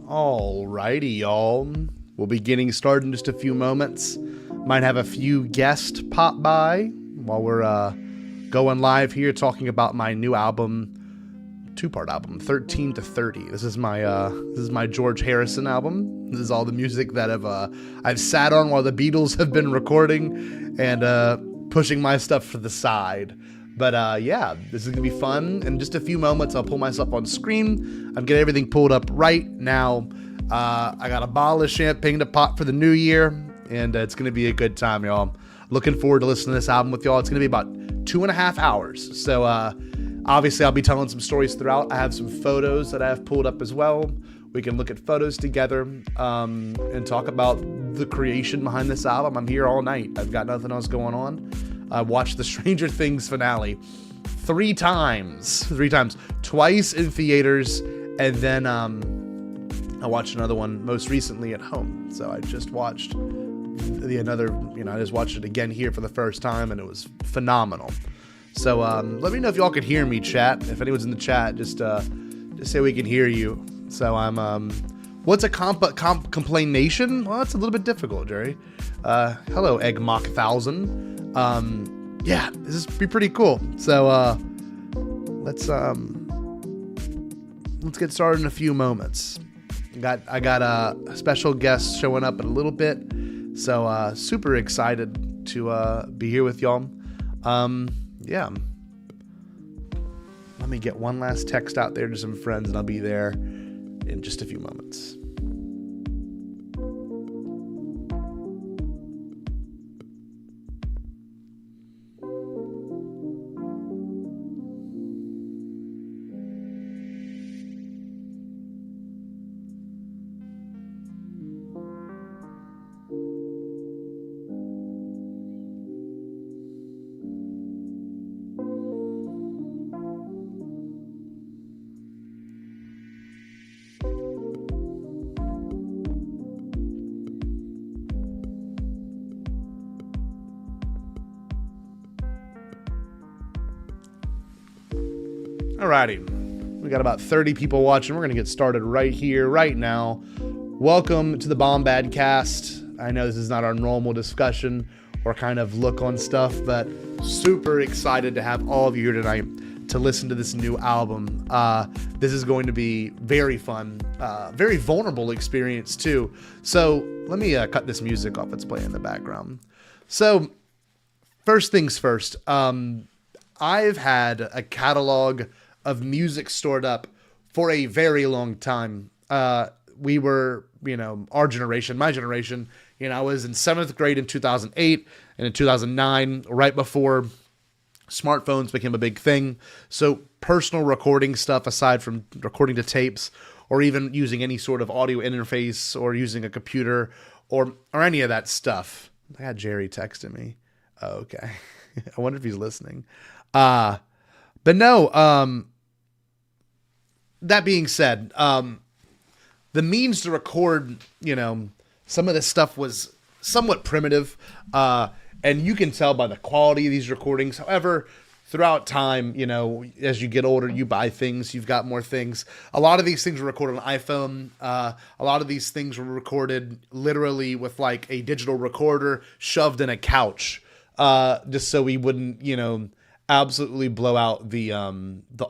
Alrighty, y'all. We'll be getting started in just a few moments. Might have a few guests pop by while we're going live here talking about my new album, two-part album, 13 to 30. This is my George Harrison album. This is all the music that I've sat on while the Beatles have been recording and pushing my stuff to the side. But yeah, this is gonna be fun. In just a few moments, I'll pull myself on screen. I'm getting everything pulled up right now. I got a bottle of champagne to pop for the new year, and it's gonna be a good time, y'all. Looking forward to listening to this album with y'all. It's gonna be about 2.5 hours. So obviously, I'll be telling some stories throughout. I have some photos that I have pulled up as well. We can look at photos together and talk about the creation behind this album. I'm here all night. I've got nothing else going on. I watched the Stranger Things finale three times, twice in theaters, and then I watched another one most recently at home. So I just watched I just watched it again here for the first time, and it was phenomenal. So let me know if y'all can hear me, chat. If anyone's in the chat, just say we can hear you. So I'm what's a compilation? Well, it's a little bit difficult, Jerry. Hello, Egg Mach 1000. Yeah, this is be pretty cool. So let's get started in a few moments. I got a special guest showing up in a little bit, so super excited to be here with y'all. Yeah, let me get one last text out there to some friends, and I'll be there in just a few moments. Alrighty, we got about 30 people watching. We're going to get started right here, right now. Welcome to the Bombadcast. I know this is not our normal discussion or kind of look on stuff, but super excited to have all of you here tonight to listen to this new album. This is going to be very fun, very vulnerable experience too. So let me cut this music off that's playing in the background. So first things first, I've had a catalog of music stored up for a very long time. We were, our generation, my generation, I was in 7th grade in 2008, and in 2009, right before smartphones became a big thing. So personal recording stuff, aside from recording to tapes, or even using any sort of audio interface, or using a computer, or any of that stuff. I got Jerry texting me. Oh, okay. I wonder if he's listening. But no, that being said, the means to record, some of this stuff was somewhat primitive, and you can tell by the quality of these recordings. However, throughout time, as you get older, you buy things, you've got more things. A lot of these things were recorded on iPhone. A lot of these things were recorded literally with like a digital recorder shoved in a couch, just so we wouldn't, absolutely blow out the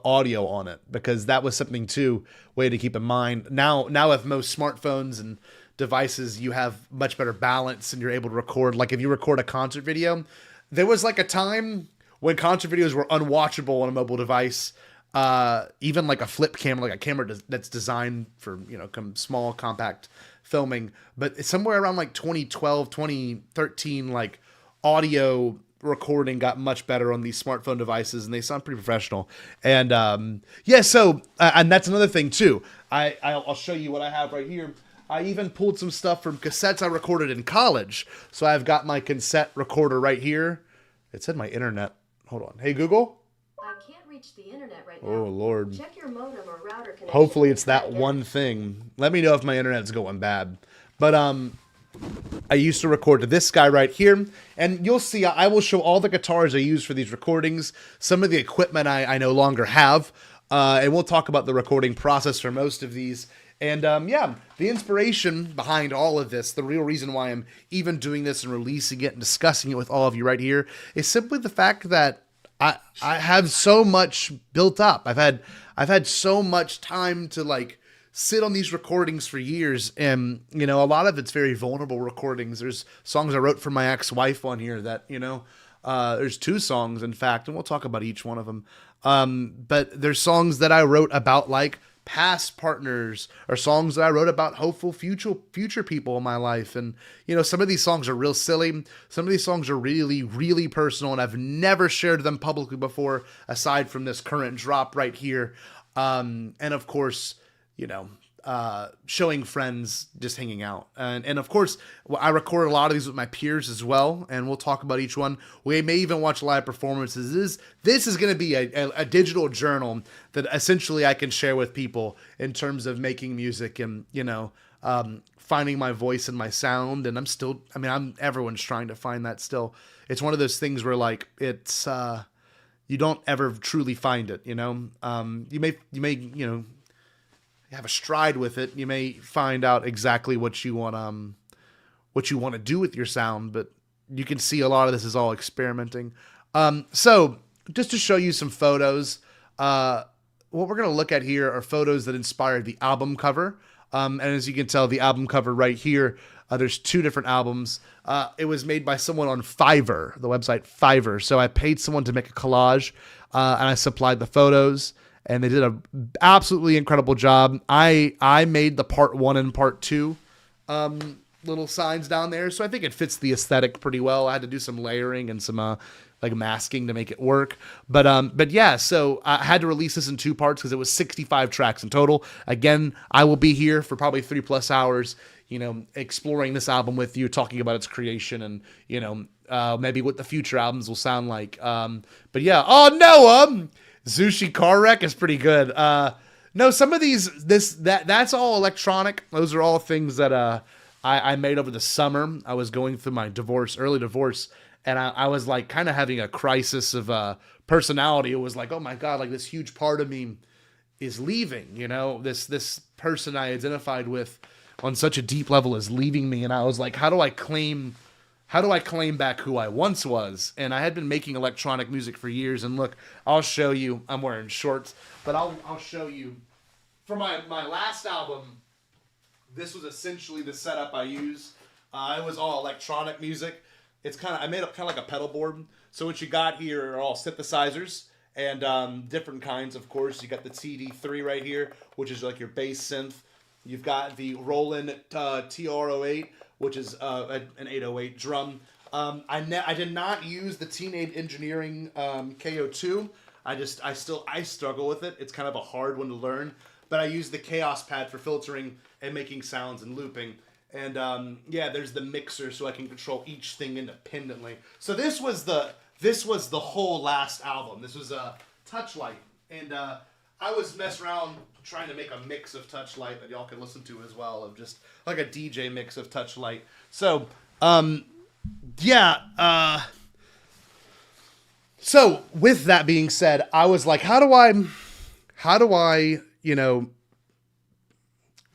audio on it, because that was something too way to keep in mind. Now with most smartphones and devices, you have much better balance and you're able to record. Like if you record a concert video, there was like a time when concert videos were unwatchable on a mobile device, even like a flip camera, like a camera that's designed for small compact filming. But somewhere around like 2012, 2013, like audio recording got much better on these smartphone devices, and they sound pretty professional. And so and that's another thing too. I'll show you what I have right here. I even pulled some stuff from cassettes I recorded in college. So I've got my cassette recorder right here. It said my internet. Hold on. Hey Google. I can't reach the internet right now. Oh Lord. Check your modem or router connection. Hopefully it's that one thing. Let me know if my internet's going bad. But I used to record to this guy right here, and you'll see I will show all the guitars I use for these recordings, some of the equipment I no longer have, and we'll talk about the recording process for most of these And yeah, the inspiration behind all of this, the real reason why I'm even doing this and releasing it and discussing it with all of you right here, is simply the fact that I have so much built up. I've had so much time to like sit on these recordings for years, and you know, a lot of it's very vulnerable recordings. There's songs I wrote for my ex-wife on here that, you know, there's 2 songs in fact, and we'll talk about each one of them. But there's songs that I wrote about like past partners, or songs that I wrote about hopeful future people in my life. And you know, some of these songs are real silly, some of these songs are really, really personal, and I've never shared them publicly before aside from this current drop right here. And of course, you know, showing friends, just hanging out. And of course, I record a lot of these with my peers as well, and we'll talk about each one. We may even watch live performances. This is going to be a digital journal that essentially I can share with people in terms of making music and, you know, finding my voice and my sound. And everyone's trying to find that still. It's one of those things where like, it's, you don't ever truly find it, you know? You may, you know, have a stride with it. You may find out exactly what you want to do with your sound, but you can see a lot of this is all experimenting. So just to show you some photos, what we're going to look at here are photos that inspired the album cover. And as you can tell, the album cover right here, there's 2 different albums. It was made by someone on Fiverr, the website Fiverr. So I paid someone to make a collage, and I supplied the photos. And they did an absolutely incredible job. I made the part 1 and part 2 little signs down there, so I think it fits the aesthetic pretty well. I had to do some layering and some like masking to make it work. But yeah, so I had to release this in 2 parts because it was 65 tracks in total. Again, I will be here for probably 3+ hours, you know, exploring this album with you, talking about its creation and, you know, maybe what the future albums will sound like. But yeah, oh no, Zushi car wreck is pretty good. No, some of that's all electronic. Those are all things that I made over the summer. I was going through my early divorce, and I was like kind of having a crisis of personality. It was like, oh my God, like this huge part of me is leaving, you know, this person I identified with on such a deep level is leaving me. And I was like, how do I claim back who I once was? And I had been making electronic music for years. And look, I'll show you. I'm wearing shorts, but I'll show you. For my last album, this was essentially the setup I used. It was all electronic music. I made up kind of like a pedal board. So what you got here are all synthesizers and different kinds, of course. You got the TD3 right here, which is like your bass synth. You've got the Roland TR08, which is an 808 drum. I did not use the Teenage Engineering KO2. I struggle with it. It's kind of a hard one to learn. But I use the Chaos Pad for filtering and making sounds and looping. And yeah, there's the mixer so I can control each thing independently. So this was the whole last album. This was a Touchlight, and I was messing around trying to make a mix of Touchlight that y'all can listen to as well, of just like a DJ mix of Touchlight. So yeah. So with that being said, I was like, how do I, you know,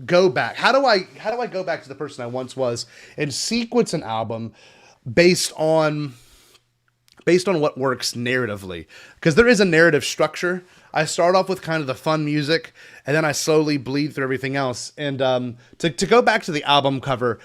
go back? How do I go back to the person I once was and sequence an album based on what works narratively? Because there is a narrative structure. I start off with kind of the fun music, and then I slowly bleed through everything else. And to go back to the album cover,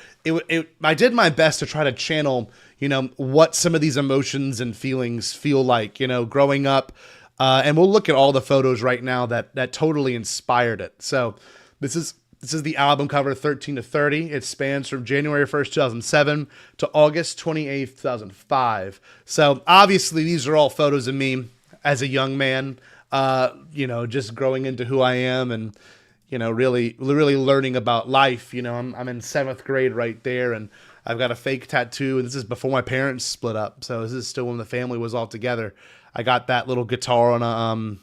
I did my best to try to channel, you know, what some of these emotions and feelings feel like, you know, growing up. And we'll look at all the photos right now that totally inspired it. So this is the album cover 13 to 30. It spans from January 1st, 2007 to August 28th, 2005. So obviously these are all photos of me as a young man, you know, just growing into who I am and, you know, really learning about life. You know, I'm in 7th grade right there, and I've got a fake tattoo, and this is before my parents split up. So this is still when the family was all together. I got that little guitar on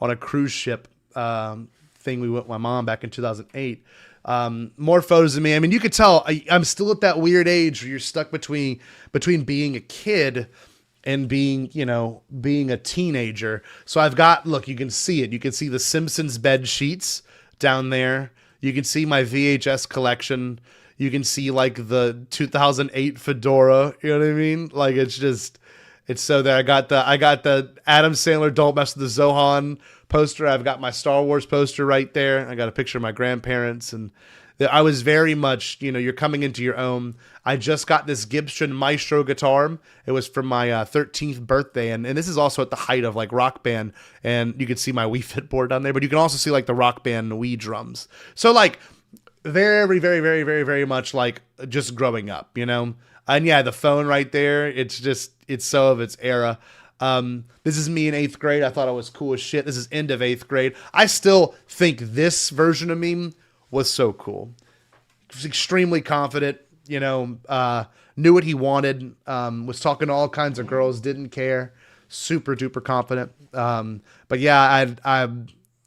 a cruise ship thing we went with my mom back in 2008. More photos of me. I mean, you could tell I'm still at that weird age where you're stuck between being a kid and being a teenager. So I've got, look, you can see it. You can see the Simpsons bed sheets down there. You can see my VHS collection. You can see like the 2008 Fedora. You know what I mean? Like it's so there. I got the Adam Sandler Don't Mess with the Zohan poster. I've got my Star Wars poster right there. I got a picture of my grandparents, and I was very much, you're coming into your own. I just got this Gibson Maestro guitar. It was for my 13th birthday, and this is also at the height of like Rock Band, and you can see my Wii Fit board down there, but you can also see like the Rock Band Wii drums. So like very, very, very, very, very much like just growing up, And yeah, the phone right there, it's so of its era. This is me in 8th grade. I thought I was cool as shit. This is end of 8th grade. I still think this version of me was so cool. He was extremely confident, knew what he wanted, was talking to all kinds of girls, didn't care, super duper confident. But yeah,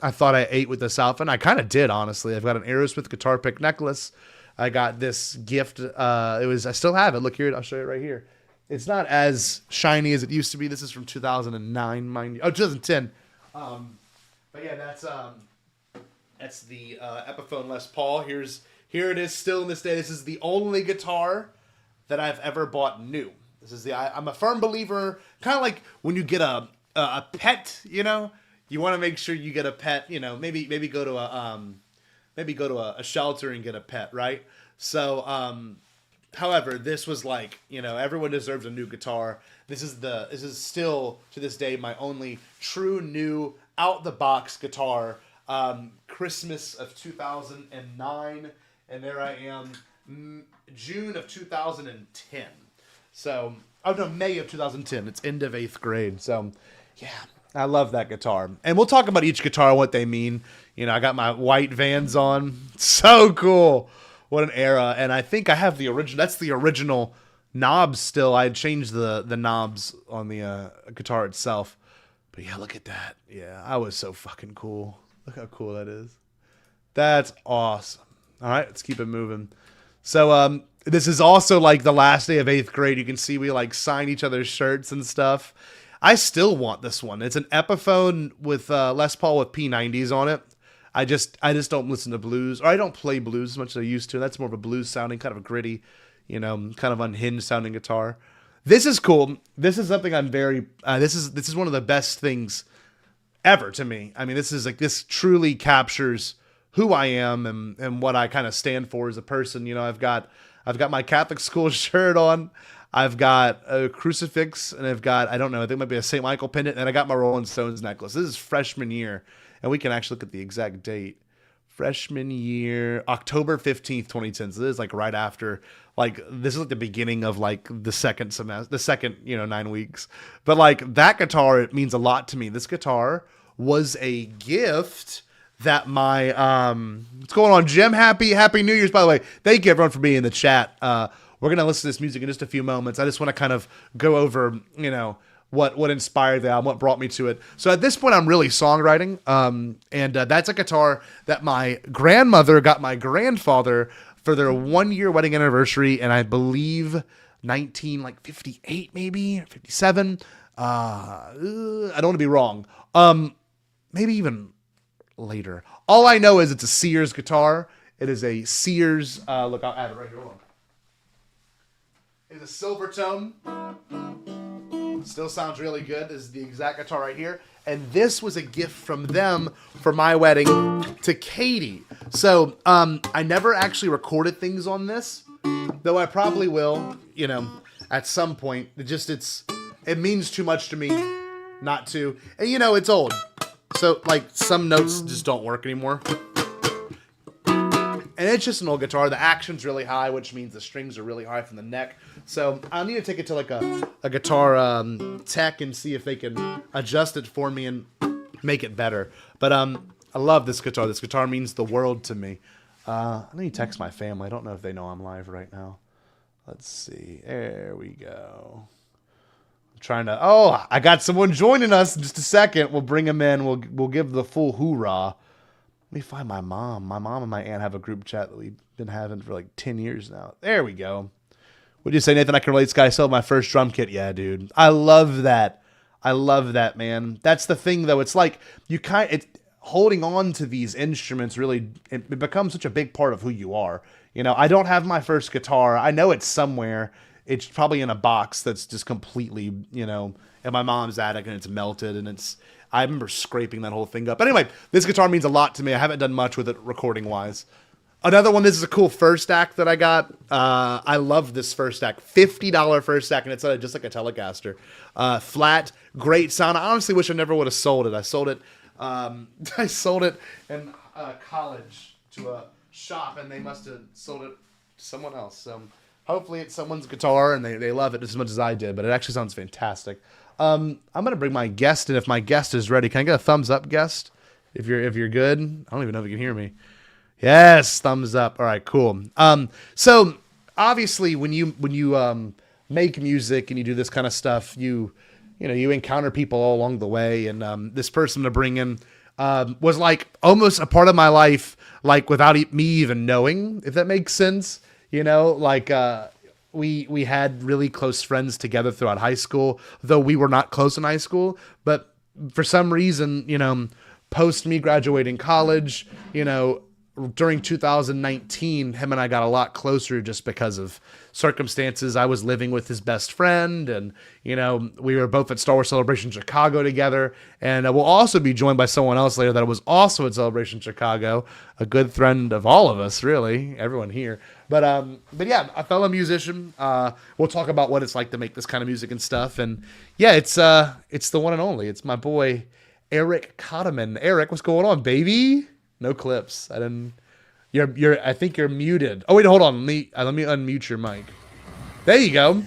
I thought I ate with this outfit, and I kind of did, honestly. I've got an Aerosmith guitar pick necklace. I got this gift. I still have it. Look here. I'll show you right here. It's not as shiny as it used to be. This is from 2009, mind you. Oh, 2010. But yeah, that's the Epiphone Les Paul. Here it is still in this day. This is the only guitar that I've ever bought new. I'm a firm believer, kind of like when you get a pet, you want to make sure you get a pet, maybe go to a shelter and get a pet, right? So, however, this was like, everyone deserves a new guitar. This is still to this day my only true new out the box guitar. Christmas of 2009, and there I am, June of 2010. So, May of 2010. It's end of 8th grade. So, yeah, I love that guitar. And we'll talk about each guitar and what they mean. I got my white Vans on. So cool. What an era. And I think I have the original. That's the original knobs still. I had changed the knobs on the guitar itself. But yeah, look at that. Yeah, I was so fucking cool. Look how cool that is. That's awesome. All right, let's keep it moving. So this is also like the last day of 8th grade. You can see we like sign each other's shirts and stuff. I still want this one. It's an Epiphone with Les Paul with P90s on it. I just don't listen to blues, or I don't play blues as much as I used to. That's more of a blues sounding, kind of a gritty, kind of unhinged sounding guitar. This is cool. This is something I'm very. This is one of the best things ever to me. I mean, this truly captures who I am and what I kind of stand for as a person. I've got my Catholic school shirt on. I've got a crucifix, and I've got, I don't know, I think it might be a St. Michael pendant, and I got my Rolling Stones necklace. This is freshman year, and we can actually look at the exact date. Freshman year, October 15th, 2010. So this is like right after, like, this is like the beginning of like the second semester, the second, 9 weeks. But like that guitar, it means a lot to me. This guitar was a gift that my, what's going on, Jim? Happy New Year's, by the way. Thank you everyone for being in the chat. We're going to listen to this music in just a few moments. I just want to kind of go over, what inspired the album, what brought me to it. So at this point, I'm really songwriting. And that's a guitar that my grandmother got my grandfather for their 1-year wedding anniversary. And I believe 1958, maybe 57. I don't want to be wrong. Maybe even later. All I know is it's a Sears guitar. It is a Sears, look, I'll add it right here. Hold on. It's a silver tone. Still sounds really good. This is the exact guitar right here. And this was a gift from them for my wedding to Katie. So I never actually recorded things on this, though I probably will, at some point. It means too much to me not to. And it's old. So like some notes just don't work anymore. And it's just an old guitar. The action's really high, which means the strings are really high from the neck. So I'll need to take it to like a guitar tech and see if they can adjust it for me and make it better. But I love this guitar. This guitar means the world to me. I need to text my family. I don't know if they know I'm live right now. Let's see. There we go. I'm trying to. Oh, I got someone joining us in just a second. We'll bring them in. We'll give the full hoorah. Let me find my mom. My mom and my aunt have a group chat that we've been having for like 10 years now. There we go. What'd you say, Nathan? I can relate, Scotty. I sold my first drum kit. Yeah, dude. I love that. I love that, man. That's the thing, though. It's like holding on to these instruments really, it becomes such a big part of who you are. You know, I don't have my first guitar. I know it's somewhere. It's probably in a box that's just completely, you know, in my mom's attic, and it's melted, and I remember scraping that whole thing up. But anyway, this guitar means a lot to me. I haven't done much with it recording wise. Another one, this is a cool first act that I got. I love this first act. $50 first act, and it's just like a Telecaster. Flat, great sound. I honestly wish I never would have sold it. I sold it in college to a shop, and they must have sold it to someone else. So hopefully it's someone's guitar, and they love it as much as I did, but it actually sounds fantastic. I'm going to bring my guest in. If my guest is ready, can I get a thumbs up, guest? If you're good. I don't even know if you can hear me. Yes, thumbs up. All right, cool. So obviously when you make music and you do this kind of stuff, you encounter people all along the way, and this person to bring in was like almost a part of my life, like without me even knowing, if that makes sense. You know, like we had really close friends together throughout high school, though we were not close in high school. But for some reason, you know, post me graduating college, you know, during 2019, him and I got a lot closer just because of circumstances. I was living with his best friend, and, you know, we were both at Star Wars Celebration Chicago together. And we'll also be joined by someone else later that was also at Celebration Chicago, a good friend of all of us, really, everyone here. But yeah, a fellow musician. We'll talk about what it's like to make this kind of music and stuff. And yeah, it's the one and only. It's my boy, Eric Cotterman. Eric, what's going on, baby? No clips. I didn't. I think you're muted. Oh wait, hold on. Let me unmute your mic. There you go.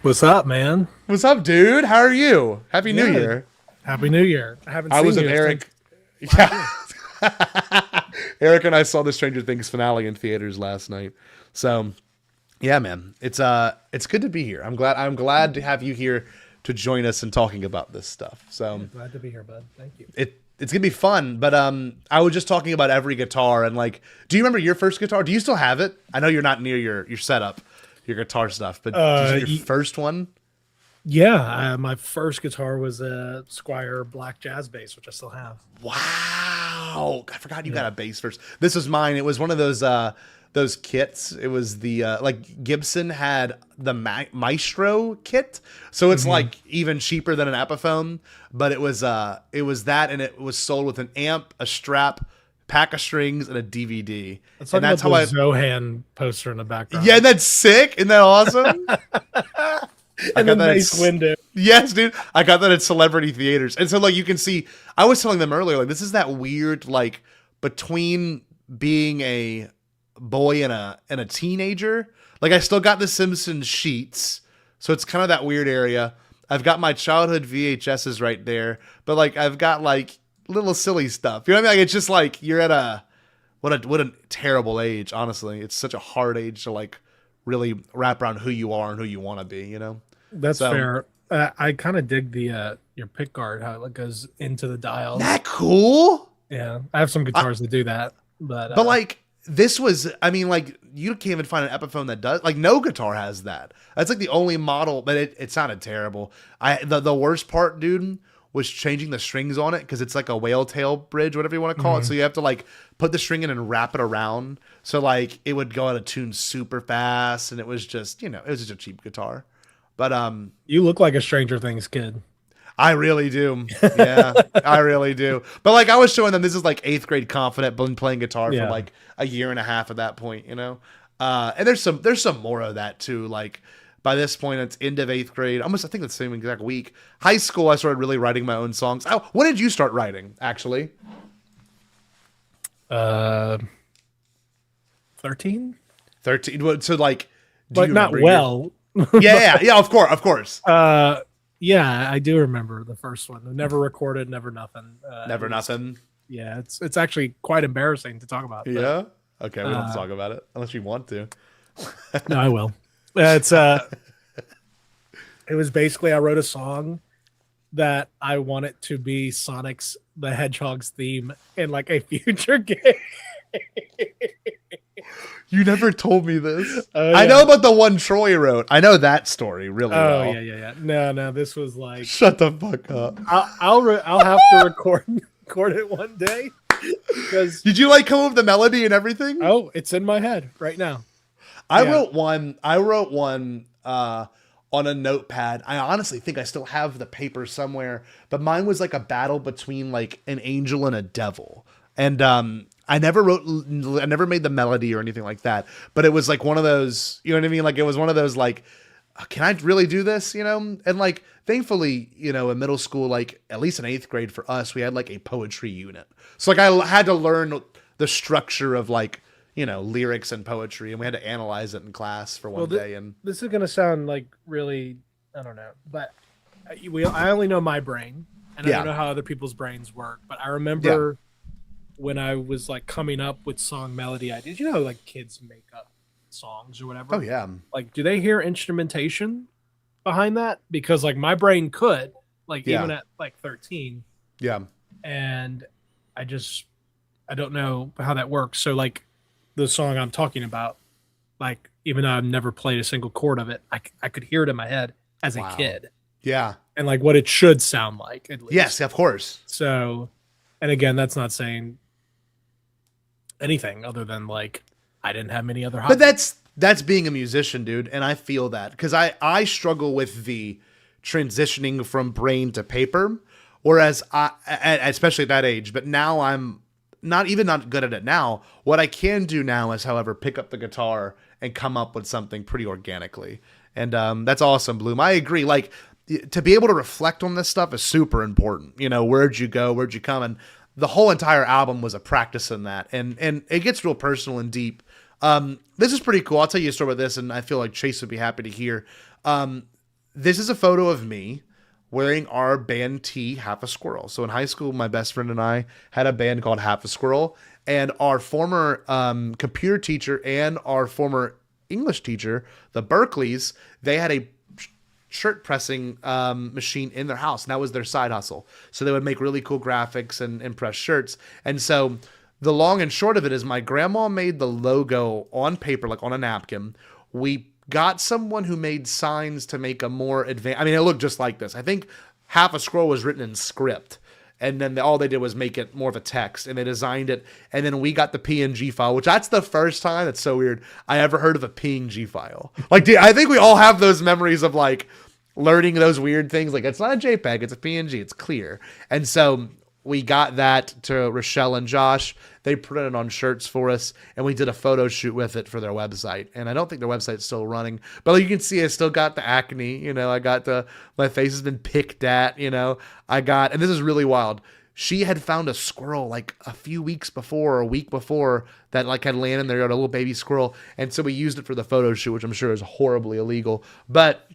What's up, man? What's up, dude? How are you? Happy New Year. Happy New Year. I was with Eric. Yeah. Eric and I saw the Stranger Things finale in theaters last night. So, yeah, man, it's good to be here. I'm glad to have you here to join us in talking about this stuff. So glad to be here, bud. Thank you. It's gonna be fun. But I was just talking about every guitar, and like, do you remember your first guitar? Do you still have it? I know you're not near your setup, your guitar stuff, but your first one? Yeah, my first guitar was a Squire Black Jazz bass, which I still have. Wow, I forgot you got a bass first. This was mine. It was one of those kits. It was the like Gibson had the Maestro kit, so it's like even cheaper than an Epiphone. But it was that, and it was sold with an amp, a strap, pack of strings, and a DVD. And that's how Zohan poster in the background. Yeah, that's sick. Isn't that awesome? And a nice window. Yes, dude. I got that at Celebrity Theaters. And so, like, you can see, I was telling them earlier, like, this is that weird, like, between being a boy and a teenager. Like, I still got the Simpsons sheets, so it's kind of that weird area. I've got my childhood VHSs right there, but, like, I've got, like, little silly stuff. You know what I mean? Like, it's just, like, you're at what a terrible age, honestly. It's such a hard age to, like, really wrap around who you are and who you want to be, you know? That's fair. I kind of dig the your pick guard, how it goes into the dials. That cool? Yeah, I have some guitars that do that, but like this was, I mean, like you can't even find an Epiphone that does. Like no guitar has that. That's like the only model, but it sounded terrible. The worst part, dude, was changing the strings on it because it's like a whale tail bridge, whatever you want to call it. So you have to like put the string in and wrap it around. So like it would go out of tune super fast, and it was just, you know, it was just a cheap guitar. But you look like a Stranger Things kid. I really do. Yeah, I really do. But like I was showing them, this is like 8th grade confident, been playing guitar for like a year and a half at that point, you know. And there's some more of that too. Like by this point, it's end of 8th grade. Almost, I think the same exact week. High school, I started really writing my own songs. Oh, when did you start writing? Actually, 13. 13. So like, but not well. Yeah. Of course. Yeah, I do remember the first one. Never recorded, never nothing. Never nothing. Yeah, it's actually quite embarrassing to talk about. Yeah. Okay, we don't have to talk about it unless you want to. No, I will. It was basically I wrote a song that I want it to be Sonic's the Hedgehog's theme in like a future game. You never told me this. Yeah. I know about the one Troy wrote. I know that story really well. Oh yeah. No, this was like shut the fuck up. I'll have to record. record it one day. Because Did you like come up with the melody and everything? oh, it's in my head right now. I Yeah. wrote one on a notepad. I honestly think I still have the paper somewhere, but mine was like a battle between like an angel and a devil. And I never made the melody or anything like that, but it was like one of those, you know what I mean? Like it was one of those like, can I really do this? You know? And like, thankfully, you know, in middle school, like at least in 8th grade for us, we had like a poetry unit. So like I had to learn the structure of like, you know, lyrics and poetry, and we had to analyze it in class for one day. And this is going to sound like really, I don't know, but I only know my brain, and I don't know how other people's brains work, but I remember when I was like coming up with song melody ideas, you know, like kids make up songs or whatever. Oh yeah. Like, do they hear instrumentation behind that? Because like my brain could, like even at like 13. Yeah. And I don't know how that works. So like the song I'm talking about, like even though I've never played a single chord of it, I could hear it in my head as a kid. Yeah. And like what it should sound like at least. Yes, of course. So, and again, that's not saying anything other than like I didn't have many other hobbies. But that's being a musician, dude, and I feel that because I struggle with the transitioning from brain to paper, whereas especially at that age. But now I'm not good at it now. What I can do now is, however, pick up the guitar and come up with something pretty organically, and that's awesome, Bloom. I agree. Like to be able to reflect on this stuff is super important. You know, where'd you go? Where'd you come? And the whole entire album was a practice in that, and it gets real personal and deep. This is pretty cool. I'll tell you a story about this, and I feel like Chase would be happy to hear. This is a photo of me wearing our band tee, Half a Squirrel. So in high school, my best friend and I had a band called Half a Squirrel, and our former computer teacher and our former English teacher, the Berkeleys, they had a shirt pressing machine in their house, and that was their side hustle. So they would make really cool graphics and press shirts. And so the long and short of it is my grandma made the logo on paper, like on a napkin. We got someone who made signs to make a more advanced, I mean, it looked just like this. I think Half a Scroll was written in script, and then all they did was make it more of a text, and they designed it, and then we got the PNG file, which that's the first time, that's so weird, I ever heard of a PNG file. Like, dude, I think we all have those memories of like learning those weird things. Like, it's not a JPEG, it's a PNG, it's clear. And so we got that to Rochelle and Josh. They printed it on shirts for us, and we did a photo shoot with it for their website. And I don't think their website's still running, but like you can see, I still got the acne. You know, I got my face has been picked at. You know, and this is really wild. She had found a squirrel like a few weeks before, or a week before, that like had landed in there, a little baby squirrel, and so we used it for the photo shoot, which I'm sure is horribly illegal, but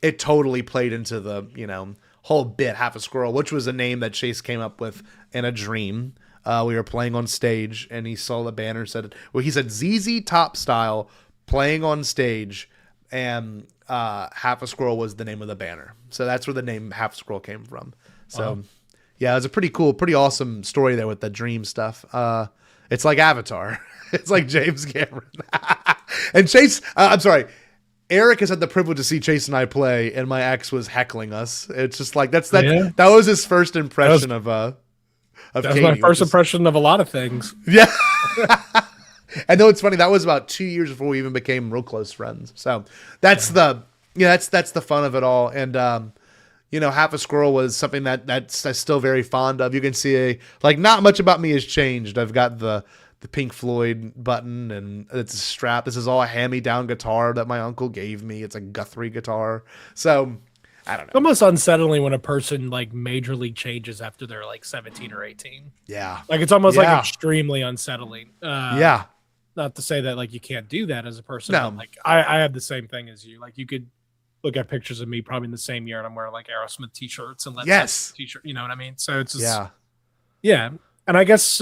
it totally played into the, you know, whole bit, Half a Squirrel, which was a name that Chase came up with in a dream. We were playing on stage, and he saw the banner, he said ZZ Top Style playing on stage, and Half a Squirrel was the name of the banner. So that's where the name Half a Squirrel came from. So yeah, it was a pretty cool, pretty awesome story there with the dream stuff. It's like Avatar. It's like James Cameron. And Chase, I'm sorry, Eric has had the privilege to see Chase and I play, and my ex was heckling us. It's just like that was his first impression of that was Katie, my first impression of a lot of things. Yeah. I know, it's funny, that was about 2 years before we even became real close friends. So that's that's the fun of it all. And you know, Half a Squirrel was something that's I'm still very fond of. You can see like not much about me has changed. I've got the Pink Floyd button, and it's a strap. This is all a hand-me-down guitar that my uncle gave me. It's a Guthrie guitar. So I don't know. It's almost unsettling when a person like majorly changes after they're like 17 or 18. Yeah. Like it's almost like extremely unsettling. Yeah. Not to say that like you can't do that as a person. No. But, like I have the same thing as you. Like you could look at pictures of me probably in the same year, and I'm wearing like Aerosmith t-shirts and t-shirt. You know what I mean? So it's just, yeah. And I guess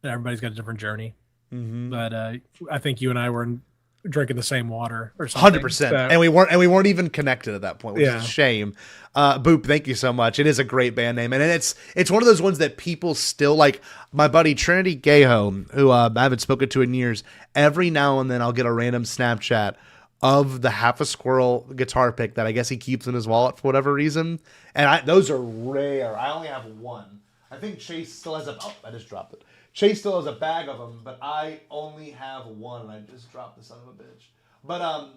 everybody's got a different journey, but I think you and I were drinking the same water or something. 100%. So, And we weren't even connected at that point, which is a shame. Boop, thank you so much. It is a great band name, and it's one of those ones that people still like. My buddy Trinity Gaho, who I haven't spoken to in years, every now and then I'll get a random Snapchat of the Half a Squirrel guitar pick that I guess he keeps in his wallet for whatever reason. And those are rare. I only have one. I think Chase still has I just dropped it. Chase still has a bag of them, but I only have one, and I just dropped the son of a bitch. But,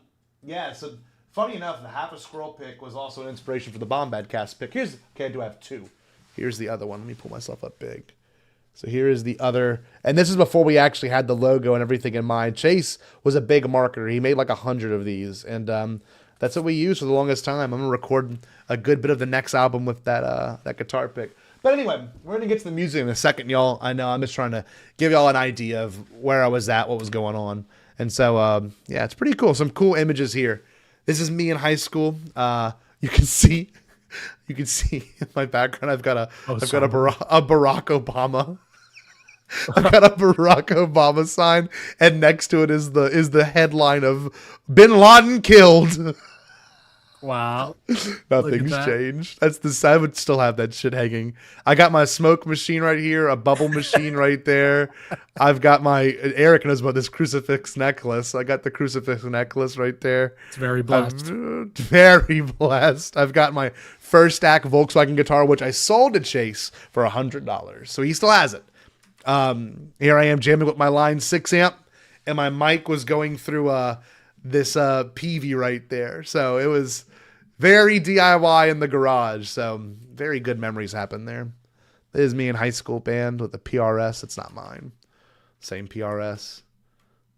yeah, so funny enough, the Half a Squirrel pick was also an inspiration for the Bombadcast pick. I do have two. Here's the other one. Let me pull myself up big. So here is the other, and this is before we actually had the logo and everything in mind. Chase was a big marketer. He made like 100 of these, and that's what we used for the longest time. I'm gonna record a good bit of the next album with that guitar pick. But anyway, we're gonna get to the music in a second, y'all. I know I'm just trying to give y'all an idea of where I was at, what was going on, and so yeah, it's pretty cool. Some cool images here. This is me in high school. You can see in my background. I've got a Barack Obama. I've got a Barack Obama sign, and next to it is the headline of Bin Laden killed. Wow. Nothing's changed. I would still have that shit hanging. I got my smoke machine right here, a bubble machine right there. I've got Eric knows about this crucifix necklace. I got the crucifix necklace right there. It's very blessed. Very blessed. I've got my first stack Volkswagen guitar, which I sold to Chase for $100. So he still has it. Here I am jamming with my Line 6 amp, and my mic was going through this PV right there. So it was very DIY in the garage. So very good memories happened there. This is me in high school band with the PRS. It's not mine. Same PRS.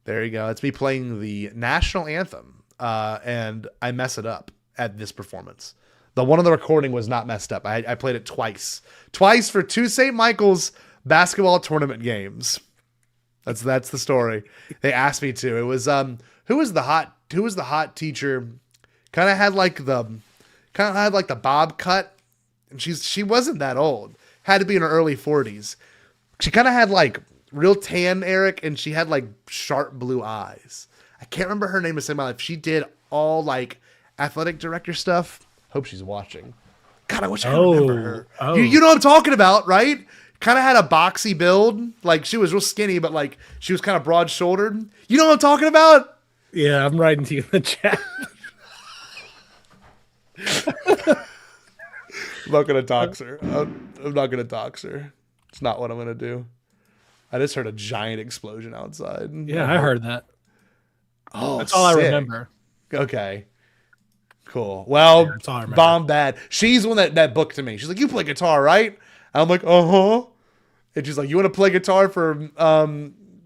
There you go. It's me playing the national anthem. And I mess it up at this performance. The one on the recording was not messed up. I played it twice for 2 St. Michael's basketball tournament games. That's the story. They asked me to. It was who was the hot teacher? Kind of had like the bob cut, and she wasn't that old. Had to be in her early 40s. She kind of had like real tan, Eric, and she had like sharp blue eyes. I can't remember her name to save my life. She did all like athletic director stuff. Hope she's watching. God, I wish I could remember her. Oh. You know what I'm talking about, right? Kind of had a boxy build. Like, she was real skinny, but like she was kind of broad shouldered. You know what I'm talking about? Yeah, I'm writing to you in the chat. I'm not gonna dox her. I'm not gonna dox her. It's not what I'm gonna do. I just heard a giant explosion outside. Yeah, I heard that. Oh, that's all I remember. Okay. Cool. Well, Bombad. She's the one that booked to me. She's like, "You play guitar, right?" I'm like, "Uh-huh." And she's like, "You want to play guitar for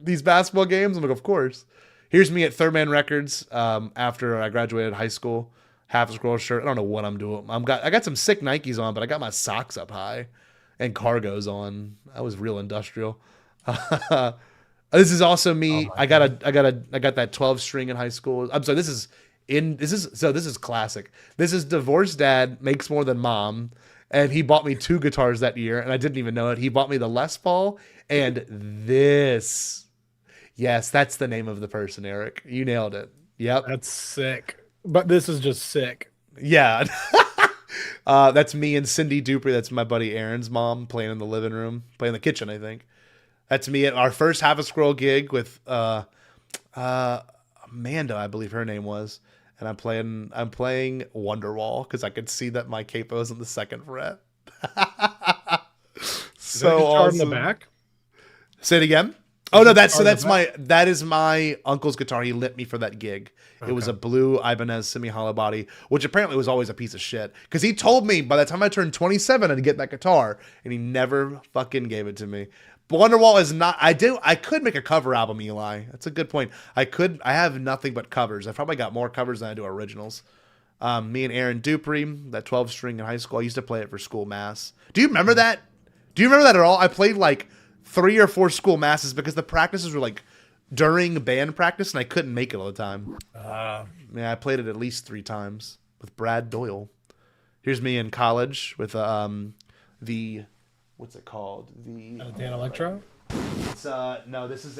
these basketball games?" I'm like, "Of course." Here's me at Third Man Records after I graduated high school. Half a Squirrel shirt. I don't know what I'm doing. I got some sick Nikes on, but I got my socks up high and cargos on. I was real industrial. This is also me. I got that 12 string in high school. I'm sorry. This is classic. This is divorced dad makes more than mom, and he bought me 2 guitars that year, and I didn't even know it. He bought me the Les Paul and this. Yes, that's the name of the person, Eric. You nailed it. Yep. That's sick. But this is just sick. Yeah. That's me and Cindy Dupree. That's my buddy Aaron's mom playing in the living room, playing in the kitchen, I think. That's me at our first Half a Squirrel gig with Amanda, I believe her name was. And I'm playing Wonderwall because I could see that my capo is on the 2nd fret. So awesome. In the back? Say it again. Oh no, that is my uncle's guitar. He lit me for that gig. Okay. It was a blue Ibanez semi-hollow body, which apparently was always a piece of shit. Because he told me by the time I turned 27 I'd get that guitar, and he never fucking gave it to me. But Wonderwall is not. I could make a cover album, Eli. That's a good point. I have nothing but covers. I probably got more covers than I do originals. Me and Aaron Dupree, that 12 string in high school. I used to play it for school mass. Do you remember that? Do you remember that at all? I played like 3 or 4 school masses because the practices were like during band practice, and I couldn't make it all the time. Yeah, I played it at least 3 times with Brad Doyle. Here's me in college with the what's it called? The Dan Electro? It's no, this is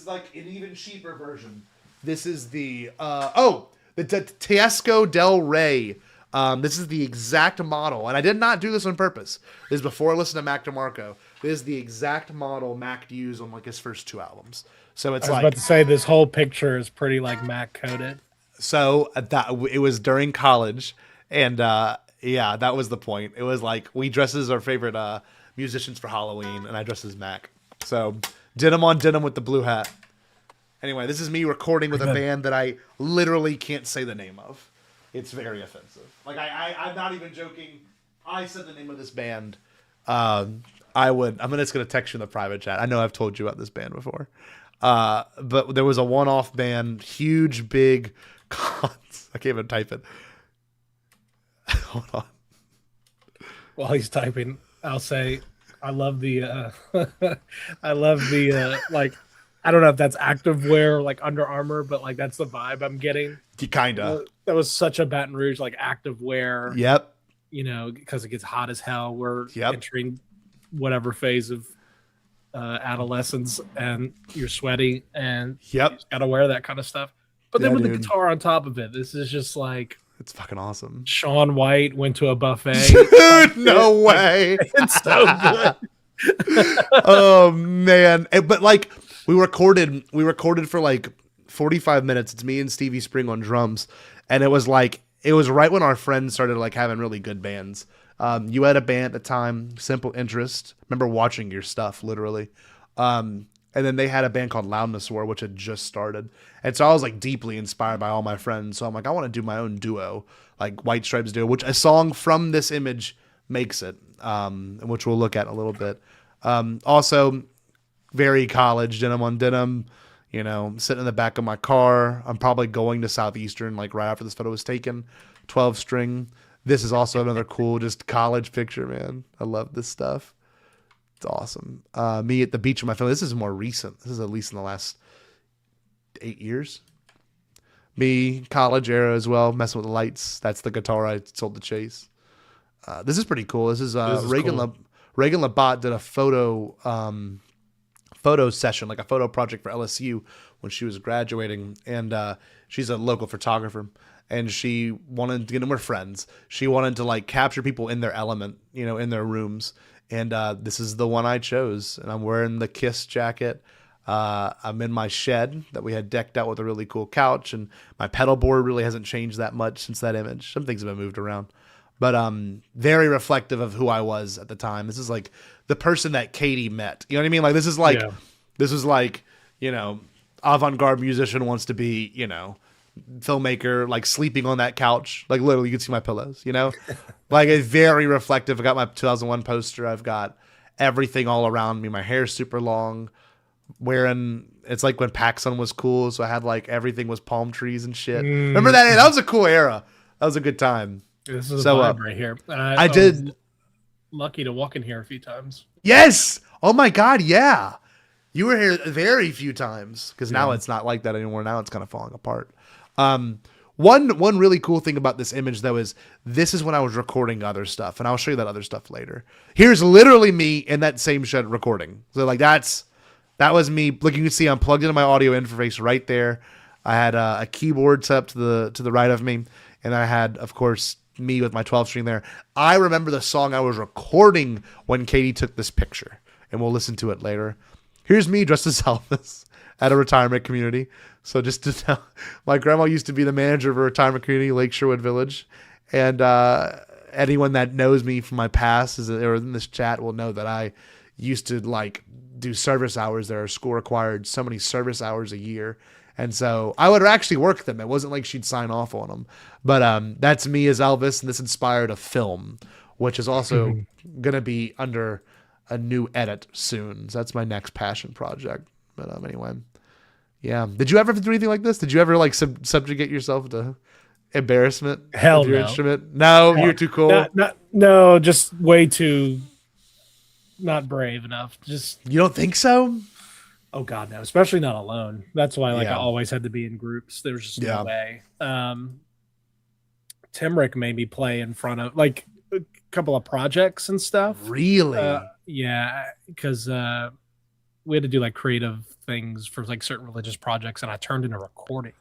like an even cheaper version. This is the the Teisco Del Rey. This is the exact model, and I did not do this on purpose. This is before I listened to Mac DeMarco. This is the exact model Mac used on like his first 2 albums. So it's I was about to say this whole picture is pretty like Mac coded. So that it was during college, and yeah, that was the point. It was like we dressed as our favorite musicians for Halloween, and I dressed as Mac. So denim on denim with the blue hat. Anyway, this is me recording with a band that I literally can't say the name of. It's very offensive. Like I'm not even joking. I said the name of this band. I'm just gonna text you in the private chat. I know I've told you about this band before. But there was a one-off band, huge, big cons. I can't even type it. Hold on. While he's typing, I'll say, I love the, I love the, like, I don't know if that's activewear, like Under Armour, but like that's the vibe I'm getting. Kinda. That was such a Baton Rouge, like activewear. Yep. You know, because it gets hot as hell. We're entering whatever phase of adolescence, and you're sweaty, and you just gotta wear that kind of stuff. But then with the guitar on top of it, this is just like, it's fucking awesome. Sean White went to a buffet. Dude, no way. It's so good. Oh man. But like we recorded for like 45 minutes. It's me and Stevie Spring on drums, and it was right when our friends started like having really good bands. You had a band at the time, Simple Interest. Remember watching your stuff, literally. And then they had a band called Loudness War, which had just started. And so I was like deeply inspired by all my friends. So I'm like, I want to do my own duo, like White Stripes duo, which a song from this image makes it, which we'll look at in a little bit. Also, very college, denim on denim, you know, sitting in the back of my car. I'm probably going to Southeastern, like right after this photo was taken, 12 string. This is also another cool, just college picture, man. I love this stuff. It's awesome. Me at the beach with my family. This is more recent. This is at least in the last 8 years. Me, college era as well, messing with the lights. That's the guitar I sold to Chase. This is pretty cool. This is Reagan cool. Reagan Labatt did a photo session, like a photo project for LSU when she was graduating, and she's a local photographer. And she wanted to get them with friends. She wanted to like capture people in their element, you know, in their rooms. And this is the one I chose. And I'm wearing the Kiss jacket. I'm in my shed that we had decked out with a really cool couch. And my pedal board really hasn't changed that much since that image. Some things have been moved around. But very reflective of who I was at the time. This is like the person that Katie met. You know what I mean? Like this is like, you know, avant-garde musician wants to be, you know, filmmaker, like sleeping on that couch, like literally you can see my pillows, you know. Like it's very reflective. I got my 2001 poster. I've got everything all around me. My hair's super long, wearing, it's like when PacSun was cool, so I had like everything was palm trees and shit. Remember that? That was a cool era. That was a good time. This is a vibe right here. I did lucky to walk in here a few times. Yes. Oh my god, yeah. You were here very few times, because now it's not like that anymore. Now it's kind of falling apart. One really cool thing about this image though is this is when I was recording other stuff, and I'll show you that other stuff later. Here's literally me in that same shed recording. So like that was me. Like you can see I'm plugged into my audio interface right there. I had a keyboard set up to the right of me, and I had, of course, me with my 12 string there. I remember the song I was recording when Katie took this picture, and we'll listen to it later. Here's me dressed as Elvis at a retirement community. So just to tell, my grandma used to be the manager of a retirement community, Lake Sherwood Village. And anyone that knows me from my past or in this chat will know that I used to like do service hours there. School required so many service hours a year. And so I would actually work them. It wasn't like she'd sign off on them. But that's me as Elvis, and this inspired a film, which is also going to be under a new edit soon. So that's my next passion project. But anyway. Yeah. Did you ever do anything like this? Did you ever like subjugate yourself to embarrassment? Hell with your no. Instrument? No, you're too cool. No, just way too not brave enough. Just you don't think so? Oh God, no. Especially not alone. That's why I always had to be in groups. There was just no way. Timrick made me play in front of like a couple of projects and stuff. Really? Yeah, because we had to do like creative things for like certain religious projects, and I turned in a recording.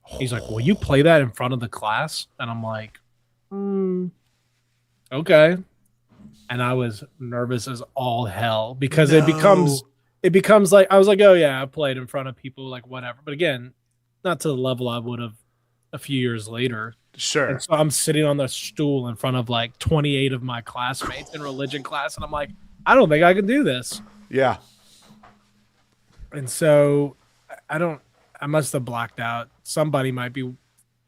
He's like, "Will you play that in front of the class?" And I'm like, "Okay." And I was nervous as all hell because it becomes like I was like, "Oh yeah, I played in front of people, like whatever." But again, not to the level I would have a few years later. Sure. And so I'm sitting on the stool in front of like 28 of my classmates in religion class, and I'm like, I don't think I can do this. Yeah. And so I must have blacked out. Somebody might be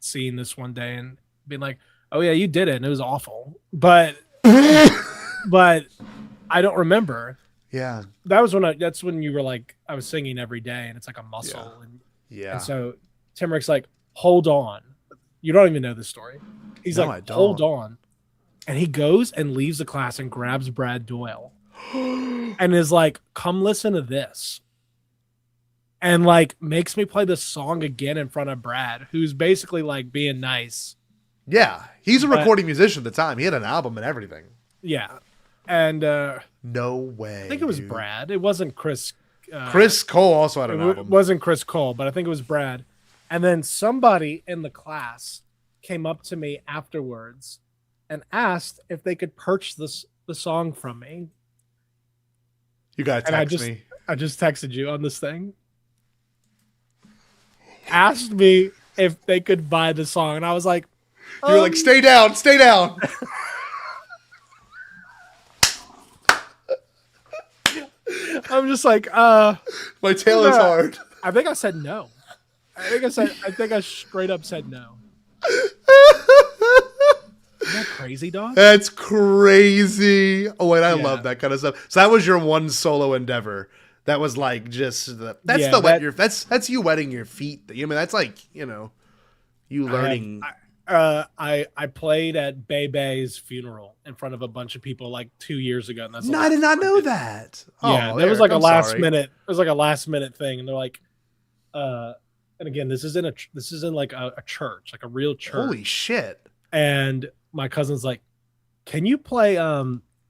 seeing this one day and being like, oh yeah, you did it, and it was awful. But but I don't remember. Yeah. That's when you were like, I was singing every day, and it's like a muscle. Yeah. And so Timrick's like, hold on. You don't even know this story. He's No, I like, don't. hold on. And he goes and leaves the class and grabs Brad Doyle and is like, come listen to this. And like makes me play this song again in front of Brad, who's basically like being nice. Yeah. He's a recording musician at the time. He had an album and everything. Yeah. And no way. I think it was Brad. It wasn't Chris. Chris Cole also had an album. It wasn't Chris Cole, but I think it was Brad. And then somebody in the class came up to me afterwards and asked if they could purchase the song from me. You gotta text me. I just texted you on this thing. Asked me if they could buy the song, and I was like, you were like, stay down, stay down. I'm just like, my tail is hard. I think I said no. I think I straight up said no. Isn't that crazy, dog? That's crazy. Oh, and I Yeah. love that kind of stuff. So that was your one solo endeavor. That was like just that's you wetting your feet. I mean, that's like, you learning. I played at Bebe's funeral in front of a bunch of people like 2 years ago. And that's No, I did not know that. Yeah, there was like a last minute. It was like a last minute thing, and they're like, and again, this is in like a church, like a real church. Holy shit! And my cousin's like, "Can you play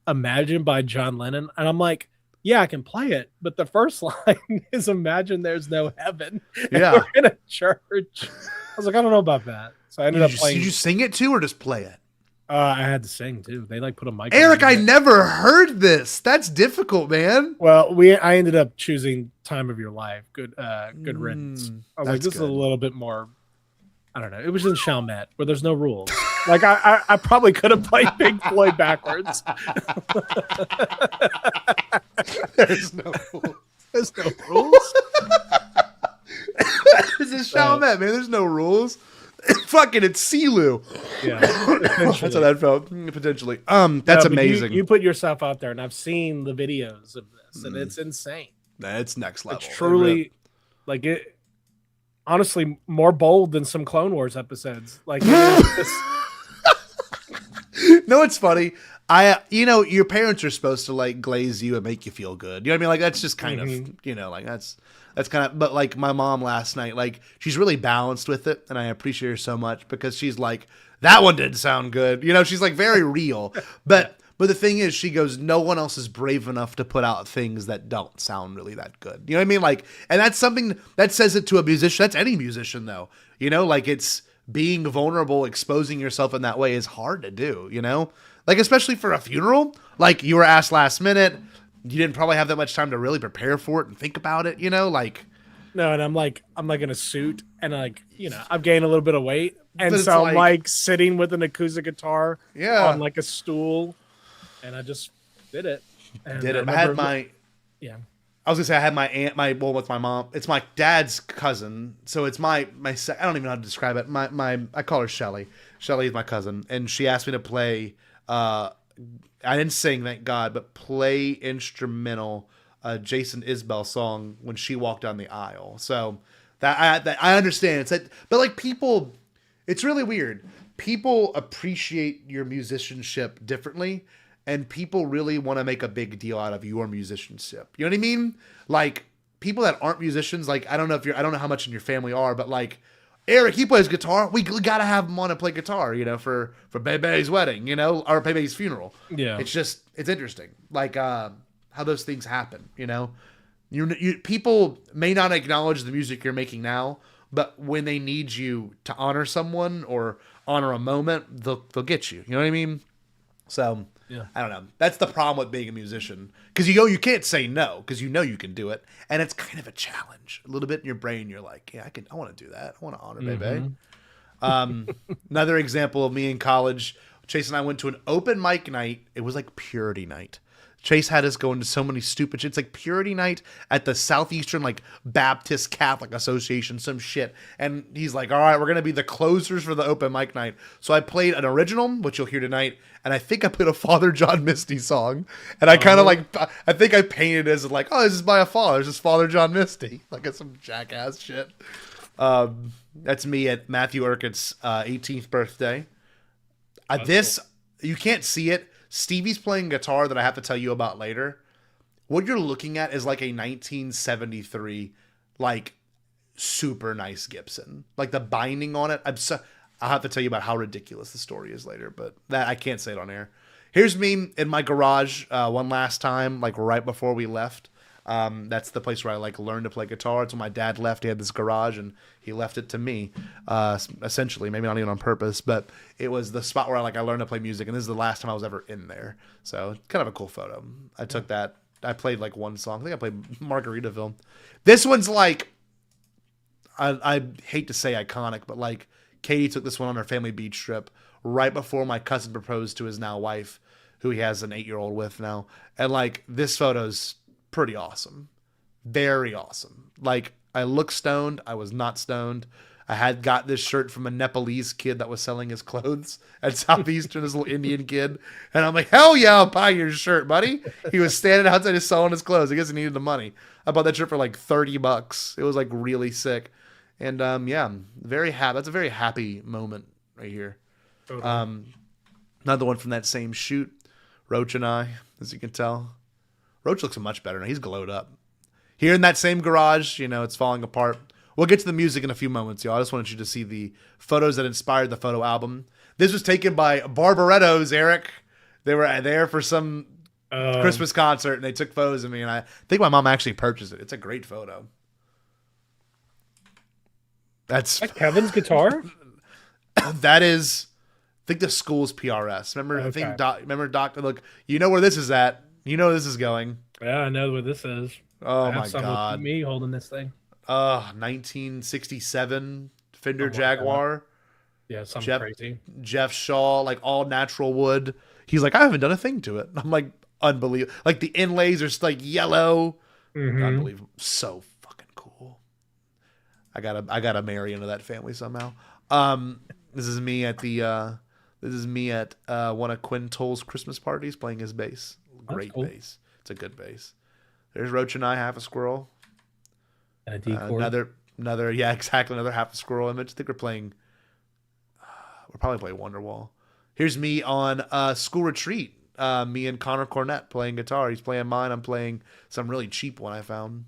Imagine by John Lennon?" And I'm like, "Yeah, I can play it, but the first line is Imagine there's no heaven." And Yeah, we're in a church. I was like, I don't know about that. So I ended up playing. Did you sing it too, or just play it? I had to sing too. They like put a mic. Eric, I never heard this. That's difficult, man. Well, I ended up choosing "Time of Your Life." Good riddance. I was like, this is a little bit more. I don't know. It was in Chalmette where there's no rules. Like I probably could have played Pink Floyd backwards. There's no rules. There's no rules. This is Chalmette, man. There's no rules. Fucking, it's Silu. Yeah, that's how that felt. Potentially. That's amazing. You put yourself out there, and I've seen the videos of this, and it's insane. That's next level. It's truly like it. Honestly, more bold than some Clone Wars episodes. Like, no, it's funny. Your parents are supposed to like glaze you and make you feel good. You know what I mean? Like that's just kind of, like that's kind of. But like my mom last night, like she's really balanced with it, and I appreciate her so much because she's like, that one didn't sound good. She's like very real, but. But the thing is, she goes, no one else is brave enough to put out things that don't sound really that good. You know what I mean? Like, and that's something that says it to a musician. That's any musician, though. Like it's being vulnerable, exposing yourself in that way is hard to do, Like, especially for a funeral. Like, you were asked last minute. You didn't probably have that much time to really prepare for it and think about it, Like, no, and I'm like in a suit, and like, I've gained a little bit of weight. And But so I'm like sitting with an acoustic guitar Yeah. on like a stool. And I just did it. And I had my. Yeah. I was gonna say I had my aunt, with my mom. It's my dad's cousin, so it's my. I don't even know how to describe it. I call her Shelly. Shelly is my cousin, and she asked me to play. I didn't sing, thank God, but play instrumental. Jason Isbell song when she walked down the aisle. So that I understand. It's that, but like people, it's really weird. People appreciate your musicianship differently. And people really want to make a big deal out of your musicianship. You know what I mean? Like people that aren't musicians, like I don't know how much in your family are, but like Eric, he plays guitar. We gotta have him on to play guitar, for Bebe's wedding, or Bebe's funeral. Yeah, it's interesting, like how those things happen. People may not acknowledge the music you're making now, but when they need you to honor someone or honor a moment, they'll get you. You know what I mean? So. Yeah. I don't know. That's the problem with being a musician. Because you can't say no, because you can do it. And it's kind of a challenge. A little bit in your brain, you're like, yeah, I want to do that. I want to honor Bebe. Another example of me in college. Chase and I went to an open mic night. It was like purity night. Chase had us going to so many stupid shit. It's like purity night at the Southeastern like Baptist Catholic Association, some shit. And he's like, all right, we're going to be the closers for the open mic night. So I played an original, which you'll hear tonight. And I think I put a Father John Misty song. And I kind of I think I painted it as like, oh, this is by a father. This is Father John Misty. Like it's some jackass shit. That's me at Matthew Urquhart's 18th birthday. You can't see it. Stevie's playing guitar that I have to tell you about later. What you're looking at is like a 1973, like super nice Gibson. Like the binding on it. I'll have to tell you about how ridiculous the story is later, but that I can't say it on air. Here's me in my garage one last time, like right before we left. That's the place where I like learned to play guitar. It's when my dad left. He had this garage and he left it to me, essentially, maybe not even on purpose, but it was the spot where I learned to play music. And this is the last time I was ever in there. So kind of a cool photo. I took that. I played like one song. I think I played Margaritaville. This one's like, I hate to say iconic, but like Katie took this one on her family beach trip right before my cousin proposed to his now wife, who he has an 8-year-old with now. And like this photo's pretty awesome. Very awesome. Like I look stoned. I was not stoned. I had got this shirt from a Nepalese kid that was selling his clothes at Southeastern, this little Indian kid. And I'm like, hell yeah, I'll buy your shirt, buddy. He was standing outside just selling his clothes. I guess he needed the money. I bought that shirt for like $30. It was like really sick. And yeah, very happy. That's a very happy moment right here. Totally. Another one from that same shoot. Roach and I, as you can tell. Roach looks much better now. He's glowed up. Here in that same garage, it's falling apart. We'll get to the music in a few moments, y'all. I just wanted you to see the photos that inspired the photo album. This was taken by Barbarettos, Eric. They were there for some Christmas concert, and they took photos of me, and I think my mom actually purchased it. It's a great photo. That's Kevin's guitar? That is, I think the school's PRS. Remember, okay. Remember Doc, look, you know where this is at. You know where this is going. Yeah, I know where this is. Oh, my God. Me holding this thing. 1967 Fender Jaguar. God. Yeah, something crazy. Jeff Shaw, like all natural wood. He's like, I haven't done a thing to it. I'm like, unbelievable. Like the inlays are like yellow. Mm-hmm. Unbelievable. So fucking cool. I gotta marry into that family somehow. This is me at one of Quinn Toll's Christmas parties playing his bass. Great cool. Bass. It's a good bass. There's Roach and I, half a squirrel. And a D-chord. Another, yeah, exactly. Another half a squirrel image. I think we're probably playing Wonderwall. Here's me on school retreat. Me and Connor Cornett playing guitar. He's playing mine. I'm playing some really cheap one I found.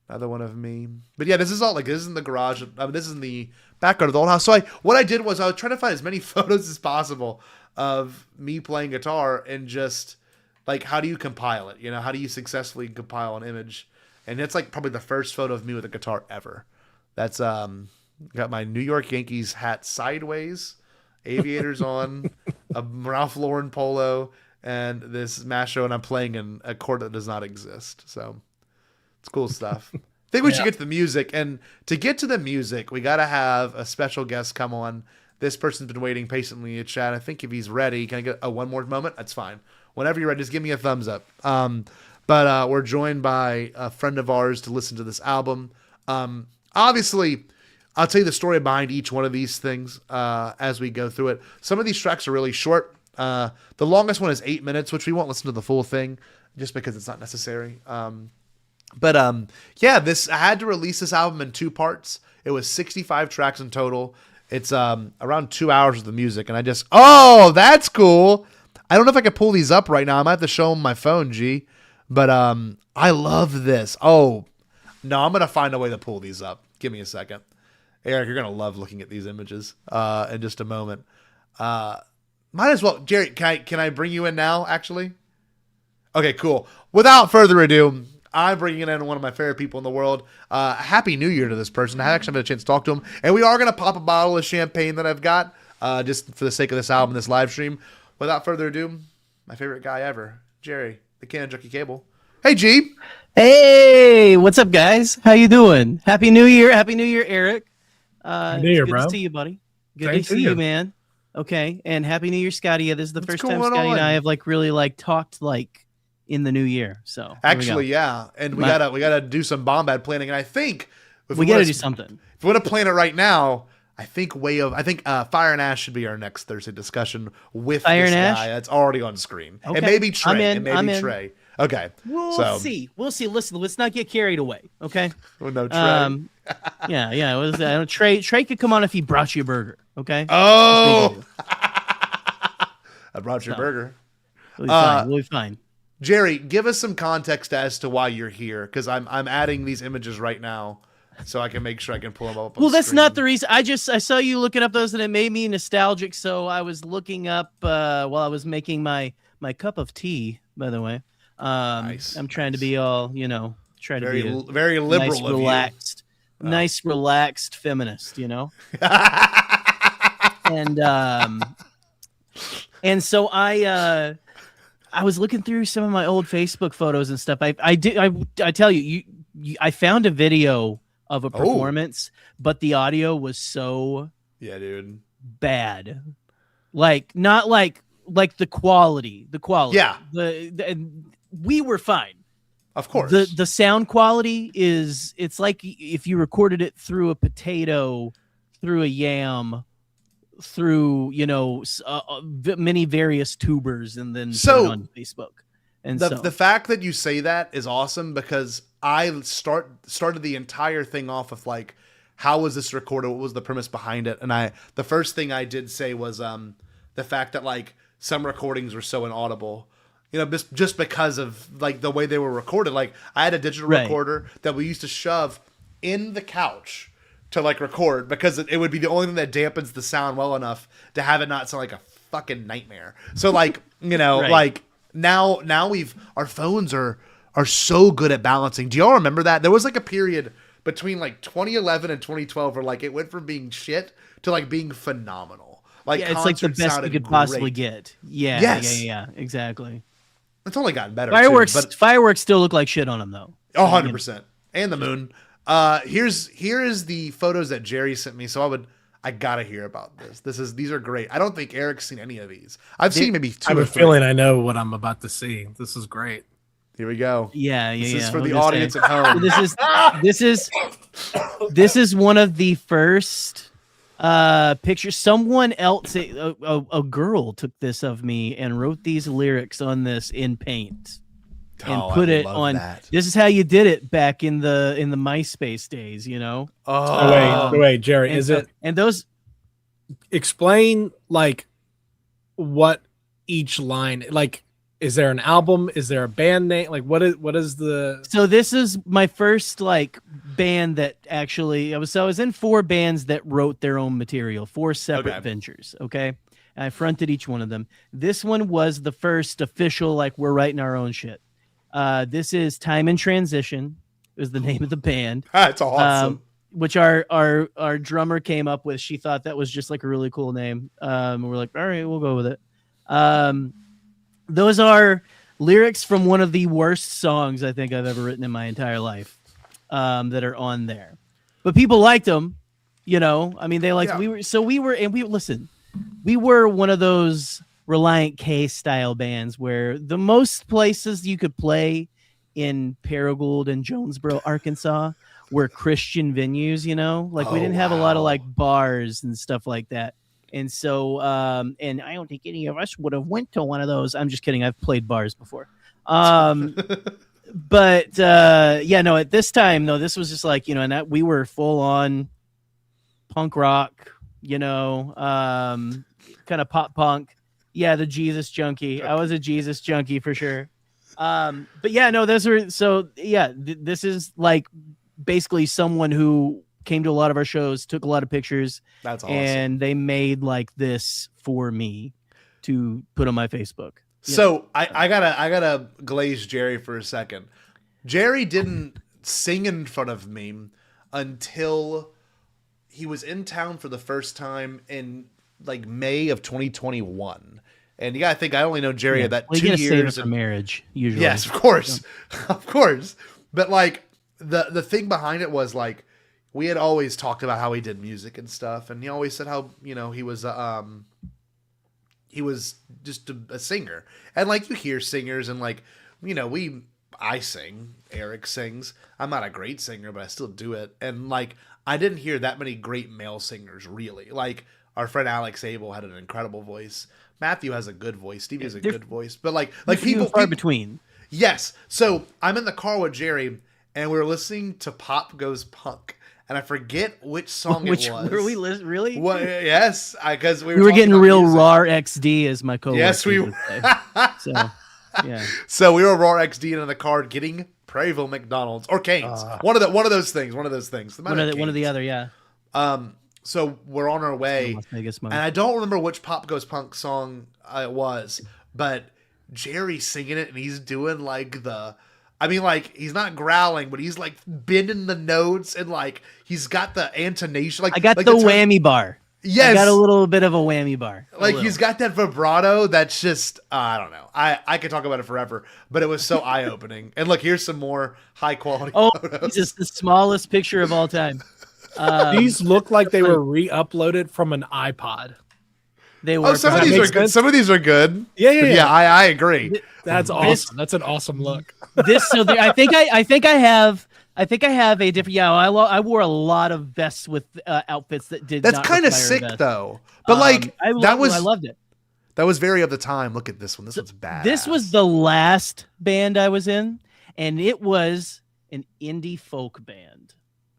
Another one of me. But yeah, this is all like, this is in the garage. This is in the background of the old house. So what I did was I was trying to find as many photos as possible of me playing guitar and just like, how do you compile it? How do you successfully compile an image? And it's like probably the first photo of me with a guitar ever. That's got my New York Yankees hat sideways, aviators on, a Ralph Lauren polo, and this Masho, and I'm playing in a chord that does not exist. So it's cool stuff. I think we should get to the music. And to get to the music, we got to have a special guest come on. This person's been waiting patiently in chat. I think if he's ready, can I get one more moment? That's fine. Whenever you're ready, just give me a thumbs up. But we're joined by a friend of ours to listen to this album. Obviously, I'll tell you the story behind each one of these things as we go through it. Some of these tracks are really short. The longest one is 8 minutes, which we won't listen to the full thing just because it's not necessary. But I had to release this album in 2 parts. It was 65 tracks in total. It's around 2 hours of the music, and that's cool. I don't know if I can pull these up right now. I might have to show them my phone, G. But I love this. Oh, no, I'm going to find a way to pull these up. Give me a second. Eric, you're going to love looking at these images in just a moment. Might as well. Jerry, can I bring you in now, actually? Okay, cool. Without further ado, I'm bringing in one of my favorite people in the world. Happy New Year to this person. I actually had a chance to talk to him. And we are going to pop a bottle of champagne that I've got just for the sake of this album, this live stream. Without further ado, my favorite guy ever, Jerry, the Can Junkie Cable. Hey, G. Hey, what's up, guys? How you doing? Happy New Year. Happy New Year, Eric. Happy New Year, good bro. to see you, buddy. Same to to see you. you, man. Okay, and Happy New Year, Scotty. Yeah, this is the What's first time going Scotty and I on? have like really like talked like in the new year. So here we go. Actually, yeah, and we My- gotta do some Bombad planning, and I think if we got to wanna- do something. If we want to plan it right now, I think Fire and Ash should be our next Thursday discussion with Fire this and guy Ash? that's already on screen. Okay. It may be Trey. I'm in. It may I'm be in. Trey. Okay. We'll see. We'll see. Listen, let's not get carried away. Okay. Well, no Trey. Yeah. It was, Trey could come on if he brought you a burger. Okay. Oh, I brought your So. burger. We'll be fine. We'll be fine. Jerry, give us some context as to why you're here, because I'm adding these images right now, so I can make sure I can pull them up. Well, that's not the reason. I saw you looking up those, and it made me nostalgic. So I was looking up while I was making my cup of tea. By the way, Nice. I'm trying to be all try to be a very liberal nice, of you. relaxed, nice, relaxed feminist. And so I was looking through some of my old Facebook photos and stuff. I tell you, I found a video of a performance, but the audio was so Yeah, dude. bad. Like not like the quality. Yeah. We were fine. Of course. The sound quality it's like if you recorded it through a potato, through a yam, through many various tubers, and then put it on Facebook. And the fact that you say that is awesome, because I started the entire thing off with like, how was this recorded? What was the premise behind it? And the first thing I did say was the fact that like some recordings were so inaudible. Just because of like the way they were recorded. Like I had a digital recorder that we used to shove in the couch to like record, because it would be the only thing that dampens the sound well enough to have it not sound like a fucking nightmare. So like, like now our phones are so good at balancing. Do y'all remember that? There was like a period between like 2011 and 2012 where like it went from being shit to like being phenomenal. Like it's like the concerts best you sounded could possibly great. get. Yeah. Yes. Yeah. Exactly. It's only gotten better. Fireworks. Too, but Fireworks still look like shit on them though. 100%. And the moon. Here is the photos that Jerry sent me. So I gotta hear about this. These are great. I don't think Eric's seen any of these. I've seen maybe two. I have or a three. feeling I know what I'm about to see. This is great. Here we go. Yeah. This is for I was the gonna audience say. at home. This is one of the first pictures. Someone else, a girl took this of me and wrote these lyrics on this in paint and put it on. That. This is how you did it back in the MySpace days, Oh, wait, Jerry, And is so- it? And those. Explain like what each line like. Is there an album? Is there a band name? Like what is the? So this is my first like band that actually I was in 4 bands that wrote their own material, 4 separate ventures. Okay. And I fronted each one of them. This one was the first official, like we're writing our own shit. This is Time in Transition is the name of the band. That's awesome. Which our drummer came up with. She thought that was just like a really cool name. And we're like, all right, we'll go with it. Those are lyrics from one of the worst songs I think I've ever written in my entire life that are on there. But people liked them, I mean, they liked, listen, we were one of those Reliant K style bands where the most places you could play in Paragould and Jonesboro, Arkansas were Christian venues, like we didn't have a lot of like bars and stuff like that. And so, and I don't think any of us would have went to one of those. I'm just kidding. I've played bars before. But at this time, though, this was just like, and we were full on punk rock, kind of pop punk. Yeah, the Jesus junkie. I was a Jesus junkie for sure. Those were this is like basically someone who came to a lot of our shows, took a lot of pictures. That's awesome. And they made like this for me to put on my Facebook. So I gotta glaze Jerry for a second. Jerry didn't sing in front of me until he was in town for the first time in like May of 2021. And you gotta think I only know Jerry at that 2 years. Save it for marriage, usually. Yes, of course, of course. But like the thing behind it was like, we had always talked about how he did music and stuff, and he always said how he was just a singer, and like you hear singers and like I sing, Eric sings. I'm not a great singer, but I still do it, and like I didn't hear that many great male singers really. Like our friend Alex Abel had an incredible voice. Matthew has a good voice. Stevie has a good voice, but like people far between. Yes. So I'm in the car with Jerry, and we were listening to Pop Goes Punk, and I forget which song it was. Were we really? Well, yes, because we were getting real raw XD, as my coworker. Yes, we would were. say. So yeah. So we were raw XD in the car getting Prairieville McDonald's or Cane's. One of those things. One of the other. Yeah. So we're on our way, Las Vegas and I don't remember which Pop Goes Punk song it was, but Jerry's singing it, and he's doing like he's not growling, but he's like bending the notes, and like he's got the intonation. Like I got the whammy bar. Yes, I got a little bit of a whammy bar. Like he's got that vibrato that's just I don't know. I could talk about it forever, but it was so eye opening. And look, here's some more high quality. Photos. Jesus, the smallest picture of all time. These look like they were re-uploaded from an iPod. They were. Some of these are good. Some of these are good. Yeah. I agree. That's awesome. That's an awesome look. I think I have a different. Yeah, I wore a lot of vests with outfits that did. That's kind of sick though. But I loved it. That was very of the time. Look at this one. This one's bad. This was the last band I was in, and it was an indie folk band.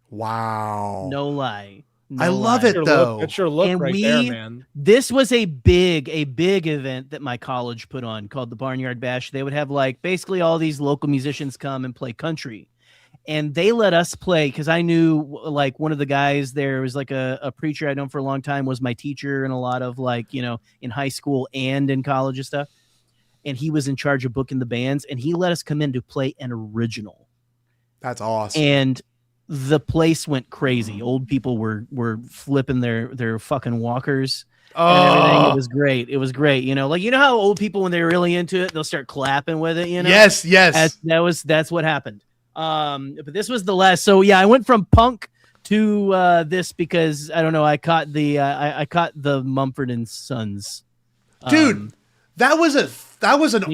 Wow. No lie. I love it though. That's your look right there, man. This was a big event that my college put on called the Barnyard Bash. They would have like basically all these local musicians come and play country. And they let us play because I knew like one of the guys there was like a preacher I'd known for a long time, was my teacher in a lot of like, in high school and in college and stuff. And he was in charge of booking the bands, and he let us come in to play an original. That's awesome. And the place went crazy. Old people were flipping their fucking walkers and everything. It was great. It was great. Like how old people, when they're really into it, they'll start clapping with it. Yes. That's what happened. But this was the last. So yeah, I went from punk to this because I don't know. I caught the I caught the Mumford and Sons. Dude, that was an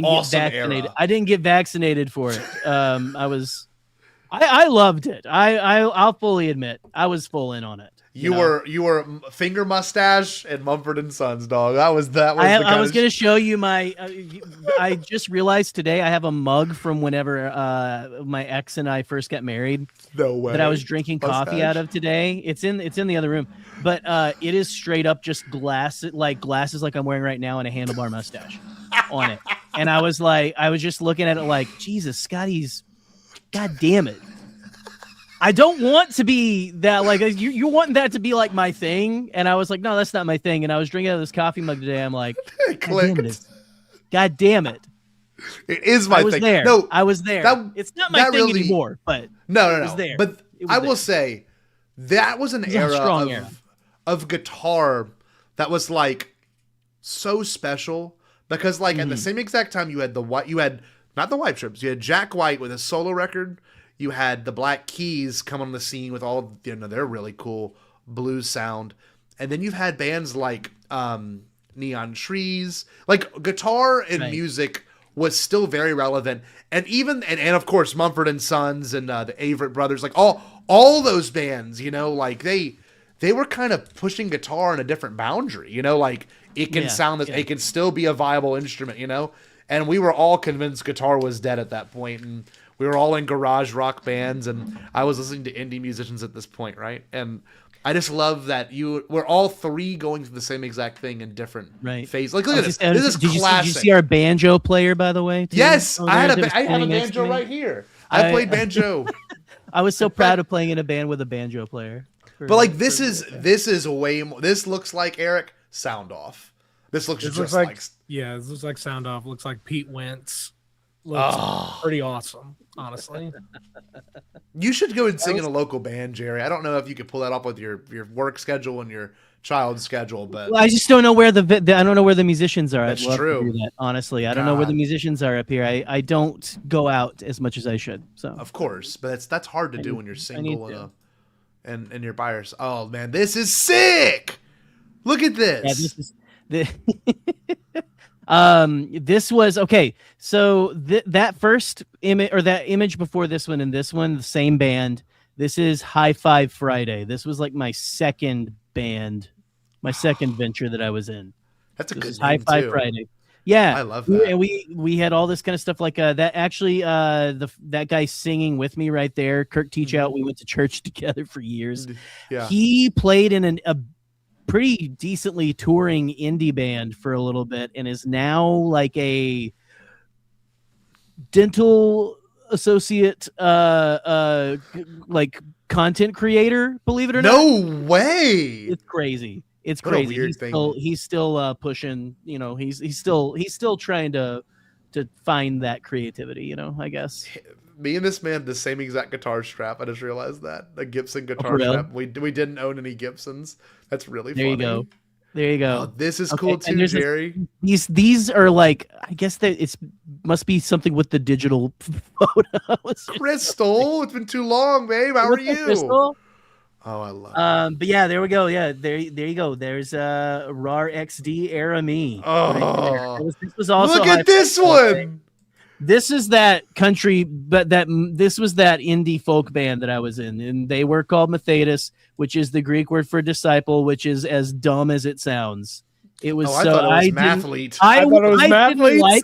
awesome era. I didn't get vaccinated for it. I loved it. I'll fully admit I was full in on it. You were finger mustache and Mumford and Sons, dog. That was. I was going to show you my. I just realized today I have a mug from whenever my ex and I first got married. No way. That I was drinking coffee out of today. It's in the other room, but it is straight up just glasses like I'm wearing right now and a handlebar mustache on it. And I was just looking at it like, Jesus, Scotty's. God damn it. I don't want to be that, like, you want that to be like my thing. And I was like, no, that's not my thing. And I was drinking out of this coffee mug today. I'm like, God damn it. It is my thing. There. No, I was there. It's not my thing anymore, but no. It was there. But I will say that was an era of guitar that was like so special because like at the same exact time you had not the White Stripes. You had Jack White with a solo record. You had the Black Keys come on the scene with all their really cool blues sound. And then you've had bands like Neon Trees. Like guitar and music was still very relevant. And even and of course Mumford and Sons and the Averitt Brothers, like all those bands, like they were kind of pushing guitar in a different boundary, like it can sound that it can still be a viable instrument, And we were all convinced guitar was dead at that point, and we were all in garage rock bands, and I was listening to indie musicians at this point, right? And I just love that we're all three going through the same exact thing in different phases. Like, look at this. This is classic. Did you see our banjo player, by the way? Too? Yes, I have a banjo right here. I played banjo. I was so proud of playing in a band with a banjo player. But like, this is way more. This looks like Eric Sound Off. This looks like yeah, this looks like Sound Off. Looks like Pete Wentz. Looks pretty awesome, honestly. You should go and sing in a local band, Jerry. I don't know if you could pull that off with your work schedule and your child's schedule, but I just don't know where I don't know where the musicians are. That's I'd love true. To do that, honestly, I don't know where the musicians are up here. I don't go out as much as I should. So of course, but that's hard to do when you're single and you're by yourself. Oh man, this is sick. Look at this. Yeah, this is the this was okay. So that first image or that image before this one and this one, the same band. This is High Five Friday. This was like my second band, my second venture that I was in. That's a good High name Five too. Friday. Yeah, I love that. And we had all this kind of stuff like that. Actually, that guy singing with me right there, Kirk Teach Out. We went to church together for years. Yeah. He played in a pretty decently touring indie band for a little bit, and is now like a dental associate, like content creator. Believe it or not. No way. It's crazy. It's What a crazy. weird He's thing. still pushing. You know, he's still trying to find that creativity. You know, I guess. Me and this man, the same exact guitar strap. I just realized that a Gibson guitar for real? strap. We didn't own any Gibsons. That's really There funny. you go. There you go. Oh, this is Okay, cool and too, there's this- Jerry. These are like, I guess that it's must be something with the digital photos. Crystal, it's been too long, babe. How are What's up, you? Crystal? Oh, I love it. But yeah, there we go. Yeah, there you go. There's RAR XD era me. Oh, This was also look High at this Five Friday. one. This is that country, but this was that indie folk band that I was in, and they were called Methodus, which is the Greek word for disciple, which is as dumb as it sounds. It was Oh, I so thought it was didn't- mathlete. I thought it was I didn't mathletes. like.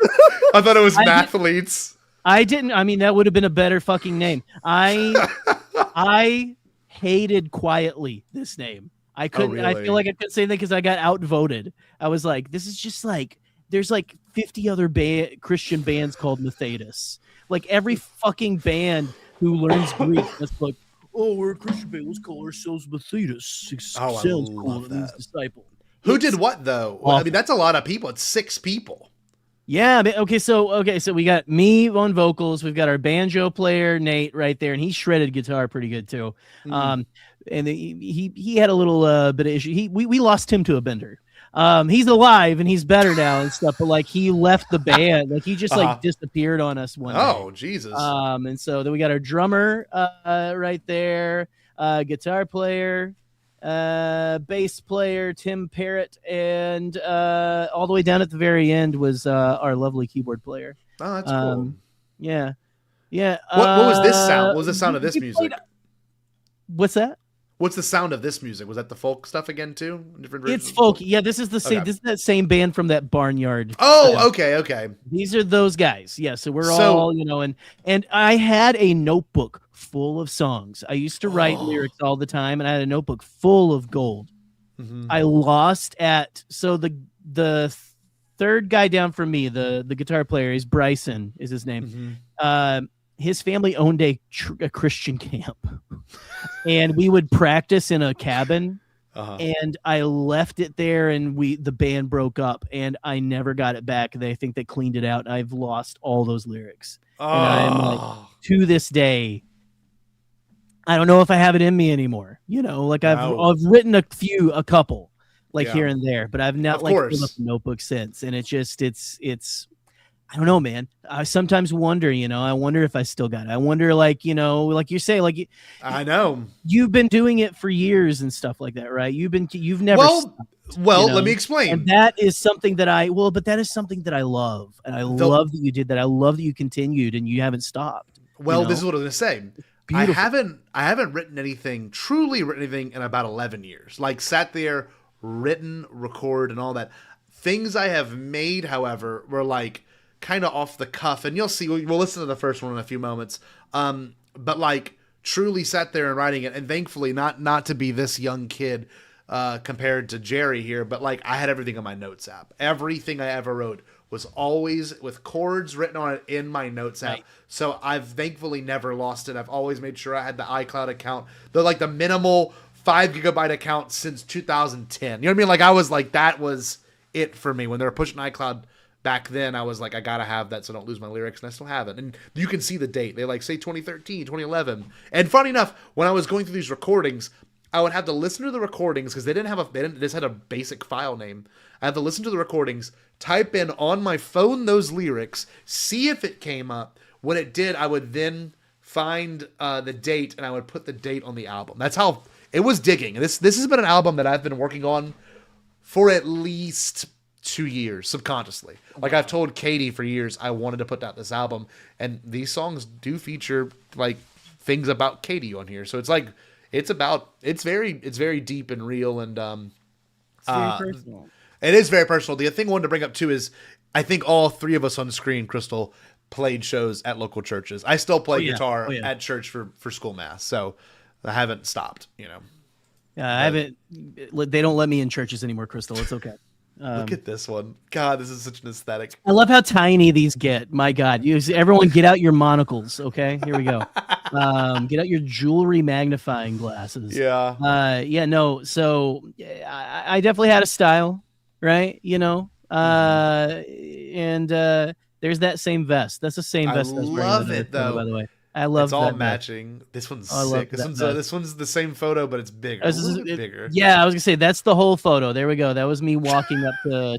I thought it was I did- mathletes. I didn't. I mean, that would have been a better fucking name. I hated quietly this name. I couldn't. I really? feel like I couldn't say that because I got outvoted. I was like, this is just like there's like 50 other Christian bands called Methodus. Like every fucking band who learns Greek that's like, oh, we're a Christian band. Let's call ourselves Methodus. It Oh, I sounds cool. love It means that. disciple. Who It's did what though? Well, I awful. mean, that's a lot of people. It's 6 people. Yeah. Okay. So we got me on vocals. We've got our banjo player Nate right there, and he shredded guitar pretty good too. Mhm. And he had a little bit of issue. We lost him to a bender. He's alive and he's better now and stuff. But like he left the band, like he just like disappeared on us one day. Oh, Jesus. And so then we got our drummer right there, guitar player, bass player Tim Parrott, and all the way down at the very end was our lovely keyboard player. Oh, that's cool. Yeah. What was this sound? What was the sound of this we music? played- What's that? What's the sound of this music? Was that the folk stuff again too? Different versions It's of folk? folky. Yeah, this is the same. Okay. This is that same band from that Barnyard. Oh, okay. These are those guys. Yeah, so we're So- all, and I had a notebook full of songs. I used to write Oh. lyrics all the time, and I had a notebook full of gold. Mhm. I lost the third guy down from me, the guitar player is Bryson, is his name. Mhm. His family owned a Christian camp, and we would practice in a cabin. Uh-huh. And I left it there, and the band broke up, and I never got it back. They think they cleaned it out. I've lost all those lyrics. I'm like, Oh. To this day, I don't know if I have it in me anymore. Like Wow. I've written a couple, like Yeah. here and there, but I've not Of like course. filled up a notebook since. And it's I don't know, man. I sometimes wonder, I wonder if I still got it. I wonder, like you say, like I know. you've been doing it for years and stuff like that, right? You've never stopped, Well, you know? let me explain. and that is something that but that is something that I love, and I love that you did that. I love that you continued and you haven't stopped. Well, you know? this is what I was gonna say. Beautiful. I haven't truly written anything in about 11 years. Like sat there, written, record, and all that. Things I have made, however, were like kind of off the cuff, and you'll see. We'll listen to the first one in a few moments. But like truly sat there and writing it, and thankfully not to be this young kid compared to Jerry here, but like I had everything in my notes app. Everything I ever wrote was always with chords written on it in my notes app. Right. So I've thankfully never lost it. I've always made sure I had the iCloud account, the minimal 5 gigabyte account since 2010. You know what I mean? Like I was like, that was it for me. When they were pushing iCloud back then, I was like, I gotta have that so I don't lose my lyrics, and I still have it. And you can see the date. They like say 2013, 2011. And funny enough, when I was going through these recordings, I would have to listen to the recordings because they just had a basic file name. I had to listen to the recordings, type in on my phone those lyrics, see if it came up. When it did, I would then find the date, and I would put the date on the album. That's how it was digging. This has been an album that I've been working on for at least 2 years subconsciously. Like I've told Katie for years I wanted to put out this album, and these songs do feature like things about Katie on here. So it's like it's very deep and real, and It's very personal. it is very personal. The thing I wanted to bring up too is I think all three of us on the screen, Crystal, played shows at local churches. I still play guitar at church for school mass, so I haven't stopped. Yeah, I haven't. They don't let me in churches anymore, Crystal. It's okay. Look at this one. God, this is such an aesthetic. I love how tiny these get. My God, everyone get out your monocles. Okay, here we go. Get out your jewelry magnifying glasses. Yeah. Yeah. No. So I definitely had a style, right? And there's that same vest. That's the same vest. I love it though. By the way, I love it's all that matching. This one's I sick. love This one's the same photo, but it's bigger. A little bit bigger. Yeah, I was gonna say that's the whole photo. There we go. That was me walking up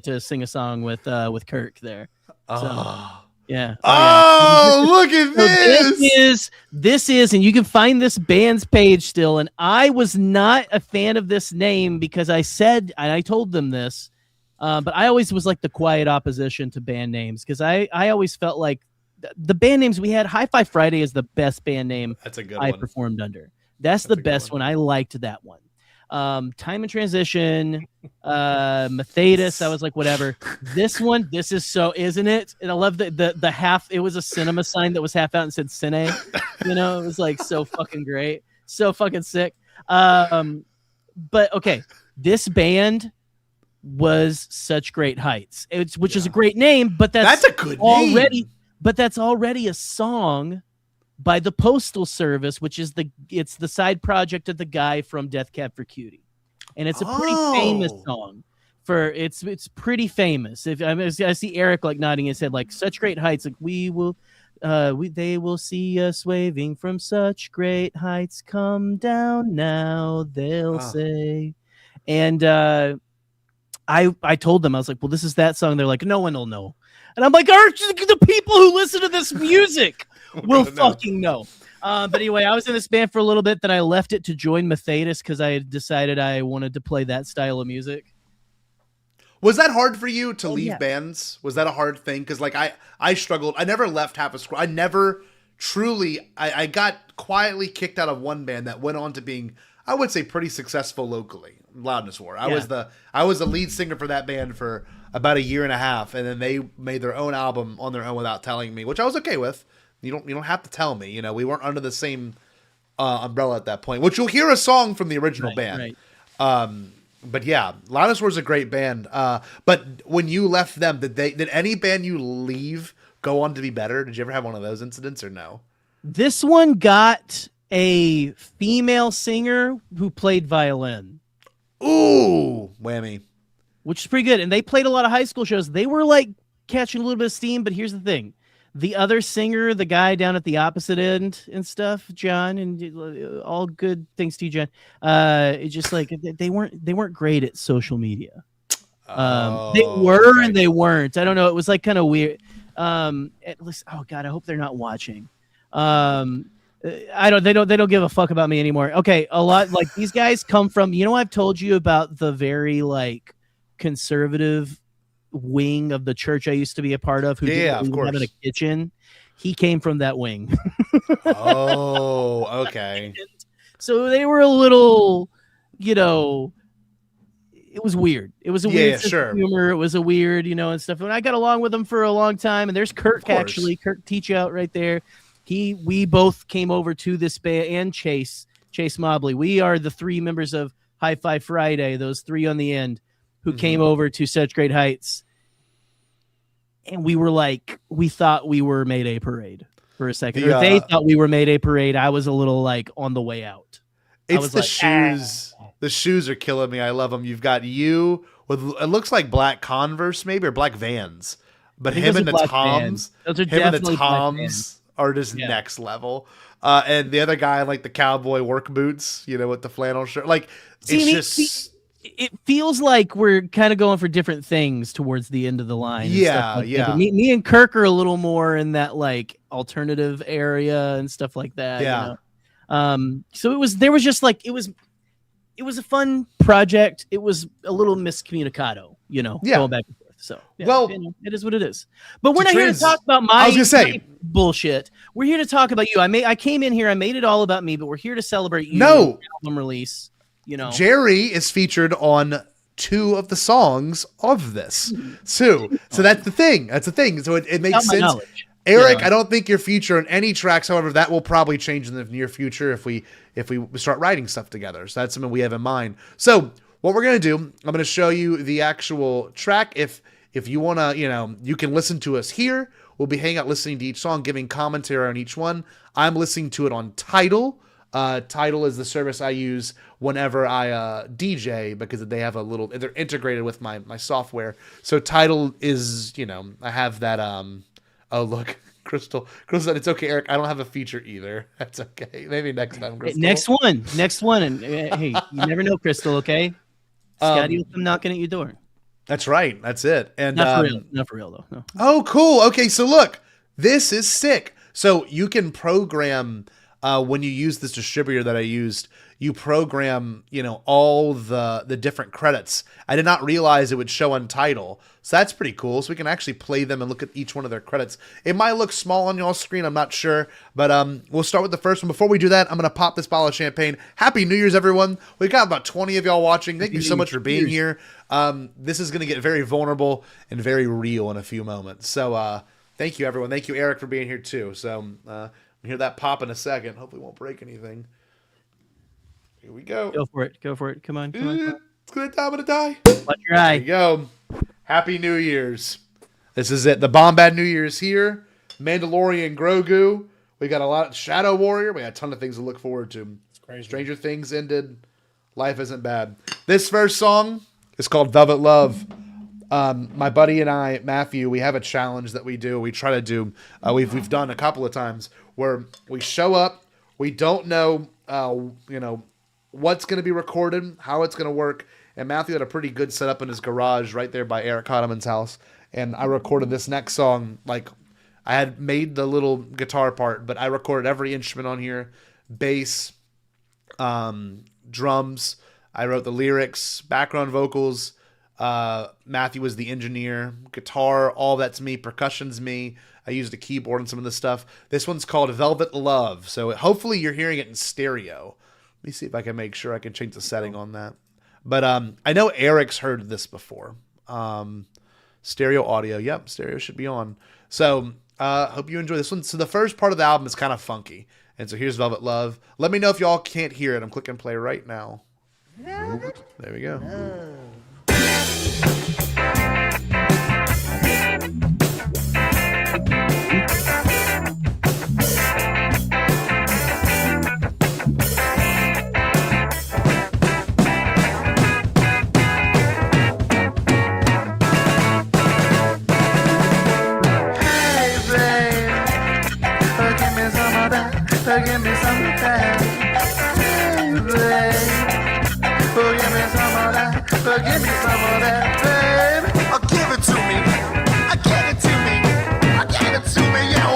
to sing a song with Kirk there. So, yeah. Oh, look at this. This is, and you can find this band's page still. And I was not a fan of this name because I told them this, but I always was like the quiet opposition to band names because I always felt like the band names we had. Hi-Fi Friday is the best band name. That's a good I one. performed under. That's the best one. I liked that one. Time and Transition, Methodist. I was like, whatever. This is so, isn't it? And I love the half. It was a cinema sign that was half out and said Cine. It was like so fucking great, so fucking sick. But okay, this band was Such Great Heights, which is a great name, but that's a good name. But that's already a song by the Postal Service, which is it's the side project of the guy from Death Cab for Cutie, and it's a pretty famous song. It's pretty famous. I see Eric like nodding his head, like Such Great Heights, like they will see us waving from such great heights, come down now, they'll say, and I told them, I was like, well, this is that song. They're like, no one will know. And I'm like, the people who listen to this music will fucking know. But anyway, I was in this band for a little bit. Then I left it to join Methodist because I had decided I wanted to play that style of music. Was that hard for you to leave bands? Was that a hard thing? Because like I struggled. I never left Half a Square. I never truly. I got quietly kicked out of one band that went on to being, I would say, pretty successful locally. Loudness War. I was the lead singer for that band for about a year and a half, and then they made their own album on their own without telling me, which I was okay with. You don't have to tell me. We weren't under the same umbrella at that point. Which you'll hear a song from the original band. Right. But yeah, Loudness War is a great band. But when you left them, did any band you leave go on to be better? Did you ever have one of those incidents or no? This one got a female singer who played violin. Ooh, whammy. Which is pretty good. And they played a lot of high school shows. They were like catching a little bit of steam, but here's the thing. The other singer, the guy down at the opposite end and stuff, John, and all good things to you, John. It's just like they weren't great at social media. They were and they weren't. I don't know. It was like kind of weird. At least, oh God, I hope they're not watching. They don't give a fuck about me anymore. Okay, a lot like these guys come from, I've told you about the very like conservative wing of the church I used to be a part of who didn't even have a kitchen. He came from that wing. Oh, okay. So they were a little, it was weird. It was a weird sense of humor. It was a weird, and stuff. And I got along with them for a long time. And there's Kirk, actually. Kirk Teach Out right there. We both came over to this band, and Chase Mobley. We are the three members of Hi-Fi Friday, those three on the end, who came over to Such Great Heights. And we were like, we thought we were Mayday Parade for a second. Or they thought we were Mayday Parade. I was a little like on the way out. It's the shoes. The shoes are killing me. I love them. You've got you with, it looks like black Converse maybe, or black Vans. But him and the Toms. Those are definitely Toms are just next level. And the other guy, like the cowboy work boots, with the flannel shirt. Like, it's just it feels like we're kind of going for different things towards the end of the line. And Yeah, stuff like yeah. That. Me and Kirk are a little more in that like alternative area and stuff like that. Yeah. You know? So there was just like it was a fun project. It was a little miscommunicado, you know, Yeah. going back and forth. So yeah, Well, you know, it is what it is. But we're not here to talk about I was gonna say my bullshit. We're here to talk about you. I came in here, I made it all about me, but we're here to celebrate you. No. Album release. You know, Jerry is featured on 2 of the songs of this. So that's the thing. That's the thing. So it makes sense. Knowledge. Eric, Yeah. I don't think you're featured on any tracks. However, that will probably change in the near future if we start writing stuff together. So that's something we have in mind. So what we're gonna do, I'm gonna show you the actual track. If you wanna, you know, you can listen to us here. We'll be hanging out listening to each song, giving commentary on each one. I'm listening to it on Tidal. Tidal is the service I use whenever I DJ because they have they're integrated with my software. So Tidal is, you know, I have that. Oh look, Crystal said it's okay, Eric. I don't have a feature either. That's okay. Maybe next time, Crystal. Next one, and hey, you never know, Crystal. Okay, Scotty will come knocking at your door. That's right. That's it. And Not for real though. No. Oh, cool. Okay, so look, this is sick. So you can program when you use this distributor that I used. You program, you know, all the different credits. I did not realize it would show on Tidal, so that's pretty cool. So we can actually play them and look at each one of their credits. It might look small on y'all's screen, I'm not sure, but we'll start with the first one. Before we do that, I'm gonna pop this bottle of champagne. Happy New Year's, everyone! We've got about 20 of y'all watching. Thank you so much for being here. This is gonna get very vulnerable and very real in a few moments. So thank you, everyone. Thank you, Eric, for being here too. So we'll hear that pop in a second. Hopefully, it won't break anything. Here we go. Go for it. Come on. It's good time to die. Watch your eye. There you go. Happy New Year's. This is it. The Bombad New Year's here. Mandalorian Grogu. We got a lot. Shadow Warrior. We got a ton of things to look forward to. It's crazy. Stranger Things ended. Life isn't bad. This first song is called Velvet Love. My buddy and I, Matthew, we have a challenge that we do. We try to do. We've done a couple of times where we show up. We don't know. What's going to be recorded, how it's going to work. And Matthew had a pretty good setup in his garage right there by Eric Hotteman's house. And I recorded this next song. Like, I had made the little guitar part, but I recorded every instrument on here. Bass, drums. I wrote the lyrics, background vocals. Matthew was the engineer. Guitar, all that's me. Percussion's me. I used a keyboard and some of the stuff. This one's called Velvet Love. So hopefully you're hearing it in stereo. Let me see if I can make sure I can change the setting on that. But I know Eric's heard this before. Stereo audio. Yep, stereo should be on. So hope you enjoy this one. So the first part of the album is kind of funky. And so here's Velvet Love. Let me know if y'all can't hear it. I'm clicking play right now. There we go. Give me some of that, baby. Oh, give it to me. Give it to me. Give it to me, yeah.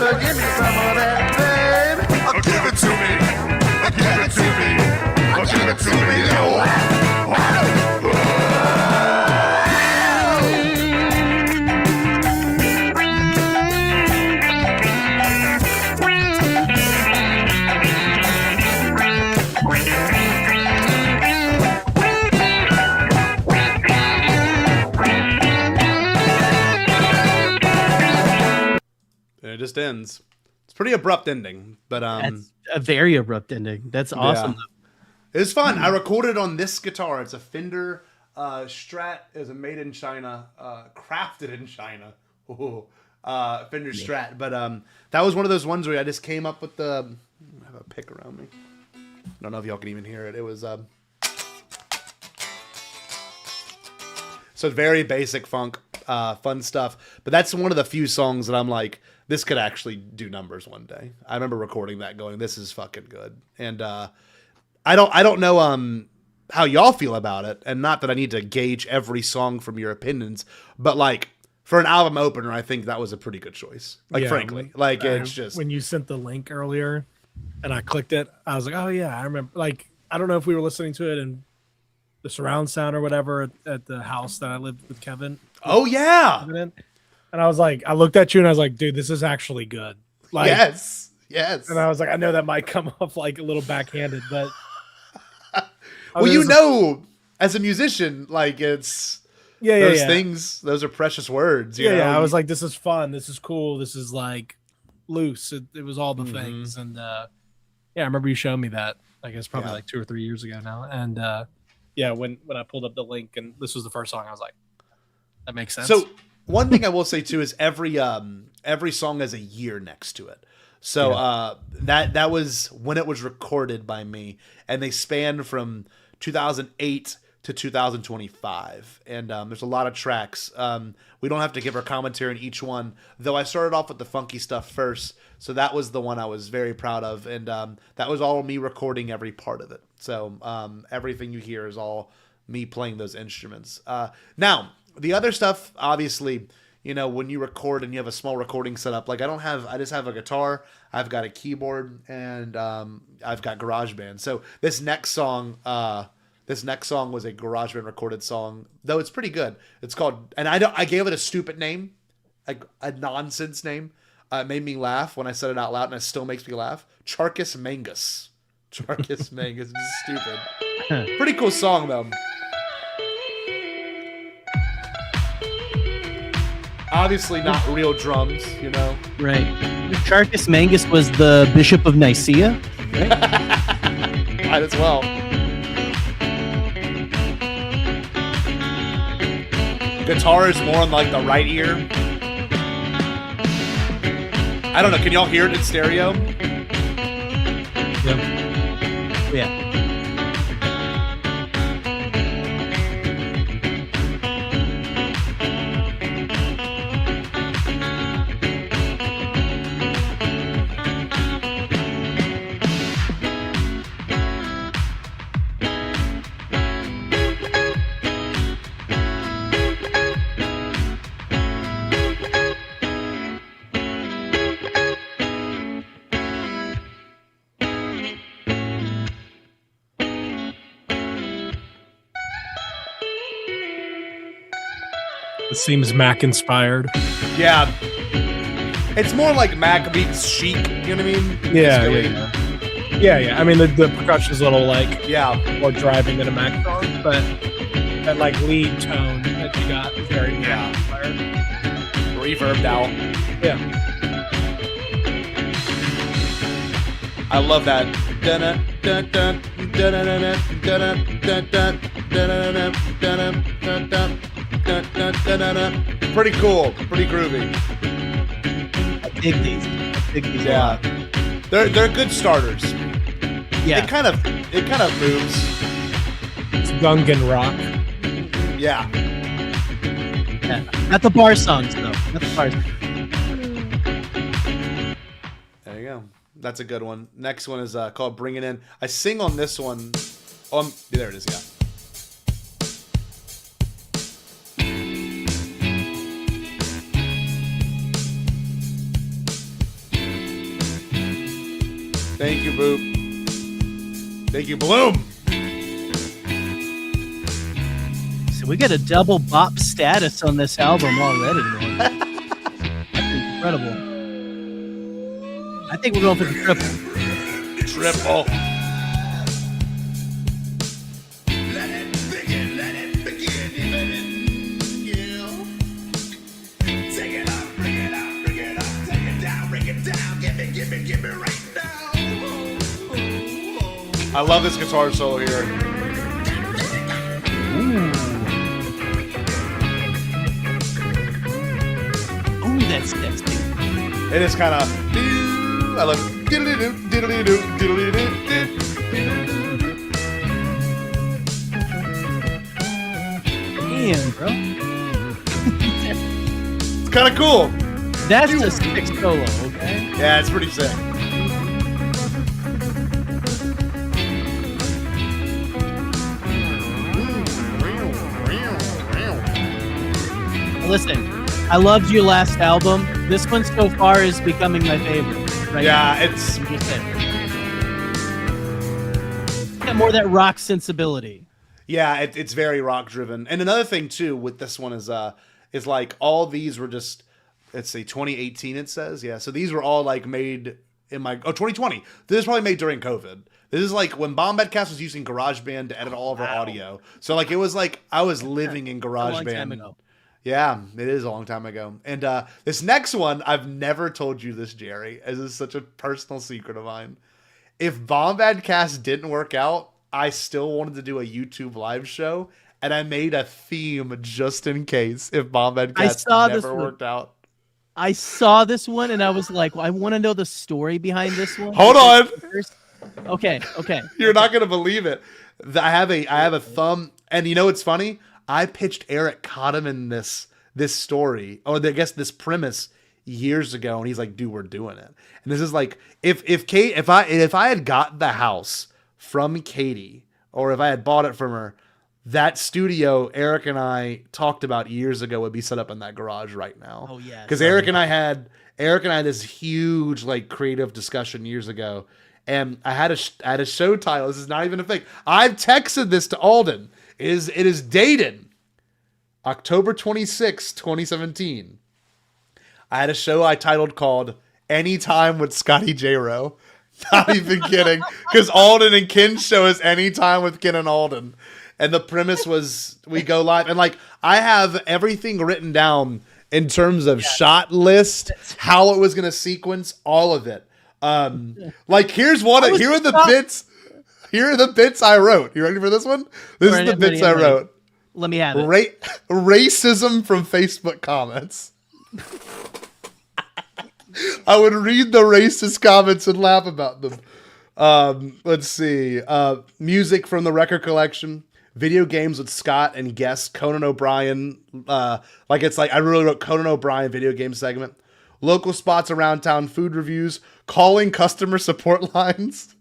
Give me some of that, baby. Oh, give it to me. Give it to me. Give it to me. It just ends. It's pretty abrupt ending, but That's a very abrupt ending. That's awesome. It was fun. I recorded on this guitar. It's a Fender Strat. It was a made in China, crafted in China. Ooh, Fender Strat. But that was one of those ones where I just came up with the. I have a pick around me. I don't know if y'all can even hear it. It was so very basic funk, fun stuff. But that's one of the few songs that I'm like, this could actually do numbers one day. I remember recording that, going, "This is fucking good." And I don't know how y'all feel about it, and not that I need to gauge every song from your opinions, but like for an album opener, I think that was a pretty good choice. Like frankly, like it's just when you sent the link earlier, and I clicked it, I was like, oh yeah, I remember. Like I don't know if we were listening to it in the surround sound or whatever at the house that I lived with Kevin. Oh yeah, and I was like, I looked at you and I was like, dude, this is actually good. Like yes. And I was like, I know that might come off like a little backhanded, but. Well, you know, as a musician, like it's those things, those are precious words. You know? I was like, this is fun. This is cool. This is like loose. It was all the things. And I remember you showing me that, I guess probably like 2 or 3 years ago now. And when I pulled up the link and this was the first song, I was like, that makes sense. So one thing I will say too is every song has a year next to it. So that was when it was recorded by me, and they span from 2008 to 2025, and there's a lot of tracks. We don't have to give our commentary on each one, though I started off with the funky stuff first, so that was the one I was very proud of, and that was all me recording every part of it. So everything you hear is all me playing those instruments. Now, the other stuff, obviously, you know, when you record and you have a small recording setup, like I just have a guitar, I've got a keyboard, and I've got GarageBand. So this next song was a GarageBand recorded song, though it's pretty good. It's called, and I gave it a stupid name, a nonsense name. It made me laugh when I said it out loud, and it still makes me laugh. Charcus Mangus. Charcus Mangus is stupid. Pretty cool song though. Obviously not real drums, you know. Right. Charcus Mangus was the Bishop of Nicaea. Right? Might as well. Guitar is more on like the right ear. I don't know. Can y'all hear it in stereo? Yep. Yeah. It seems Mac inspired. Yeah. It's more like Mac meets Chic, you know what I mean? Yeah. I mean, the percussion's a little like more driving than a Mac song, but that like lead tone that you got is very Mac inspired. Reverbed out. Yeah. I love that. Pretty cool. Pretty groovy. I dig these. Yeah. They're good starters. Yeah. It kind of moves. It's Gungan rock. Yeah. Not the bar songs though. Not the bars. There you go. That's a good one. Next one is called Bring It In. I sing on this one. Oh, there it is. Yeah. Thank you, Boop. Thank you, Bloom. So we got a double bop status on this album already, man. That's incredible. I think we're going for the triple. Triple. I love this guitar solo here. Ooh, that's sexy. It is kind of. I love it. Damn, bro. It's kind of cool. That's a sick solo, okay? Yeah, it's pretty sick. Listen, I loved your last album. This one so far is becoming my favorite. Right Yeah, now. it's. I'm just saying. Got more of that rock sensibility. Yeah, it's very rock driven. And another thing too with this one is like all these were just, let's see, 2018 it says. Yeah, so these were all like made in 2020. This is probably made during COVID. This is like when Bombadcast was using GarageBand to edit all of our audio. So like it was like I was living in A long time GarageBand. ago. Yeah, it is a long time ago. And this next one, I've never told you this, Jerry, as this is such a personal secret of mine. If Bombadcast didn't work out, I still wanted to do a YouTube live show, and I made a theme just in case if Bombadcast never worked out. I saw this one, and I was like, well, I want to know the story behind this one. Hold on. Okay. You're not gonna believe it. I have a thumb, and you know what's funny? I pitched Eric Cotterman this story, or I guess this premise years ago, and he's like, "Dude, we're doing it." And this is like, if I had got the house from Katie, or if I had bought it from her, that studio Eric and I talked about years ago would be set up in that garage right now. Oh yeah, because Eric and I had this huge like creative discussion years ago, and I had a show title. This is not even a fake. I've texted this to Alden. It is dated October 26, 2017. I had a show I titled called Anytime with Scotty J-Row. Not even kidding. Because Alden and Ken's show is Anytime with Ken and Alden. And the premise was we go live. And like I have everything written down in terms of shot list, how it was going to sequence, all of it. Like here are the bits. Here are the bits I wrote. You ready for this one? This is the bits I wrote. Let me have it. Racism from Facebook comments. I would read the racist comments and laugh about them. Let's see. Music from the record collection. Video games with Scott and guest Conan O'Brien. I really wrote Conan O'Brien video game segment. Local spots around town, food reviews, calling customer support lines.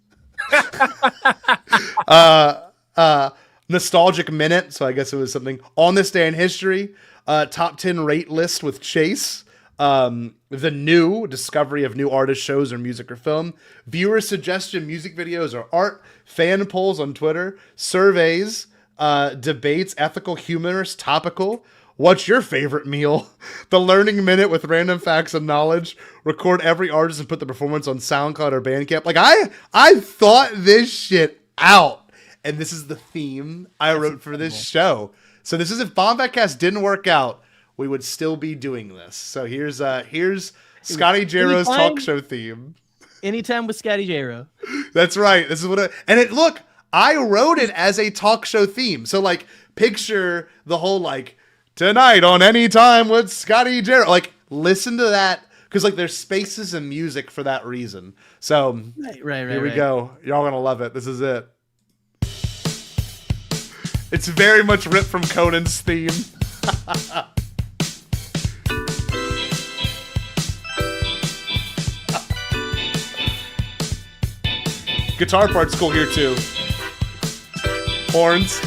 Nostalgic minute, so I guess it was something on this day in history. Top 10 rate list with Chase. The new discovery of new artist shows or music or film. Viewer suggestion music videos or art. Fan polls on Twitter. Surveys. Debates. Ethical, humorous, topical. What's your favorite meal? The Learning Minute with random facts and knowledge. Record every artist and put the performance on SoundCloud or Bandcamp. Like I thought this shit out, and this is the theme I wrote for this show. So this is if Bombadcast didn't work out, we would still be doing this. So here's Scotty J-Row's talk show theme. Anytime with Scotty J-Row. That's right. This is what I wrote it as a talk show theme. So like picture the whole like tonight on Anytime with Scotty J-Row. Like listen to that because like there's spaces and music for that reason. So right. Here we go. Y'all gonna love it. This is it. It's very much ripped from Conan's theme. Guitar part's cool here too. Horns.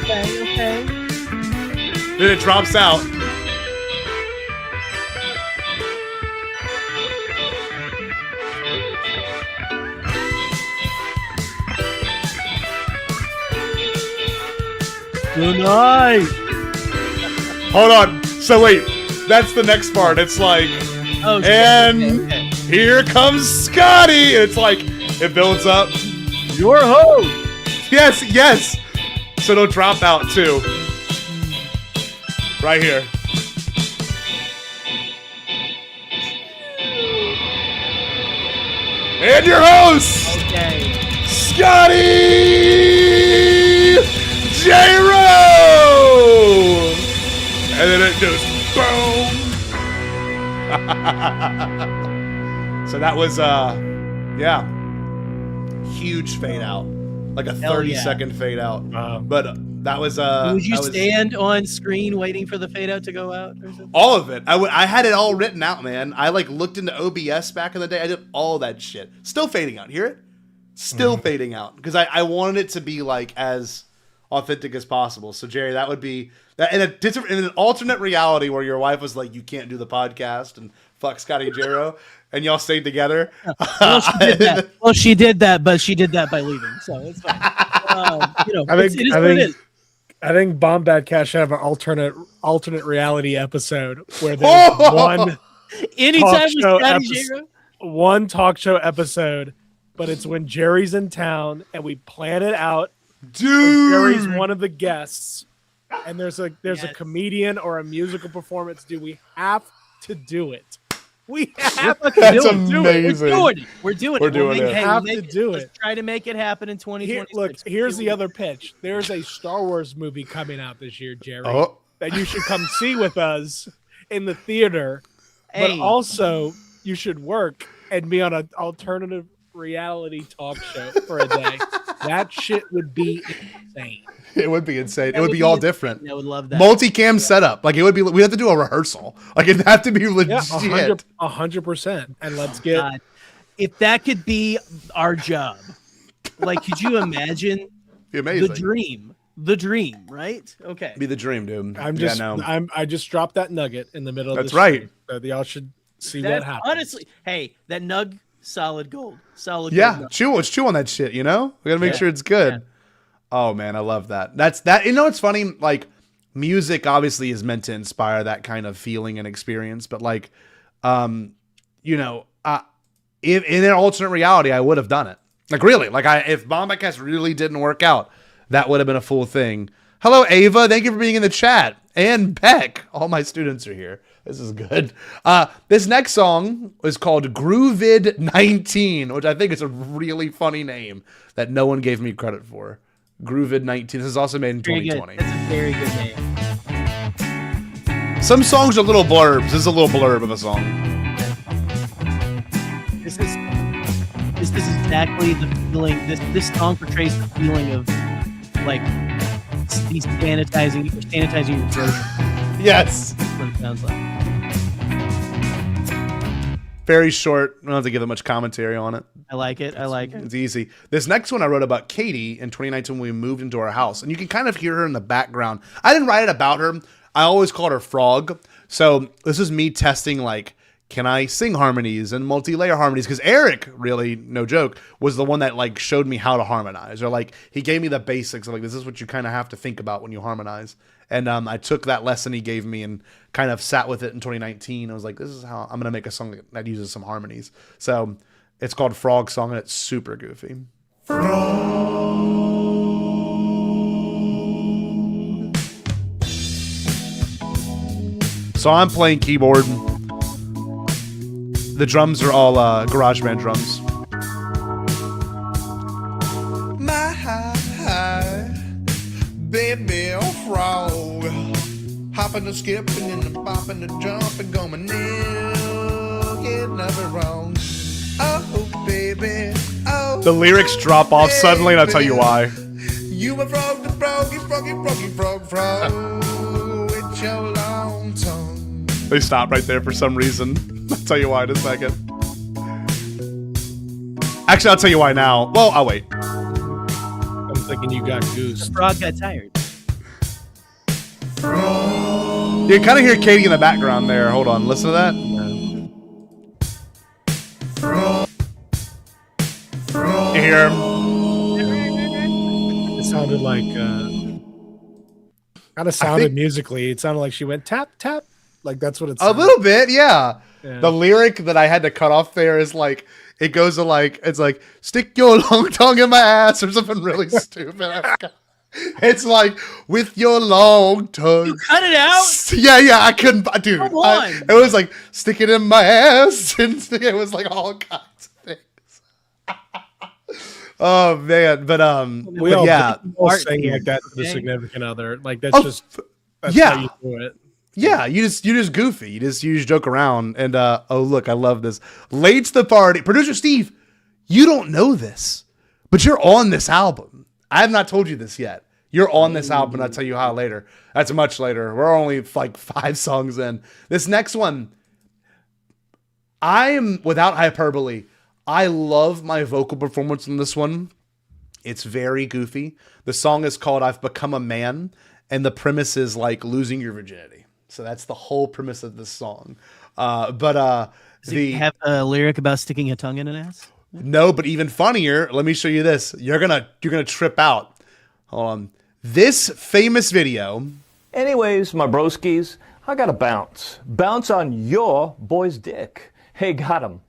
Okay. Then it drops out. Good night. Hold on. So wait, that's the next part. It's like, okay. Here comes Scotty. It's like, it builds up. Your host. Yes. So it'll drop out too. Right here. And your host, Okay. Scotty J-Ro! And then it goes boom. So that was, yeah, huge fade out. Like a Hell 30-second fade out. But that was, Would you that was stand on screen waiting for the fade out to go out? Or something? all of it. I had it all written out, man. I like looked into OBS back in the day. I did all that shit. Still fading out. Hear it? Still fading out. Because I wanted it to be like as authentic as possible. So Jerry, that would be that in an alternate reality where your wife was like, you can't do the podcast and fuck Scotty Jero, and y'all stayed together. Well, she did that. Well, she did that, but she did that by leaving, so it's fine. You know, it is what it is. I think Bombadcast should have an alternate reality episode where there's one Anytime with show Scotty episode- Jero. one talk show episode, but it's when Jerry's in town and we plan it out. Dude, Jerry's one of the guests, and there's a Yes. comedian or a musical performance. Do we have to do it? We have Fucking That's do it. amazing. We're doing it. We're doing it. Have to do Let's it. try to make it happen in 2026. Look, here's the other pitch. There's a Star Wars movie coming out this year, Jerry, Oh. that you should come see with us in the theater. Hey. But also, you should work and be on an alternative reality talk show for a day. That shit would be insane. it would be insane. It would be all different. I would love that. Multicam setup. Like it would be. We'd have to do a rehersal. Like it'd have to be legit. Yeah, 100%. And let's get God, if that could be our job, like, could you imagine Be amazing. the dream, right? Okay. Be the dream, dude. I just dropped that nugget in the middle of That's the right. stream, so y'all should see what That's happens. honestly, hey, that nug, solid gold. Solid Yeah, gold. chew on that shit. You know, we gotta make Yeah. sure it's good. Yeah. Oh man, I love that. That's that. You know, it's funny. Like music obviously is meant to inspire that kind of feeling and experience, but like, you know, if in an alternate reality, I would have done it. Like really, like if Bombadcast really didn't work out, that would have been a full thing. Hello, Ava. Thank you for being in the chat. And Beck. All my students are here. This is good. This next song is called Groovid 19, which I think is a really funny name that no one gave me credit for. Groovid 19. This is also made in Very good. 2020. That's a very good name. Some songs are little blurbs. This is a little blurb of a song. This is exactly the feeling. This song portrays the feeling of like these sanitizing your throat. Yes. That's what it sounds like. Very short. I don't have to give that much commentary on it. I like it. It's easy. This next one I wrote about Katie in 2019 when we moved into our house. And you can kind of hear her in the background. I didn't write it about her. I always called her Frog. So this is me testing, like, can I sing harmonies and multi-layer harmonies? Because Eric, really, no joke, was the one that, like, showed me how to harmonize. Or, like, he gave me the basics of, like, this is what you kind of have to think about when you harmonize. And I took that lesson he gave me and kind of sat with it in 2019. I was like, this is how I'm going to make a song that uses some harmonies. So it's called Frog Song, and it's super goofy. So I'm playing keyboard. The drums are all GarageBand drums. My baby frog, hopping and skipping and bopping and jumping, going nil, get never wrong. Oh baby, oh. The lyrics drop off suddenly, and I'll tell you why. You a frog, the froggy, frog, with your long tongue. They stop right there for some reason. I'll tell you why in a second. Actually, I'll tell you why now. Well, I'll wait. I'm thinking you got goose. The frog got tired. You can kind of hear Katie in the background there. Hold on, listen to that. You hear him? It sounded like kind of sounded musically. It sounded like she went tap tap. Like that's what it's A little bit, yeah. Yeah. The lyric that I had to cut off there is like, it goes to like, it's like, stick your long tongue in my ass or something really stupid. I forgot. It's like, with your long tongue. You cut it out. Yeah, I couldn't, dude. Come on. It was like, stick it in my ass. And it was like all kinds of things. Oh man, but We all, yeah, all Art sing here, like that to the okay? significant other. Like that's Oh, just that's yeah. how you do it. yeah, you just goofy, you just joke around, and oh look, I love this. Late to the party, producer Steve, you don't know this, but you're on this album. I have not told you this yet. You're on this album, and I'll tell you how later. That's much later. We're only like 5 songs in. This next one, I am, without hyperbole, I love my vocal performance in this one. It's very goofy. The song is called I've Become a Man, and the premise is like losing your virginity. So that's the whole premise of this song. Does it have a lyric about sticking a tongue in an ass? No, but even funnier, let me show you this. You're gonna trip out. Hold on. This famous video. Anyways, my broskies, I gotta bounce. Bounce on your boy's dick. Hey, got him.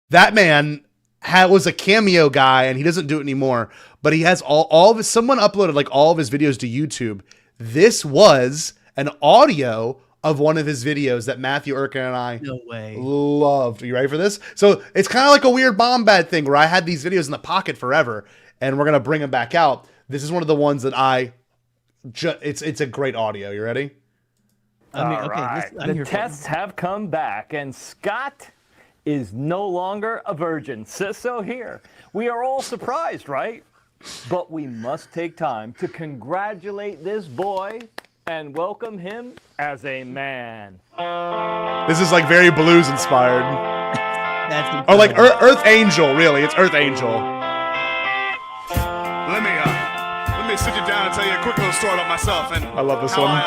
That man was a cameo guy, and he doesn't do it anymore. But he has all of his. Someone uploaded like all of his videos to YouTube. This was an audio of one of his videos that Matthew Erkin and I loved. Are you ready for this? So it's kind of like a weird Bombad thing where I had these videos in the pocket forever, and we're gonna bring them back out. This is one of the ones that it's a great audio. You ready? I mean, okay, Right. I'm The here for it. tests have come back, and Scott is no longer a virgin. So here, we are all surprised, right? But we must take time to congratulate this boy and welcome him as a man. This is like very blues inspired, That's or like incredible. Earth Angel. Really, it's Earth Angel. Let me sit you down and tell you a quick little story about myself and I love this how one.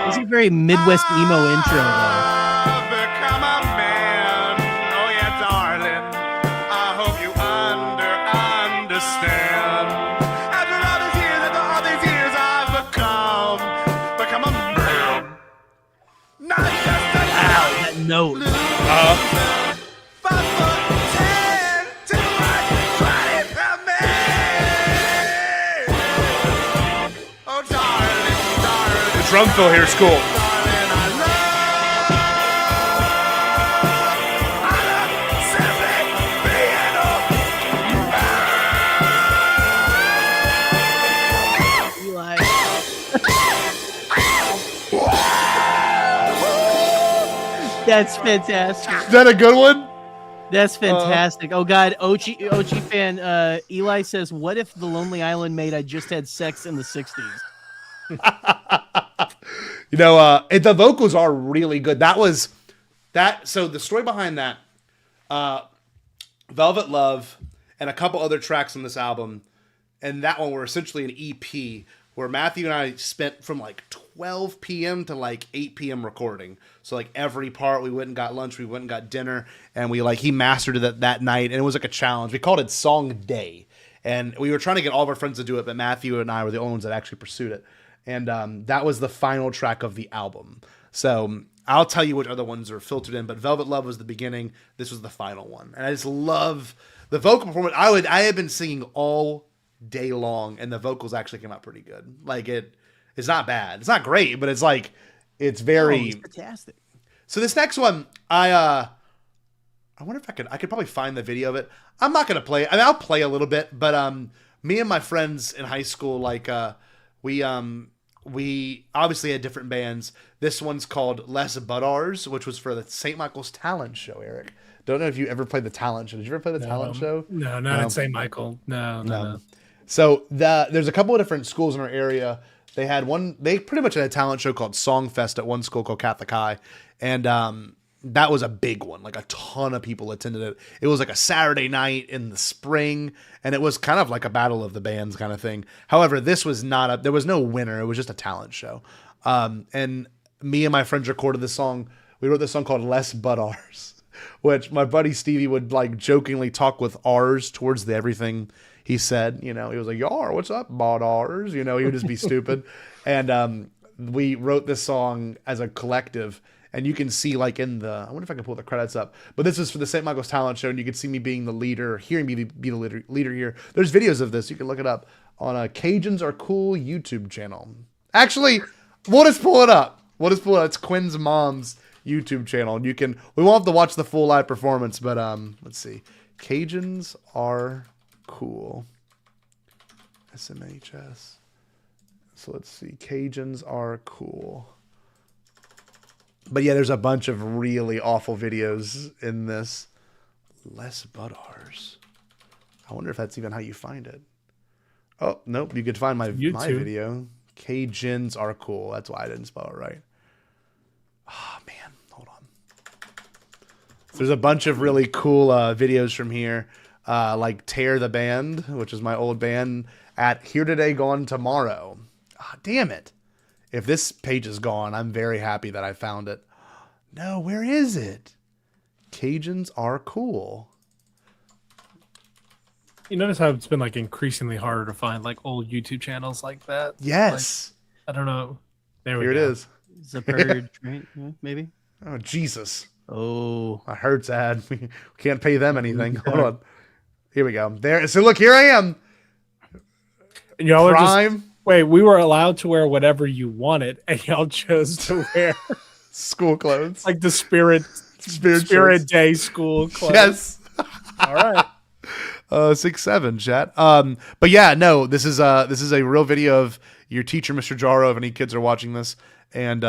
It's a very Midwest emo intro, though. I've become a man. Oh yeah, darling. I hope you understand. After all these years, I've become a man. Not just a That note. 5'10", 220 pound man. Oh darling. The drum fill here is cool. Eli. That's fantastic. Is that a good one? That's fantastic. Oh God, Ochi fan. Eli says, "What if the Lonely Island made I just had sex in the '60s?" You know, the vocals are really good. That was that. So the story behind that, Velvet Love, and a couple other tracks on this album, and that one were essentially an EP where Matthew and I spent from like 12 p.m. to like 8 p.m. recording. So like every part, we went and got lunch, we went and got dinner, and he mastered it that night, and it was like a challenge. We called it Song Day, and we were trying to get all of our friends to do it, but Matthew and I were the only ones that actually pursued it. And that was the final track of the album. So I'll tell you which other ones are filtered in, but Velvet Love was the beginning. This was the final one. And I just love the vocal performance. I had been singing all day long, and the vocals actually came out pretty good. Like it's not bad. It's not great, but it's like, it's very fantastic. So this next one, I wonder if I could probably find the video of it. I'm not going to play it. I mean, I'll play a little bit, but me and my friends in high school, like we obviously had different bands. This one's called Les But Ours, which was for the St. Michael's Talent Show, Eric. Don't know if you ever played the talent show. Did you ever play the talent show? No, not at St. Michael. No. So there's a couple of different schools in our area. They pretty much had a talent show called Songfest at one school called Catholic High. And that was a big one. Like a ton of people attended it. It was like a Saturday night in the spring, and it was kind of like a battle of the bands kind of thing. However, this was there was no winner. It was just a talent show. And me and my friends recorded this song. We wrote this song called Les But Ours, which my buddy Stevie would like jokingly talk with R's towards the everything he said. You know, he was like, "Yar, what's up, But Ours?" You know, he would just be stupid. And we wrote this song as a collective. And you can see like I wonder if I can pull the credits up, but this is for the St. Michael's Talent Show, and you can see me being the leader, hearing me be the leader here. There's videos of this. You can look it up on a Cajuns Are Cool YouTube channel. Actually, we'll just pull it up. It's Quinn's mom's YouTube channel, and we won't have to watch the full live performance, but let's see. Cajuns are cool. SMHS. So let's see. Cajuns are cool. But yeah, there's a bunch of really awful videos in this. Les Buttars. I wonder if that's even how you find it. Oh, nope. You could find my video. Cajuns are cool. That's why I didn't spell it right. Oh, man. Hold on. There's a bunch of really cool videos from here. Like Tear the Band, which is my old band, at Here Today, Gone Tomorrow. Ah, damn it. If this page is gone, I'm very happy that I found it. No, where is it? Cajuns are cool. You notice how it's been like increasingly harder to find like old YouTube channels like that? Yes. Like, I don't know. There we Here go. it is. It's a purge, right? Yeah, maybe. Oh, Jesus. Oh, I heard sad. We can't pay them anything. Hold on. Here we go. There. So look, here I am. And y'all are Prime. just, wait, we were allowed to wear whatever you wanted, and y'all chose to wear School clothes. like the Spirit shirts. Day school clothes. Yes. All right. 6'7", chat. But yeah, no, this is a real video of your teacher, Mr. Jarro, if any kids are watching this. And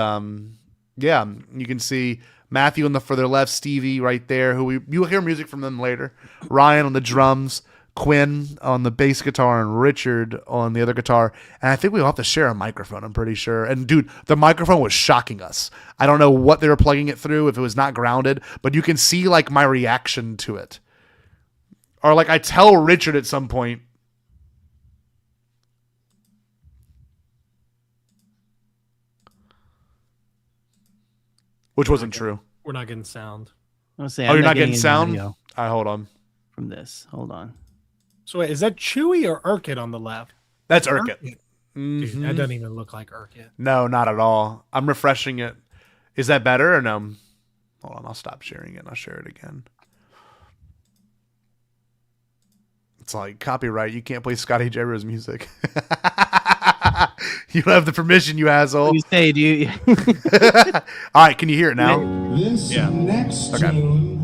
yeah, you can see Matthew on the further left, Stevie right there, who you'll hear music from them later. Ryan on the drums, Quinn on the bass guitar, and Richard on the other guitar. And I think we'll have to share a microphone, I'm pretty sure. And dude, the microphone was shocking us. I don't know what they were plugging it through, if it was not grounded, but you can see like my reaction to it. Or like I tell Richard at some point, which wasn't true. We're not getting sound. I'm say. Oh, I'm you're not getting any sound? audio All right, hold on. from this. Hold on. So wait, is that Chewy or Urquit on the left? That's Urquit. Dude, that doesn't even look like Urquit. No, not at all. I'm refreshing it. Is that better or no? Hold on, I'll stop sharing it and I'll share it again. It's like copyright. You can't play Scotty Jarro's music. You don't have the permission, you asshole. You say, do you? All right, can you hear it now? This Yeah. next Okay. tune,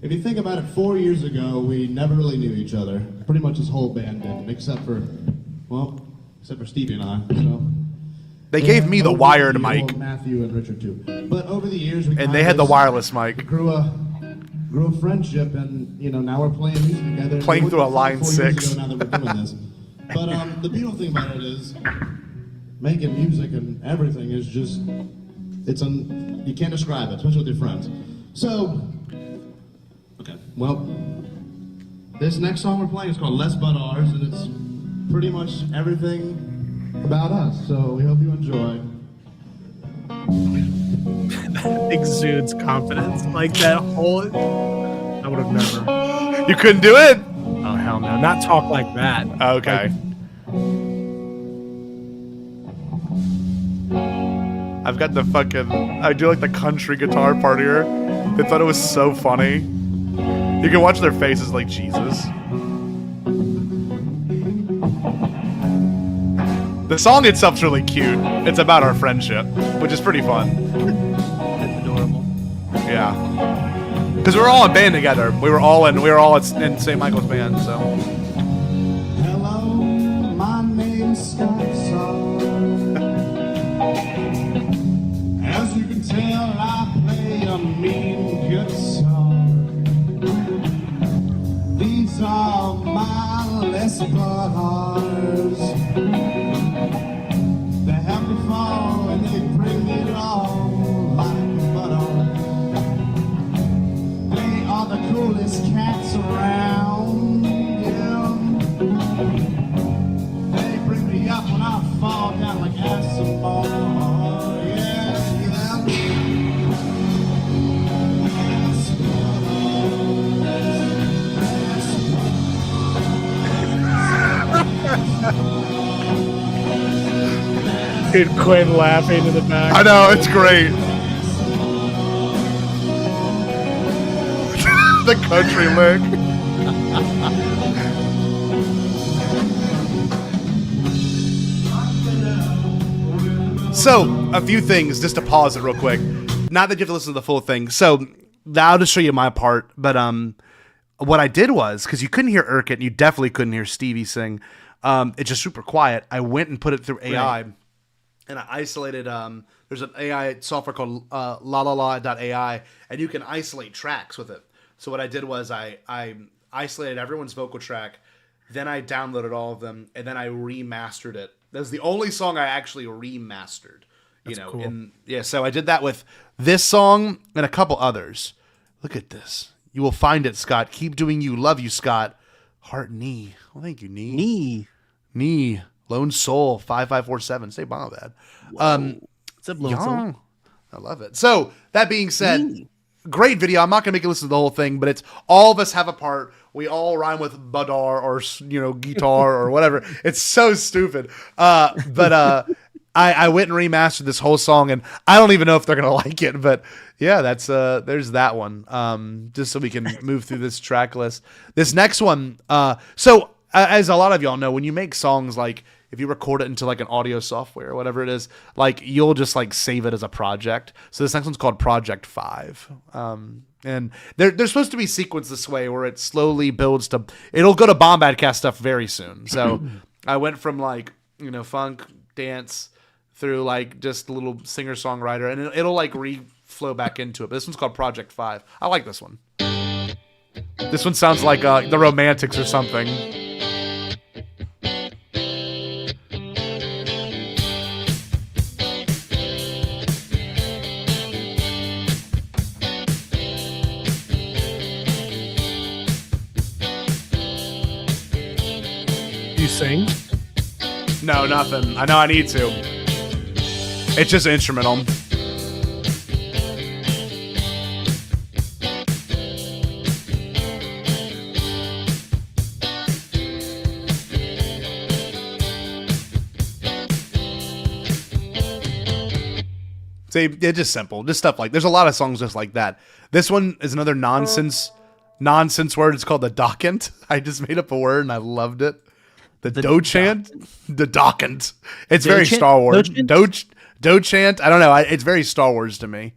if you think about it, 4 years ago, we never really knew each other. Pretty much this whole band didn't, except for Stevie and I. So. They gave me the over wired the- mic, well, Matthew and Richard too. But over the years, we and they had the wireless mic. grew a friendship, and now we're playing music together. Playing through a line 4 years 6. ago now that we're doing this. But the beautiful thing about it is making music and everything is just you can't describe it, especially with your friends. So, okay, well, this next song we're playing is called Les Buttars, and it's pretty much everything about us. So we hope you enjoy. Exudes confidence. Like that whole. I would have never. You couldn't do it? Oh, hell no. Not talk like that. Okay. I've got the I do like the country guitar part here. They thought it was so funny. You can watch their faces like, Jesus. The song itself's really cute. It's about our friendship, which is pretty fun. That's adorable. Yeah. Because we were all in band together. We were all in St. Michael's band, so. Hello, my name's Scotty. As you can tell, I play a mean guitar. These are my Les Buttars. They help me fall and they bring me along like butter. They are the coolest cats around. Yeah. They bring me up when I fall down like Asimov. Yeah, Dude, Quinn laughing in the back. I know, it's great. The country lick. So, a few things just to pause it real quick. Not that you have to listen to the full thing. So, I'll just show you my part. But what I did was, because you couldn't hear Urquhart, and you definitely couldn't hear Stevie sing. It's just super quiet. I went and put it through AI, and I isolated. There's an AI software called lalala.ai, and you can isolate tracks with it. So what I did was I isolated everyone's vocal track, then I downloaded all of them, and then I remastered it. That was the only song I actually remastered. That's cool. And so I did that with this song and a couple others. Look at this. You will find it, Scott. Keep doing you. Love you, Scott. Heart knee. Well, thank you, knee. Knee. Lone Soul 5547. Stay Bombad. What's up, Lone Soul? I love it. So that being said, great video. I'm not gonna make you listen to the whole thing, but it's all of us have a part. We all rhyme with badar or guitar or whatever. It's so stupid. But I went and remastered this whole song, and I don't even know if they're gonna like it. But yeah, that's there's that one. Just so we can move through this track list. This next one. As a lot of y'all know, when you make songs, like if you record it into like an audio software or whatever it is, like you'll just like save it as a project. So this next one's called Project 5. And they're supposed to be sequenced this way where it slowly builds to, it'll go to Bombadcast stuff very soon. So I went from like, funk, dance through like just a little singer-songwriter, and it'll like reflow back into it. But this one's called Project 5. I like this one. This one sounds like the Romantics or something. You sing? No, nothing. I know I need to. It's just instrumental. See, it's just simple. Just stuff like, there's a lot of songs just like that. This one is another nonsense word. It's called the dockant. I just made up a word and I loved it. The dochant? The dockant. It's very Star Wars. Dochant? I don't know. It's very Star Wars to me.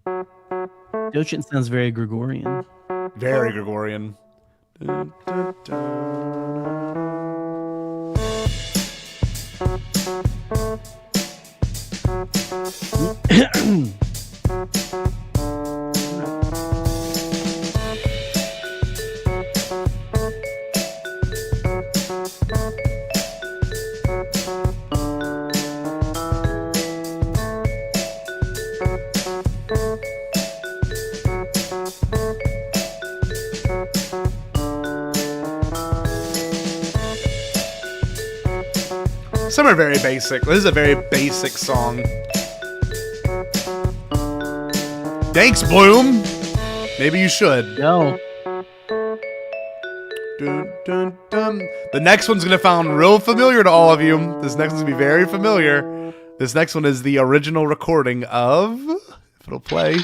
Dochant sounds very Gregorian. Very Gregorian. Some are very basic. This is a very basic song. Thanks, Bloom. Maybe you should. No. Dun, dun, dun. The next one's going to sound real familiar to all of you. This next one's going to be very familiar. This next one is the original recording of... If it'll play.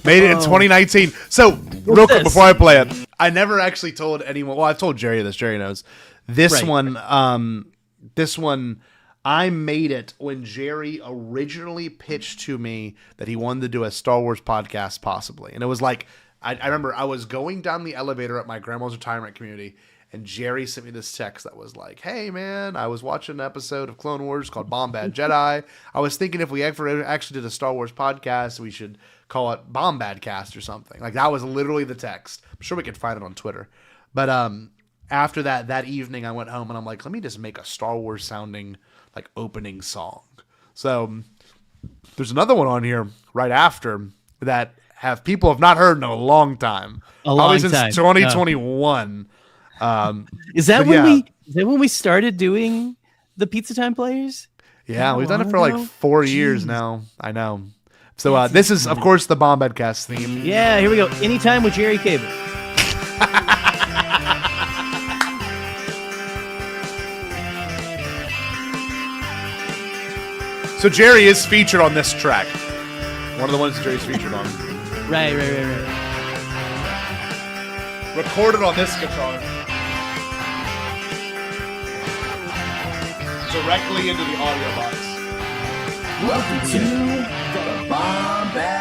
Made it in 2019. So, real quick before I play it, I never actually told anyone... Well, I've told Jerry this. Jerry knows. This one, I made it when Jerry originally pitched to me that he wanted to do a Star Wars podcast, possibly. And it was like, I remember I was going down the elevator at my grandma's retirement community, and Jerry sent me this text that was like, hey, man, I was watching an episode of Clone Wars called Bombad Jedi. I was thinking if we ever actually did a Star Wars podcast, we should call it Bombadcast or something. Like, that was literally the text. I'm sure we could find it on Twitter. But, after that evening, I went home and I'm like, let me just make a Star Wars sounding like opening song. So there's another one on here right after that people have not heard in a long time. Probably since 2021. Is that when we started doing the Pizza Time Players? Yeah, we've done it for like 4 years now. I know. So this is, of course, the Bombadcast theme. Yeah, here we go. Anytime with Jerry Cable. So Jerry is featured on this track. One of the ones Jerry's featured on. Right. Recorded on this guitar. Directly into the audio box. Welcome to the Bombadcast.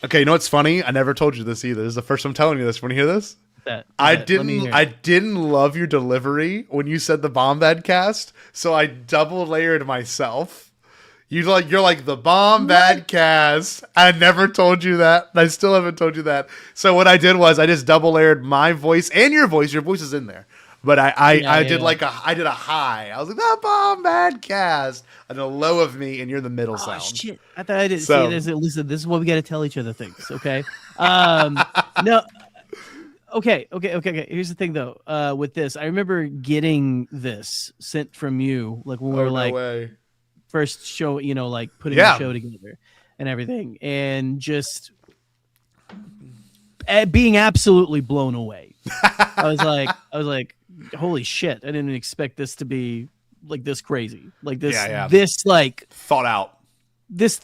Okay, you know what's funny? I never told you this either. This is the first time I'm telling you this. Want to hear this? I didn't love your delivery when you said the Bombadcast, so I double layered myself. You're like the Bombadcast. I never told you that. And I still haven't told you that. So what I did was I just double layered my voice and your voice. Your voice is in there. But I did a high. I was like, the Bombadcast. And a low of me, and you're the middle sound. Shit. I thought I didn't see this. Listen, this is what we got to tell each other things, okay? No. Okay. Here's the thing, though. With this, I remember getting this sent from you, like when we were first show, like putting the show together and everything, and just being absolutely blown away. I was like, holy shit! I didn't expect this to be like this crazy, like this, this like thought out, this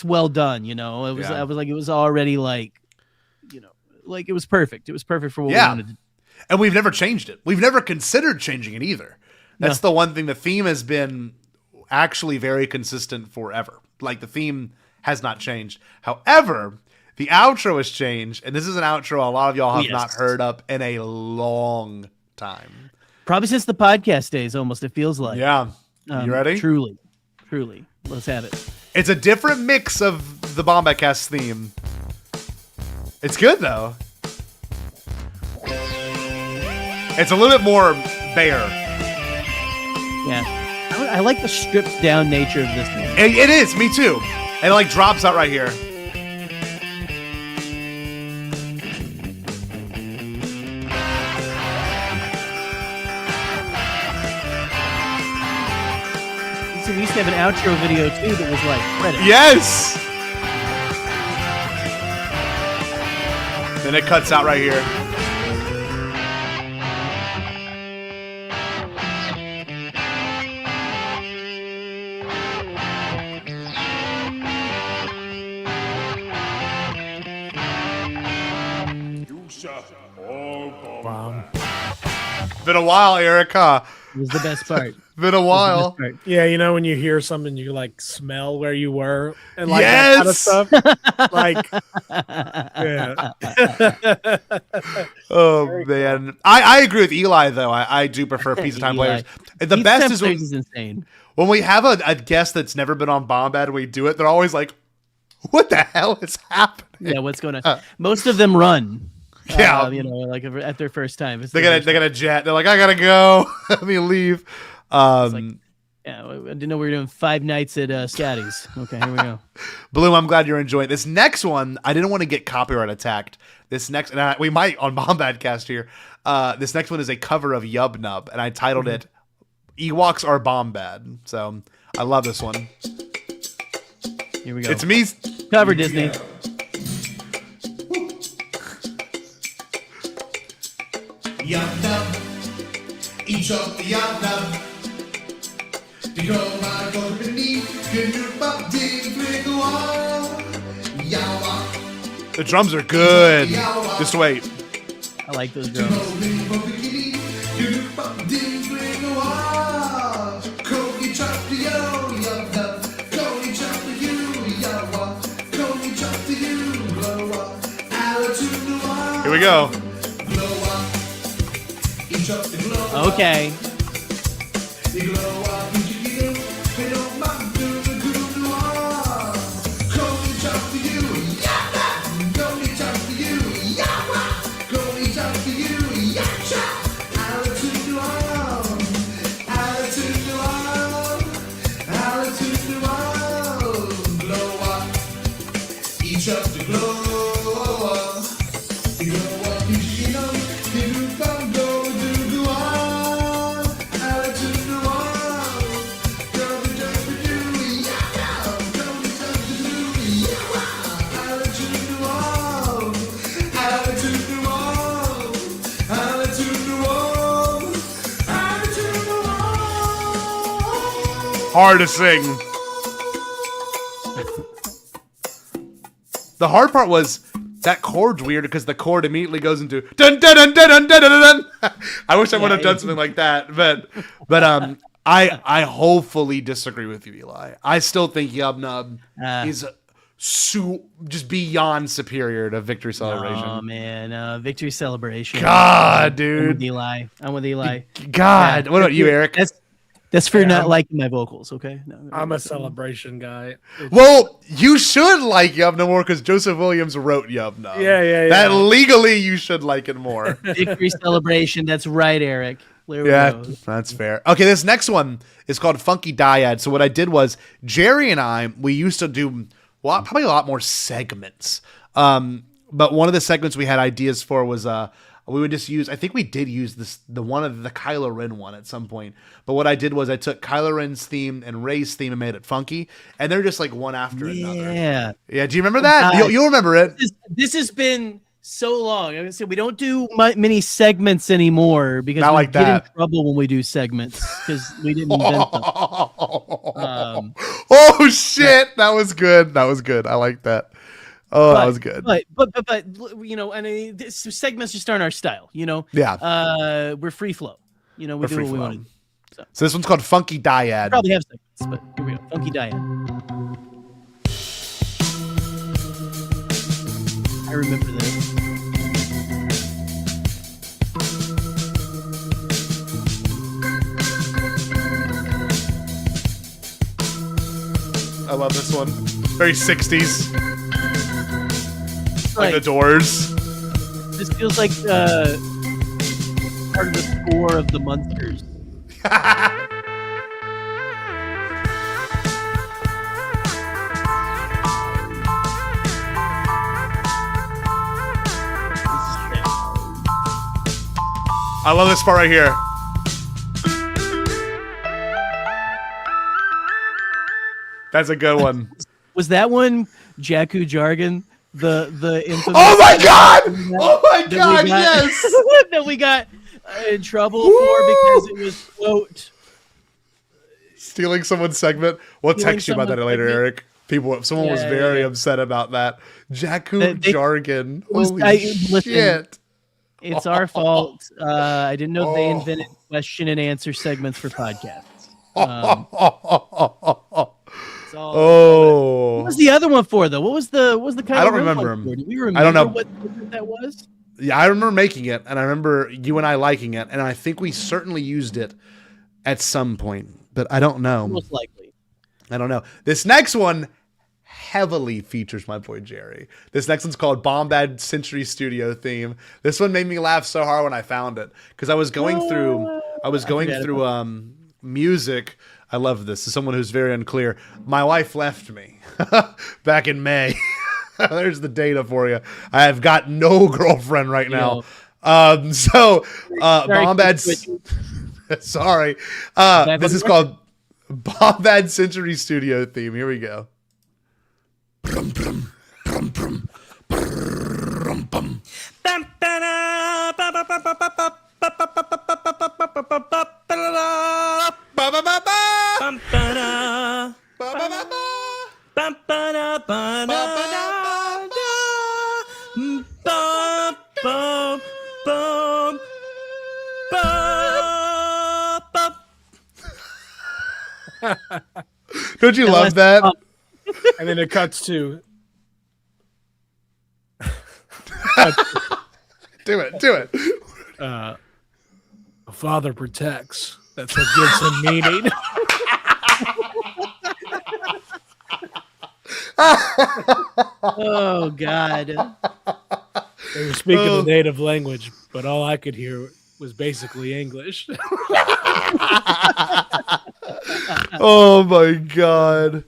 well done. It was, I was like, it was already like, like it was perfect. It was perfect for what we wanted to do. And we've never changed it. We've never considered changing it either. That's the one thing. The theme has been actually very consistent forever. Like the theme has not changed. However, the outro has changed, and this is an outro a lot of y'all have not heard up in a long time. Probably since the podcast days, almost, it feels like. Yeah. You ready? Truly. Let's have it. It's a different mix of the Bombadcast theme. It's good, though. It's a little bit more bare. Yeah. I like the stripped down nature of this thing. It is, me too. And it like drops out right here. So we used to have an outro video too that was like credits. Yes! Then it cuts out right here. Wow. Been a while, Erica. It was the best part. Been a while. Yeah, when you hear something, you like smell where you were and like that kind of stuff. Like, yeah. Oh man, I agree with Eli though. I do prefer Pizza Time players. The best is when, insane. When we have a guest that's never been on Bombad, we do it. They're always like, "What the hell is happening?" Yeah, what's going on? Most of them run. Yeah, like at their first time. They got a jet. They're like, I gotta go. Let me leave. I didn't know we were doing 5 nights at Scotty's. Okay, here we go. Bloom, I'm glad you're enjoying this next one. I didn't want to get copyright attacked. This next, and we might on Bombadcast here. This next one is a cover of Yub Nub, and I titled it "Ewoks Are Bombad." So I love this one. Here we go. It's me. Cover Disney. Yum num, each of the yum num. Die kommer gå beneath, can you bump dig flick wall? Yawa. The drums are good. Just wait. I like those drums. Here we go. Okay. Hard to sing. The hard part was that chord's weird because the chord immediately goes into dun dun dun dun dun dun dun dun. I wish I would have done something like that, but I hopefully disagree with you, Eli. I still think Yub Nub is just beyond superior to Victory Celebration. Oh man, Victory Celebration. God, dude. I'm with Eli. God. Yeah. What about you, Eric? That's for not liking my vocals, okay? No, I'm a Celebration guy. Well, you should like Yub Nub more because Joseph Williams wrote Yub Nub. Yeah. That legally you should like it more. Victory Celebration. That's right, Eric. That's fair. Okay, this next one is called Funky Dyad. So what I did was Jerry and we used to do probably a lot more segments. But one of the segments we had ideas for was we would just use, I think we did use the Kylo Ren one at some point. But what I did was I took Kylo Ren's theme and Rey's theme and made it funky. And they're just like one after another. Yeah. Do you remember that? You'll remember it. This has been so long. I was saying we don't do many segments anymore because Not we like get that. in trouble when we do segments because we didn't invent them. Oh shit! That was good. I like that. That was good. But you know, I mean, segments just aren't our style. You know. Yeah. We're free flow. You know, we do what we want to do. So this one's called Funky Dyad. Probably have segments, but here we go. Funky Dyad. I remember this. I love this one. Very 60s. Like the Doors. This feels like part of the score of the Munsters. I love this part right here. That's a good one. Was that one Jakku jargon? The infamous Oh my god! Oh my god! Yes. That we got in trouble for because it was quote stealing someone's segment. We'll text you about that later, Eric. Someone was very upset about that. Jakku jargon. Holy shit! Listen, it's our fault. I didn't know they invented question and answer segments for podcasts. What was the other one for though? What was the kind I don't of remember him. Do we remember I don't know what that was? Yeah, I remember making it, and I remember you and I liking it, and I think we certainly used it at some point, but I don't know. Most likely. I don't know. This next one heavily features my boy Jerry. This next one's called Bombad Century Studio Theme. This one made me laugh so hard when I found it because I was going through music. I love this. As someone who's very unclear, my wife left me back in May. There's the data for you. I have got no girlfriend right now. Bombad. Sorry. This is called Bombad Century Studio Theme. Here we go. Brum, brum, brum, brum, brum, bum. Don't you love that? And then it cuts to do it. A father protects. That's what gives him meaning. Oh God! They were speaking the native language, but all I could hear was basically English. Oh my God.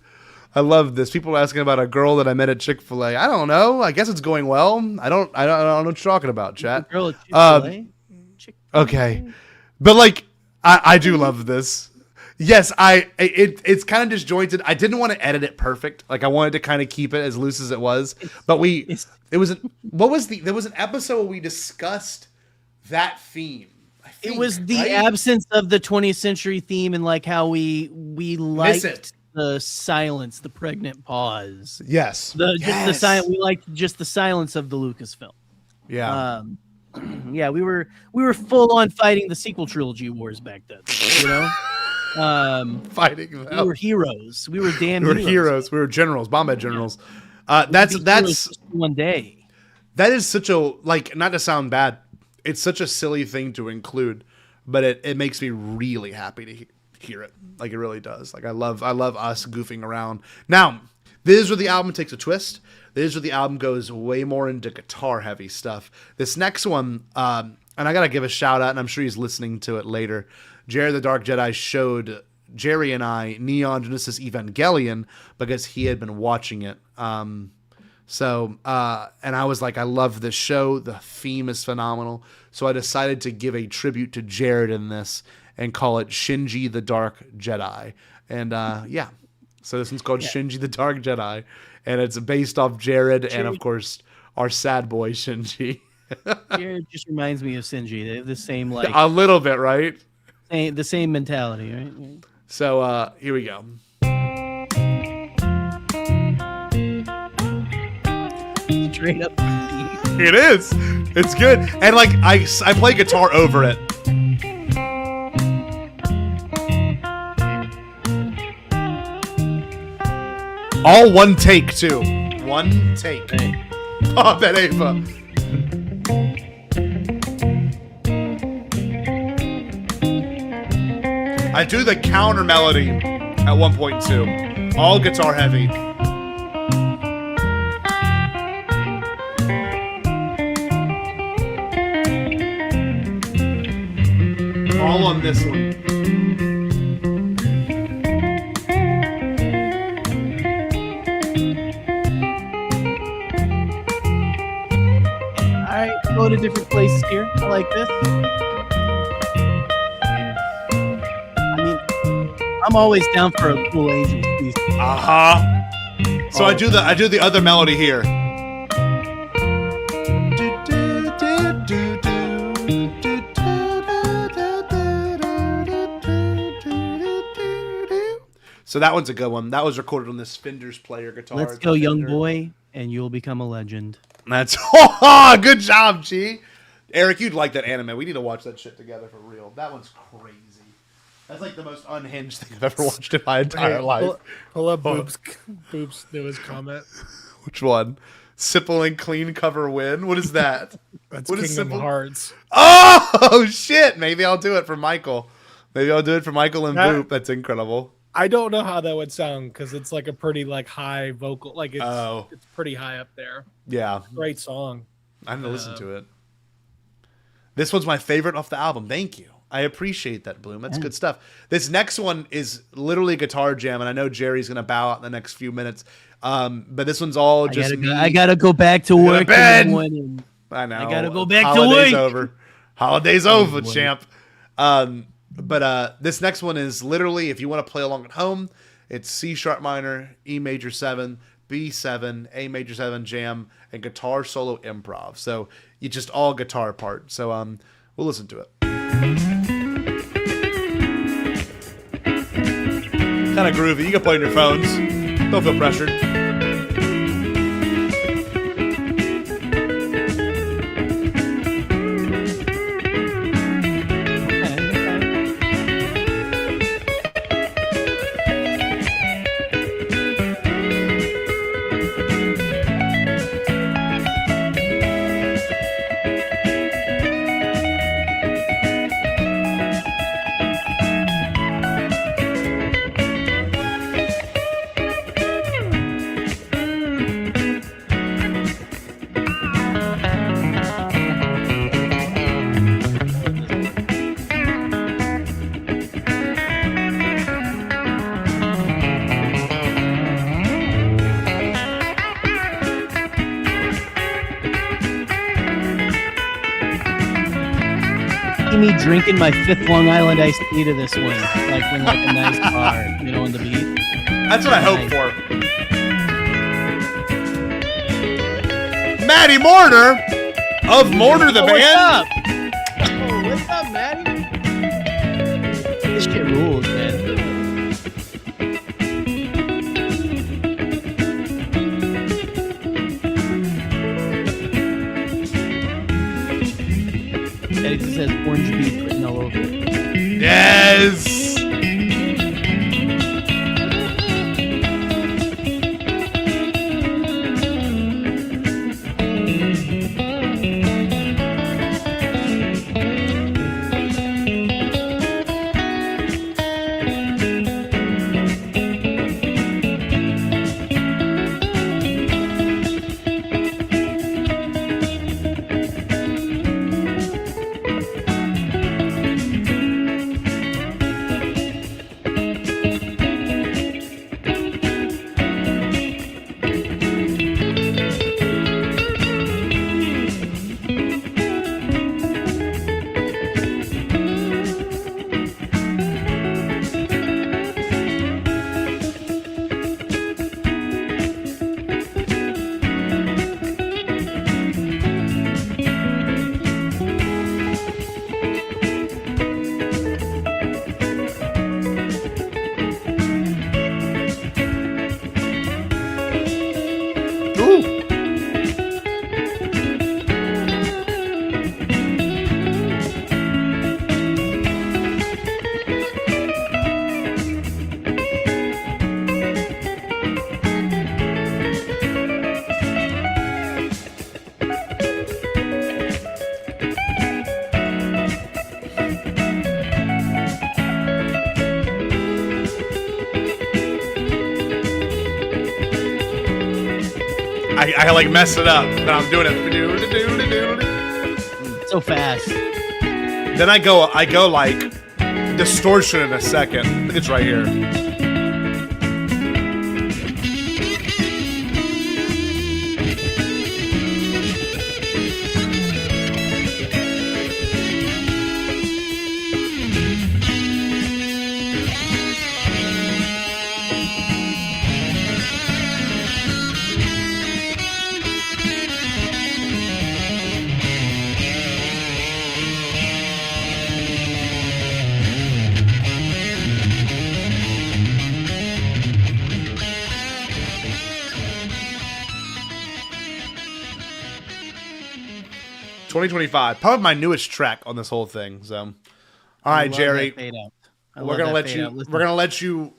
I love this. People are asking about a girl that I met at Chick-fil-A. I don't know. I guess it's going well. I don't know what you're talking about, chat. Girl at Chick-fil-A? Okay. But like I do love this. Yes, it's kind of disjointed. I didn't want to edit it perfect. Like I wanted to kind of keep it as loose as it was. But there was an episode where we discussed that theme. It was the absence of the 20th century theme and like how we liked the silence, the pregnant pause. Yes. The silence. We liked just the silence of the Lucasfilm. Yeah. Yeah, we were full on fighting the sequel trilogy wars back then. You know. Fighting We them. were heroes. We were damn We were heroes. heroes. We were generals, Bombad generals. Heroes That's just one day. that is such a, like, not to sound bad, it's such a silly thing to include, but it makes me really happy to hear it. Like, it really does. Like, I love us goofing around. Now, this is where the album takes a twist. This is where the album goes way more into guitar heavy stuff. This next one, and I gotta give a shout out, and I'm sure he's listening to it later. Jerry the Dark Jedi showed Jerry and I Neon Genesis Evangelion because he had been watching it. And I was like, I love this show. The theme is phenomenal. So I decided to give a tribute to Jared in this and call it Shinji the Dark Jedi. And yeah, so this one's called Shinji the Dark Jedi. And it's based off Jared and, of course, our sad boy Shinji. Jared just reminds me of Shinji. They have the same, like, A little bit, right? the same mentality, right? So here we go. Straight up. It is. It's good. And like I play guitar over it. All one take too. One take. Hey. Oh, Ben Ava. I do the counter melody at 1.2. All guitar heavy. All on this one. All right, go to different places here. I like this. I mean, I'm always down for a cool Angels piece. So I do the other melody here. So that one's a good one. That was recorded on this Fender's player guitar. Let's It's go, a young Fender. boy, and you'll become a legend. That's good job, G. Eric, you'd like that anime. We need to watch that shit together for real. That one's crazy. That's like the most unhinged thing I've ever watched in my entire life. Pull up Boob's newest comment. Which one? Sipple and clean cover win? What is that? That's What is Kingdom Simple? Hearts. Oh, shit. Maybe I'll do it for Michael. Maybe I'll do it for Michael and That- Boop. That's incredible. I don't know how that would sound because it's like a pretty like high vocal, like it's pretty high up there. Yeah. Great song. I have to listen to it. This one's my favorite off the album. Thank you. I appreciate that, Bloom. That's good stuff. This next one is literally a guitar jam, and I know Jerry's going to bow out in the next few minutes. But this this all just me. I gotta go back to work in bed. the morning. I know. I gotta go back to Holiday's work. over. Holiday's over, champ. But this next one is literally, if you want to play along at home, it's C sharp minor, E major 7, B7, A major 7 jam, and guitar solo improv. So you just all guitar part. So we'll listen to it. Kind of groovy. You can play on your phones. Don't feel pressured. Me drinking my 5th Long Island iced tea to this one, like in like a nice bar, you know, on the beach. That's what I hope for. Maddie Morner of Morner the What's Band. up? Oh, what's up, Maddie? This shit rules, man. It just says orange beef written all over it. Yes. I like mess it up, but I'm doing it. So fast. Then I go like distortion in a second. I think it's right here. 2025, probably my newest track on this whole thing. So, all right, Jerry, we're gonna let you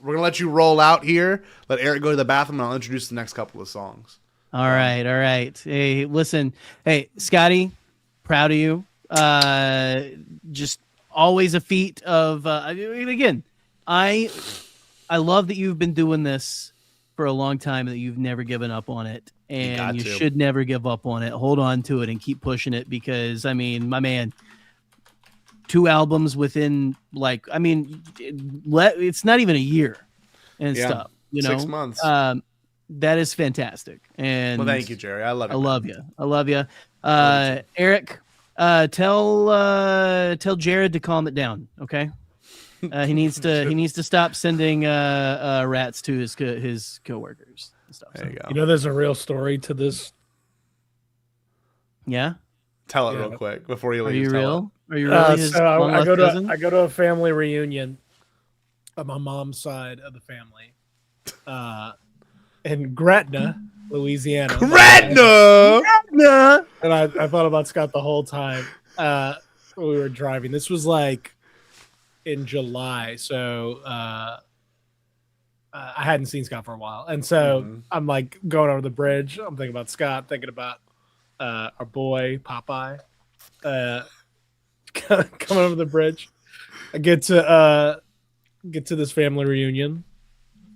roll out here. Let Eric go to the bathroom, and I'll introduce the next couple of songs. All right. Hey, listen. Hey, Scotty, proud of you. Just always a feat of. Again, I love that you've been doing this for a long time and that you've never given up on it. And you should never give up on it. Hold on to it and keep pushing it because, I mean, my man, 2 albums within, like, I mean, it's not even a year and stuff. You know, 6 months. That is fantastic. And well, thank you, Jerry. I love you. I love you. Eric, tell Jared to calm it down. Okay. He needs to stop sending rats to his coworkers and stuff. There you go. You know, there's a real story to this. Yeah. Tell it real quick before you leave. Are you real? Are you really his I go cousin? I go to a family reunion of my mom's side of the family, in Gretna, Louisiana. Gretna. And I thought about Scott the whole time when we were driving. This was like in July, so I hadn't seen Scott for a while, and so I'm like going over the bridge. I'm thinking about Scott, thinking about our boy Popeye coming over the bridge. I get to this family reunion,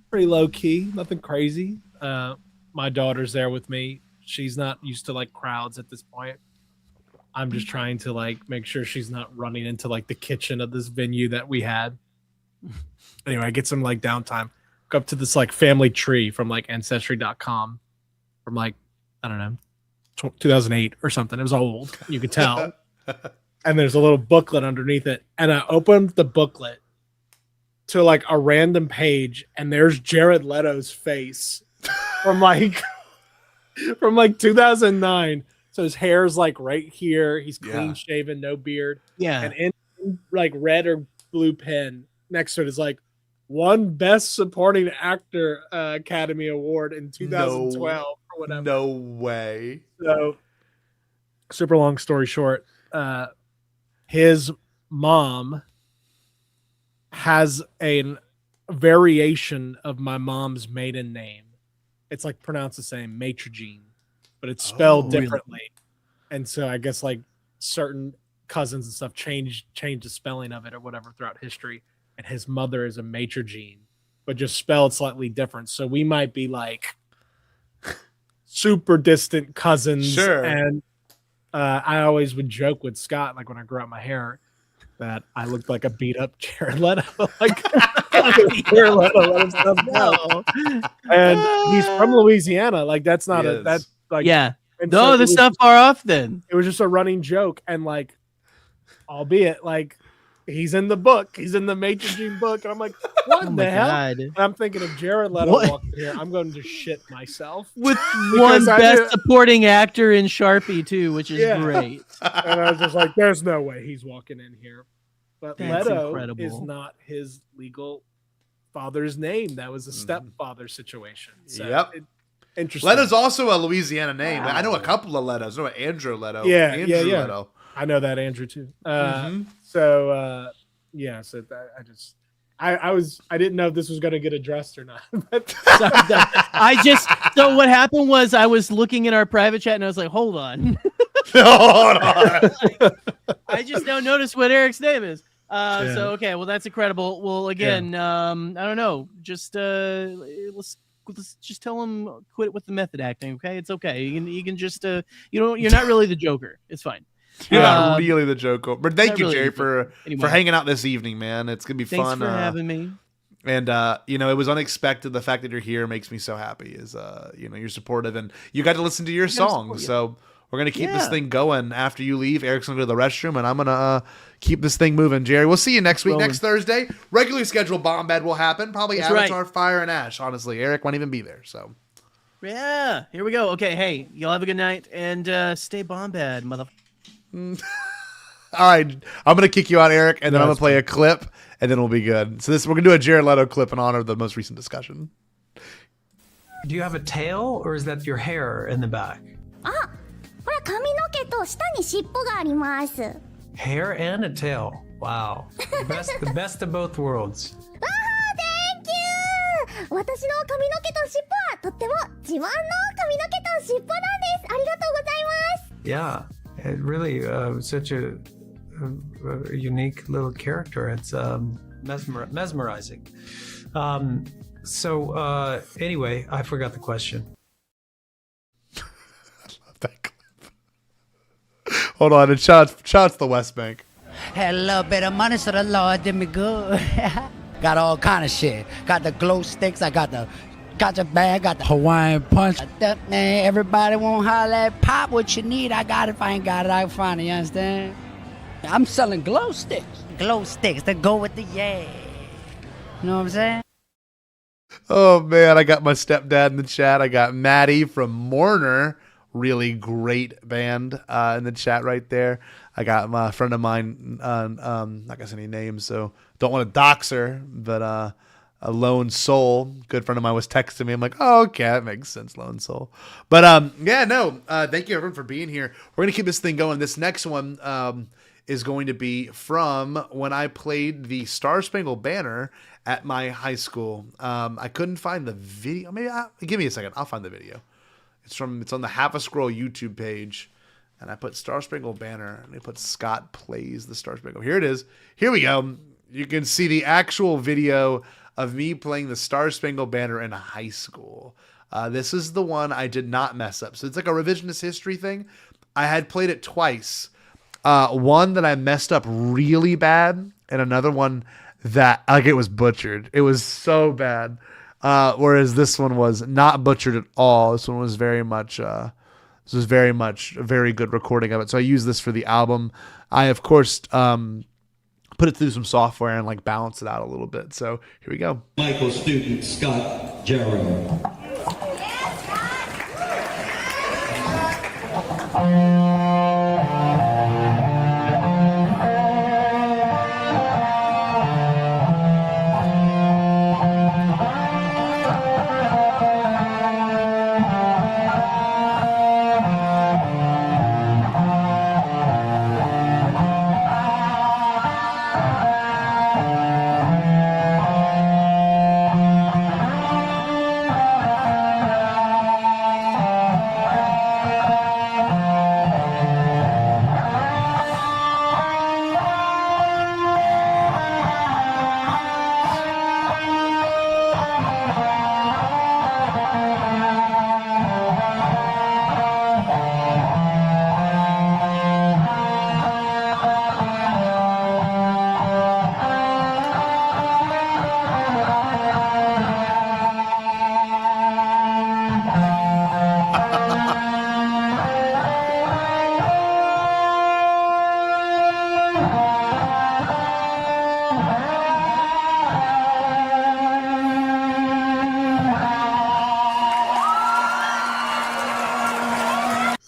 pretty low key, nothing crazy. My daughter's there with me. She's not used to like crowds at this point. I'm just trying to like make sure she's not running into like the kitchen of this venue that we had. Anyway, I get some like downtime. Go up to this like family tree from like ancestry.com from like, I don't know, 2008 or something. It was old. You could tell. And there's a little booklet underneath it. And I opened the booklet to like a random page, and there's Jared Leto's face from like 2009. So his hair's like right here. He's clean shaven, no beard. Yeah. And in like red or blue pen next to it is like won Best Supporting Actor Academy Award in 2012 or whatever. No way. So, super long story short, his mom has a variation of my mom's maiden name. It's like pronounced the same, Matrigene, but it's spelled differently. Really? And so I guess like certain cousins and stuff changed the spelling of it or whatever throughout history. And his mother is a Matrigene, but just spelled slightly different. So we might be like super distant cousins. Sure. And I always would joke with Scott, like when I grew out my hair, that I looked like a beat up Jared Leto. Like Jared Leto let himself go. And he's from Louisiana. Like that's not that's like No, that's not far off then. It was just a running joke, and like albeit like he's in the book, he's in the Matrigene book, and I'm like, what the hell? And I'm thinking of Jared Leto walking here, I'm going to shit myself with one Best Supporting Actor in Sharpie too, which is great. And I was just like, there's no way he's walking in here. But that's Leto incredible. is not his legal father's name. That was a stepfather situation. So interesting. Leto's also a Louisiana name. I know a couple of Letos. I know Andrew Leto. Andrew Leto. I know that Andrew too. So I didn't know if this was going to get addressed or not. So what happened was I was looking in our private chat and I was like, hold on. I just now noticed what Eric's name is. So okay, well that's incredible. Well, again, I don't know. Just let's just tell him quit with the method acting. Okay, it's okay. You can just you're not really the Joker. It's fine. You're not really the Joker. But thank you, really Jerry, for hanging out this evening, man. It's gonna be Thanks fun. for having me. And it was unexpected. The fact that you're here makes me so happy. Is you're supportive, and you got to listen to your songs. So we're gonna keep this thing going after you leave. Eric's gonna go to the restroom, and I'm gonna keep this thing moving. Jerry, we'll see you next week, next Thursday. Regularly scheduled Bombad will happen. Probably Avatar, Fire, and Ash. Honestly, Eric won't even be there. So yeah, here we go. Okay, hey, y'all have a good night and stay Bombad, mother. All right, I'm gonna kick you out, Eric, and then I'm gonna play a clip, and then we'll be good. So we're gonna do a Jared Leto clip in honor of the most recent discussion. Do you have a tail, or is that your hair in the back? ほら髪の毛と下に尻尾があります。 Hair and a tail. Wow. The best of both worlds. Thank you! 私の髪の毛と尻尾はとっても自慢の髪の毛と尻尾なんです。ありがとうございます。 Yeah, it really such a unique little character. It's mesmerizing. So anyway, I forgot the question. I love that clip. Hold on, and shots the West Bank. Had a little bit of money, so the Lord did me good. Got all kind of shit. Got the glow sticks. I got the gotcha bag. Got the Hawaiian punch. Man, everybody won't holler at Pop what you need. I got it. If I ain't got it, I can find it. You understand? I'm selling glow sticks. Glow sticks that go with the yeah. You know what I'm saying? Oh man, I got my stepdad in the chat. I got Maddie from Mourner, really great band in the chat right there. I got my friend of mine, not gonna say any names, so don't want to dox her, but a Lone Soul, good friend of mine was texting me. I'm like, oh, okay, that makes sense, Lone Soul. But thank you everyone for being here. We're gonna keep this thing going. This next one is going to be from when I played the Star Spangled Banner at my high school. I couldn't find the video. Give me a second. I'll find the video. It's on the Half a Scroll YouTube page. And I put Star Spangled Banner. And I put Scott Plays the Star Spangled. Here it is. Here we go. You can see the actual video of me playing the Star Spangled Banner in high school. This is the one I did not mess up. So it's like a revisionist history thing. I had played it twice. One that I messed up really bad, and another one that it was butchered. It was so bad. Whereas this one was not butchered at all. This one was very much a very good recording of it. So I use this for the album. I of course put it through some software and balance it out a little bit. So here we go. Michael student Scott Jarrow.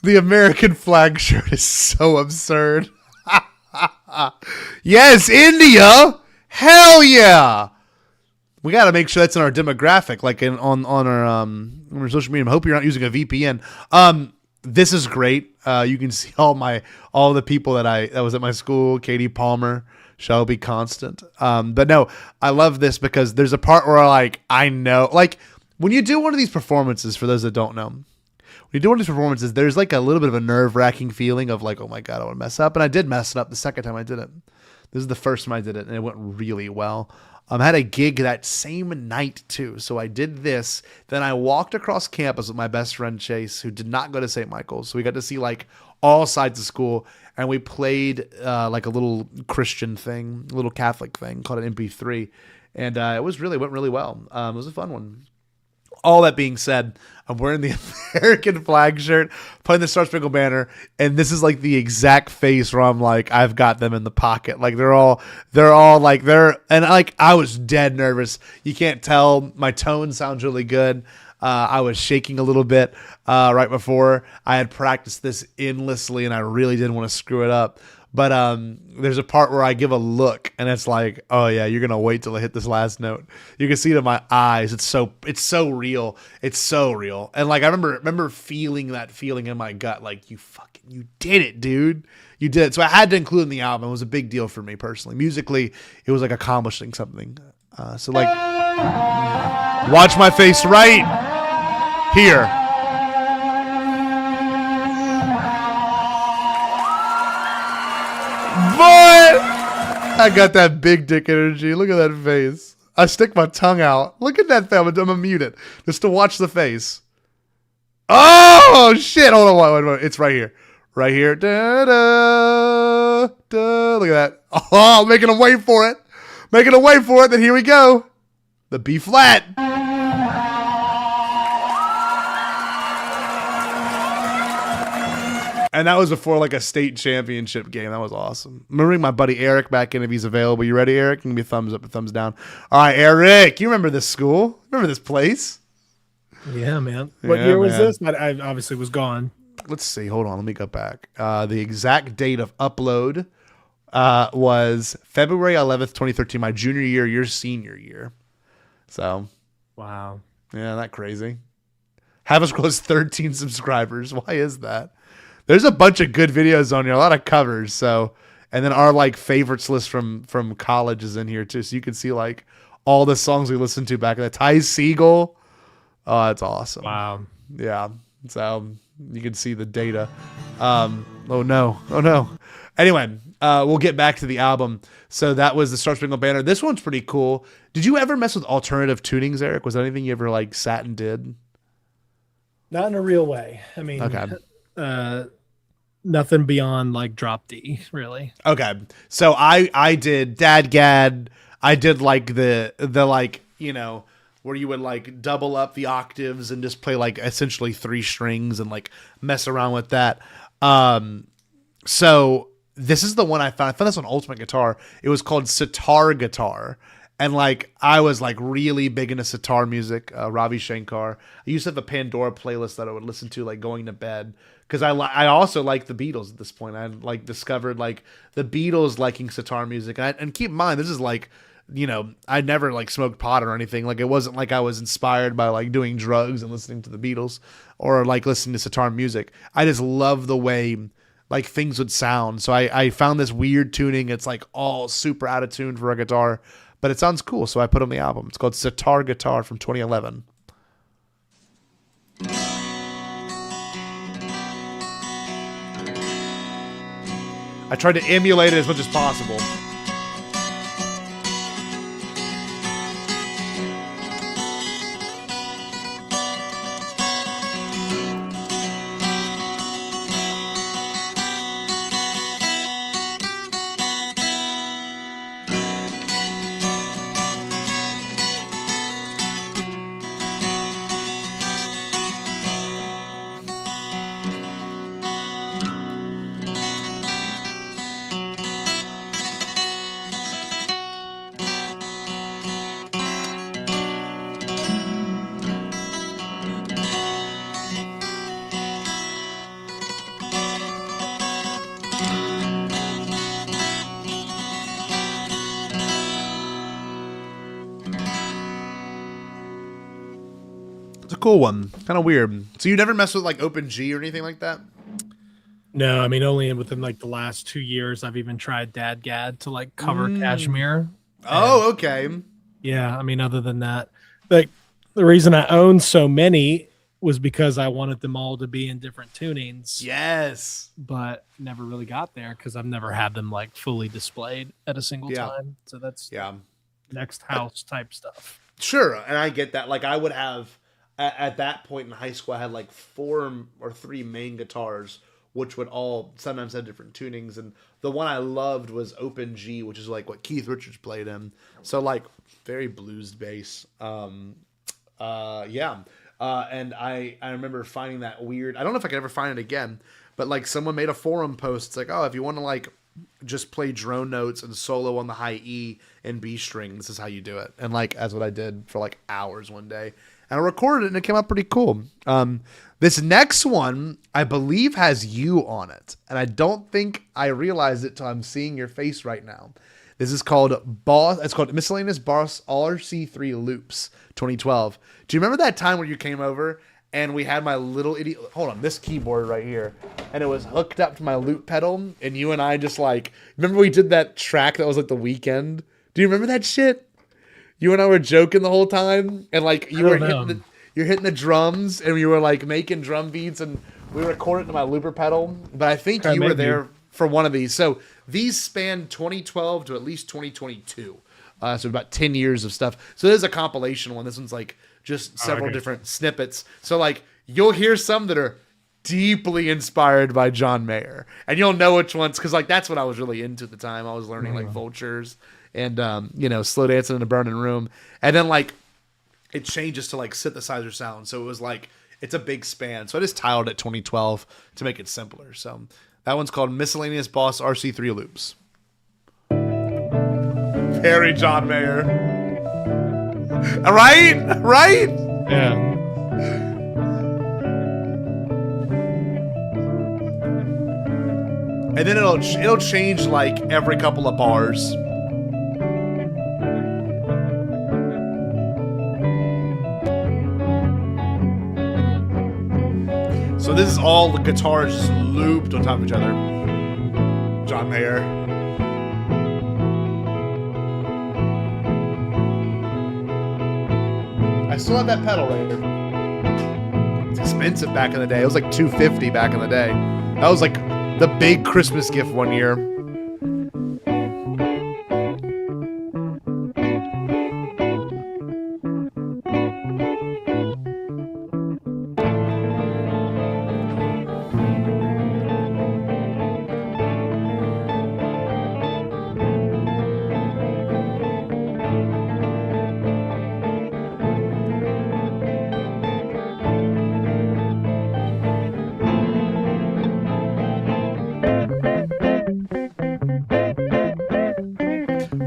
The American flag shirt is so absurd. Yes, India. Hell yeah. We got to make sure that's in our demographic, on our social media. I hope you're not using a VPN. This is great. You can see all the people that was at my school. Katie Palmer, Shelby Constant. But no, I love this because there's a part where I know, when you do one of these performances, for those that don't know, when you do one of these performances, there's a little bit of a nerve-wracking feeling of oh my God, I want to mess up. And I did mess it up the second time I did it. This is the first time I did it, and it went really well. I had a gig that same night too. So I did this. Then I walked across campus with my best friend Chase, who did not go to St. Michael's. So we got to see like all sides of school, and we played like a little Christian thing, a little Catholic thing called an MP3, and it went really well. It was a fun one. All that being said, I'm wearing the American flag shirt, playing the Star Spangled Banner, and this is like the exact face where I'm like, I've got them in the pocket. Like they're all like and like I was dead nervous. You can't tell. My tone sounds really good. I was shaking a little bit right before. I had practiced this endlessly, and I really didn't want to screw it up. But there's a part where I give a look, and it's like, oh yeah, you're gonna wait till I hit this last note. You can see it in my eyes. It's so real. It's so real. And like I remember feeling that feeling in my gut, like you did it, dude. You did it. So I had to include it in the album. It was a big deal for me personally. Musically, it was like accomplishing something. So like, watch my face right here. Boy, I got that big dick energy. Look at that face. I stick my tongue out. Look at that face. I'm gonna mute it just to watch the face. Oh shit! Hold on, wait. It's right here. Right here. Da, da, da. Look at that. Oh, making him wait for it. Then here we go. The B flat. And that was before like a state championship game. That was awesome. I'm gonna bring my buddy Eric back in if he's available. You ready, Eric? Give me a thumbs up, a thumbs down. All right, Eric, you remember this school? Remember this place? Yeah, man. What year was this? I obviously was gone. Let's see. Hold on. Let me go back. The exact date of upload was February 11th, 2013. My junior year, your senior year. So. Wow. Yeah, isn't that crazy? Have us close 13 subscribers. Why is that? There's a bunch of good videos on here, a lot of covers. So, and then our like favorites list from college is in here too. So you can see like all the songs we listened to back in the Ty Segall. Oh, that's awesome. Wow. Yeah. So you can see the data. Oh no. Anyway, we'll get back to the album. So that was the Star Spangled Banner. This one's pretty cool. Did you ever mess with alternative tunings, Eric? Was there anything you ever like sat and did? Not in a real way. I mean, okay. Nothing beyond like drop D, really. Okay. So I did Dad Gad. I did like the like, you know, where you would like double up the octaves and just play like essentially 3 strings and like mess around with that. So this is the one I found. I found this on Ultimate Guitar. It was called Sitar Guitar. And like I was like really big into sitar music, Ravi Shankar. I used to have a Pandora playlist that I would listen to like going to bed because I also like the Beatles at this point. I like discovered like the Beatles liking sitar music, and keep in mind this is like, you know, I never like smoked pot or anything. Like it wasn't like I was inspired by like doing drugs and listening to the Beatles or like listening to sitar music. I just love the way like things would sound. So I found this weird tuning. It's like all super out of tune for a guitar. But it sounds cool, so I put it on the album. It's called Sitar Guitar from 2011. I tried to emulate it as much as possible. Cool one. Kind of weird. So you never mess with like Open G or anything like that? No, I mean only within like the last 2 years I've even tried Dad Gad to like cover Kashmir. Oh, okay. Yeah, I mean other than that, like the reason I own so many was because I wanted them all to be in different tunings. Yes. But never really got there because I've never had them like fully displayed at a single Yeah. time. So that's Yeah. next house type stuff. Sure. And I get that. Like I would have at that point in high school, I had like 4 or 3 main guitars, which would all sometimes have different tunings. And the one I loved was Open G, which is like what Keith Richards played in. So like very blues bass. Yeah. And I remember finding that weird. I don't know if I could ever find it again, but like someone made a forum post. It's like, oh, if you want to like just play drone notes and solo on the high E and B string, this is how you do it. And like, that's what I did for like hours one day. And I recorded it and it came out pretty cool. This next one, I believe, has you on it. And I don't think I realized it till I'm seeing your face right now. This is called It's called Miscellaneous Boss RC3 Loops 2012. Do you remember that time where you came over and we had my little idiot, hold on, this keyboard right here, and it was hooked up to my loop pedal, and you and I just like, remember we did that track that was like The Weeknd? Do you remember that shit? You and I were joking the whole time, and like you're hitting the drums, and we were like making drum beats, and we recorded to my looper pedal. But I think you were there for one of these. So these span 2012 to at least 2022. So about 10 years of stuff. So there's a compilation one. This one's like just several different snippets. So like you'll hear some that are deeply inspired by John Mayer, and you'll know which ones, because like that's what I was really into at the time. I was learning like Vultures and Slow Dancing in a Burning Room, and then like it changes to like synthesizer sound. So it was like it's a big span. So I just tiled it 2012 to make it simpler. So that one's called Miscellaneous Boss RC3 Loops. Very John Mayer. Right? Yeah. And then it'll change like every couple of bars. So this is all the guitars just looped on top of each other. John Mayer. I still have that pedal right here. It's expensive back in the day. It was like $250 back in the day. That was like the big Christmas gift one year.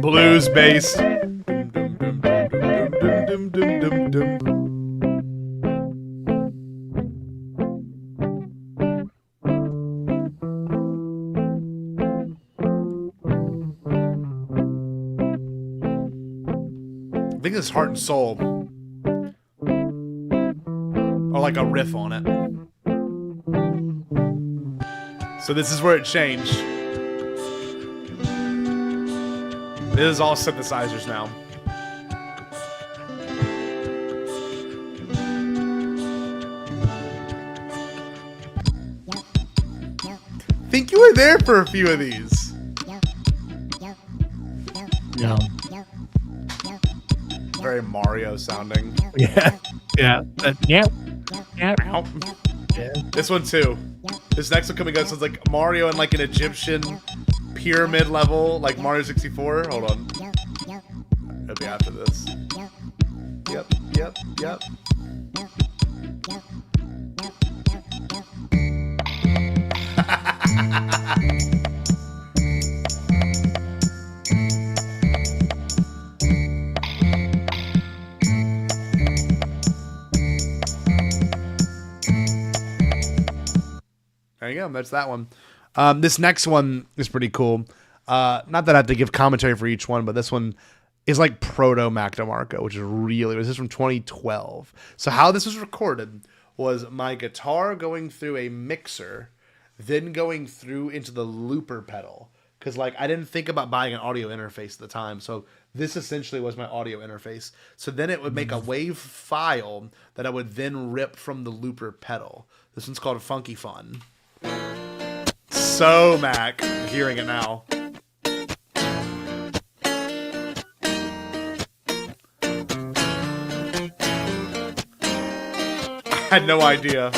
Blues bass. I think it's Heart and Soul. Or like a riff on it. So this is where it changed. This is all synthesizers now. Think you were there for a few of these. Yeah. Very Mario sounding. Yeah. Yeah. Yeah. This one too. This next one coming up sounds like Mario in like an Egyptian pyramid level, like Mario 64. Hold on. It'll be after this. Yep. There you go. That's that one. This next one is pretty cool. Not that I have to give commentary for each one, but this one is like proto Mac DeMarco, which is this is from 2012. So how this was recorded was my guitar going through a mixer, then going through into the looper pedal, because like I didn't think about buying an audio interface at the time. So this essentially was my audio interface. So then it would make a wave file that I would then rip from the looper pedal. This one's called Funky Fun. So Mac, I'm hearing it now. I had no idea.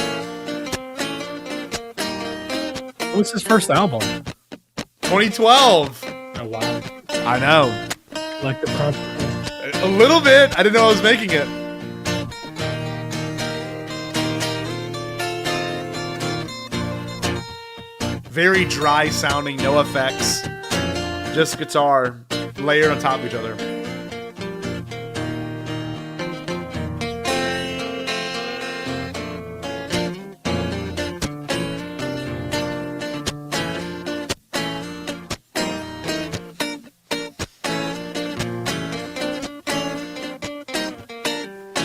What was his first album? 2012. Oh wow! I know. Like the project. A little bit. I didn't know I was making it. Very dry sounding, no effects. Just guitar layered on top of each other.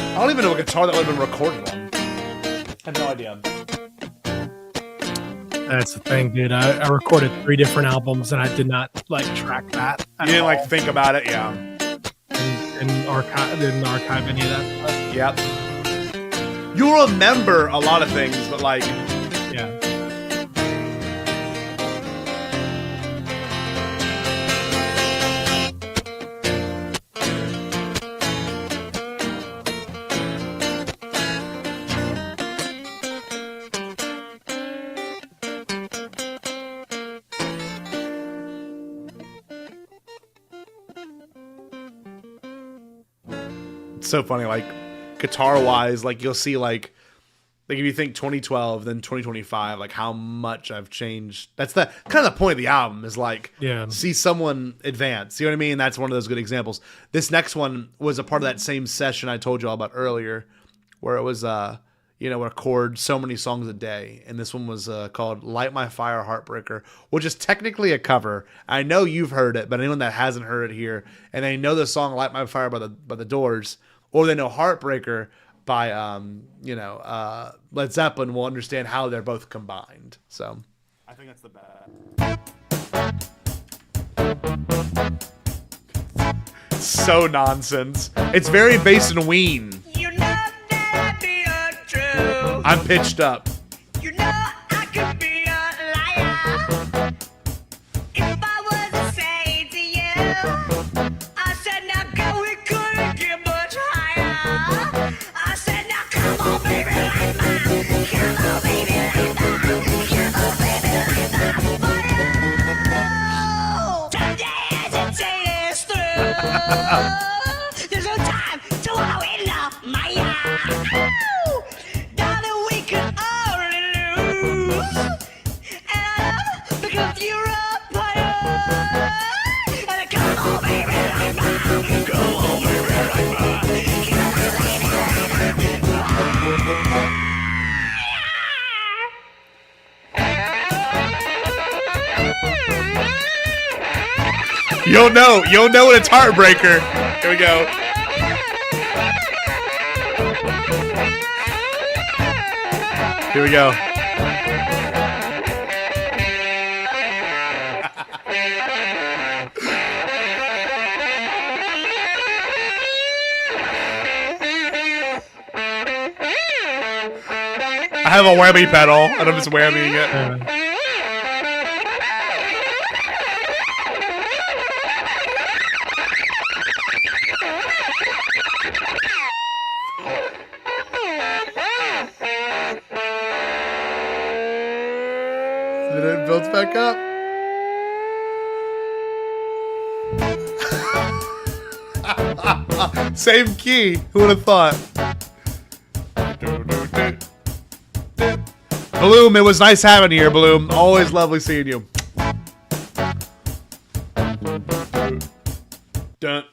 I don't even know a guitar that would have been recorded on. I have no idea. That's the thing, dude. I recorded 3 different albums and I did not like track that. You didn't like think about it, yeah. And archive didn't archive any of that stuff. Yep. You'll remember a lot of things, but like, yeah. so funny, like guitar wise, like you'll see like if you think 2012 then 2025, like how much I've changed. That's the kind of the point of the album is like see someone advance, you know what I mean? That's one of those good examples. This next one was a part of that same session I told you all about earlier, where it was record so many songs a day, and this one was called Light My Fire Heartbreaker, which is technically a cover. I know you've heard it, but anyone that hasn't heard it here and they know the song Light My Fire by the Doors, or they know Heartbreaker by Led Zeppelin, will understand how they're both combined. So I think that's the best. So nonsense. It's very bass and Ween. You know that be untrue. I'm pitched up. You know I could be a liar. If I was to say to you, I said now girl, we couldn't get much higher. I said now come on baby like mine. Come on baby like mine. Come on baby like mine. But time to hesitate is through. There's no time to wallow in the mire. Darling, we can only lose. And because you're a player. And come on, baby, like mine. Come on, baby, like mine. You'll know when it's Heartbreaker. Here we go. Here we go. I have a whammy pedal, and I'm just whammying it. Then it builds back up. Same key. Who would have thought? Bloom, it was nice having you here, Bloom. Always lovely seeing you. Okay,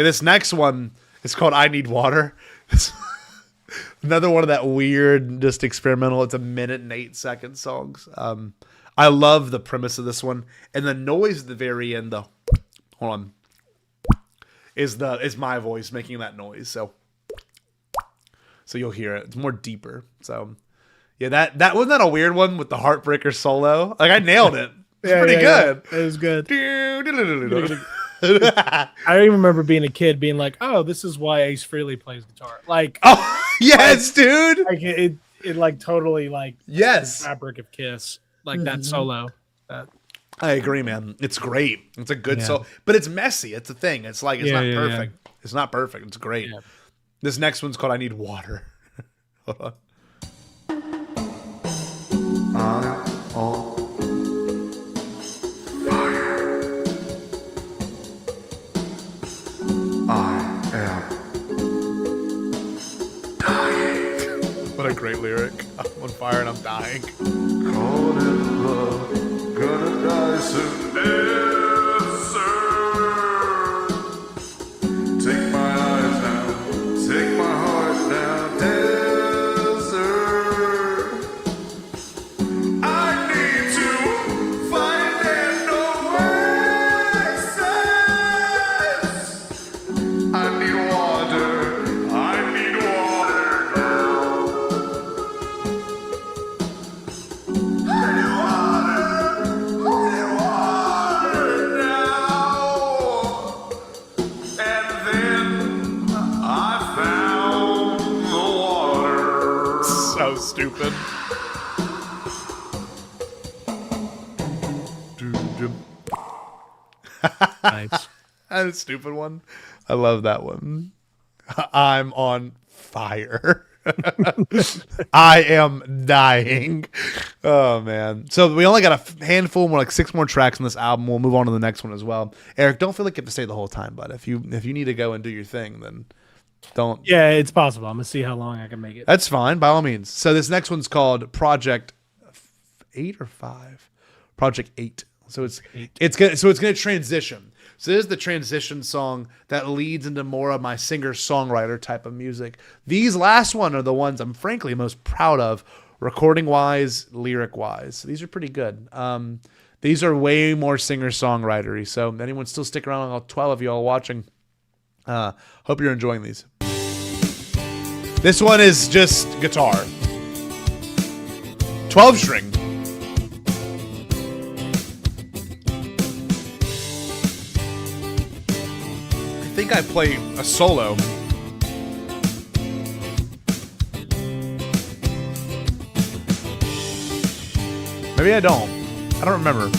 this next one is called I Need Water. Another one of that weird, just experimental. It's 1:08 songs. I love the premise of this one, and the noise at the very end. Hold on, is my voice making that noise. So you'll hear it. It's more deeper. So yeah, that wasn't that a weird one with the Heartbreaker solo. Like I nailed it. It's pretty good. Yeah. It was good. I I even remember being a kid being like, "Oh, this is why Ace Frehley plays guitar." Like, oh yes, dude. like it like totally like Yes. the fabric of Kiss, like that solo. That I agree, man. It's great. It's a good solo, but it's messy. It's a thing. It's like it's not perfect. It's not perfect. It's great. Yeah. This next one's called "I Need Water." Hold on. What a great lyric. I'm on fire and I'm dying. Caught in love, gonna die soon. Yes, sir. Take my eyes down, take my heart down. Yes, sir. I need to find and know access. I need water. I need water now. So stupid. nice. That's a stupid one. I love that one. I'm on fire. I am dying. Oh man. So we only got a handful more, like 6 more tracks on this album. We'll move on to the next one as well. Eric, don't feel like you have to stay the whole time, but if you need to go and do your thing, then don't. Yeah, it's possible. I'm gonna see how long I can make it. That's fine, by all means. So this next one's called Project 8 or 5? Project 8. So it's gonna transition. So this is the transition song that leads into more of my singer-songwriter type of music. These last one are the ones I'm frankly most proud of, recording-wise, lyric-wise. These are pretty good. These are way more singer-songwritery. So anyone still stick around, all 12 of you all watching, hope you're enjoying these. This one is just guitar. 12-string. I think I play a solo. Maybe I don't. I don't remember.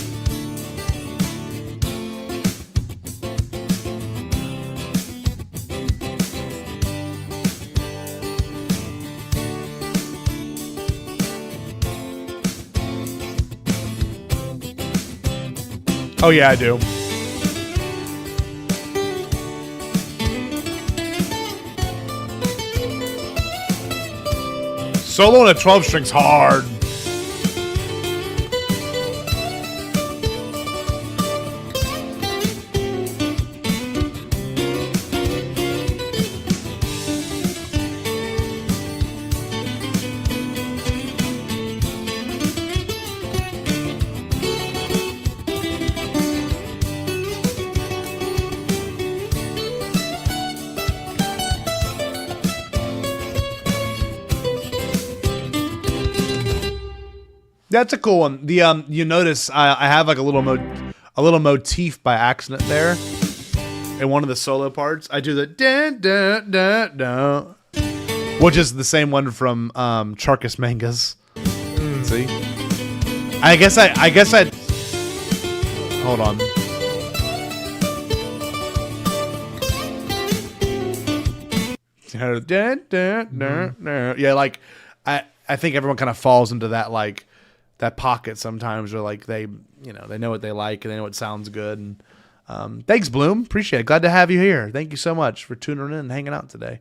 Oh yeah, I do. Solo on a 12-string's hard. That's a cool one. The you notice I have like a little motif by accident there in one of the solo parts. I do the dun, dun, dun, dun, which is the same one from Charkis Mangas. See, I guess I hold on. Dun, dun, dun, dun. Yeah, like I think everyone kind of falls into that like that pocket sometimes, where like they know what they like and they know what sounds good. And thanks, Bloom, appreciate it. Glad to have you here. Thank you so much for tuning in and hanging out today.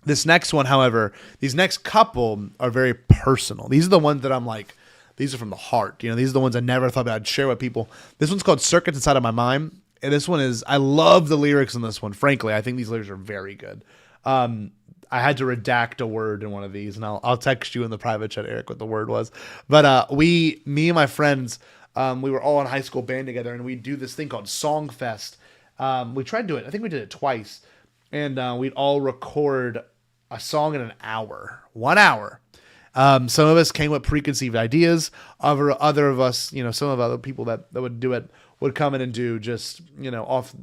This next one, however, these next couple are very personal. These are the ones that I'm like, these are from the heart. These are the ones I never thought that I'd share with people. This one's called Circuits Inside of My Mind. And this one is, I love the lyrics in this one. Frankly, I think these lyrics are very good. I had to redact a word in one of these, and I'll text you in the private chat, Eric, what the word was. But me and my friends, we were all in high school band together, and we'd do this thing called Songfest. We tried to do it. I think we did it twice. And we'd all record a song in an hour, 1 hour. Some of us came with preconceived ideas. Other of us, some of other people that would do it would come in and do just,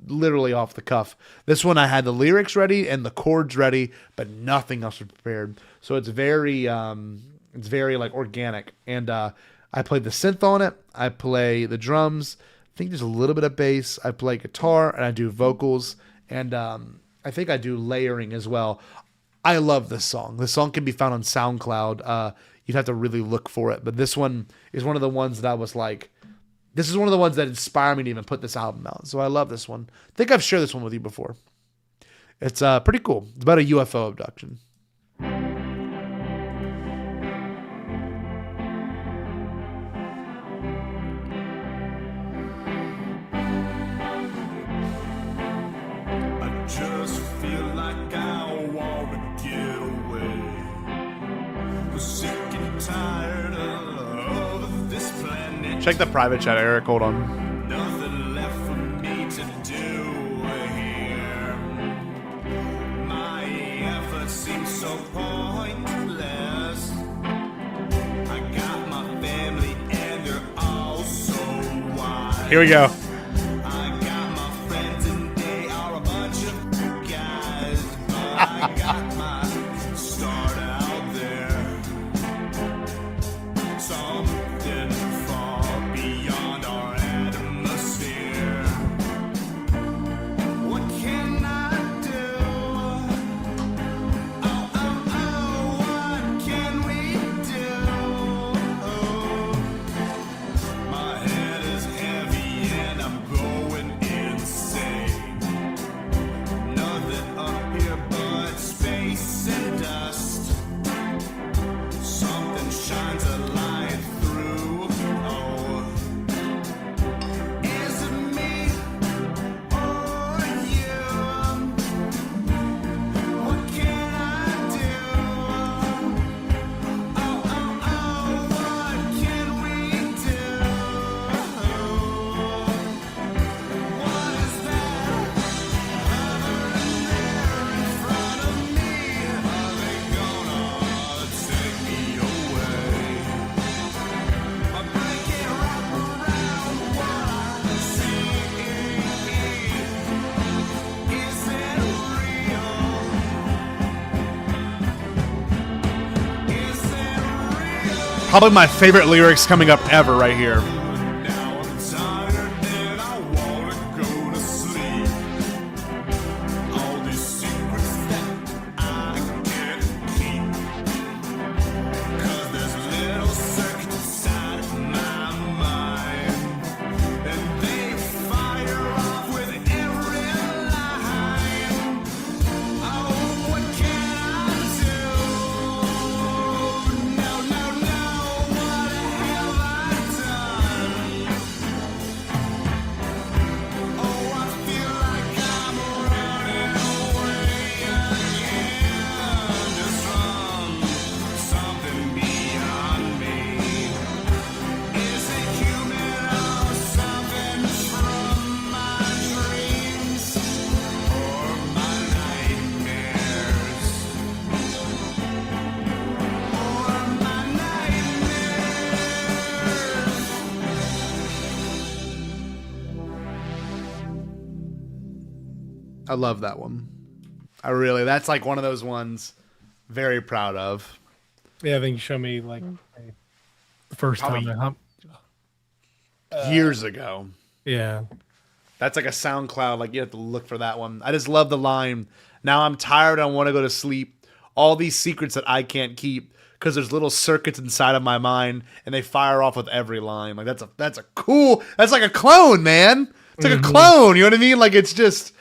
literally off the cuff. This one I had the lyrics ready and the chords ready, but nothing else was prepared. So it's very like organic. And I played the synth on it. I play the drums. I think there's a little bit of bass. I play guitar and I do vocals. And I think I do layering as well. I love this song. This song can be found on SoundCloud. You'd have to really look for it. But this one is one of the ones that I was like, this is one of the ones that inspired me to even put this album out. So I love this one. I think I've shared this one with you before. It's pretty cool. It's about a UFO abduction. Just feel like I wanna get away. Sick and tired of this planet. Check the private chat, Eric. Hold on. Nothing left for me to do here. My efforts seem so pointless. I got my family and they're all so wise. Here we go. I got my start out there. Something far beyond our atmosphere. What can I do? Oh, oh, oh, what can we do? My head is heavy and I'm going insane. Nothing up here but space and dust. Something shines a light through. Oh, is it me or you? What can I do? Oh, oh, oh, what can we do? What is that hovering there in front of me? Are they gonna take me away? I break it wrap around what I see. Is it real? Is it real? Probably my favorite lyrics coming up ever right here. Now I'm tired and I wanna go to sleep. All these secrets that I can't keep. 'Cause there's little circuits inside of my mind. And they fire off with every line. Oh, what can I do? No, no, no, what have I done? Oh, I feel like I'm running away again, just from something beyond me. Is it human or something from my dreams or my nightmares? Or my nightmares? I love that one. That's like one of those ones very proud of. Yeah, I think you showed me like the first time. Years ago. Yeah. That's like a SoundCloud. Like you have to look for that one. I just love the line. Now I'm tired. I want to go to sleep. All these secrets that I can't keep because there's little circuits inside of my mind and they fire off with every line. Like that's a cool. That's like a clone, man. It's like a clone. You know what I mean? Like it's just.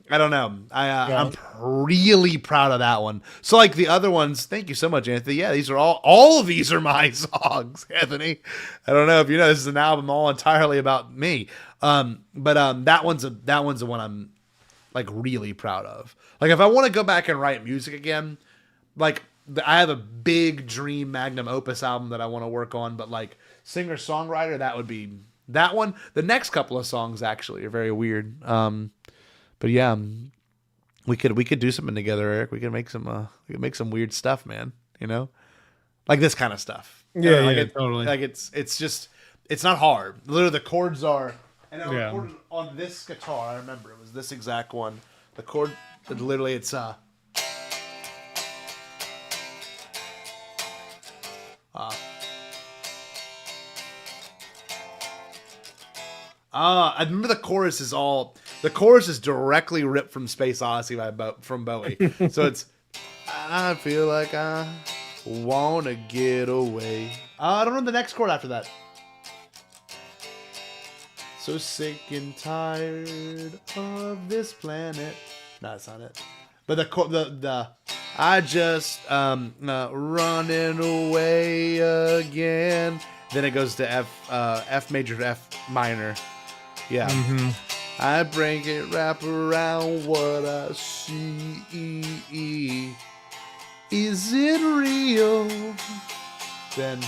I don't know. I'm really proud of that one. So like the other ones, thank you so much, Anthony. Yeah, these are all of these are my songs, Anthony. I don't know if you know this is an album all entirely about me. But that one's the one I'm like really proud of. Like if I want to go back and write music again, like I have a big dream magnum opus album that I want to work on, but like singer-songwriter, that would be that one. The next couple of songs actually are very weird. But yeah, we could do something together, Eric. We could make some weird stuff, man. You know, like this kind of stuff. Yeah, like totally. Like it's just it's not hard. Literally, the chords are. And I Yeah. recorded on this guitar. I remember it was this exact one. The chord, literally, it's I remember the chorus is directly ripped from Space Odyssey from Bowie. So it's I feel like I wanna get away. I don't know the next chord after that. So sick and tired of this planet. No, that's not it. But the I just running away again. Then it goes to F major to F minor. Yeah. Mm-hmm. I break it, wrap around what I see. Is it real? Then,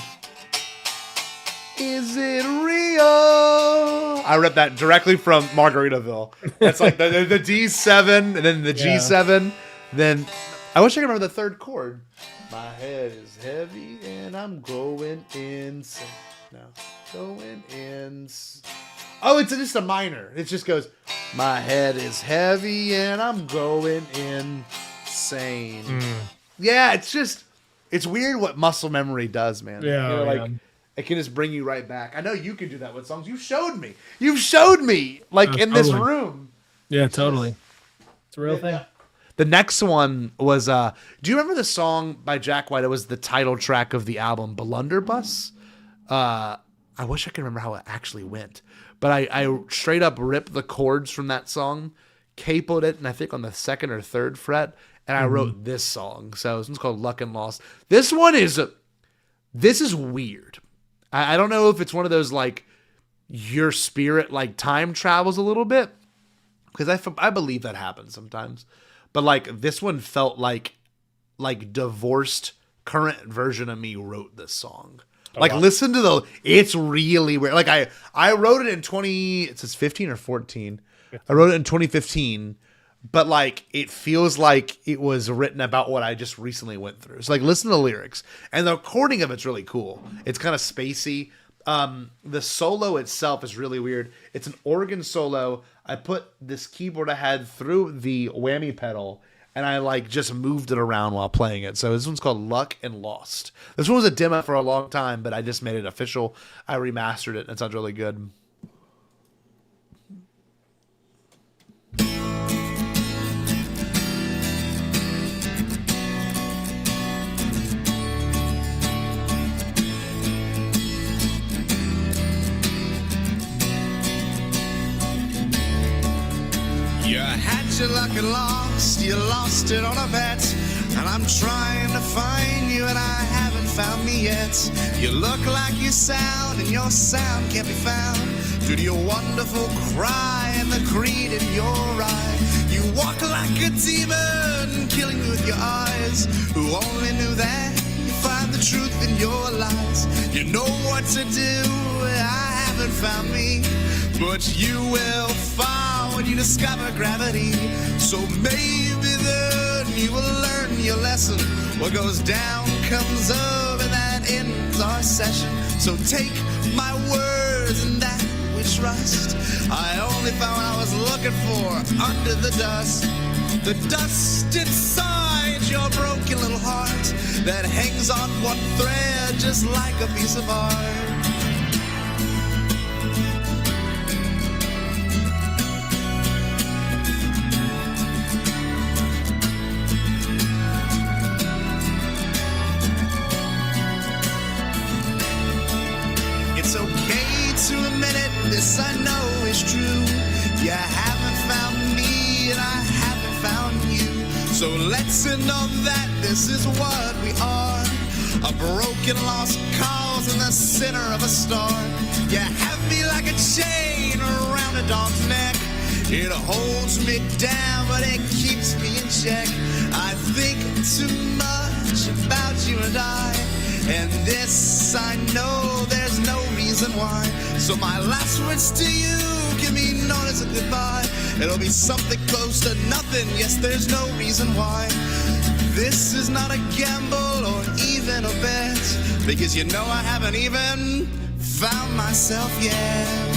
is it real? I read that directly from Margaritaville. That's like the D7 and then the G7. Then, I wish I could remember the third chord. My head is heavy and I'm going insane. No, going insane. Oh, it's just a minor. It just goes, my head is heavy and I'm going insane. Yeah, it's weird what muscle memory does, man. Yeah, You know, like it can just bring you right back. I know you can do that with songs. You showed me, like in this room. Yeah, totally. It's a real thing. The next one was, do you remember the song by Jack White? It was the title track of the album, Blunderbuss. I wish I could remember how it actually went. But I straight up ripped the chords from that song, capoed it, and I think on the 2nd or 3rd fret, and I wrote this song. So this one's called Luck and Lost. This is weird. I don't know if it's one of those, like, your spirit, like, time travels a little bit, because I believe that happens sometimes. But, like, this one felt like divorced current version of me wrote this song. Like, listen to it's really weird. Like, I wrote it in it says 15 or 14. I wrote it in 2015, but, like, it feels like it was written about what I just recently went through. So, like, listen to the lyrics. And the recording of it's really cool. It's kind of spacey. The solo itself is really weird. It's an organ solo. I put this keyboard I had through the whammy pedal, and I like just moved it around while playing it. So this one's called Luck and Lost. This one was a demo for a long time, but I just made it official. I remastered it, and it sounds really good. You had your luck and lost, you lost it on a bet. And I'm trying to find you and I haven't found me yet. You look like you sound and your sound can't be found due to your wonderful cry and the greed in your eye. You walk like a demon, killing me with your eyes. Who only knew that you find the truth in your lies. You know what to do, I haven't found me, but you will find when you discover gravity. So maybe then you will learn your lesson. What goes down comes up and that ends our session. So take my words and that we trust. I only found what I was looking for under the dust. The dust inside your broken little heart that hangs on one thread just like a piece of art. It's okay to admit it, this I know is true. You haven't found me and I haven't found you. So let's end on that, this is what we are. A broken lost cause in the center of a star. You have me like a chain around a dog's neck. It holds me down but it keeps me in check. I think too much about you and I. And this I know there's no reason why. So my last words to you can be known as a goodbye. It'll be something close to nothing, yes there's no reason why. This is not a gamble or even little bit, because you know I haven't even found myself yet.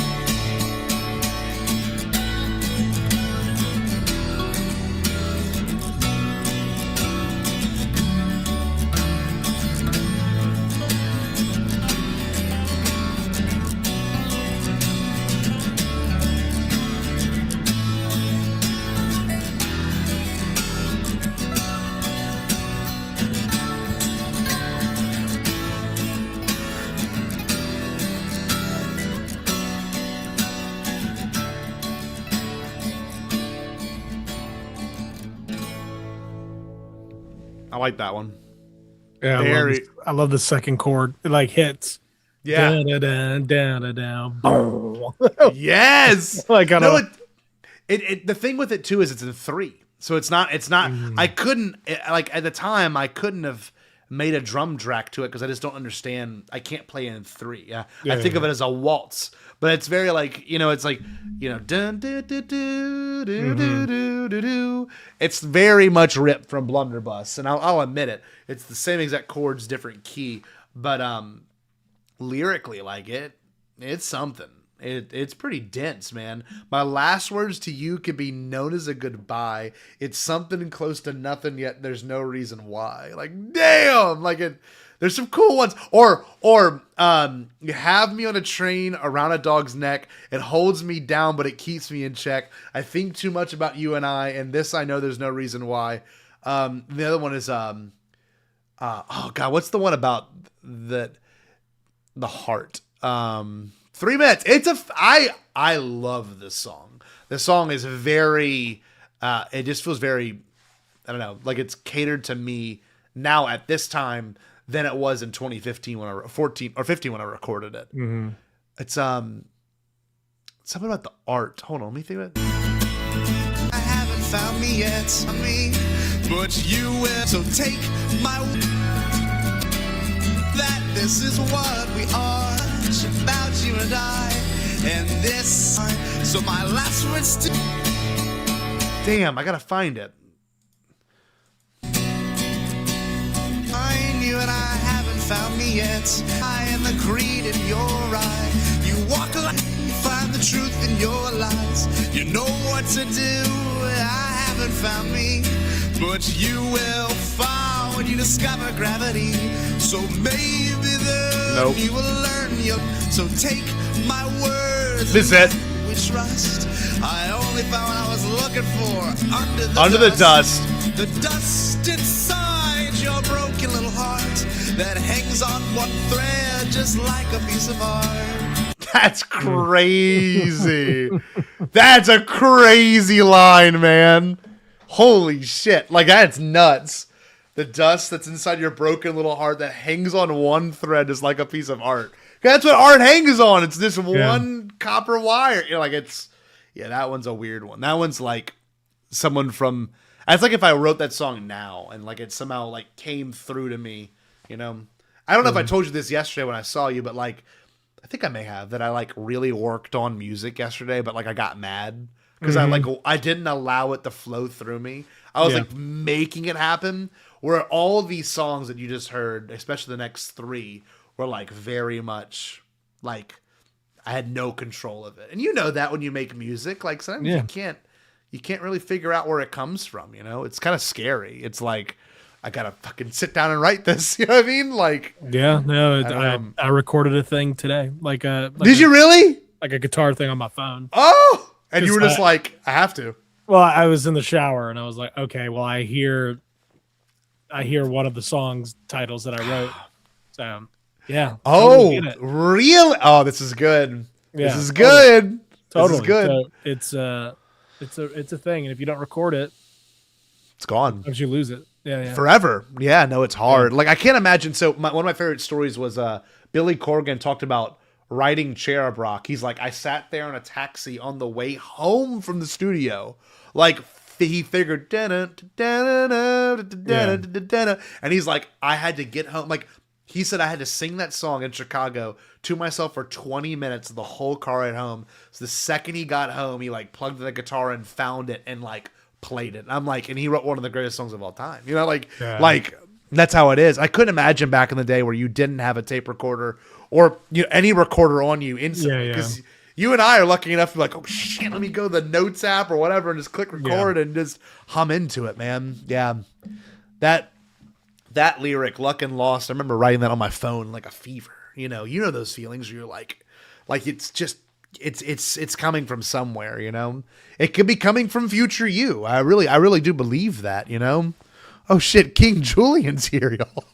I like that one. Yeah, Very. I love the second chord. It like hits. Yeah. Boom. Yes. Like, I no, don't- it the thing with it too is it's in 3. So it's not I couldn't like at the time I couldn't have made a drum track to it because I just don't understand. I can't play in 3. Yeah. I think of it as a waltz, but it's very like, it's like, dun, dun, dun, dun, dun, dun, dun, dun, dun. It's very much ripped from Blunderbuss, and I'll admit it. It's the same exact chords, different key, but lyrically, like it's something. It's pretty dense, man. My last words to you could be known as a goodbye. It's something close to nothing, yet there's no reason why. Like, damn, like there's some cool ones. Or you have me on a train around a dog's neck. It holds me down, but it keeps me in check. I think too much about you and I, and this I know there's no reason why. The other one is oh god, what's the one about the heart? 3 minutes. I love this song. This song is very it just feels very, I don't know, like it's catered to me now at this time than it was in 2015 when I 14 or 15 when I recorded it. Mm-hmm. It's something about the art. Hold on, let me think about it. I haven't found me yet, but you will. So take my that this is what we are. It's about you and I, and this. So my last words to. Damn, I gotta find it. You and I haven't found me yet. I am the greed in your eye. You walk like you find the truth in your lies. You know what to do. I haven't found me, but you will find when you discover gravity. So maybe then you will learn your. So take my words. This is it. We trust. I only found what I was looking for under the dust. The dust inside your broken little heart that hangs on one thread just like a piece of art. That's crazy. That's a crazy line, man. Holy shit. Like, that's nuts. The dust that's inside your broken little heart that hangs on one thread is like a piece of art. That's what art hangs on. It's this one copper wire. Like, that one's a weird one. That one's like someone from... It's like if I wrote that song now and like it somehow like came through to me, I don't know if I told you this yesterday when I saw you, but like I think I may have that I like really worked on music yesterday, but like I got mad because I didn't allow it to flow through me. I was like making it happen. Where all these songs that you just heard, especially the next 3, were like very much like I had no control of it. And you know that when you make music, like sometimes you can't really figure out where it comes from, It's kind of scary. It's like, I gotta fucking sit down and write this, you know what I mean? Like, yeah, no, I recorded a thing today. Did you really? Like a guitar thing on my phone. Oh! And you were just like, I have to. Well, I was in the shower and I was like, okay, well, I hear one of the songs titles that I wrote. So, yeah. Oh, really? Oh, this is good. Yeah, this is good. Totally. This is good. So it's a thing, and if you don't record it, it's gone. Sometimes you lose it. Yeah. Forever. Yeah, no, it's hard. Like I can't imagine. So one of my favorite stories was Billy Corgan talked about writing Cherub Rock. He's like, I sat there in a taxi on the way home from the studio, like he figured, and he's like, I had to get home. Like he said, I had to sing that song in Chicago to myself for 20 minutes, the whole car ride home. So the second he got home, he like plugged the guitar and found it and like played it. And I'm like, and he wrote one of the greatest songs of all time. Like That's how it is. I couldn't imagine back in the day where you didn't have a tape recorder or any recorder on you instantly. Because you and I are lucky enough to be like, oh shit, let me go to the Notes app or whatever and just click record and just hum into it, man. Yeah. That lyric, Luck and Lost, I remember writing that on my phone like a fever. You know those feelings where you're like it's just it's coming from somewhere, It could be coming from future you. I really do believe that, Oh shit, King Julian's here, y'all.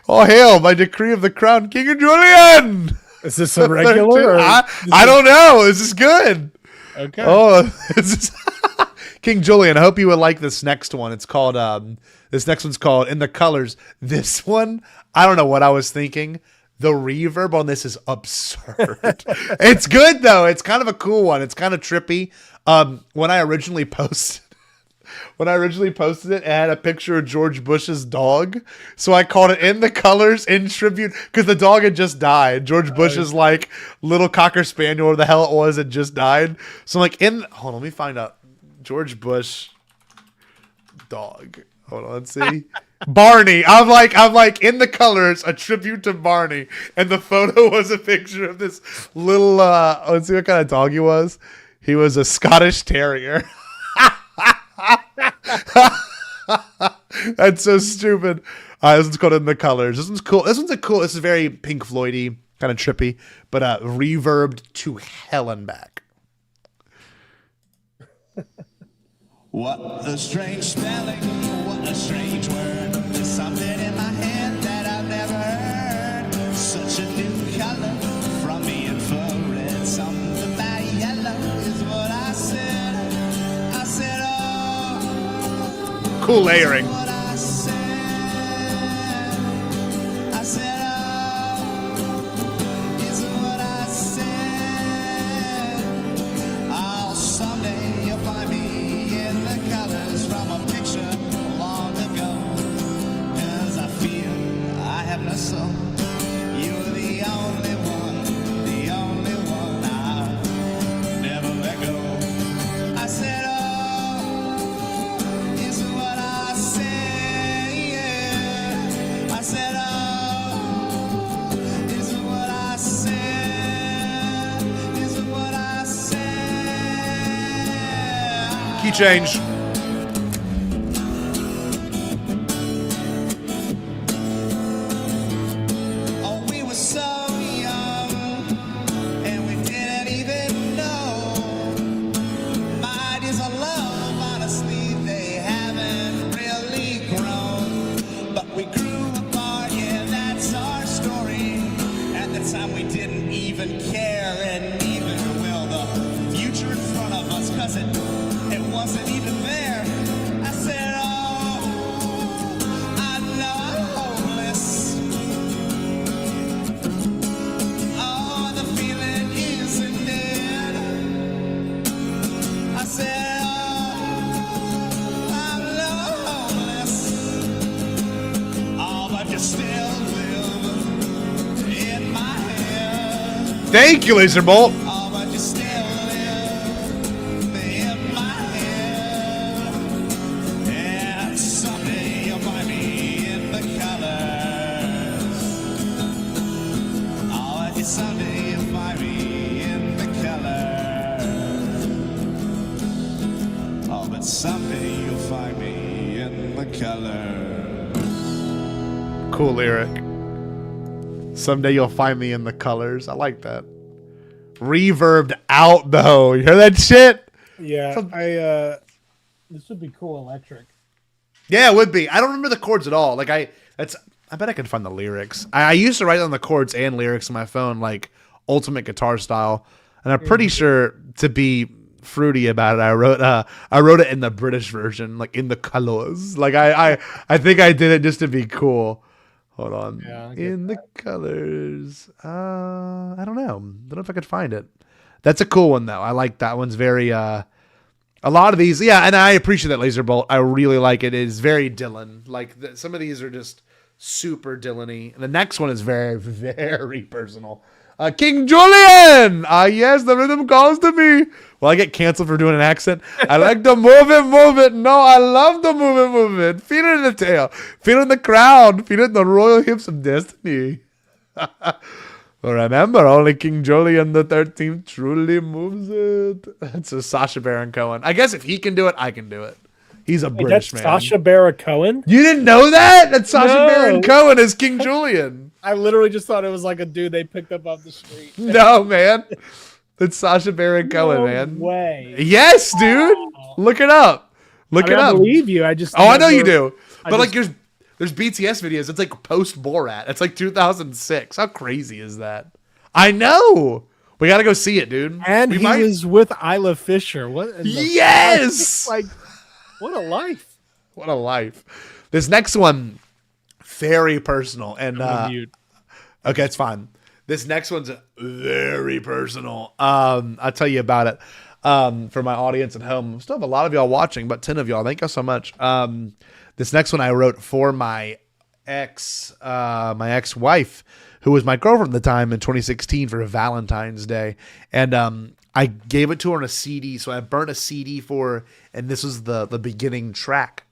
Oh hail, by decree of the crown, King of Julian! Is this a regular? I don't know. Is this good? Okay. Oh, King Julian, I hope you would like this next one. It's called, this next one's called In the Colors. This one, I don't know what I was thinking. The reverb on this is absurd. It's good though. It's kind of a cool one. It's kind of trippy. When I originally posted it, it had a picture of George Bush's dog. So I called it In the Colors in tribute because the dog had just died. George Bush's like little Cocker Spaniel or the hell it was had just died. So I'm like, hold on, let me find out. George Bush dog. Hold on, let's see. Barney. I'm like In the Colors, a tribute to Barney. And the photo was a picture of this little let's see what kind of dog he was. He was a Scottish Terrier. That's so stupid. This one's called In the Colors. This one's cool. This is very Pink Floydy, kind of trippy, but reverbed to hell and back. What a strange spelling, what a strange word. There's something in my head that I've never heard. Such a new color from the infrared. Something about yellow is what I said. I said, oh. Cool layering. I said, oh, is what I said. Oh, someday you'll find me in the colors from a picture long ago. 'Cause I feel I have no soul. You're the only one I'll never let go. I said, oh, is what I say. Yeah. I said, oh, is what I said. Is what I said. Key change. Oh, we were so young, and we didn't even know. My ideas of love, honestly, they haven't really grown. But we grew apart, yeah, that's our story. At the time, we didn't even care, and neither will the future in front of us, 'cause it wasn't even there. I said, oh, I know I'm hopeless. Oh, the feeling isn't dead. I said, oh, I'm not homeless. Oh, but you still live in my head. Thank you, Laser Bolt. Oh, but you still live in my head. And someday you'll find me in the colors. Oh, and someday you'll find me in the colors. Oh, but someday you'll find me in the colors. Cool lyric. Someday you'll find me in the colors. I like that. Reverbed out though. You hear that shit? Yeah, this would be cool electric. Yeah, it would be. I don't remember the chords at all. Like I bet I could find the lyrics. I used to write down the chords and lyrics on my phone, like ultimate guitar style. And I'm pretty sure, to be fruity about it, I wrote it in the British version, like in the colors. Like I think I did it just to be cool. Hold on. Yeah, in the colors. I don't know. Don't know if I could find it. That's a cool one though. I like that one's very a lot of these, yeah, and I appreciate that, Laser Bolt. I really like it. It is very Dylan. Like some of these are just super Dylan-y. And the next one is very, very personal. King Julian. Yes, the rhythm calls to me. Well, I get canceled for doing an accent. I like to move it. No, I love the move it. Feel it in the tail. Feel it in the crown. Feel it in the royal hips of destiny. Remember, only King Julian the 13th truly moves it. It's a Sacha Baron Cohen. I guess if he can do it, I can do it. He's a British man. Sacha Baron Cohen? You didn't know that? That's Sacha Baron Cohen as King Julian. I literally just thought it was like a dude they picked up off the street. No, man. That's Sacha Baron Cohen, man. No way. Yes, dude. Look it up. Look it up. I believe you. I just. I know you do. But like, there's BTS videos. It's like post Borat. It's like 2006. How crazy is that? I know. We got to go see it, dude. And he was with Isla Fisher. What? Yes. Like, what a life. What a life. This next one, very personal. And okay, it's fine. This next one's very personal. I'll tell you about it. For my audience at home, still have a lot of y'all watching, but 10 of y'all. Thank you so much. This next one I wrote for my ex-wife, who was my girlfriend at the time in 2016 for Valentine's Day. And I gave it to her on a CD. So I burnt a CD for her, and this was the beginning track.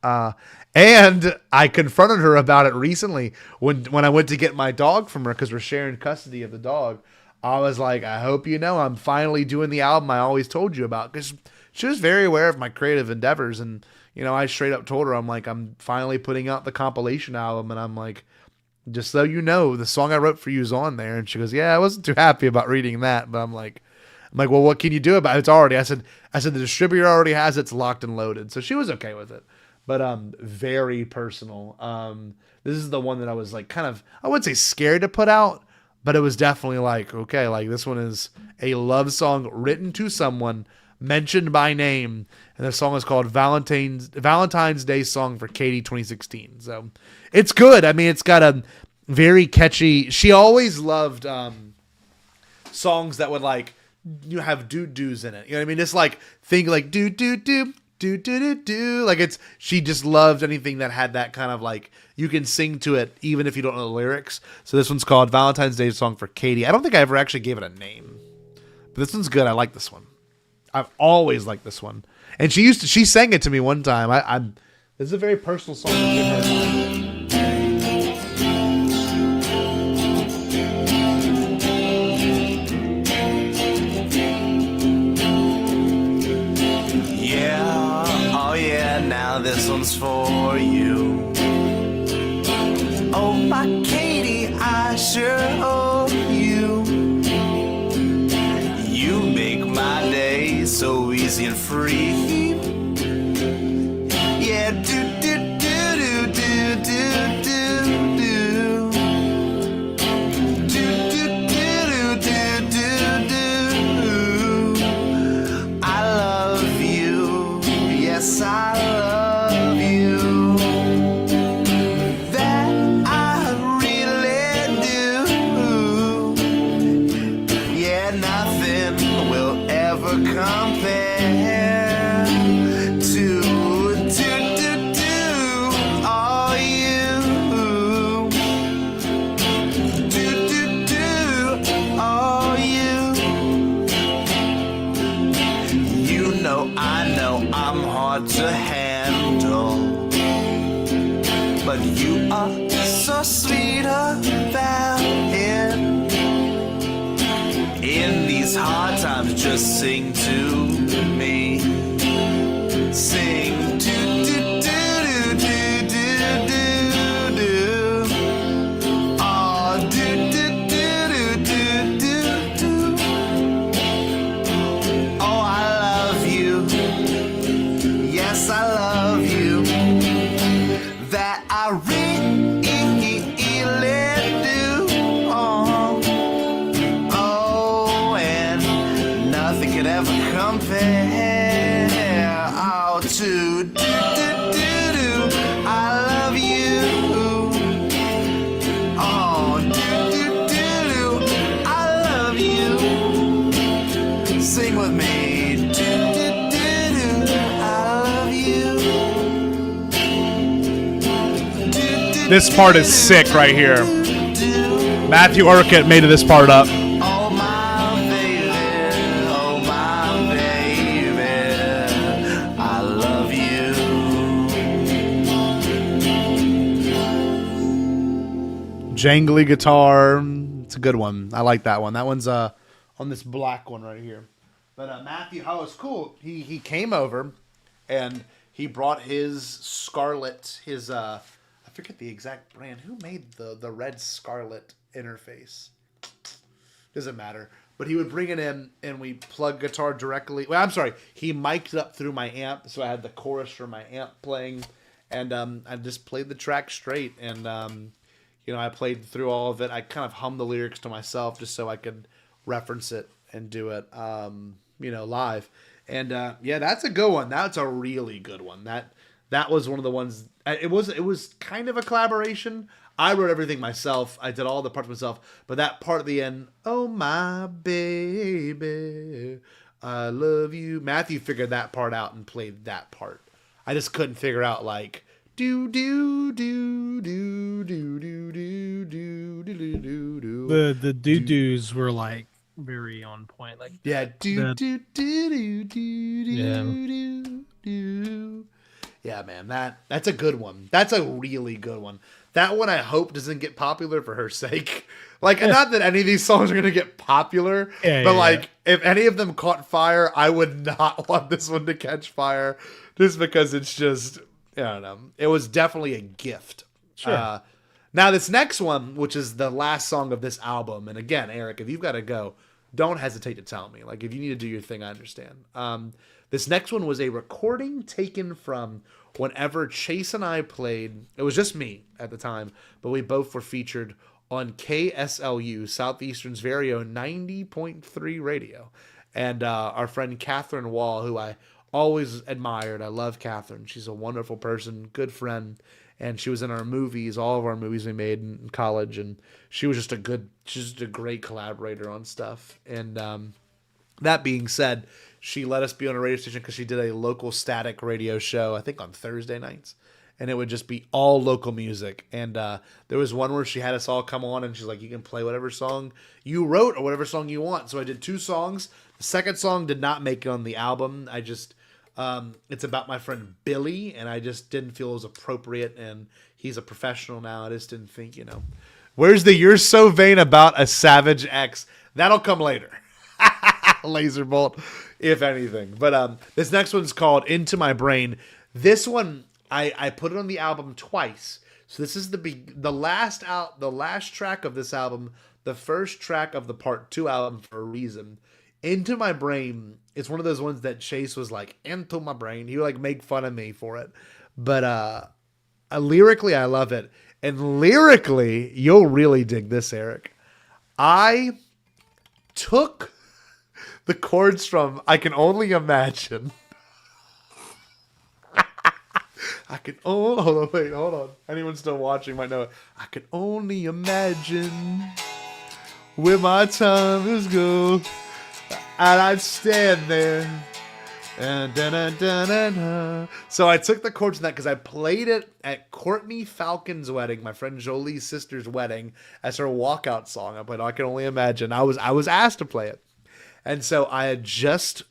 And I confronted her about it recently when I went to get my dog from her, because we're sharing custody of the dog. I was like, I hope you know I'm finally doing the album I always told you about, because she was very aware of my creative endeavors. And, you know, I straight up told her, I'm like, I'm finally putting out the compilation album. And I'm like, just so you know, the song I wrote for you is on there. And she goes, yeah, I wasn't too happy about reading that. But I'm like, well, what can you do about it? It's already, I said, the distributor already has it. It's locked and loaded. So she was okay with it. But very personal. This is the one that I was like kind of, I wouldn't say scared to put out, but it was definitely like, okay, like this one is a love song written to someone, mentioned by name, and the song is called Valentine's Day Song for Katie 2016. So it's good. I mean, it's got a very catchy. She always loved songs that would like have doo-doos in it. You know what I mean? Just like think like do-do-do. Do. Like she just loved anything that had that kind of like, you can sing to it even if you don't know the lyrics. So this one's called Valentine's Day Song for Katie. I don't think I ever actually gave it a name, but this one's good. I like this one. I've always liked this one. And she sang it to me one time. This is a very personal song. Now this one's for you. Oh, my Katie, I sure owe you. You make my day so easy and free. Yeah, do. I love you. Yes, I love you. That I really do. Yeah, nothing will ever compare to all you. All you. You know, I know I'm hard to handle, but you are so sweet about it. In these hard times, just sing to me. Sing Oh, Oh, I love you. Yes, I love you. That I really do. Oh, and nothing could ever compare. Oh, to do. I love you. Oh, do. I love you. Sing with me. This part is sick right here. Matthew Urquhart made this part up. Oh, jangly guitar. It's a good one. I like that one. That one's on this black one right here. But Matthew, how it's cool. He came over and he brought his Scarlett, I forget the exact brand. Who made the red Scarlett interface? Doesn't matter. But he would bring it in and we plug guitar directly. Well, I'm sorry. He mic'd it up through my amp. So I had the chorus for my amp playing. And I just played the track straight. And, I played through all of it. I kind of hummed the lyrics to myself just so I could reference it and do it, live. And that's a good one. That's a really good one. That was one of the ones. It was kind of a collaboration. I wrote everything myself. I did all the parts myself. But that part at the end, oh my baby, I love you. Matthew figured that part out and played that part. I just couldn't figure out like do do do do do do do do do do do. The doo-doos were like very on point. Like do do do do do do do. Yeah, man, that's a good one. That's a really good one. That one I hope doesn't get popular for her sake. Like, not that any of these songs are gonna get popular, but if any of them caught fire, I would not want this one to catch fire, just because it's just, I don't know. It was definitely a gift. Sure. Now this next one, which is the last song of this album, and again, Eric, if you've got to go, don't hesitate to tell me. Like, if you need to do your thing, I understand. This next one was a recording taken from whenever Chase and I played. It was just me at the time, but we both were featured on KSLU, Southeastern's very own 90.3 radio. And our friend Catherine Wall, who I always admired. I love Catherine. She's a wonderful person, good friend. And she was in our movies, all of our movies we made in college. And she was just she's just a great collaborator on stuff. And that being said, she let us be on a radio station because she did a local static radio show, I think on Thursday nights. And it would just be all local music. And there was one where she had us all come on and she's like, you can play whatever song you wrote or whatever song you want. So I did 2 songs. The second song did not make it on the album. I just, it's about my friend Billy, and I just didn't feel it was appropriate. And he's a professional now. I just didn't think, where's the "You're So Vain About a Savage X"? That'll come later. Laser bolt, if anything. But this next one's called "Into My Brain." This one, I put it on the album twice. So this is the last track of this album, the first track of the part 2 album for a reason. "Into My Brain" is one of those ones that Chase was like, "Into my brain." He would like make fun of me for it. But lyrically, I love it. And lyrically, you'll really dig this, Eric. I took the chords from "I Can Only Imagine." Hold on. Anyone still watching might know it. I can only imagine where my time is go, and I'd stand there. So I took the chords from that because I played it at Courtney Falcon's wedding, my friend Jolie's sister's wedding, as her walkout song. I played "I Can Only Imagine." I was asked to play it. And so I had just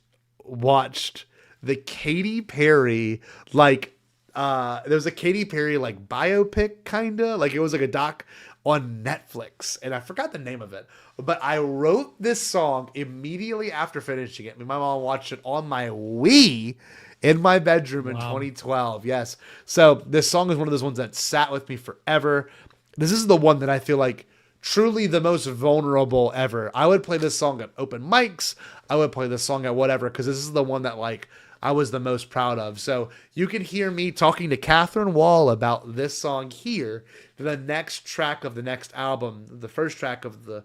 watched the Katy Perry, there was a Katy Perry biopic kinda, it was like a doc on Netflix, and I forgot the name of it. But I wrote this song immediately after finishing it. My mom watched it on my Wii in my bedroom in 2012. Yes. So this song is one of those ones that sat with me forever. This is the one that I feel like truly the most vulnerable ever. I would play this song at open mics. I would play this song at whatever, because this is the one that I was the most proud of. So you can hear me talking to Catherine Wall about this song here. The next track of the next album, the first track of the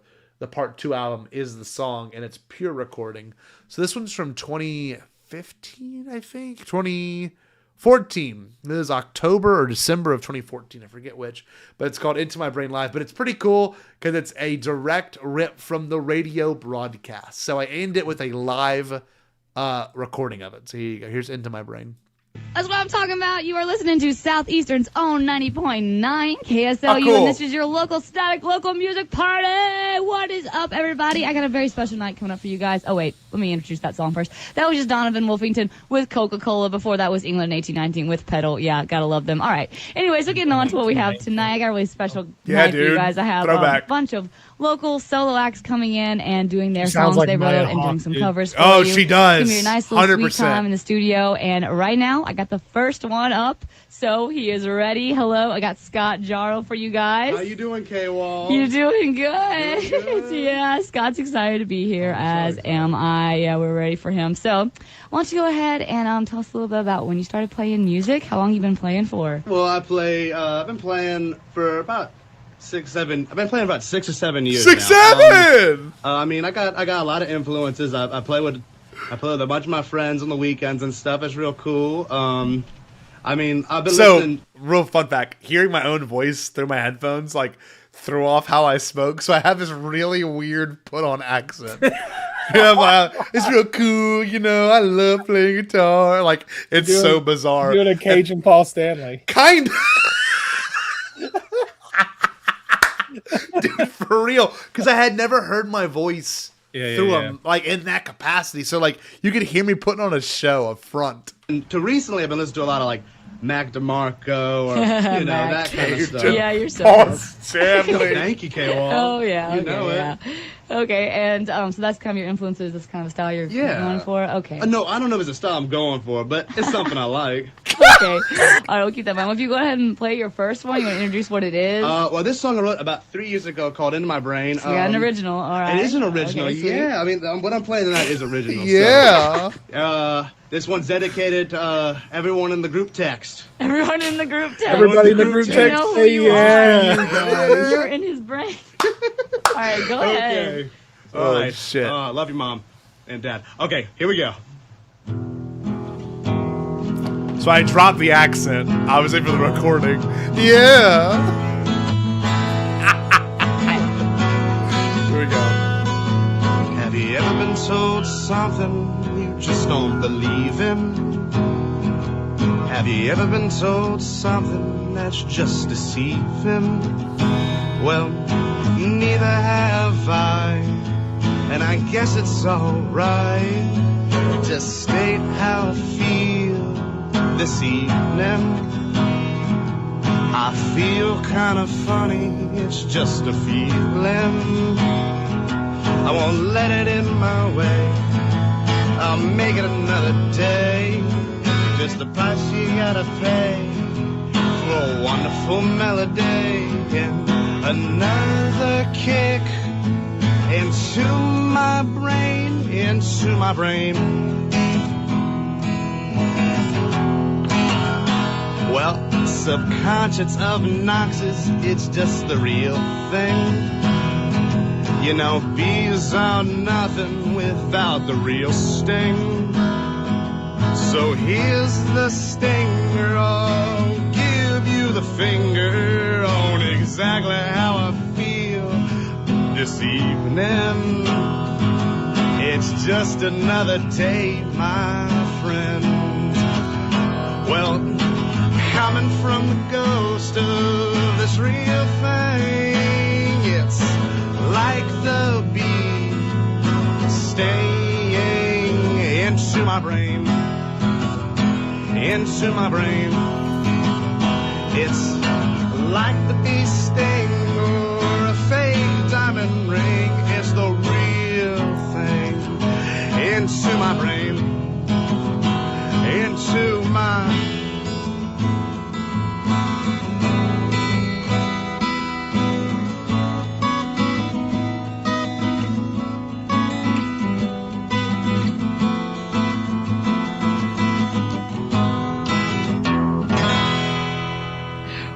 part 2 album, is the song, and it's pure recording. So this one's from 2015, I think. 2014. This is October or December of 2014. I forget which. But it's called "Into My Brain Live." But it's pretty cool because it's a direct rip from the radio broadcast. So I aimed it with a live recording of it. So here you go. Here's "Into My Brain." That's what I'm talking about. You are listening to Southeastern's own 90.9 KSLU, Oh, cool. and this is your local static local music party. What is up, everybody? I got a very special night coming up for you guys. Oh, wait. Let me introduce that song first. That was just Donovan Wolfington with Coca-Cola. Before that was England 1819 with Pedal. Yeah, gotta love them. All right. Anyway, so getting on to what we have tonight. I got a really special night for you guys. I have a bunch of local solo acts coming in and doing their songs like they Maya wrote and doing Hawke, some dude. covers for Oh, you. she does. It's gonna be a nice little 100%. sweet time in the studio. And right now, I got the first one up, so he is ready. Hello, I got Scott Jarl for you guys. How you doing, K-Wall? You're doing good. Doing good. Yeah, Scott's excited to be here, as am I. Yeah, we're ready for him. So, why don't you go ahead and tell us a little bit about when you started playing music? How long you been playing for? Well, I've been playing for about 6, 7. I've been playing about 6 or 7 years. 6, now. 7. I mean, I got a lot of influences. I play with a bunch of my friends on the weekends and stuff. It's real cool. I mean, I've been listening. Real fun fact: hearing my own voice through my headphones like threw off how I spoke, so I have this really weird put-on accent. It's real cool, you know. I love playing guitar. Like it's so bizarre. Doing a Cajun Paul Stanley. Kind of. Dude, for real, because I had never heard my voice through like in that capacity. So like you could hear me putting on a show up front. And to recently, I've been listening to a lot of like Mac DeMarco or you know that kind of stuff. Yeah, you're so Paul good. Stanley. Thank you, K-Wall. Oh, yeah. You Okay, know yeah. Okay, and so that's kind of your influences, this kind of style you're going for? Okay. No, I don't know if it's a style I'm going for, but it's something I like. Okay. All right, we'll keep that in mind. If you go ahead and play your first one, you want to introduce what it is? Well, this song I wrote about 3 years ago called Into My Brain. So you got an original, all right. It is an original, Okay, sweet. yeah. I mean, what I'm playing tonight is original. Yeah. So, this one's dedicated to everyone in the group text. Everyone in the group text. Everybody in the group text. You know who Say you are. You're in his brain. All right, go ahead. Okay. Oh, All right. shit. Love you, Mom and Dad. Okay, here we go. So I dropped the accent, obviously for the recording. Yeah. Here we go. Have you ever been told something you just don't believe in? Have you ever been told something that's just deceiving? Well, neither have I, and I guess it's alright to state how I feel this evening. I feel kind of funny, it's just a feeling. I won't let it in my way, I'll make it another day. Just the price you gotta pay for a wonderful melody. And another kick into my brain, into my brain. Well, subconscious obnoxious, it's just the real thing. You know, bees are nothing without the real sting. So here's the stinger, I'll give you the finger on exactly how I feel this evening. It's just another day, my friend. Well, coming from the ghost of this real thing, it's like the bee staying into my brain, into my brain. It's like the bee sting or a fake diamond ring. It's the real thing into my brain, into my.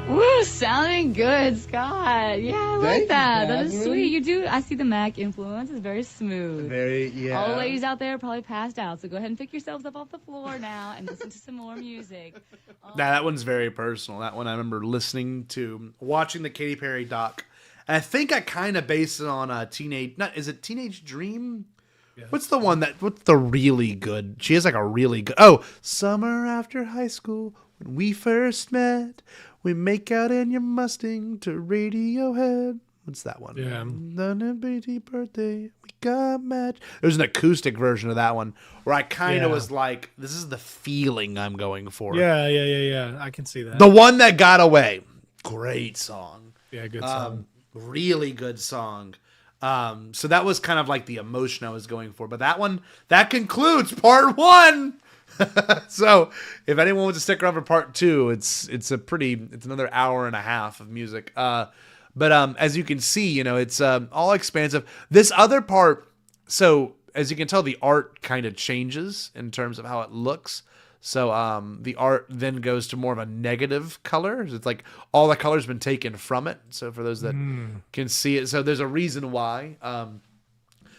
Woo, sounding good, Scott. Yeah, I like Thank you, that. That is Jasmine. sweet. You do. I see the Mac influence. It's very smooth. Very, yeah. All the ladies out there are probably passed out, so go ahead and pick yourselves up off the floor now and listen to some more music. Nah, that one's very personal. That one I remember listening to, watching the Katy Perry doc. And I think I kind of based it on a Teenage Dream? What's the one what's the really good? She has like a really good. Oh, summer after high school when we first met, we make out in your Mustang to Radiohead. What's that one? Yeah. On a baby birthday, we got matched. There's an acoustic version of that one where I kind of was like, this is the feeling I'm going for. Yeah. I can see that. The one that got away. Great song. Yeah, good song. Really good song. So that was kind of like the emotion I was going for. But that concludes part 1. So if anyone wants to stick around for part 2, it's another hour and a half of music. But as you can see, it's all expansive. This other part, so as you can tell, the art kind of changes in terms of how it looks. So the art then goes to more of a negative color. It's like all the color's been taken from it. So for those that can see it, so there's a reason why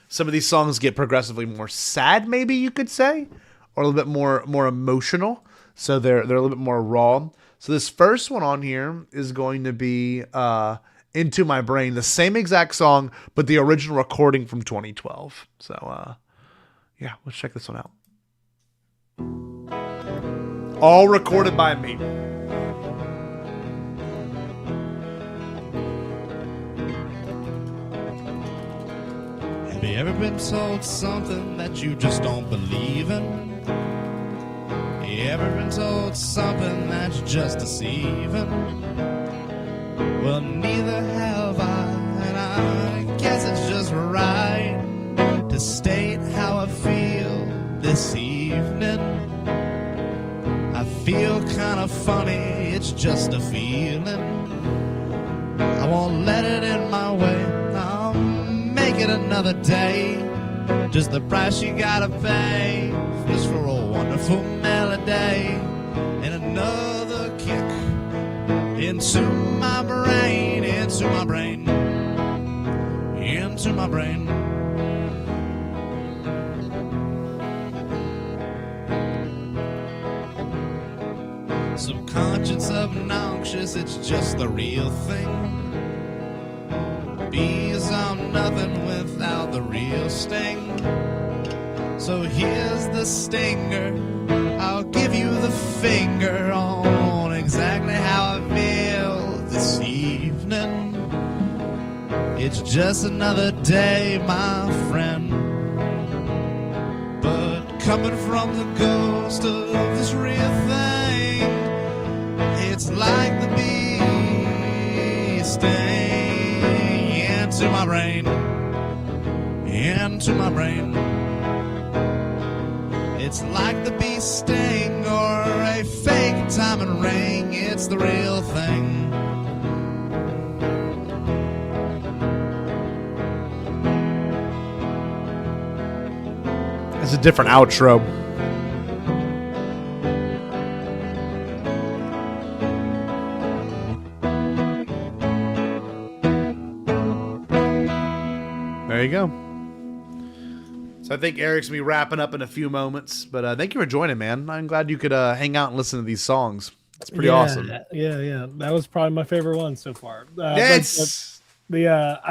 some of these songs get progressively more sad, maybe you could say, or a little bit more emotional. So they're a little bit more raw. So this first one on here is going to be Into My Brain, the same exact song, but the original recording from 2012. So yeah, let's check this one out. All recorded by me. Have you ever been told something that you just don't believe in? You ever been told something that's just deceiving? Well, neither have I, and I guess it's just right to state how I feel this evening. I feel kind of funny, it's just a feeling. I won't let it in my way, I'll make it another day. Just the price you gotta pay, just for a wonderful melody. And another kick into my brain, into my brain, into my brain. Subconscious, obnoxious, it's just the real thing. Bees are nothing without the real sting. So here's the stinger, I'll give you the finger on exactly how I feel this evening. It's just another day, my friend. But coming from the ghost of this real thing, it's like the bee sting into my brain, into my brain. It's like the bee sting or a fake diamond ring. It's the real thing. It's a different outro. There you go. So I think Eric's going to be wrapping up in a few moments, but thank you for joining, man. I'm glad you could hang out and listen to these songs. It's pretty awesome. Yeah. That was probably my favorite one so far. I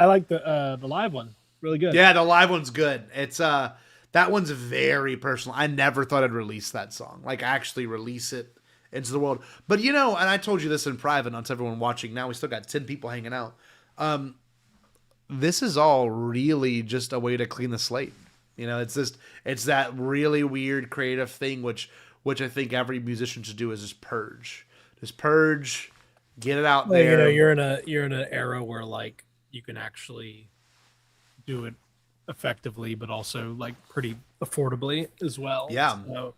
like the live one. Really good. Yeah, the live one's good. It's that one's very personal. I never thought I'd release that song, like actually release it into the world. But and I told you this in private, not to everyone watching now. We still got 10 people hanging out. This is all really just a way to clean the slate. It's that really weird creative thing, which I think every musician should do, is just purge, get it out there. You're in an era where like you can actually do it effectively, but also like pretty affordably as well. Yeah. So,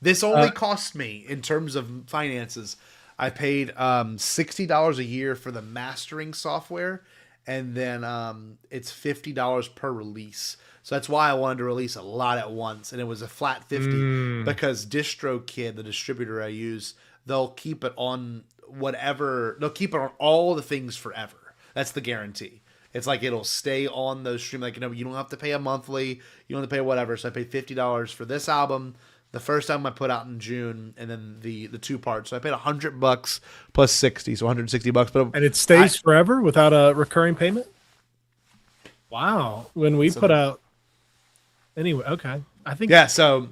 this only cost me, in terms of finances, I paid $60 a year for the mastering software, and then it's $50 per release. So that's why I wanted to release a lot at once, and it was a flat 50 because DistroKid, the distributor I use, they'll keep it on they'll keep it on all the things forever. That's the guarantee. It's like it'll stay on those streams. Like, you don't have to pay a monthly, you don't have to pay whatever. So I paid $50 for this album, the first album I put out in June, and then the two parts. So I paid $100 plus 60, so $160. But and it stays forever without a recurring payment. Wow! When we put out Anyway, okay. I think. Yeah. So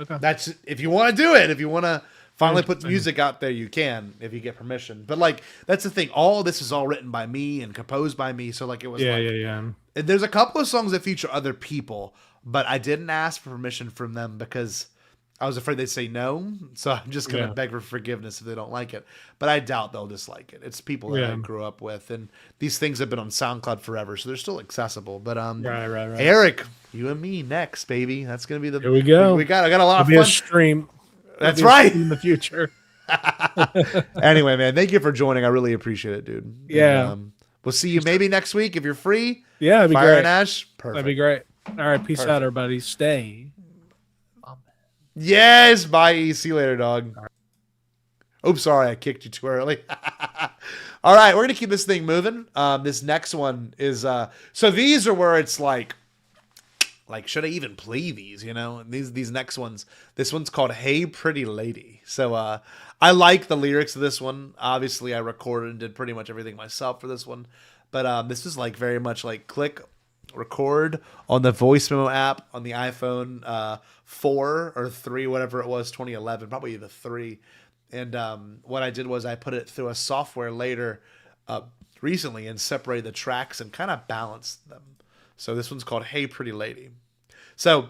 Okay. that's if you want to do it. If you want to finally put the music out there, you can if you get permission. But like that's the thing. All this is all written by me and composed by me. So like it was. Yeah. There's a couple of songs that feature other people, but I didn't ask for permission from them because I was afraid they'd say no. So I'm just gonna beg for forgiveness if they don't like it. But I doubt they'll dislike it. It's people that I grew up with, and these things have been on SoundCloud forever, so they're still accessible. But right. Eric, you and me next, baby. That's gonna be the. Here we go. I got a lot of It'll fun. be a stream. That's It'll be a right. stream in the future. Anyway, man, thank you for joining. I really appreciate it, dude. Yeah. And, we'll see you maybe next week if you're free. Yeah, that'd be Fire great. and Ash. Perfect. That'd be great. All right, peace out, everybody. Stay. Yes, bye. See you later, dog. Oops, sorry, I kicked you too early. All right, we're gonna keep this thing moving. This next one is so these are where it's like should I even play these? You know, these next ones. This one's called "Hey Pretty Lady." So I like the lyrics of this one. Obviously, I recorded and did pretty much everything myself for this one, but this is like very much like click record on the voice memo app on the iPhone 4 or 3, whatever it was, 2011, probably the 3. And what I did was I put it through a software later recently and separated the tracks and kind of balanced them. So this one's called Hey Pretty Lady. So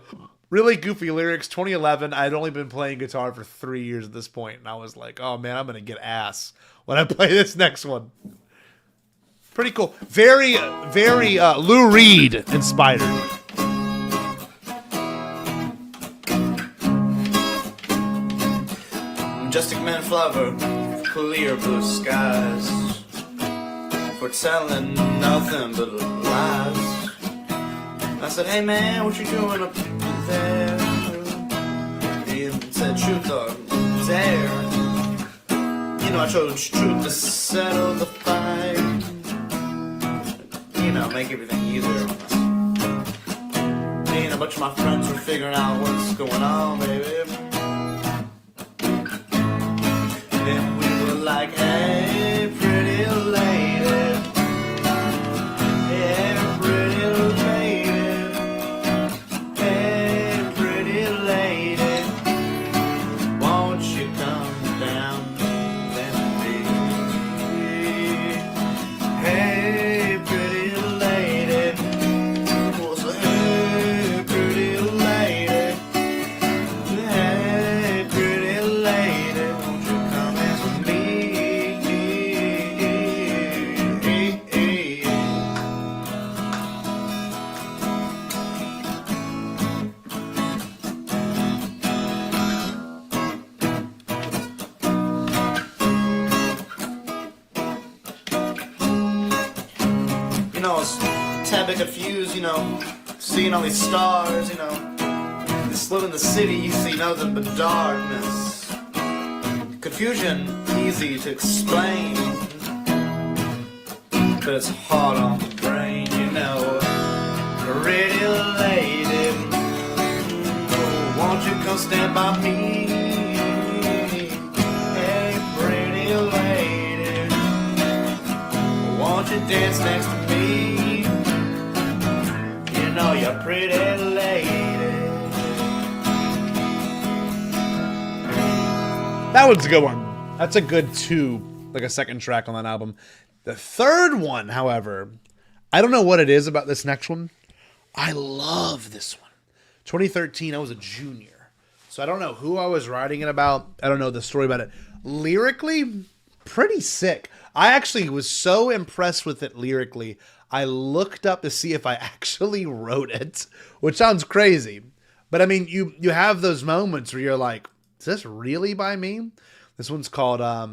really goofy lyrics, 2011. I'd only been playing guitar for 3 years at this point, and I was like, oh man, I'm going to get ass when I play this next one. Pretty cool. Very Lou Reed inspired. Majestic man flower, clear blue skies, foretelling nothing but lies. I said, hey man, what you doing up there? He said, truth or dare. You know, I chose truth to settle the fight. You know, make everything easier. Me and a bunch of my friends were figuring out what's going on, baby. Then we were like, hey, pretty lady. Hey, pretty lady. Hey, pretty lady. Won't you come down and be? Hey, pretty lady. Well, so, hey, pretty lady. Hey, pretty lady. Won't you come dance with me? You know, I was a tad bit confused, you know, seeing all these stars, you know. Just live in the city, you see nothing but darkness. Confusion, easy to explain, but it's hard on the brain, you know. Pretty lady, oh, won't you come stand by me? Hey, pretty lady, won't you dance next to me? You know you're pretty lady. That one's a good one. That's a good 2, like a second track on that album. The third one, however, I don't know what it is about this next one. I love this one. 2013, I was a junior. So I don't know who I was writing it about. I don't know the story about it. Lyrically, pretty sick. I actually was so impressed with it lyrically, I looked up to see if I actually wrote it, which sounds crazy. But I mean, you have those moments where you're like, is this really by me? This one's called, let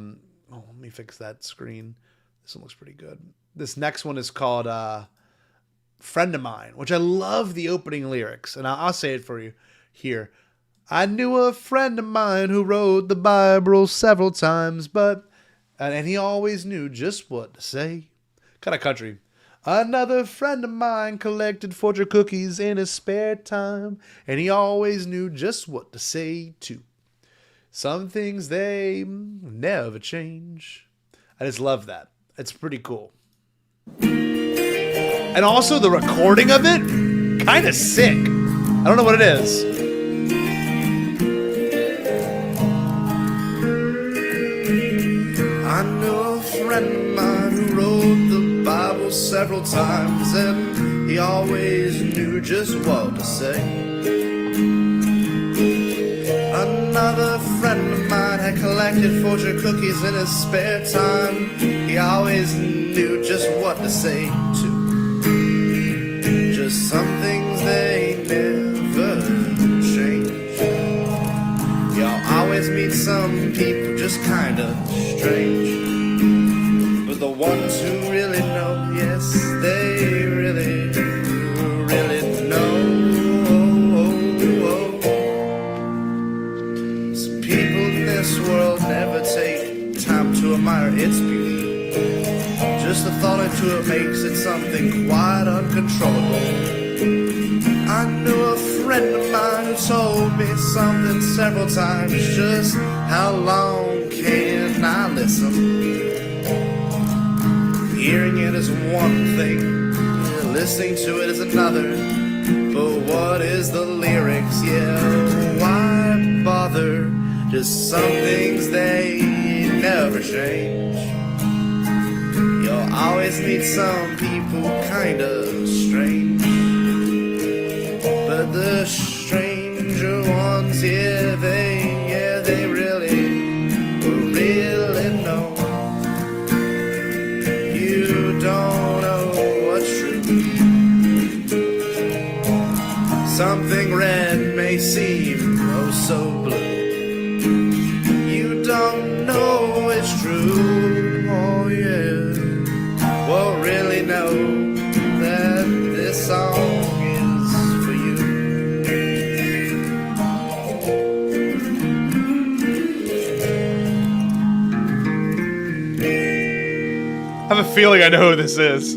me fix that screen. This one looks pretty good. This next one is called Friend of Mine, which I love the opening lyrics. And I'll say it for you here. I knew a friend of mine who wrote the Bible several times, and he always knew just what to say. Kind of country. Another friend of mine collected fortune cookies in his spare time, and he always knew just what to say too. Some things they never change. I just love that. It's pretty cool. And also the recording of it, kind of sick. I don't know what it is. I know a friend of mine who wrote the Bible several times, and he always knew just what to say. Another friend of mine had collected fortune cookies in his spare time. He always knew just what to say to. Just some things they never change. You'll always meet some people just kinda strange. But the ones who really know, yes, they really, really know. Some people in this world never take time to admire its beauty. Just the thought into it makes it something quite uncontrollable. I knew a friend of mine who told me something several times. Just how long can I listen? Hearing it is one thing, listening to it is another. But what is the lyrics? Yeah, why bother? Just some things they never change. You'll always meet some people kinda strange. But the stranger ones, yeah, they really know. You don't know what's true. Something red may seem oh so blue. You don't know it's true, oh yeah. Well, really know that this song I have a feeling I know who this is.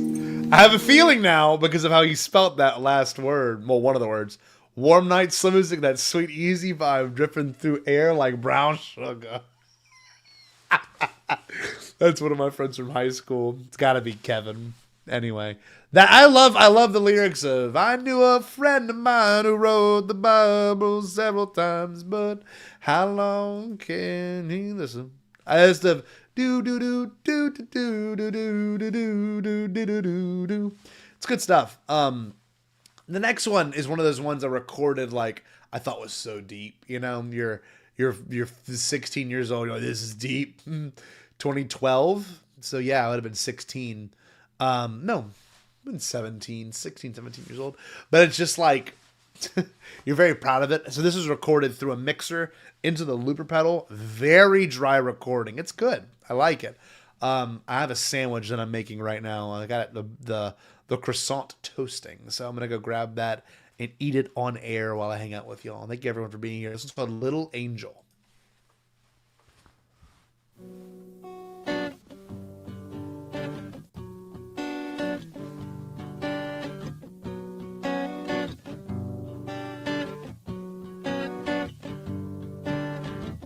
I have a feeling now because of how you spelt that last word. Well, one of the words. Warm night, slow music, that sweet, easy vibe dripping through air like brown sugar. That's one of my friends from high school. It's got to be Kevin. Anyway, that I love the lyrics of I knew a friend of mine who wrote the Bible several times, but how long can he listen? I just have do do do do do do do do do do do do do. It's good stuff. The next one is one of those ones I recorded like I thought was so deep. You know, you're 16 years old. You're like, this is deep. 2012. So yeah, I would have been 16. No, I've been 16, 17 years old. But it's just like you're very proud of it. So this is recorded through a mixer into the looper pedal. Very dry recording. It's good. I like it. I have a sandwich that I'm making right now. I got the croissant toasting. So I'm going to go grab that and eat it on air while I hang out with y'all. Thank you everyone for being here. This is called Little Angel.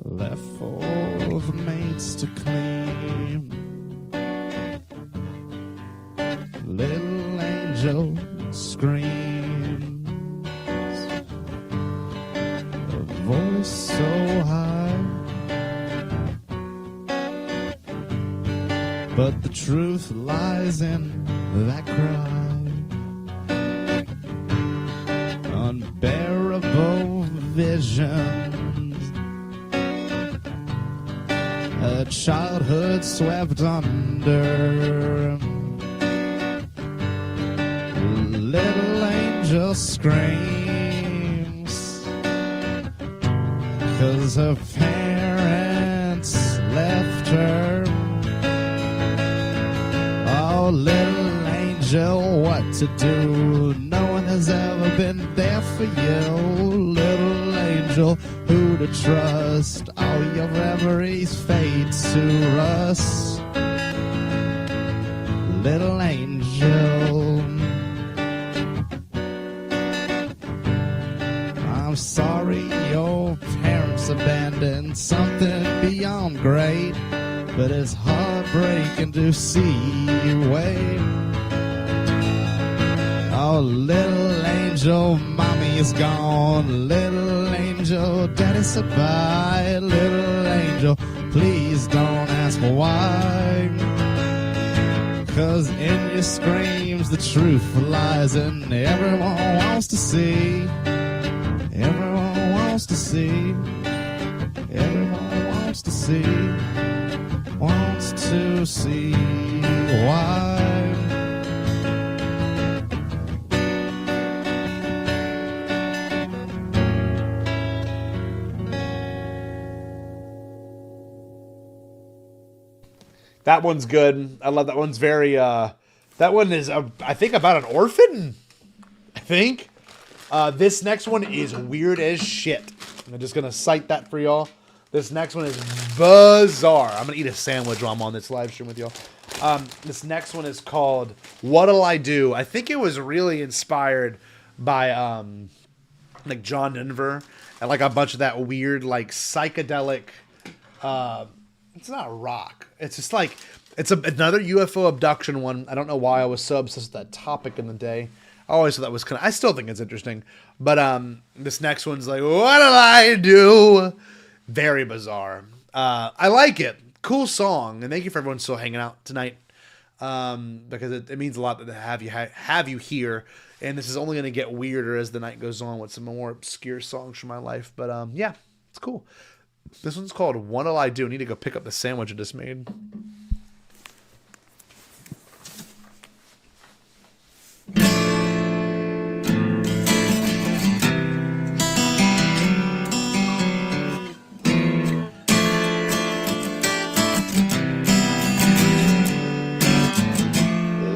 Left for the maids to clean. Little angel screams, a voice so high, but the truth lies in that cry. Unbearable visions, a childhood swept under. Little angel screams 'cause her parents left her. Oh, little angel, what to do? No one has ever been there for you. Little angel, who to trust? All your memories fade to rust. Little angel, I'm sorry your parents abandoned something beyond great, but it's heartbreaking to see you wait. Oh, little angel, mommy is gone. Little angel, daddy said bye. Little angel, please don't ask why. 'Cause in your screams the truth lies, and everyone wants to see. Everyone wants to see. Everyone wants to see. Wants to see why. That one's good. I love that one's very, that one is, I think, about an orphan. I think. This next one is weird as shit. I'm just going to cite that for y'all. This next one is bizarre. I'm going to eat a sandwich while I'm on this live stream with y'all. This next one is called What'll I Do? I think it was really inspired by, like, John Denver and, like, a bunch of that weird, like, psychedelic, it's not rock. It's just like, it's another UFO abduction one. I don't know why I was so obsessed with that topic in the day. I always thought that was I still think it's interesting. But this next one's like, what'll I do? Very bizarre. I like it. Cool song. And thank you for everyone still hanging out tonight. Because it means a lot to have you here. And this is only going to get weirder as the night goes on with some more obscure songs from my life. But yeah, it's cool. This one's called What'll I Do? I need to go pick up the sandwich I just made.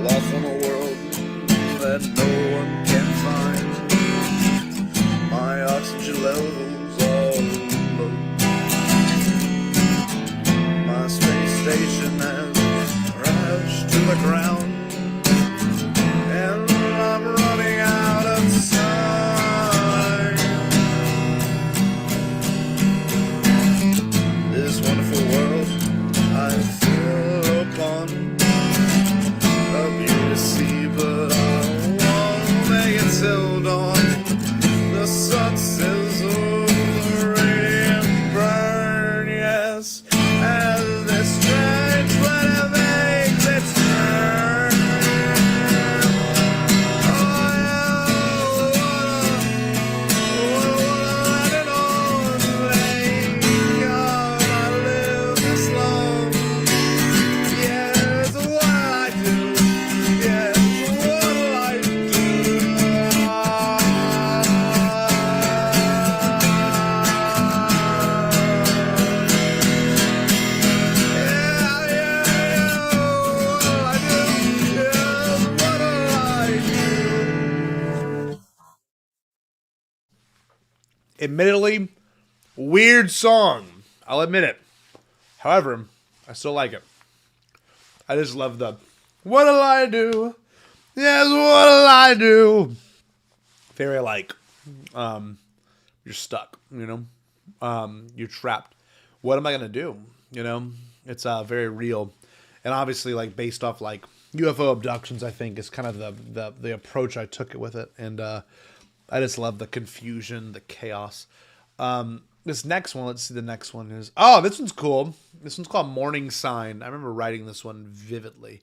Lost in a world that no one can find. My oxygen levels all low. My space station has crashed to the ground, and I'm running out of time. This wonderful world I feel upon, a view to see, but I won't make it till dawn. The sun sizzles, the radiant burn, yes, as this strange planet makes its turn. Oh, yeah, what a lonely God, I live this long. Yes, what'll I do? Yes, what'll I do? Admittedly, weird song. I'll admit it. However, I still like it. I just love the what'll I do? Yes, what'll I do? Very like, you're stuck, you know? You're trapped. What am I gonna do? You know? It's very real. And obviously like based off like UFO abductions, I think is kind of the approach I took it with it. And I just love the confusion, the chaos. This next one, let's see, the next one is, this one's cool. This one's called Morning Sign. I remember writing this one vividly.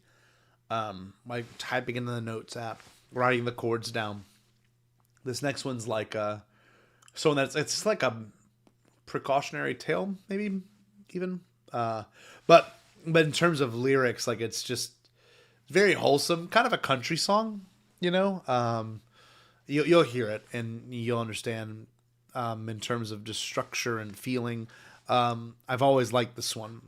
Like typing in the notes app, writing the chords down. This next one's like so it's like a precautionary tale, maybe even. But in terms of lyrics, like it's just very wholesome, kind of a country song, you know. You'll hear it and you'll understand in terms of just structure and feeling. I've always liked this one.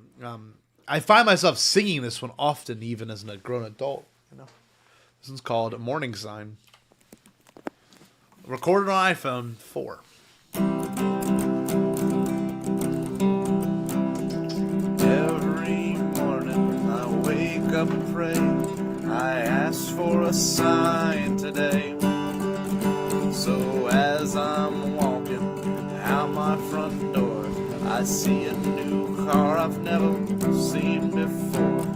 I find myself singing this one often, even as a grown adult. You know, this one's called Morning Sign. Recorded on iPhone 4. Every morning I wake up and pray. I ask for a sign today. So as I'm walking out my front door, I see a new car I've never seen before.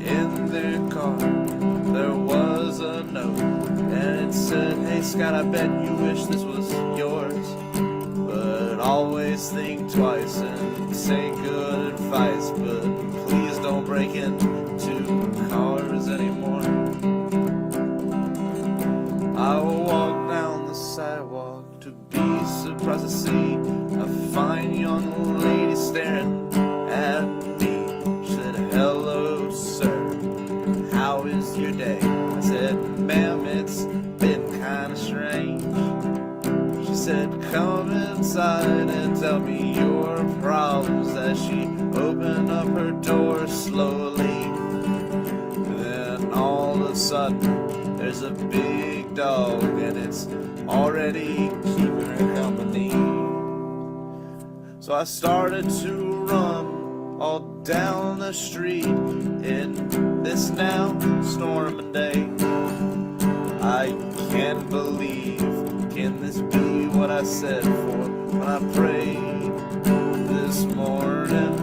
In their car there was a note, and it said, "Hey Scott, I bet you wish this was yours. But always think twice and say good advice. But please don't break into cars anymore. I will walk down the sidewalk to be surprised to see a fine young lady staring at me. She said, hello, sir, how is your day? I said, ma'am, it's been kind of strange. She said, come inside and tell me your problems. As she opened up her door slowly, then all of a sudden there's a big dog and it's already keeping her company. So I started to run all down the street in this now storming day. I can't believe, can this be what I said for when I prayed this morning?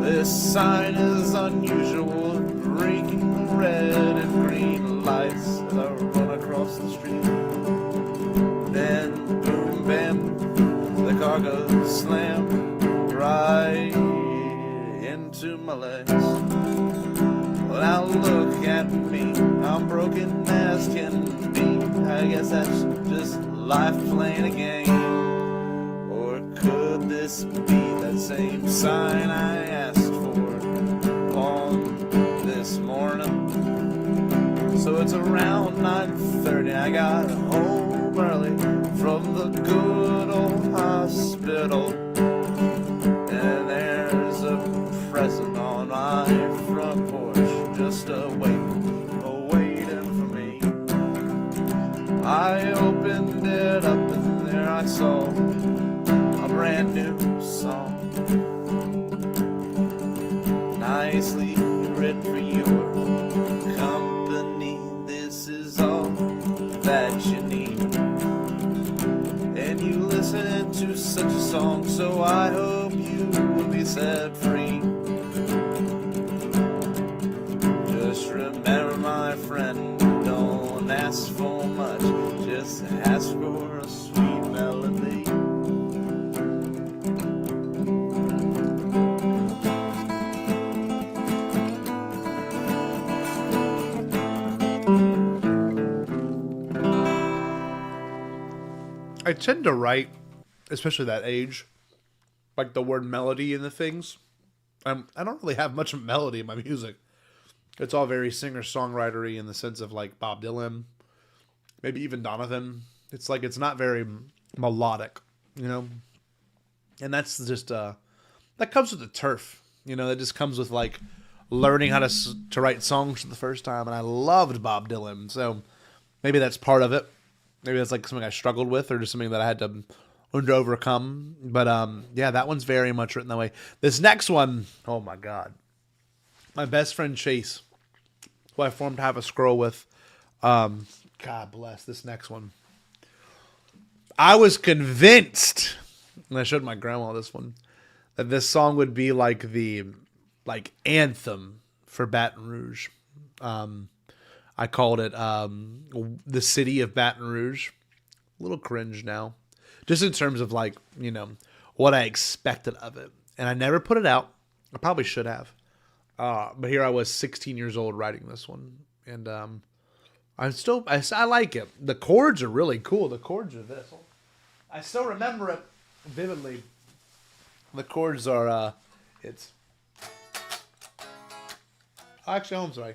This sign is unusual, blinking red and green lights as I run across the street. Then boom, bam, the car goes slam right into my legs. Well, now look at me, I'm broken as can be. I guess that's just life playing a game. Or could this be that same sign I asked for on this morning? So it's around 9:30, I got home early from the good old hospital. And there's a present on my front porch, just waiting for me. I opened it up and there I saw a brand new song, nicely written for your company. This is all that you need, and you listen to such a song, so I hope you will be set free. Just remember, my friend, don't ask for much, just ask for a sweet melody. I tend to write, especially that age, like the word melody in the things. I don't really have much melody in my music. It's all very singer-songwritery in the sense of like Bob Dylan, maybe even Donovan. It's like it's not very melodic, you know? And that's just, that comes with the turf, you know? That just comes with like learning how to write songs for the first time. And I loved Bob Dylan, so maybe that's part of it. Maybe that's like something I struggled with or just something that I had to learn to overcome. But yeah, that one's very much written that way. This next one, oh my God. My best friend Chase, who I formed Have a Scroll with, God bless this next one. I was convinced, and I showed my grandma this one, that this song would be like the anthem for Baton Rouge. I called it The City of Baton Rouge. A little cringe now. Just in terms of like, you know, what I expected of it. And I never put it out. I probably should have. But here I was 16 years old writing this one. And I like it. The chords are really cool. The chords are this. I still remember it vividly. The chords are, it's... Actually, I'm sorry.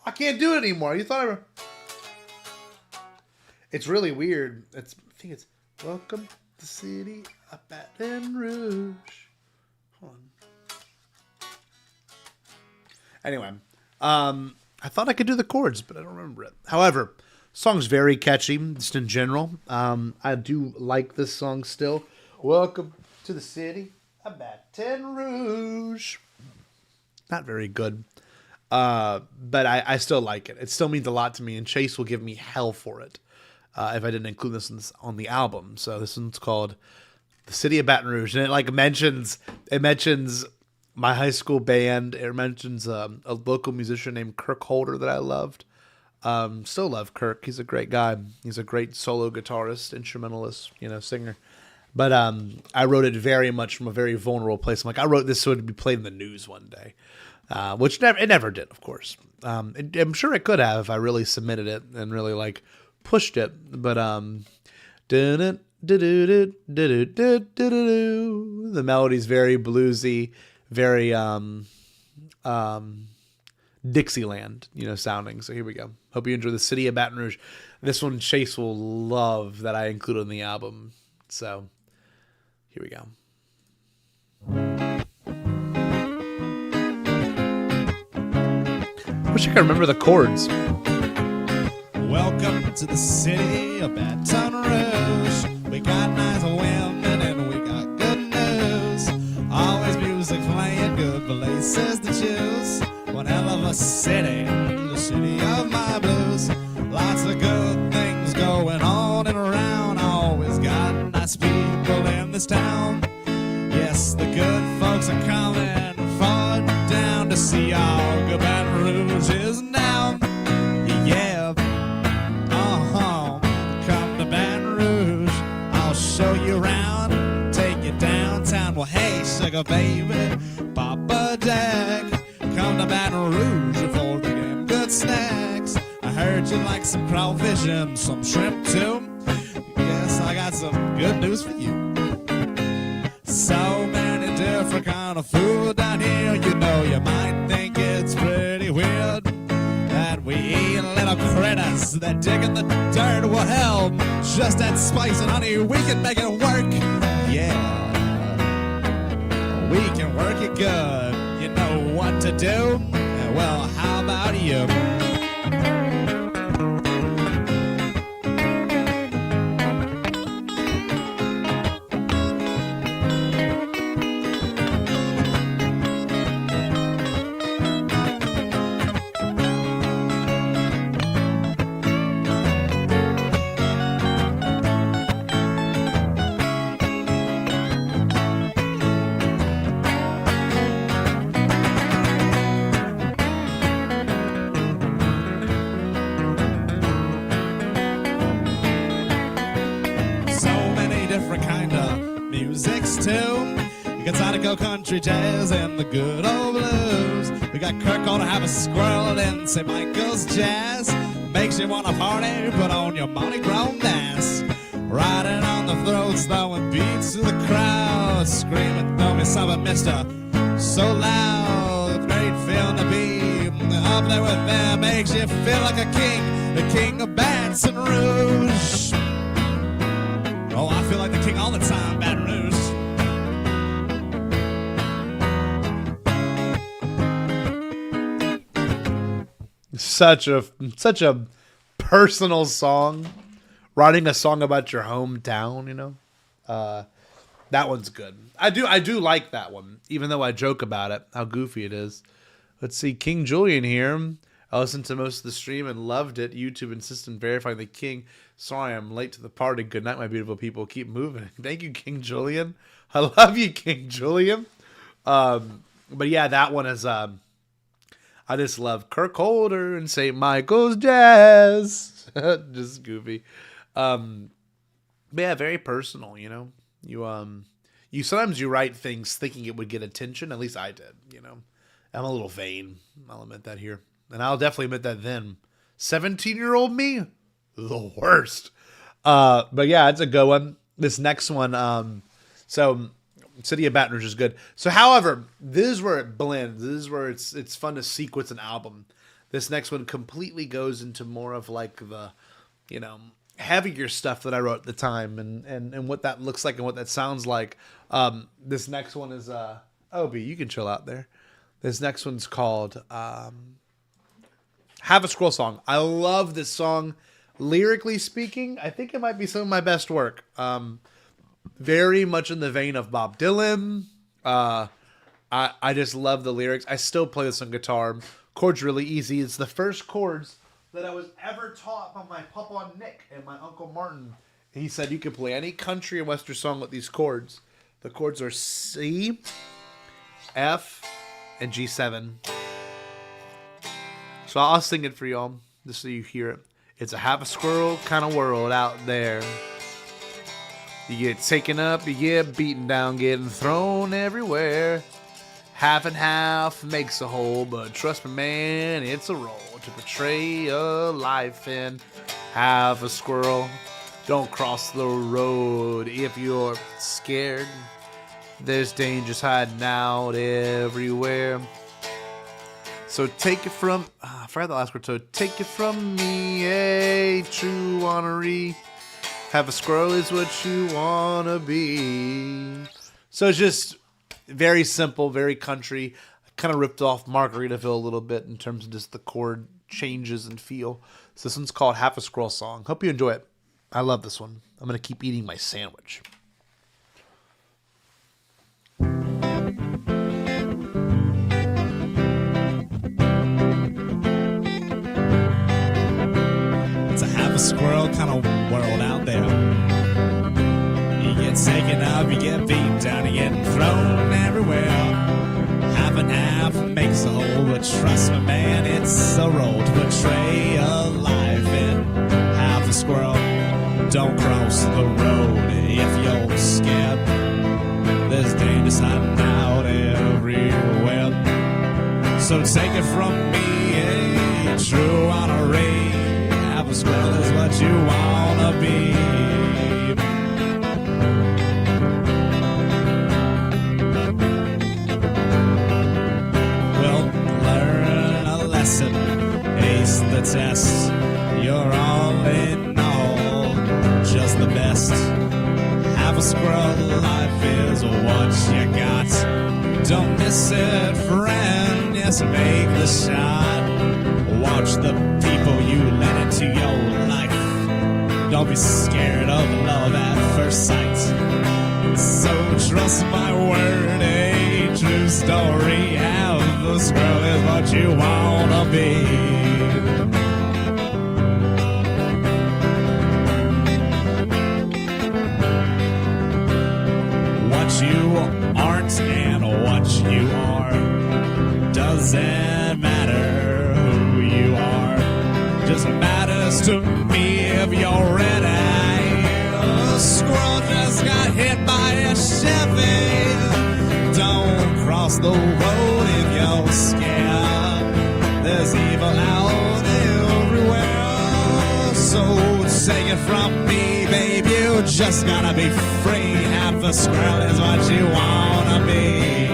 I can't do it anymore. You thought I were... It's really weird. I think it's Welcome to the City of Baton Rouge. Hold on. Anyway, I thought I could do the chords, but I don't remember it. However, song's very catchy, just in general. I do like this song still. Welcome to the City of Baton Rouge. Not very good. But I still like it. It still means a lot to me, and Chase will give me hell for it if I didn't include this on the album. So this one's called The City of Baton Rouge, and it mentions my high school band. It mentions a local musician named Kirk Holder that I loved. Still love Kirk. He's a great guy. He's a great solo guitarist, instrumentalist, singer. But I wrote it very much from a very vulnerable place. I'm like, I wrote this so it would be played in the news one day, which it never did, of course. I'm sure it could have if I really submitted it and really like pushed it. But the melody's very bluesy, very Dixieland, sounding. So here we go. Hope you enjoy The City of Baton Rouge. This one Chase will love that I included in the album. So here we go. Wish I could remember the chords. Welcome to the city of Baton Rouge. We got nice women and we got good news. Always music playing, good places to choose. One hell of a city, the city of my blues. Lots of good things going on and around. Always got nice people in this town. Yes, the good folks are coming far down to see how good Baton Rouge is now. Yeah, come to Baton Rouge, I'll show you around, take you downtown. Well, hey, sugar baby, Papa Jack, come to Baton Rouge for the damn good snacks. I heard you like some crawfish and some shrimp too. Yes, I got some good news for you. So many different kind of food down here. You might think it's pretty weird that we eat little critters that dig in the dirt. Well, hell, just that spice and honey, we can make it work. Yeah, we can work it good. You know what to do? Well, how about you? Country jazz and the good old blues. We got Kirk ought to have a squirrel in St. Michael's jazz. Makes you wanna party, put on your Mardi Gras mask. Riding on the throats, throwing beats to the crowd. Screaming, throw me something, mister, so loud. Great feeling to be up there with them. Makes you feel like a king, the king of Baton Rouge. Oh, I feel like the king all the time, Baton Rouge. Such a personal song. Writing a song about your hometown, that one's good. I do like that one, even though I joke about it, how goofy it is. Let's see, King Julian here. I listened to most of the stream and loved it. YouTube insistent verifying the king. Sorry I'm late to the party. Good night, my beautiful people. Keep moving. Thank you, King Julian. I love you, King Julian. But yeah, that one is I just love Kirk Holder and St. Michael's Jazz. Just goofy. But yeah, very personal, You sometimes you write things thinking it would get attention. At least I did, I'm a little vain. I'll admit that here. And I'll definitely admit that then. 17-year-old me? The worst. But yeah, it's a good one. This next one, so City of Baton Rouge is good. So, however, this is where it blends. This is where it's fun to sequence an album. This next one completely goes into more of like the, heavier stuff that I wrote at the time and what that looks like and what that sounds like. This next one is, Obi, you can chill out there. This next one's called Have a Scroll Song. I love this song. Lyrically speaking, I think it might be some of my best work. Very much in the vein of Bob Dylan. I just love the lyrics. I still play this on guitar. Chords really easy. It's the first chords that I was ever taught by my Papa Nick and my Uncle Martin. He said you can play any country and western song with these chords. The chords are C, F, and G7. So I'll sing it for y'all. just so you hear it. It's a half a squirrel kind of world out there. You get taken up, you get beaten down, getting thrown everywhere. Half and half makes a whole, but trust me, man, it's a role to portray a life in half a squirrel. Don't cross the road if you're scared. There's dangers hiding out everywhere. So take it from, I forgot the last word. So take it from me, a true honoree. Half a squirrel is what you wanna be. So it's just very simple, very country. Kind of ripped off Margaritaville a little bit in terms of just the chord changes and feel. So this one's called Half a Squirrel Song. Hope you enjoy it. I love this one. I'm gonna keep eating my sandwich. It's a half a squirrel kind of world out there. You get taken up, you get beaten down, you get thrown everywhere. Half and half makes a whole, but trust me, man, it's a role to portray a life in half a squirrel. Don't cross the road if you're scared. There's dangers hiding out everywhere. So take it from me, a true honoree. Half a squirrel is what you wanna be. Well, learn a lesson, ace the test. You're all in all, just the best. Half a squirrel life is what you got. Don't miss it, friend. Yes, make the shot. Watch the people you let into your life. Don't be scared of love at first sight. So trust my word, a true story. Half a squirrel is what you wanna be. What you aren't and what you are doesn't matter who you are. Just matters to me if you're ready. A squirrel just got hit by a Chevy. Don't cross the road if you're scared. There's evil out everywhere. So take it from me, babe, you just gotta be free. Half a squirrel is what you wanna be.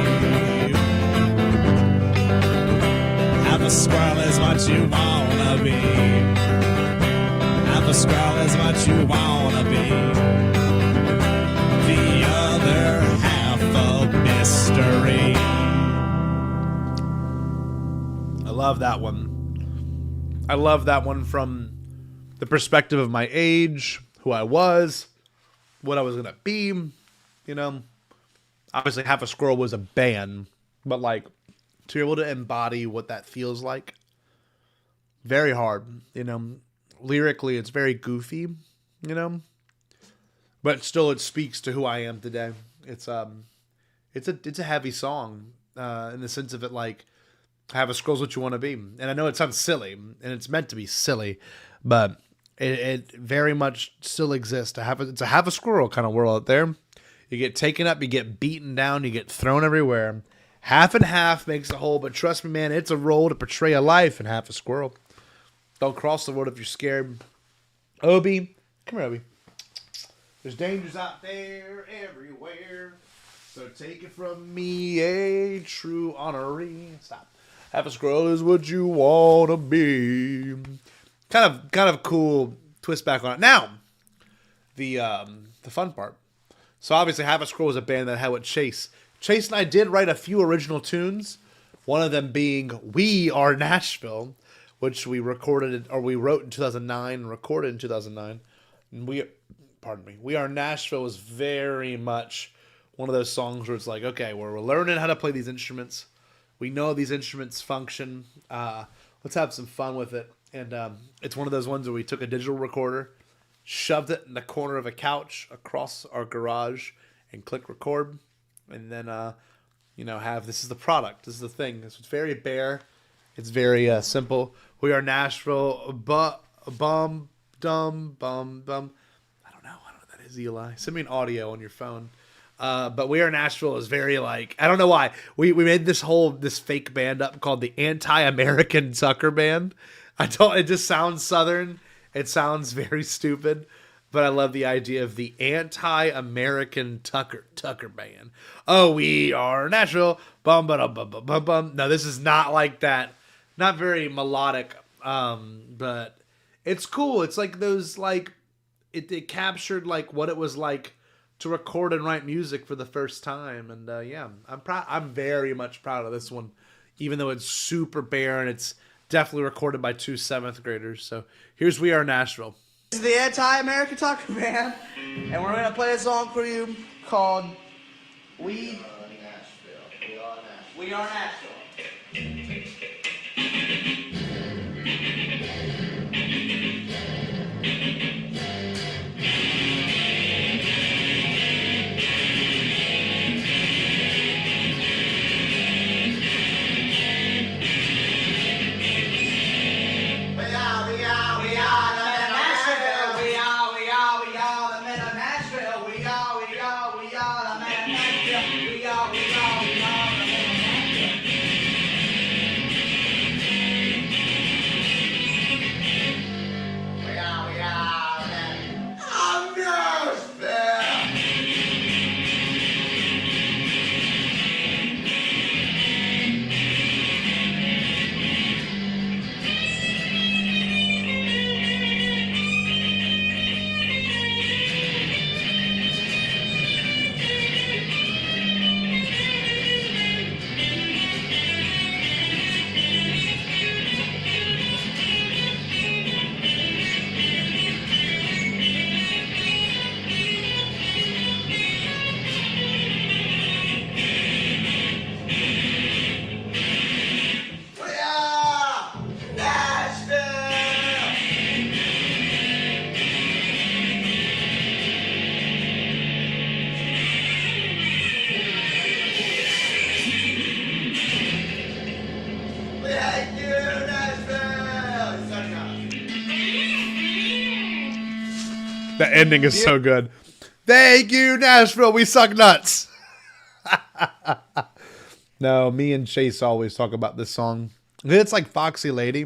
Half a squirrel is what you wanna be. Half a squirrel is what you wanna be. The other half of mystery. I love that one. I love that one from the perspective of my age, who I was, what I was gonna be. You know, obviously Half a Squirrel was a band, but like to be able to embody what that feels like, very hard. You know, lyrically it's very goofy. You know, but still it speaks to who I am today. It's a heavy song in the sense of it like Half a Squirrel's what you want to be, and I know it sounds silly, and it's meant to be silly, but it very much still exists. It's a half a squirrel kind of world out there. You get taken up, you get beaten down, you get thrown everywhere. Half and half makes a whole, but trust me, man, it's a role to portray a life in half a squirrel. Don't cross the road if you're scared. Obi, come here, Obi. There's dangers out there everywhere. So take it from me, a true honoree. Stop. Half a squirrel is what you wanna be. Kind of cool twist back on it. Now, the fun part. So obviously Half a Squirrel was a band that had what Chase. Chase and I did write a few original tunes. One of them being We Are Nashville, which we wrote in 2009 and recorded in 2009. And We Are Nashville was very much one of those songs where it's like, okay, we're learning how to play these instruments. We know these instruments function. Let's have some fun with it. And it's one of those ones where we took a digital recorder, shoved it in the corner of a couch across our garage, and click record. And then, have this is the product. This is the thing. It's very bare. It's very simple. We are Nashville, but bum dum bum bum. I don't know what that is, Eli. Send me an audio on your phone. But We Are Nashville is very like, I don't know why. We made this fake band up called the Anti-American Tucker Band. It just sounds Southern. It sounds very stupid, but I love the idea of the Anti-American Tucker Band. Oh, we are Nashville. Bum bum bum bum bum bum. No, this is not like that. Not very melodic. But it's cool. It's like those like it captured like what it was like to record and write music for the first time. And yeah, I'm proud. I'm very much proud of this one, even though it's super barren. It's definitely recorded by 2 7th graders. So here's We Are Nashville. This is the Anti-American Tucker Band, and we're going to play a song for you called We Are Nashville. We Are Nashville. The ending is so good. Thank you, Nashville. We suck nuts. No, me and Chase always talk about this song. It's like Foxy Lady.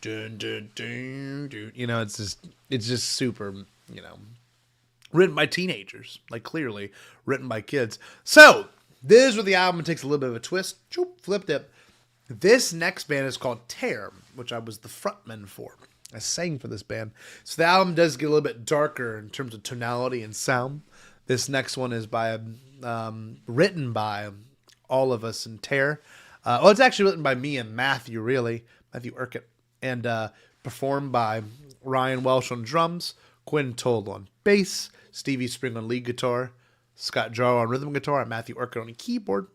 Dun, dun, dun, dun. You know, it's just super, you know, written by teenagers. Like, clearly written by kids. So, this is where the album takes a little bit of a twist. Flipped it. This next band is called Tear, which I was the frontman for. I sang for this band. So the album does get a little bit darker in terms of tonality and sound. This next one is written by all of us in Tear. It's actually written by me and Matthew Urquhart, and performed by Ryan Welsh on drums, Quinn Told on bass, Stevie Spring on lead guitar, Scott Jarrow on rhythm guitar, and Matthew Urquhart on keyboard.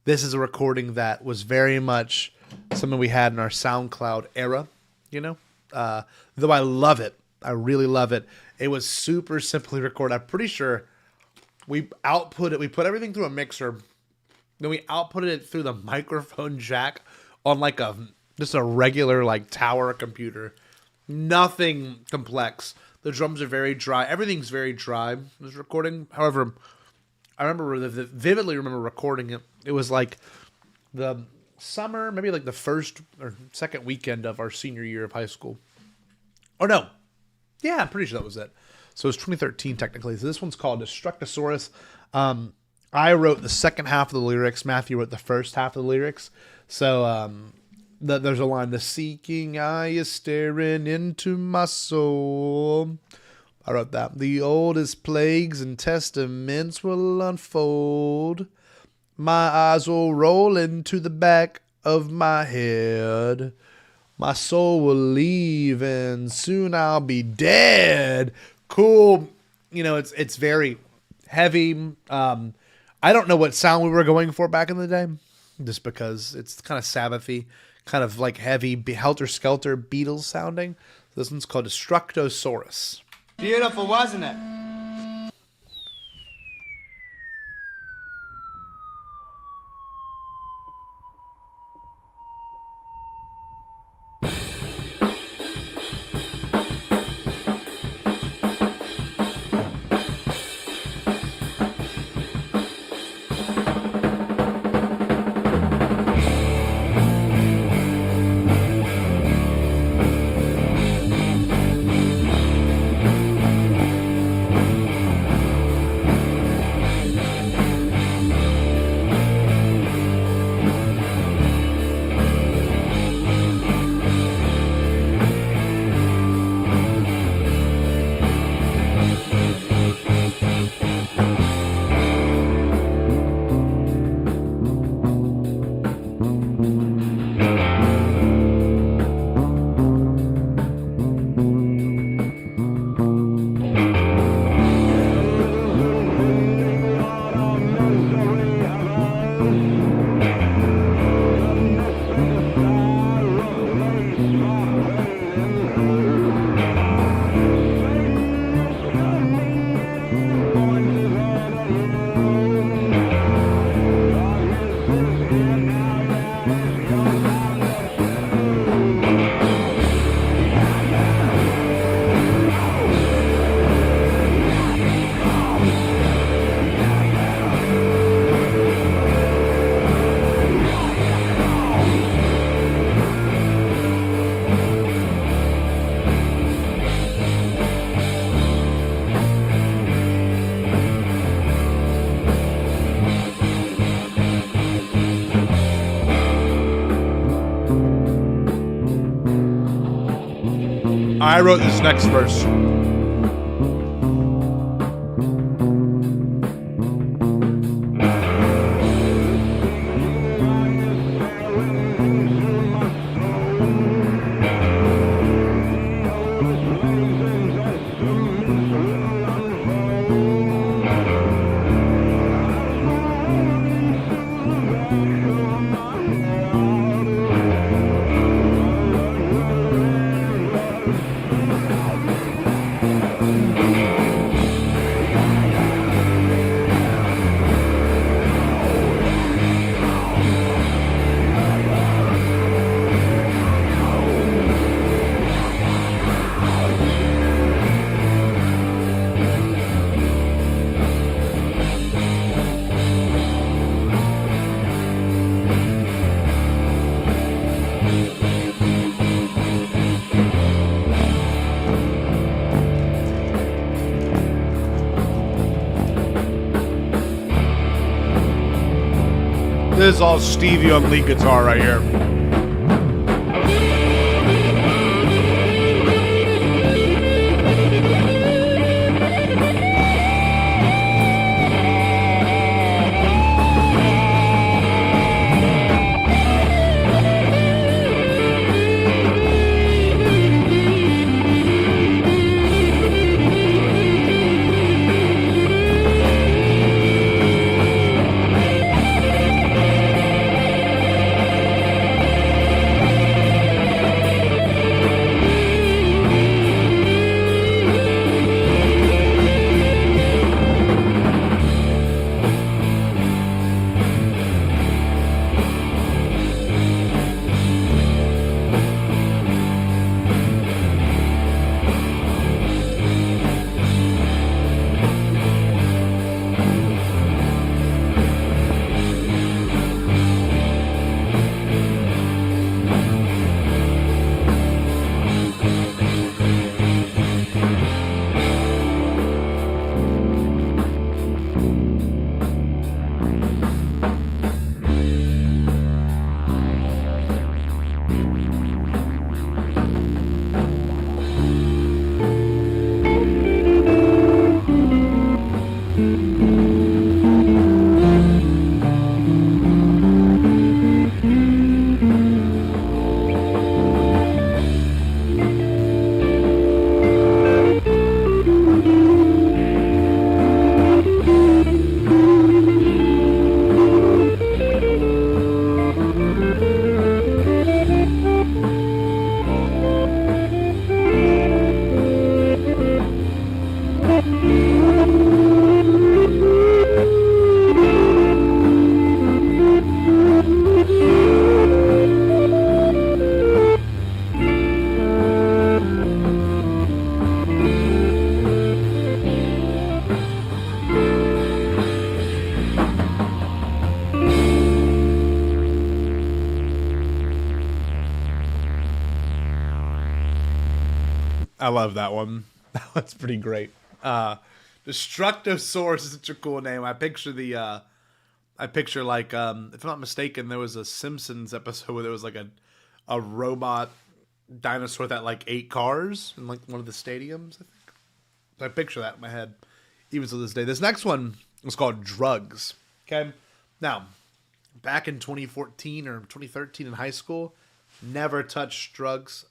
This is a recording that was very much something we had in our SoundCloud era, you know. Though I love it. I really love it. It was super simply recorded. I'm pretty sure we output it. We put everything through a mixer. Then we outputted it through the microphone jack on like just a regular like tower computer. Nothing complex. The drums are very dry. Everything's very dry. This recording. However, I vividly remember recording it. It was like the summer, maybe like the first or second weekend of our senior year of high school. Or no. Yeah, I'm pretty sure that was it. So it was 2013 technically. So this one's called Destructosaurus. I wrote the second half of the lyrics. Matthew wrote the first half of the lyrics. So there's a line, the seeking eye is staring into my soul. I wrote that. The oldest plagues and testaments will unfold. My eyes will roll into the back of my head. My soul will leave and soon I'll be dead. Cool. You know, it's very heavy. I don't know what sound we were going for back in the day, just because it's kind of Sabbathy, kind of like heavy, helter-skelter Beatles sounding. This one's called Destructosaurus. Beautiful, wasn't it? I wrote this next verse. This is all Stevie on lead guitar right here. I love that one. That one's pretty great. Destructive Source is such a cool name. I picture like, if I'm not mistaken, there was a Simpsons episode where there was like a robot dinosaur that like ate cars in like one of the stadiums, I think. So I picture that in my head, even to this day. This next one was called Drugs. Okay. Now, back in 2014 or 2013 in high school, never touched drugs.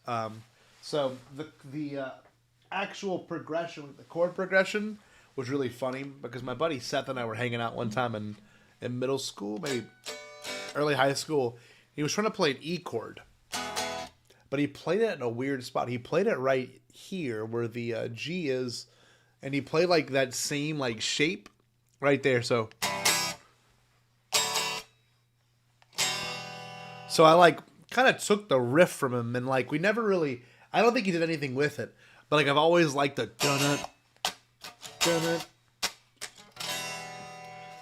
So the actual progression, the chord progression, was really funny because my buddy Seth and I were hanging out one time in middle school, maybe early high school. He was trying to play an E chord, but he played it in a weird spot. He played it right here where the G is, and he played like that same like shape right there. So I like kind of took the riff from him, and like we never really, I don't think he did anything with it, but like I've always liked the dun-dun, dun-dun.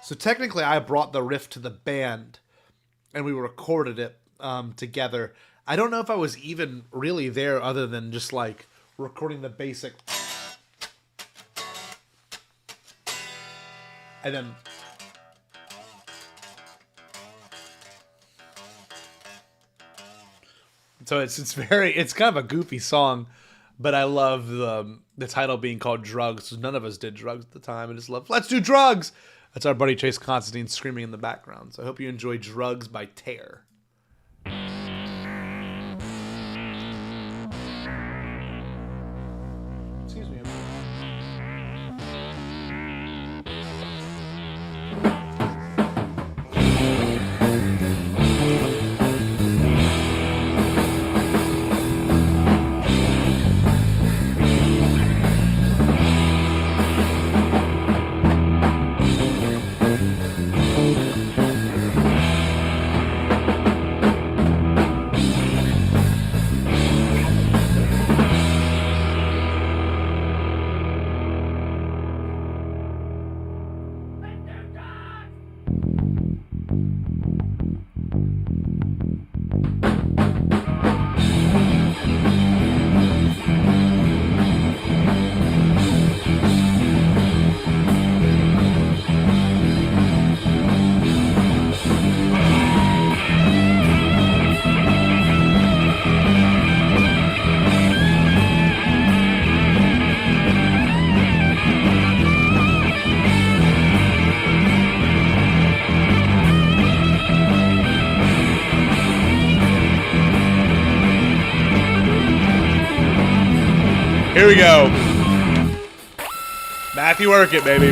So technically I brought the riff to the band and we recorded it together. I don't know if I was even really there other than just like recording the basic. And then so it's kind of a goofy song, But I love the title being called Drugs. None of us did drugs at the time. I just love, let's do drugs. That's our buddy Chase Constantine screaming in the background. So I hope you enjoy Drugs by Tear. Excuse me. Here we go. Matthew Urquhart, baby.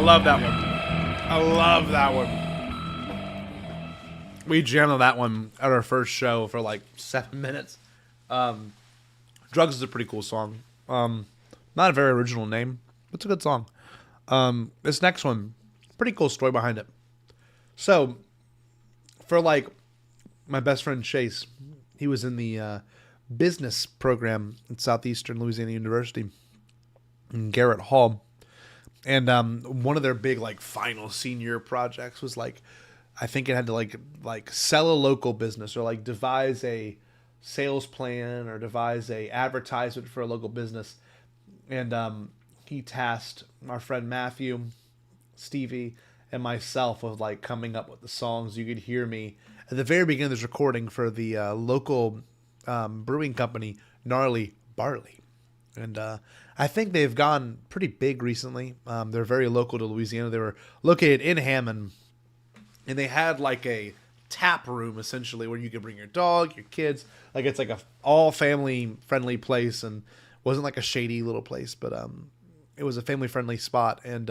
love that one. I love that one. We jammed on that one at our first show for like 7 minutes. Drugs is a pretty cool song. Not a very original name, but it's a good song. This next one, pretty cool story behind it. So, for like my best friend Chase, he was in the business program at Southeastern Louisiana University in Garrett Hall. And one of their big like final senior projects was like, I think it had to like sell a local business or like devise a sales plan or devise a advertisement for a local business. And he tasked our friend Matthew, Stevie, and myself with like coming up with the songs. You could hear me at the very beginning of this recording for the local brewing company, Gnarly Barley. And I think they've gone pretty big recently. They're very local to Louisiana. They were located in Hammond. And they had like a tap room essentially where you could bring your dog, your kids. Like it's like a all family friendly place, and wasn't like a shady little place, but it was a family friendly spot. And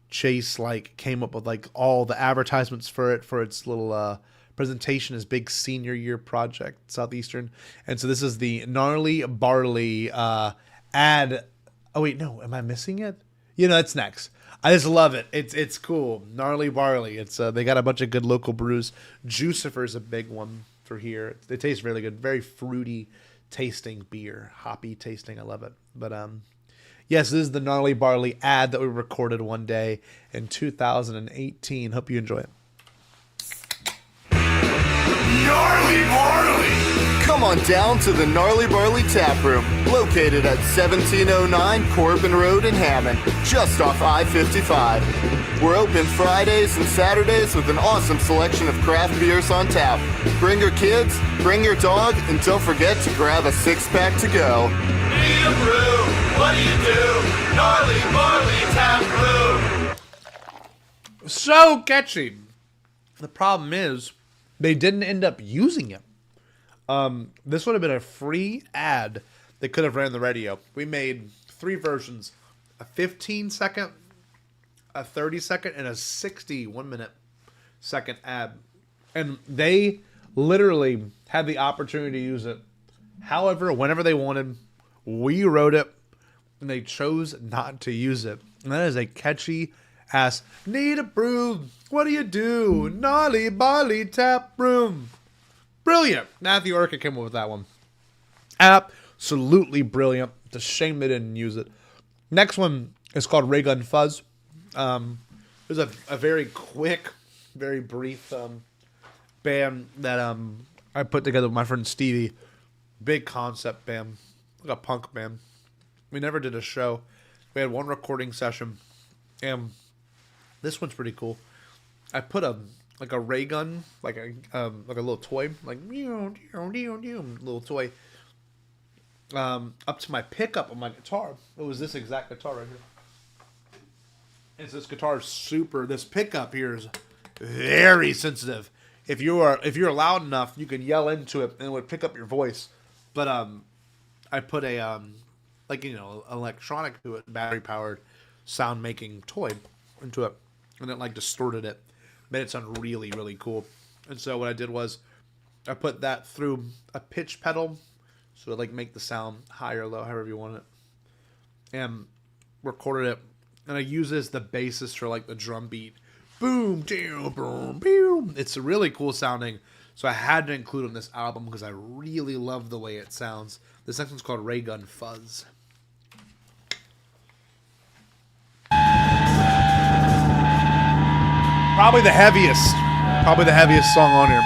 Chase like came up with like all the advertisements for it for its little presentation, his big senior year project, Southeastern. And so this is the Gnarly Barley ad. Oh wait, no, am I missing it? You know, it's next. I just love it. It's cool. Gnarly Barley. It's they got a bunch of good local brews. Jucifer's a big one for here. It tastes really good. Very fruity tasting beer. Hoppy tasting. I love it. But yes, this is the Gnarly Barley ad that we recorded one day in 2018. Hope you enjoy it. Gnarly Barley! Come Come on down to the Gnarly Barley Tap Room, located at 1709 Corbin Road in Hammond, just off I-55. We're open Fridays and Saturdays with an awesome selection of craft beers on tap. Bring your kids, bring your dog, and don't forget to grab a six-pack to go. Need a brew, what do you do? Gnarly Barley Tap Room. So catchy. The problem is they didn't end up using it. This would have been a free ad that could have ran the radio. We made 3 versions: a 15-second, a 30-second, and a 61-minute second ad. And they literally had the opportunity to use it however, whenever they wanted. We wrote it, and they chose not to use it. And that is a catchy ass. Need a brew? What do you do? Gnarly Barley Tap Room. Brilliant. Matthew Urquhart came up with that one. Absolutely brilliant. It's a shame they didn't use it. Next one is called Ray Gun Fuzz. It was a very quick, very brief band that I put together with my friend Stevie. Big concept band. Like a punk band. We never did a show. We had one recording session. And this one's pretty cool. I put a ray gun, like a little toy, like little toy, up to my pickup on my guitar. It was this exact guitar right here. And this guitar is super. This pickup here is very sensitive. If you're loud enough, you can yell into it and it would pick up your voice. But I put a electronic to it, battery powered sound making toy into it, and it like distorted it, made it sound really, really cool. And so what I did was I put that through a pitch pedal, so it like make the sound high or low, however you want it, and recorded it. And I use it as the basis for like the drum beat. Boom, down, boom, boom. It's really cool sounding. So I had to include it on this album because I really love the way it sounds. This next one's called Ray Gun Fuzz. Probably the heaviest song on here.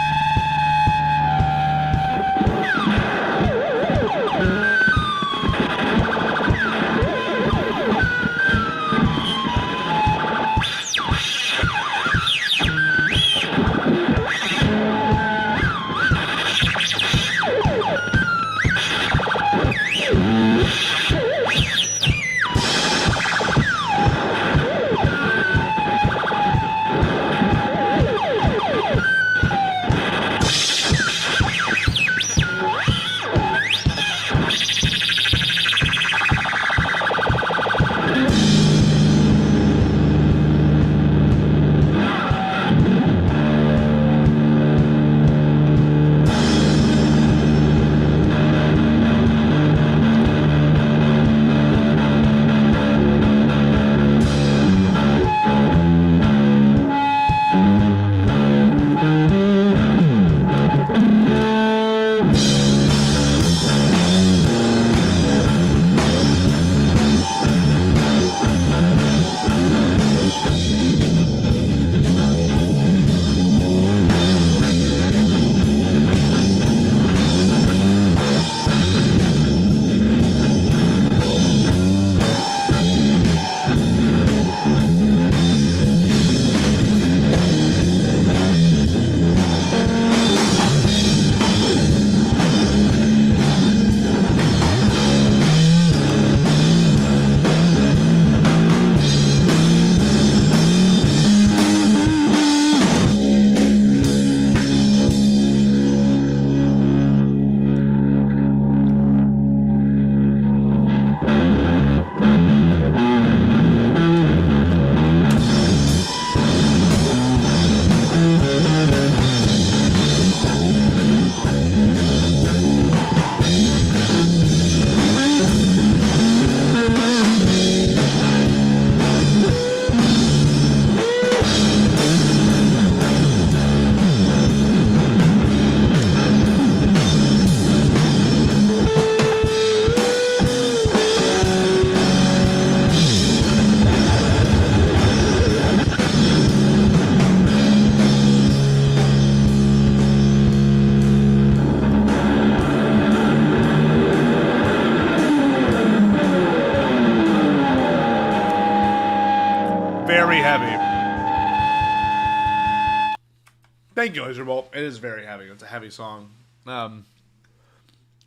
Thank you, Laserbolt. It is very heavy. It's a heavy song.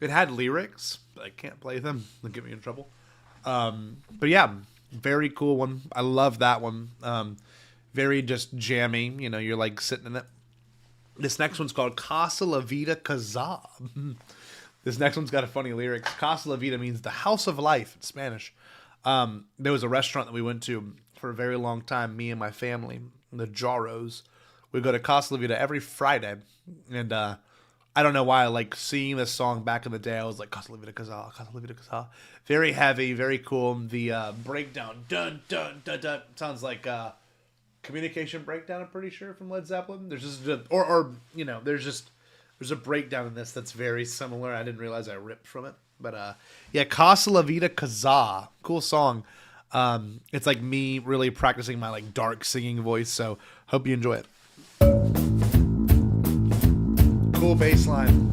It had lyrics, but I can't play them. They'll get me in trouble. But yeah, very cool one. I love that one. Very just jammy. You know, you're like sitting in it. This next one's called Casa La Vida Casa. This next one's got a funny lyrics. Casa La Vida means the house of life in Spanish. There was a restaurant that we went to for a very long time, me and my family, the Jarros. We go to Casa La Vida every Friday. And I don't know why, like seeing this song back in the day, I was like, Casa La Vida Casa, Casa La Vida Casa. Very heavy, very cool. The breakdown, dun, dun, dun, dun, sounds like Communication Breakdown, I'm pretty sure, from Led Zeppelin. There's just there's a breakdown in this that's very similar. I didn't realize I ripped from it. But yeah, Casa La Vida Casa. Cool song. It's like me really practicing my like dark singing voice, so hope you enjoy it. Cool bass line.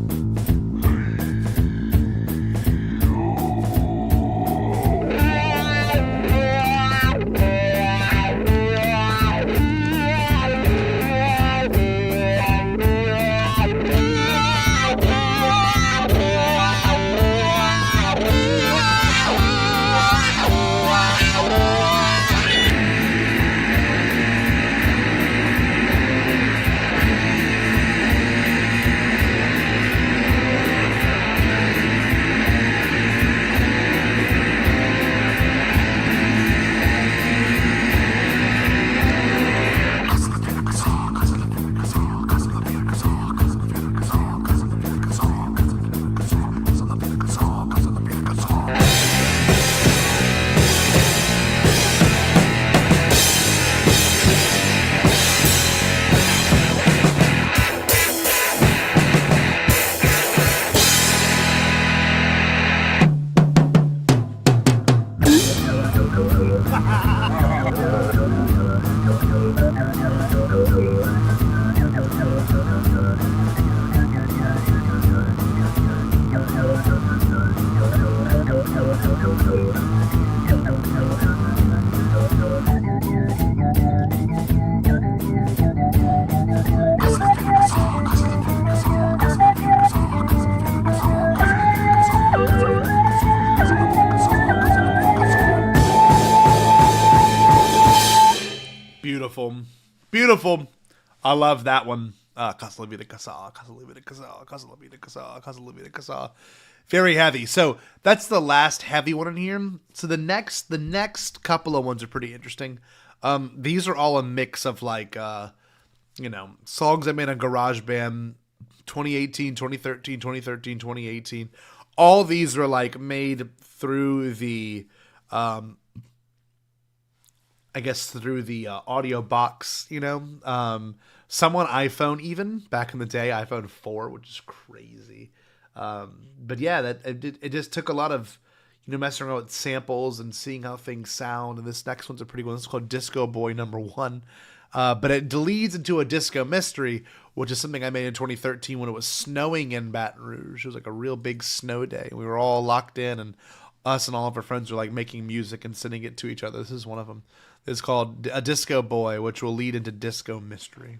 Beautiful. I love that one. Casa La Vida Casa, Casa La Vida Casa, Casa La Vida Casa, Casa La Vida Casa. Very heavy. So that's the last heavy one in here. So the next couple of ones are pretty interesting. These are all a mix of like, songs I made on GarageBand 2018, 2013, 2013, 2018. All these are like made through the, through the audio box, some on iPhone even, back in the day, iPhone 4, which is crazy. But yeah, it just took a lot of, messing around with samples and seeing how things sound. And this next one's a pretty good one. It's called Disco Boy Number 1. But it leads into a disco mystery, which is something I made in 2013 when it was snowing in Baton Rouge. It was like a real big snow day. We were all locked in, and us and all of our friends were like making music and sending it to each other. This is one of them. It's called A Disco Boy, which will lead into Disco Mystery.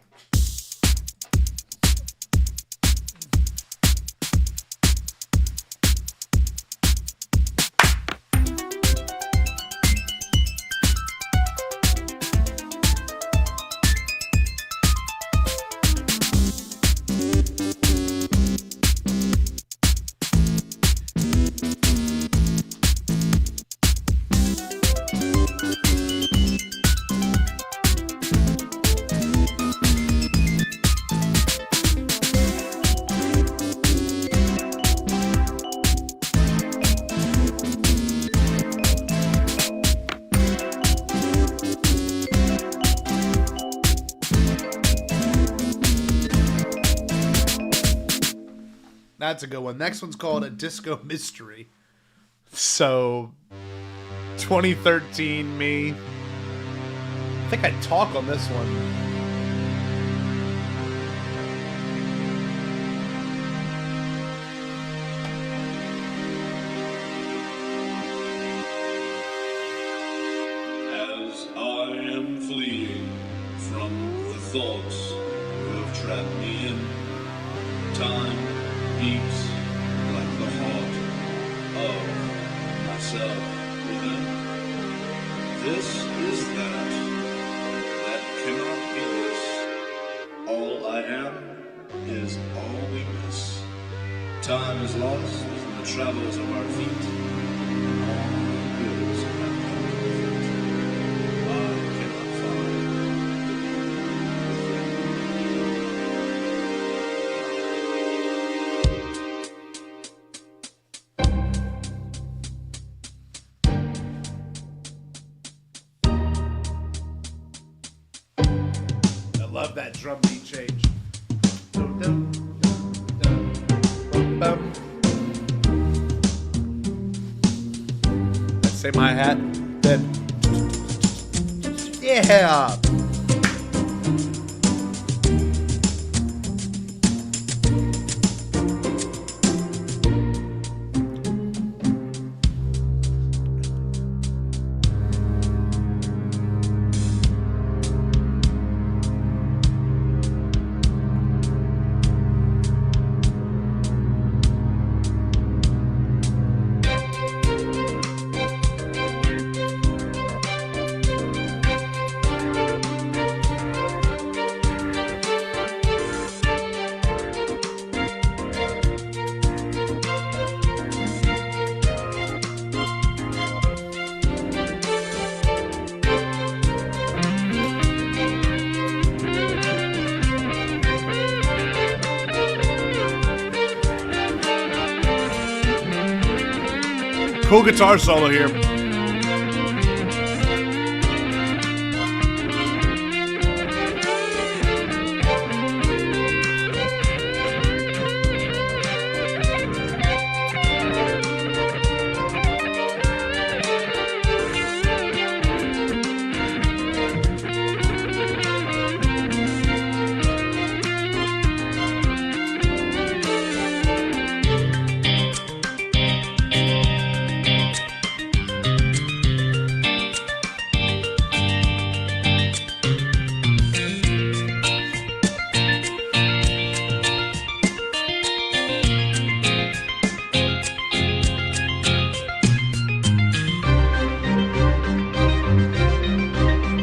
That's a good one. Next one's called A Disco Mystery. So, 2013 me. I think I talk on this one. As I am fleeing from the thoughts of trap me in. Time beats like the heart of myself within. This is that cannot be this. All I am is all we miss. Time is lost in the travels of our feet. All the goods have come to fit. I cannot find I love that drum beat change. Dum, dum, dum, dum, bum, bum. Let's say my hat. Then. Yeah. Cool guitar solo here.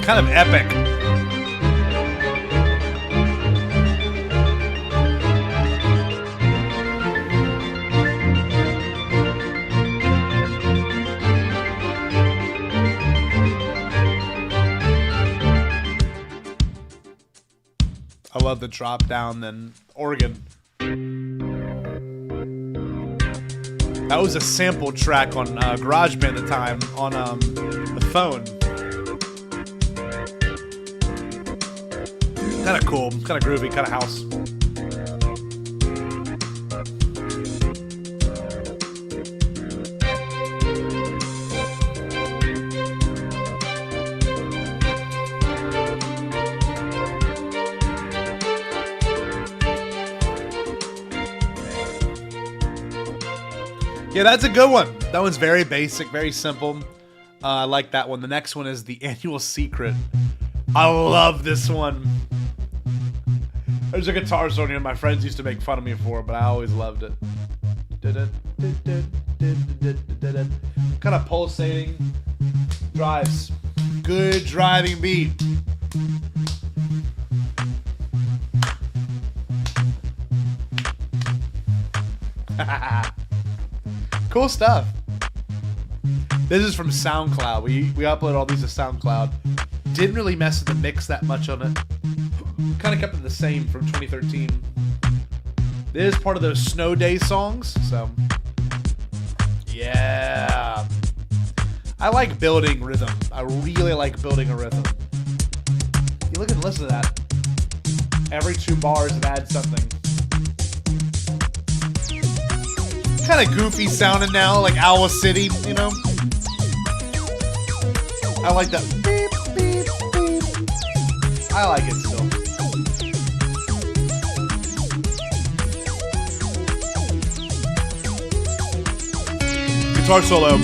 Kind of epic. I love the drop down then organ. That was a sample track on GarageBand at the time on the phone. Kind of cool, kind of groovy, kind of house. Yeah, that's a good one. That one's very basic, very simple. I like that one. The next one is The Annual Secret. I love this one. There's a guitar solo here my friends used to make fun of me for, but I always loved it. Kind of pulsating drives. Good driving beat. Cool stuff. This is from SoundCloud. We upload all these to SoundCloud. Didn't really mess with the mix that much on it. Kind of kept it the same from 2013. This is part of those snow day songs, so yeah. I like building rhythm. I really like building a rhythm. You look and listen to that. Every 2 bars it adds something. Kind of goofy sounding now, like Owl City, you know? I like that. Beep, beep, beep. I like it still. Guitar solo.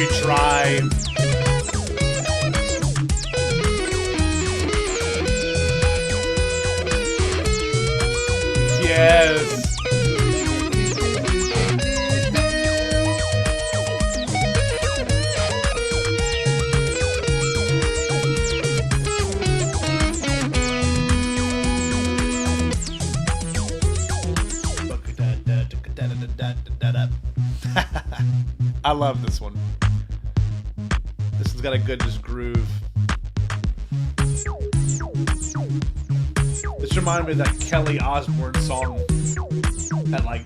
very dry. Yes. I love this one. This one's got a good just groove. This reminds me of that Kelly Osbourne song. That like.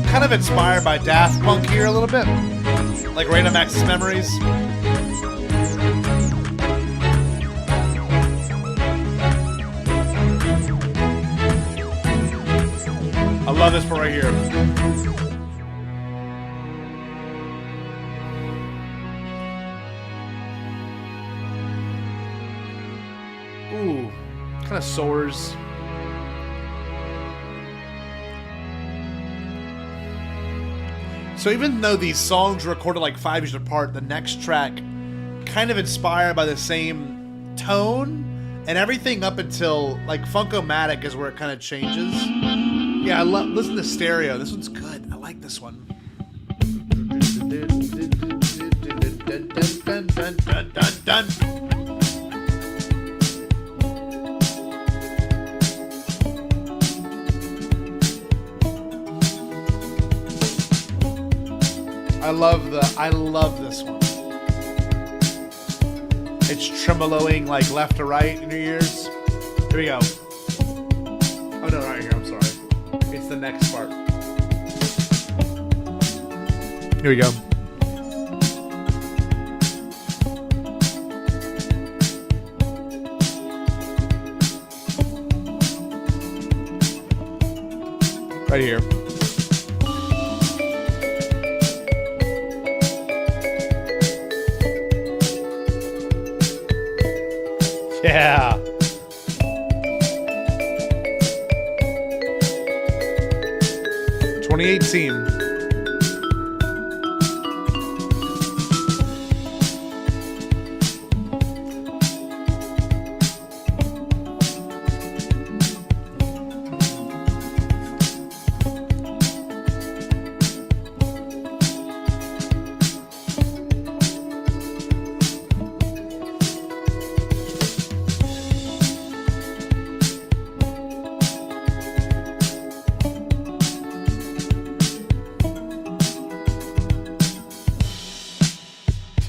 Kind of inspired by Daft Punk here a little bit, like Random Access Memories. I love this part right here. Ooh, kind of soars. So even though these songs were recorded like 5 years apart, the next track kind of inspired by the same tone and everything up until like Funk-O-Matic is where it kind of changes. Yeah, listen to Stereo. This one's good. I like this one. I love this one. It's tremoloing like left to right in your ears. Here we go. Oh no, right here, I'm sorry. It's the next part. Here we go. Right here. Yeah. (2018).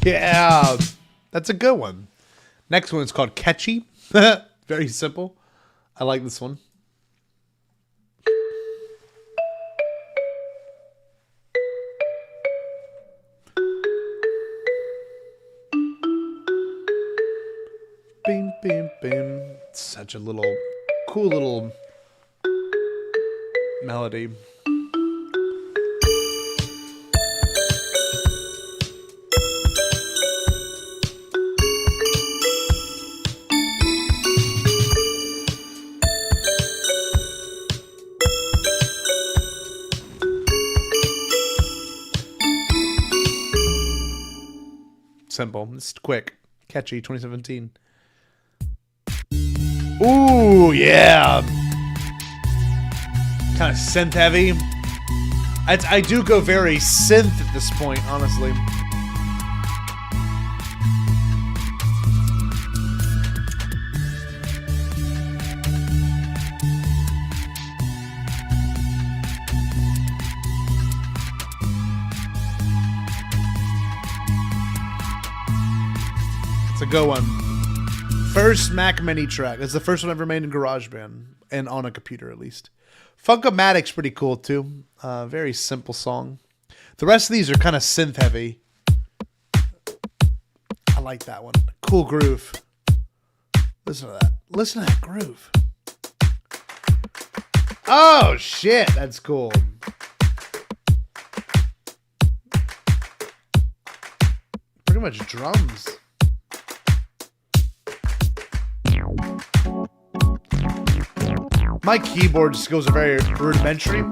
Yeah, that's a good one. Next one is called Catchy. Very simple. I like this one. Bing, bing, bing. Such a little, cool little melody. Simple. It's quick. Catchy. 2017. Ooh, yeah. Kind of synth heavy. I do go very synth at this point, honestly. It's a good one. First Mac Mini track. It's the first one ever made in GarageBand, and on a computer at least. Funk-O-Matic's pretty cool too. Very simple song. The rest of these are kind of synth heavy. I like that one. Cool groove. Listen to that. Listen to that groove. Oh, shit. That's cool. Pretty much drums. My keyboard skills are very rudimentary,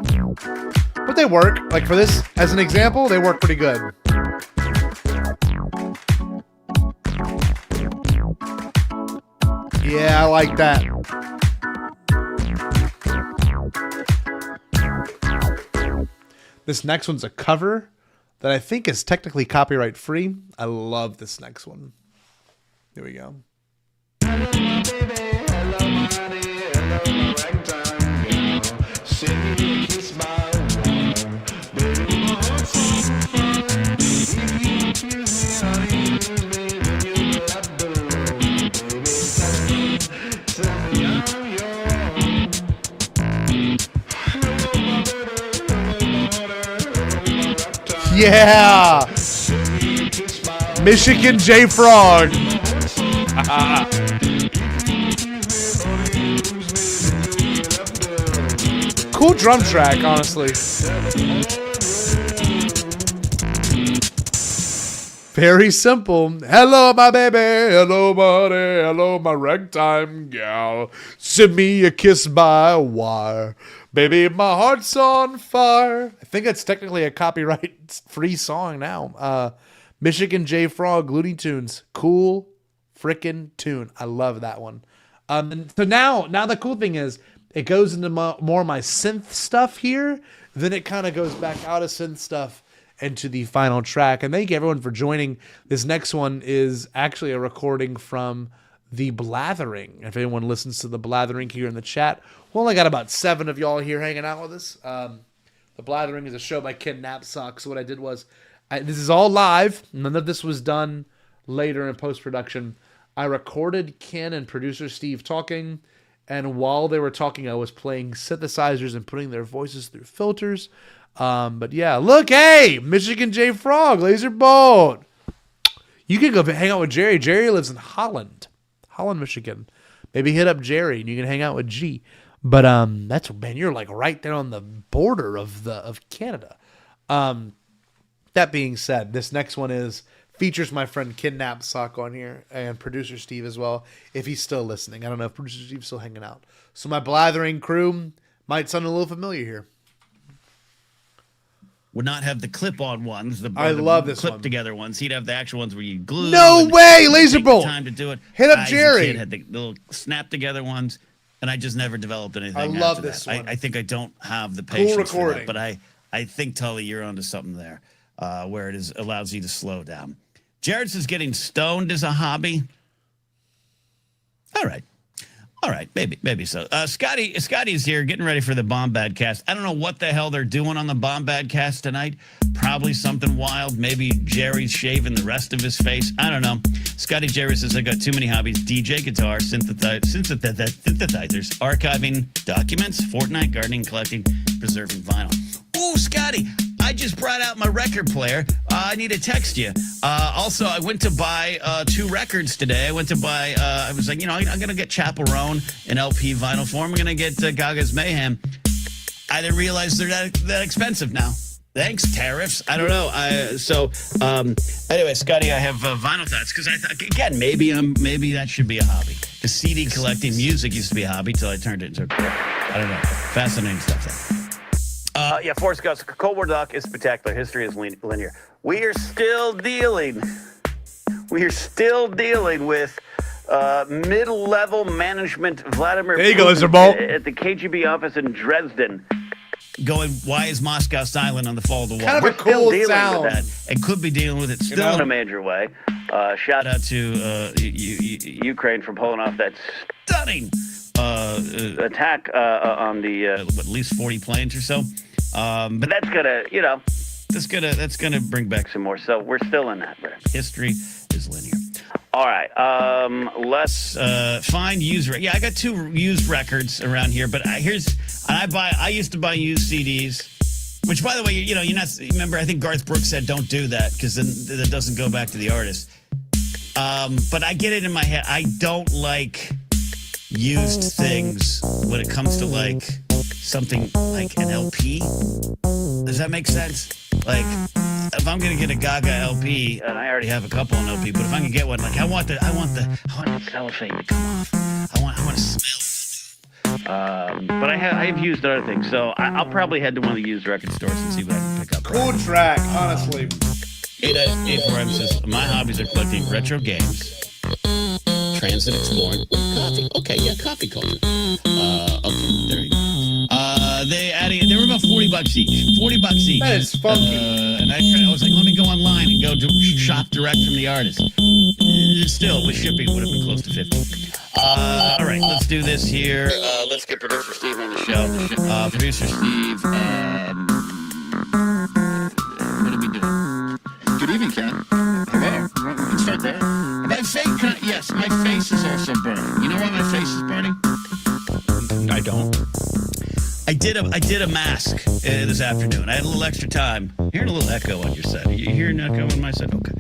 but they work. Like for this, as an example, they work pretty good. Yeah, I like that. This next one's a cover that I think is technically copyright free. I love this next one. Here we go. Yeah! Michigan J Frog. Cool drum track, honestly. Very simple. Hello, my baby. Hello, buddy. Hello, my ragtime gal. Send me a kiss by wire. Baby, my heart's on fire. I think that's technically a copyright-free song now. Michigan J Frog, Looney Tunes. Cool frickin' tune. I love that one. And so now the cool thing is, it goes into more of my synth stuff here. Then it kind of goes back out of synth stuff into the final track. And thank you everyone for joining. This next one is actually a recording from The Blathering. If anyone listens to The Blathering here in the chat, we only got about 7 of y'all here hanging out with us. The Blathering is a show by Ken Knapsack. So what I did was, this is all live. None of this was done later in post-production. I recorded Ken and producer Steve talking, and while they were talking, I was playing synthesizers and putting their voices through filters. But yeah, look, hey, Michigan J Frog, Laser Bolt. You can go hang out with Jerry. Jerry lives in Holland, Michigan. Maybe hit up Jerry and you can hang out with G. But that's, man, you're like right there on the border of Canada. That being said, this next one features my friend Ken Knapsack on here and producer Steve as well, if he's still listening. I don't know if producer Steve's still hanging out. So my Blathering crew might sound a little familiar here. Would not have the clip-on ones. I love this clip together ones. He'd have the actual ones where you glue. No way, Laser Bolt. Time to do it. Hit up I, as a Jerry. kid, had the little snap together ones, and I just never developed anything. I love after this that. one. I think I don't have the patience for recording. that. But I think Tully, you're onto something there, where it allows you to slow down. Jared says getting stoned is a hobby. All right, maybe so. Scotty's here, getting ready for the Bombadcast. I don't know what the hell they're doing on the Bombadcast tonight. Probably something wild. Maybe Jerry's shaving the rest of his face. I don't know. Scotty Jerry says, I got too many hobbies. DJ, guitar, synthesizers, archiving documents, Fortnite, gardening, collecting, preserving vinyl. Ooh, Scotty, I just brought out my record player. I need to text you. Also, I went to buy 2 records today. I went to buy, I was like, I'm going to get Chaperone in LP vinyl form. I'm going to get Gaga's Mayhem. I didn't realize they're that expensive now. Thanks, tariffs. I don't know. Anyway, Scotty, I have vinyl thoughts because again, maybe that should be a hobby. Because CD collecting music used to be a hobby till I turned it into, I don't know, fascinating stuff there. Forrest Gump, Cold War Doc is spectacular. History is linear. We are still dealing with mid-level management Vladimir There you go, Mr. Putin Bolt. at the KGB office in Dresden. Going, why is Moscow silent on the fall of the wall? Kind of a We're still cool dealing sound. with that, and could be dealing with it still in a major way. Shout out to Ukraine for pulling off that stunning attack on the at least 40 planes or so. But that's gonna bring back some more. So we're still in that. History is linear. All right. Let's find used. I got 2 used records around here, but I used to buy used CDs. Which, by the way, you're not. Remember, I think Garth Brooks said don't do that because then it doesn't go back to the artist. But I get it in my head. I don't like used things when it comes to like something like an LP. Does that make sense? Like, if I'm gonna get a Gaga LP, and I already have a couple on LP, but if I can get one, like I want the cellophane to come off. I want to smell. But I have used other things, so I'll probably head to one of the used record stores and see what I can pick up. Cool track, honestly. 8 says, my hobbies are collecting retro games, transit exploring, coffee. Okay, yeah, coffee culture. Okay, there you go. They were about $40 each. $40 each. That is funky. And I was like, let me go online and go to shop direct from the artist. Still, with shipping, would have been close to 50. All right, let's do this here. Let's get producer Steve on the show. Producer Steve, what are we doing? Good evening, Ken. Hello. We can start there. My face, yes, my face is also burning. You know why my face is burning? I don't. I did a mask this afternoon. I had a little extra time. Hearing a little echo on your set. Are you hearing an echo on my set? Okay.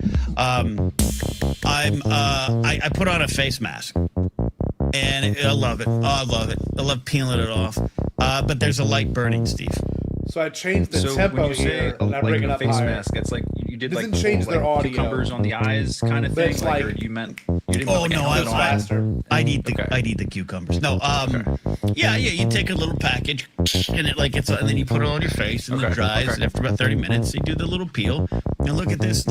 I put on a face mask, and I love it. Oh, I love it. I love peeling it off. But there's a light burning, Steve. So I changed the So tempo when you say here, and I like bring it a up face higher. mask, it's like you did Doesn't like change their audio. cucumbers on the eyes kind of But thing. it's Like, or like- you didn't. Oh put, like, no, a helmet on. faster. I need the cucumbers. No, yeah. You take a little package, and it like and then you put it on your face, and it dries. And after about 30 minutes, you do the little peel. And look at this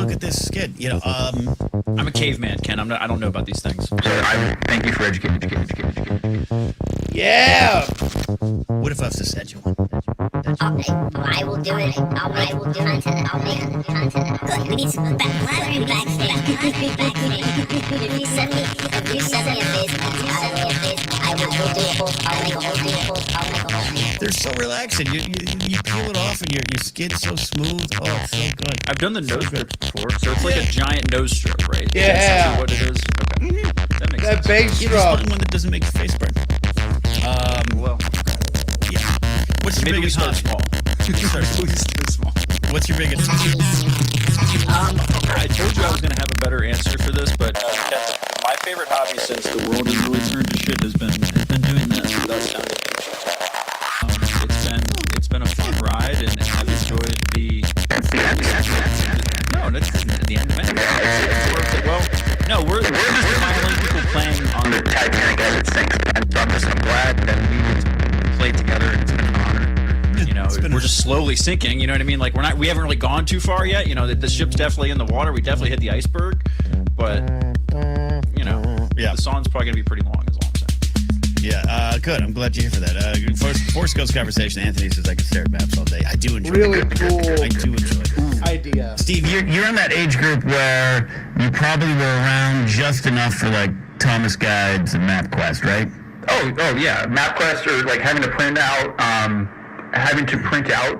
skin. You know, I'm a caveman, Ken. I don't know about these things. Thank you for educating. Yeah. What if I was to send you one? I will do it. I will do content. I'll make content. Good. We need some backstage. If you send me a face, I will do a whole. I'll make a whole thing. They're so relaxing. You peel it off, and your skin's so smooth. Oh, it's so good. I've done the nose strips before, so it's like a giant nose strip, right? Yeah. That's what it is. Okay. That makes That sense. bass You drum. just find one that doesn't make your face burn. Well, yeah. What's your maybe we biggest start hobby? small. What's your biggest I told you I was going to have a better answer for this, but my favorite hobby since the world has really turned to shit has been doing this without sounding it's been a fun ride, and I've enjoyed the. No, that's the end of it. Well, no, we're just finally people playing on the Titanic as it sinks. I'm glad that we played together, and it's been an honor. You know, we're just slowly sinking. You know what I mean? Like we haven't really gone too far yet. You know, the ship's definitely in the water. We definitely hit the iceberg, but you know, the song's probably gonna be pretty long. Is all I'm saying. Yeah, good. I'm glad you're here for that. Before Skills Conversation, Anthony says I can stare at maps all day. I do enjoy Really it. cool I do enjoy it. idea. Steve, you're in that age group where you probably were around just enough for like Thomas Guides and MapQuest, right? Oh yeah, MapQuest, or like having to print out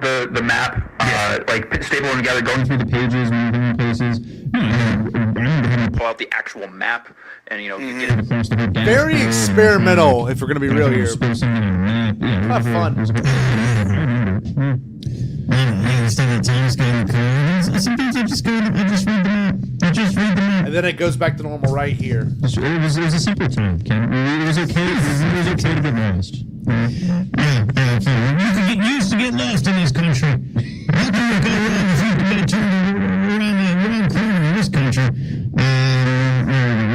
the map, like staple them together, going through the pages, moving places. Pull out the actual map, and get it across the whole dance. Very experimental, if we're gonna be real here. Have fun. Sometimes I just read the map. And then it goes back to normal right here. It was a simple time, Ken. It was okay. It was okay to get lost. You used to get lost in this country. How can you go wrong if you can get turned around the wrong corner in this country? We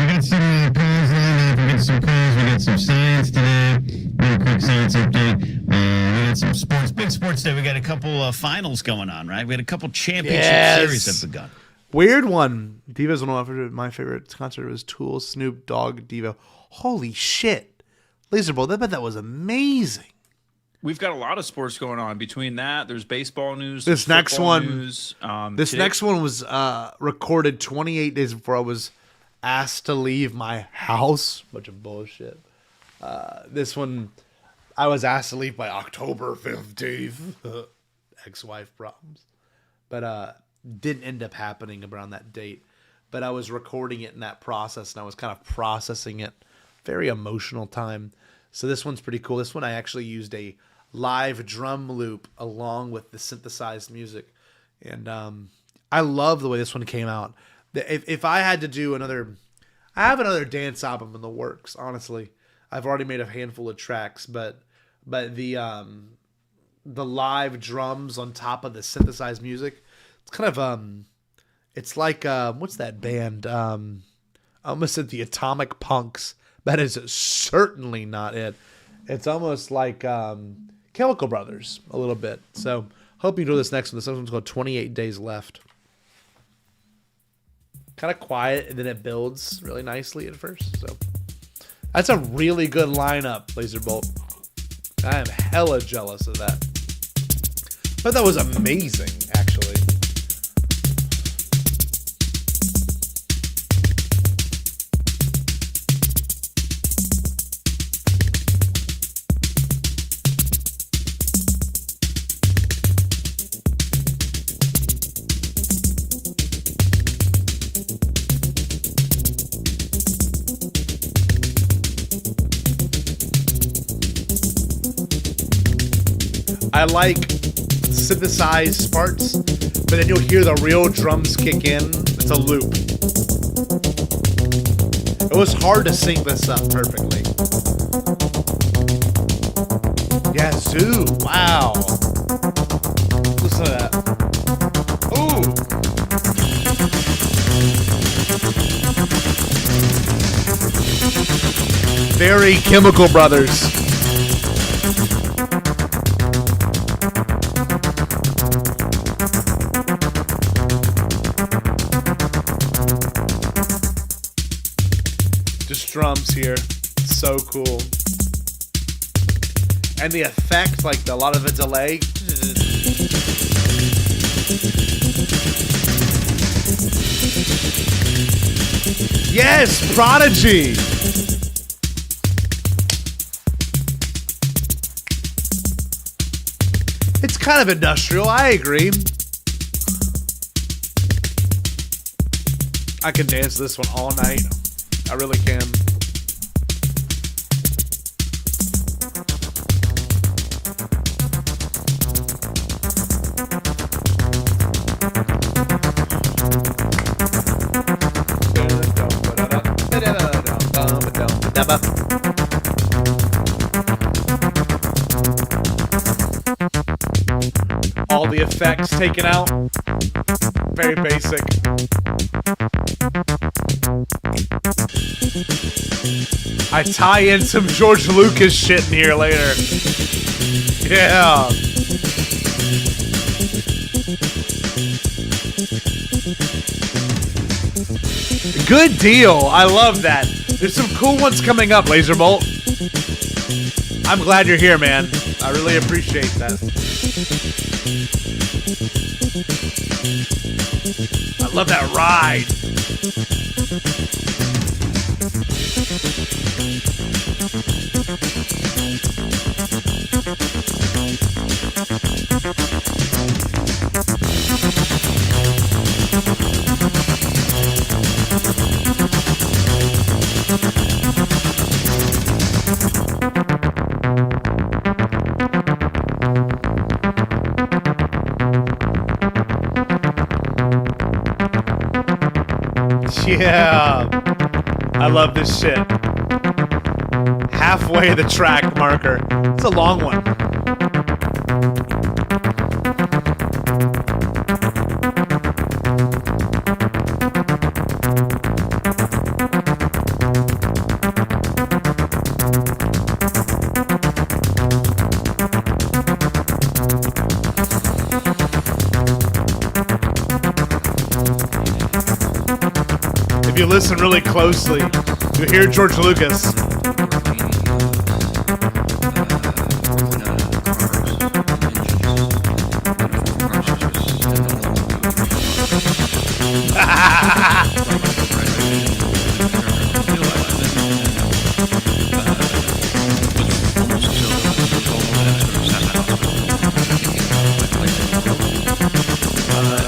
got some calls lined up. We got some calls. We got some science today. Real quick science update. We got some sports. Big sports day. We got a couple finals going on, right? We had a couple championship series have begun. Weird one. Devo's one of my favorite concert was Tool, Snoop Dogg, Devo. Holy shit. Laserbolt, I bet that was amazing. We've got a lot of sports going on. Between that, there's baseball news. This there's next football one, news. next one was recorded 28 days before I was asked to leave my house. Bunch of bullshit. This one, I was asked to leave by October 15th. Ex-wife problems, but didn't end up happening around that date. But I was recording it in that process, and I was kind of processing it. Very emotional time. So this one's pretty cool. This one I actually used a live drum loop along with the synthesized music. And I love the way this one came out. If I had to do I have another dance album in the works, honestly. I've already made a handful of tracks, but the live drums on top of the synthesized music, it's kind of it's like what's that band? I almost said the Atomic Punks. That is certainly not it. It's almost like Chemical Brothers a little bit. So hope you enjoy this next one. This one's called 28 Days Left. Kind of quiet, and then it builds really nicely at first. So that's a really good lineup, Laserbolt. I am hella jealous of that. But that was amazing, actually. I like synthesized parts, but then you'll hear the real drums kick in. It's a loop. It was hard to sync this up perfectly. Yazoo, wow. Listen to that. Ooh. Very Chemical Brothers. Drums here, so cool, and the effect, like a lot of the delay. Yes, Prodigy. It's kind of industrial, I agree. I can dance this one all night. I really can. All the effects taken out. Very basic. I tie in some George Lucas shit in here later. Yeah. Good deal. I love that. There's some cool ones coming up, Laserbolt. I'm glad you're here, man. I really appreciate that. I love that ride. Yeah, I love this shit. Halfway the track marker. It's a long one. If you listen really closely, you hear George Lucas.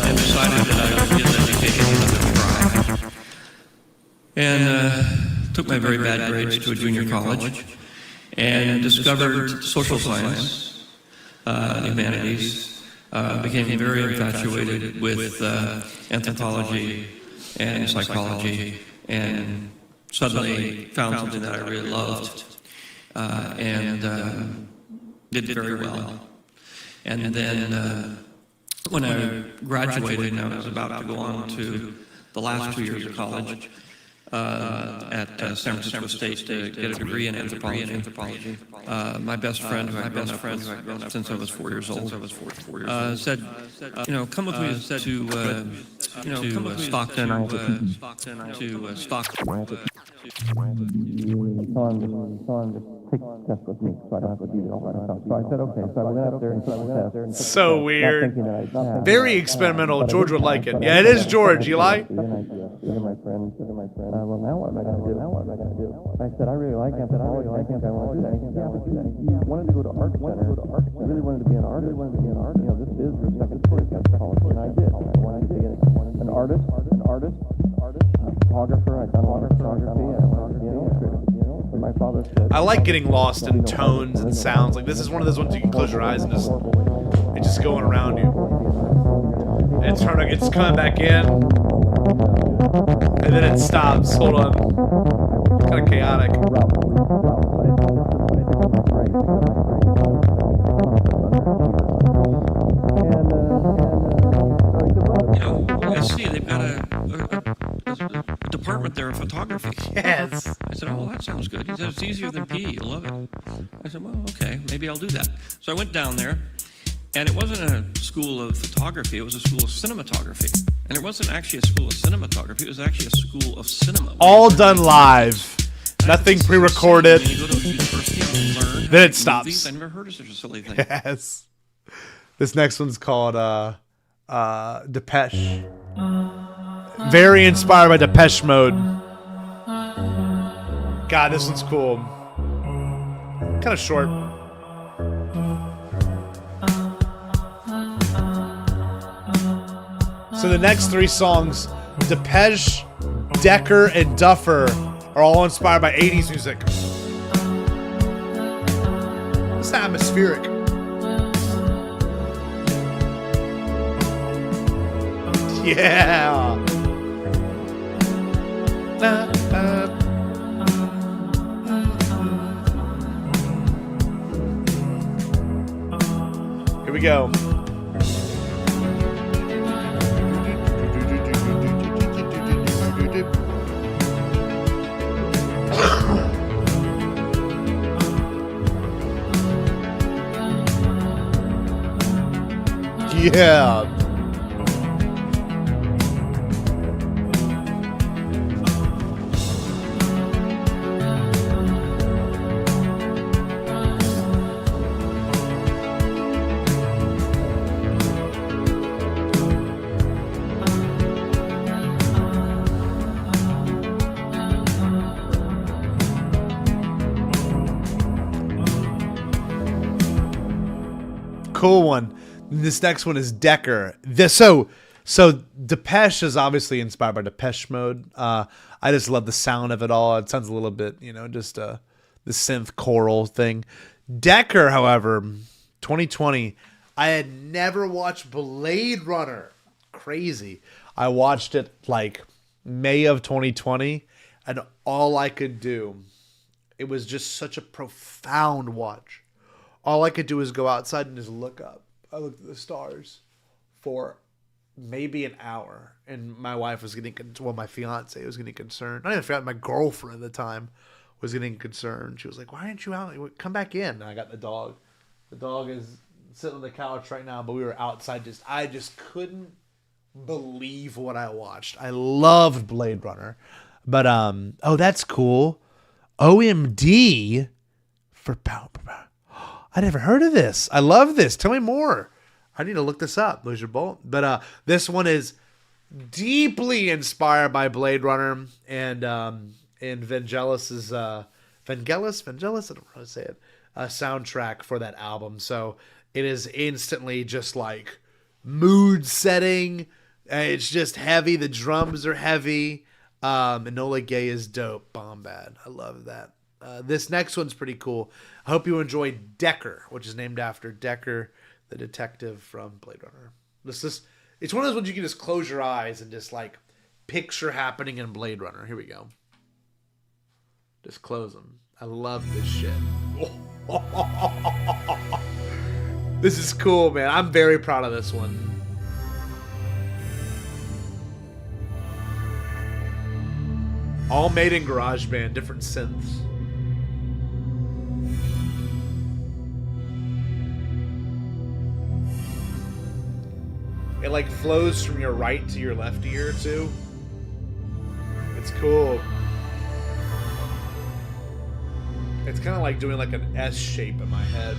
And decided that I would give education another try. And took my very bad grades to a junior college and discovered social science, humanities, became very infatuated with anthropology and psychology, and suddenly found something that I really loved. and did very well. And then when I graduated and I was about to go on to the last 2 years of college at San Francisco State to get a degree in anthropology, my best friend, who I've known since I was 4 years old, said, come with me to Stockton. To Stockton. So weird. Very experimental. George would like it. Yeah, it is George. You like? Well, now what am I going to do? I said, I really like anthropology. I think I want to do that. Yeah, but you wanted to go to art center. You really wanted to be an artist. This is your second choice anthropology, and I did. I wanted to be an artist, a photographer. I'd done a lot of photography, and I wanted to be an illustrator. My father said, I like getting lost in tones and sounds. Like, this is one of those ones you can close your eyes and it's just going around you. And it's coming back in. And then it stops. Hold on. Kind of chaotic. I see they've got a department there of photography. Yes. I said, oh, that sounds good. He said, it's easier than PE. You'll love it. I said, well, okay, maybe I'll do that. So I went down there, and it wasn't a school of photography. It was a school of cinematography. And it wasn't actually a school of cinematography. It was actually a school of cinema. All done live. Nothing pre-recorded. Then it stops. I never heard of such a silly thing. Yes. This next one's called Depeche. Very inspired by Depeche Mode. God, this one's cool. Kind of short. So the next three songs, Depeche, Decker, and Duffer, are all inspired by 80s music. It's atmospheric. Yeah. Here we go. Yeah. Cool one. This next one is Decker. So Depeche is obviously inspired by Depeche Mode. I just love the sound of it all. It sounds a little bit, just the synth choral thing. Decker, however, 2020, I had never watched Blade Runner. Crazy. I watched it like May of 2020, and all I could do, it was just such a profound watch. All I could do is go outside and just look up. I looked at the stars for maybe an hour, and my wife was my fiance was getting concerned. Not even fiance, my girlfriend at the time was getting concerned. She was like, "Why aren't you out? Come back in." And I got the dog. The dog is sitting on the couch right now, but we were outside. I just couldn't believe what I watched. I loved Blade Runner, but that's cool. OMD for power. I never heard of this. I love this. Tell me more. I need to look this up. Lose your bolt. But this one is deeply inspired by Blade Runner and Vangelis's Vangelis. I don't know how to say it. Soundtrack for that album. So it is instantly just like mood setting. It's just heavy. The drums are heavy. Enola Gay is dope. Bombad. I love that. This next one's pretty cool. I hope you enjoy Decker, which is named after Decker, the detective from Blade Runner. It's one of those ones you can just close your eyes and just like picture happening in Blade Runner. Here we go. Just close them. I love this shit. This is cool, man. I'm very proud of this one. All made in GarageBand, different synths. It like flows from your right to your left ear too. It's cool. It's kind of like doing like an S shape in my head.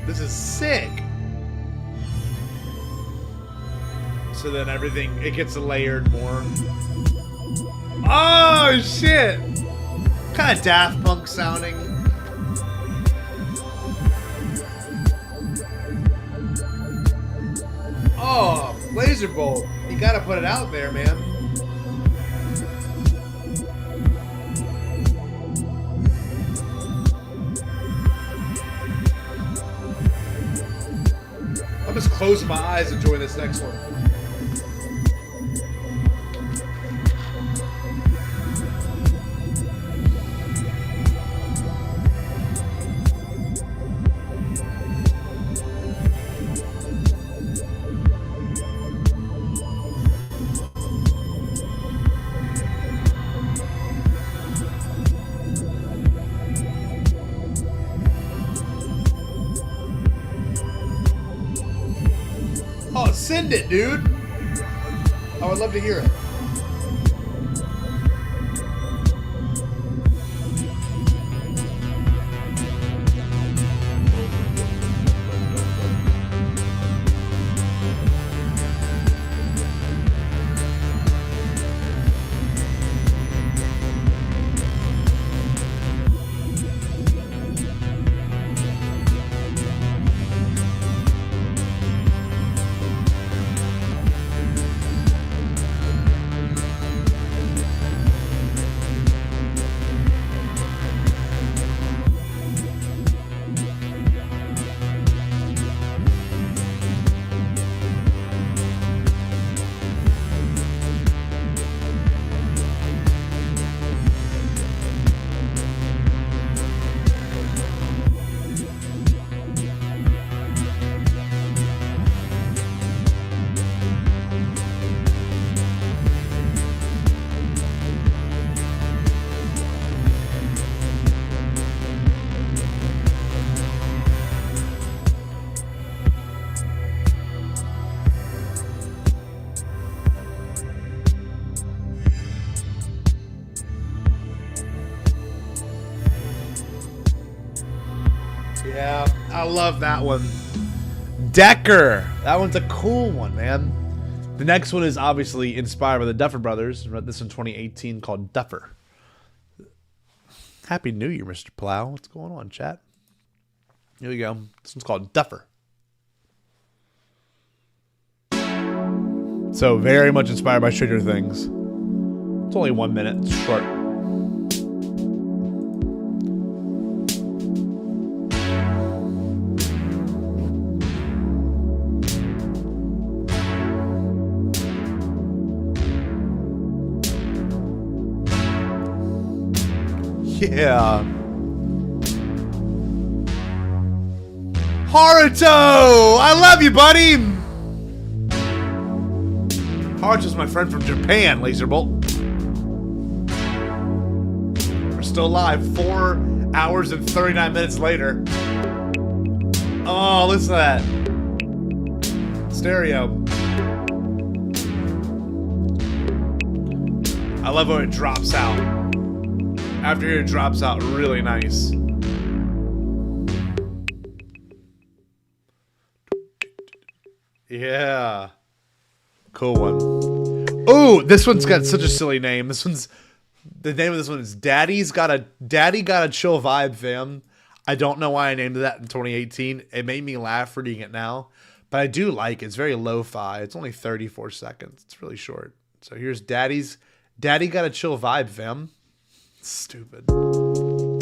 This is sick. So then everything, it gets layered more. Oh shit! Kind of Daft Punk sounding. Oh, laser bolt. You gotta put it out there, man. I'm just closing my eyes enjoying this next one. Oh, send it, dude. I would love to hear it. Yeah, I love that one. Decker. That one's a cool one, man. The next one is obviously inspired by the Duffer Brothers. I wrote this in 2018 called Duffer. Happy New Year, Mr. Plow. What's going on, chat? Here we go. This one's called Duffer. So very much inspired by Stranger Things. It's only 1 minute. It's short. Yeah. Haruto! I love you, buddy! Haruto's my friend from Japan, Laserbolt. We're still live 4 hours and 39 minutes later. Oh, listen to that. Stereo. I love when it drops out. After it drops out really nice. Yeah. Cool one. Oh, this one's got such a silly name. The name of this one is Daddy Got a Chill Vibe, fam. I don't know why I named it that in 2018. It made me laugh reading it now. But I do like it's very lo-fi. It's only 34 seconds. It's really short. So here's Daddy Got a Chill Vibe, fam. Stupid. Oh,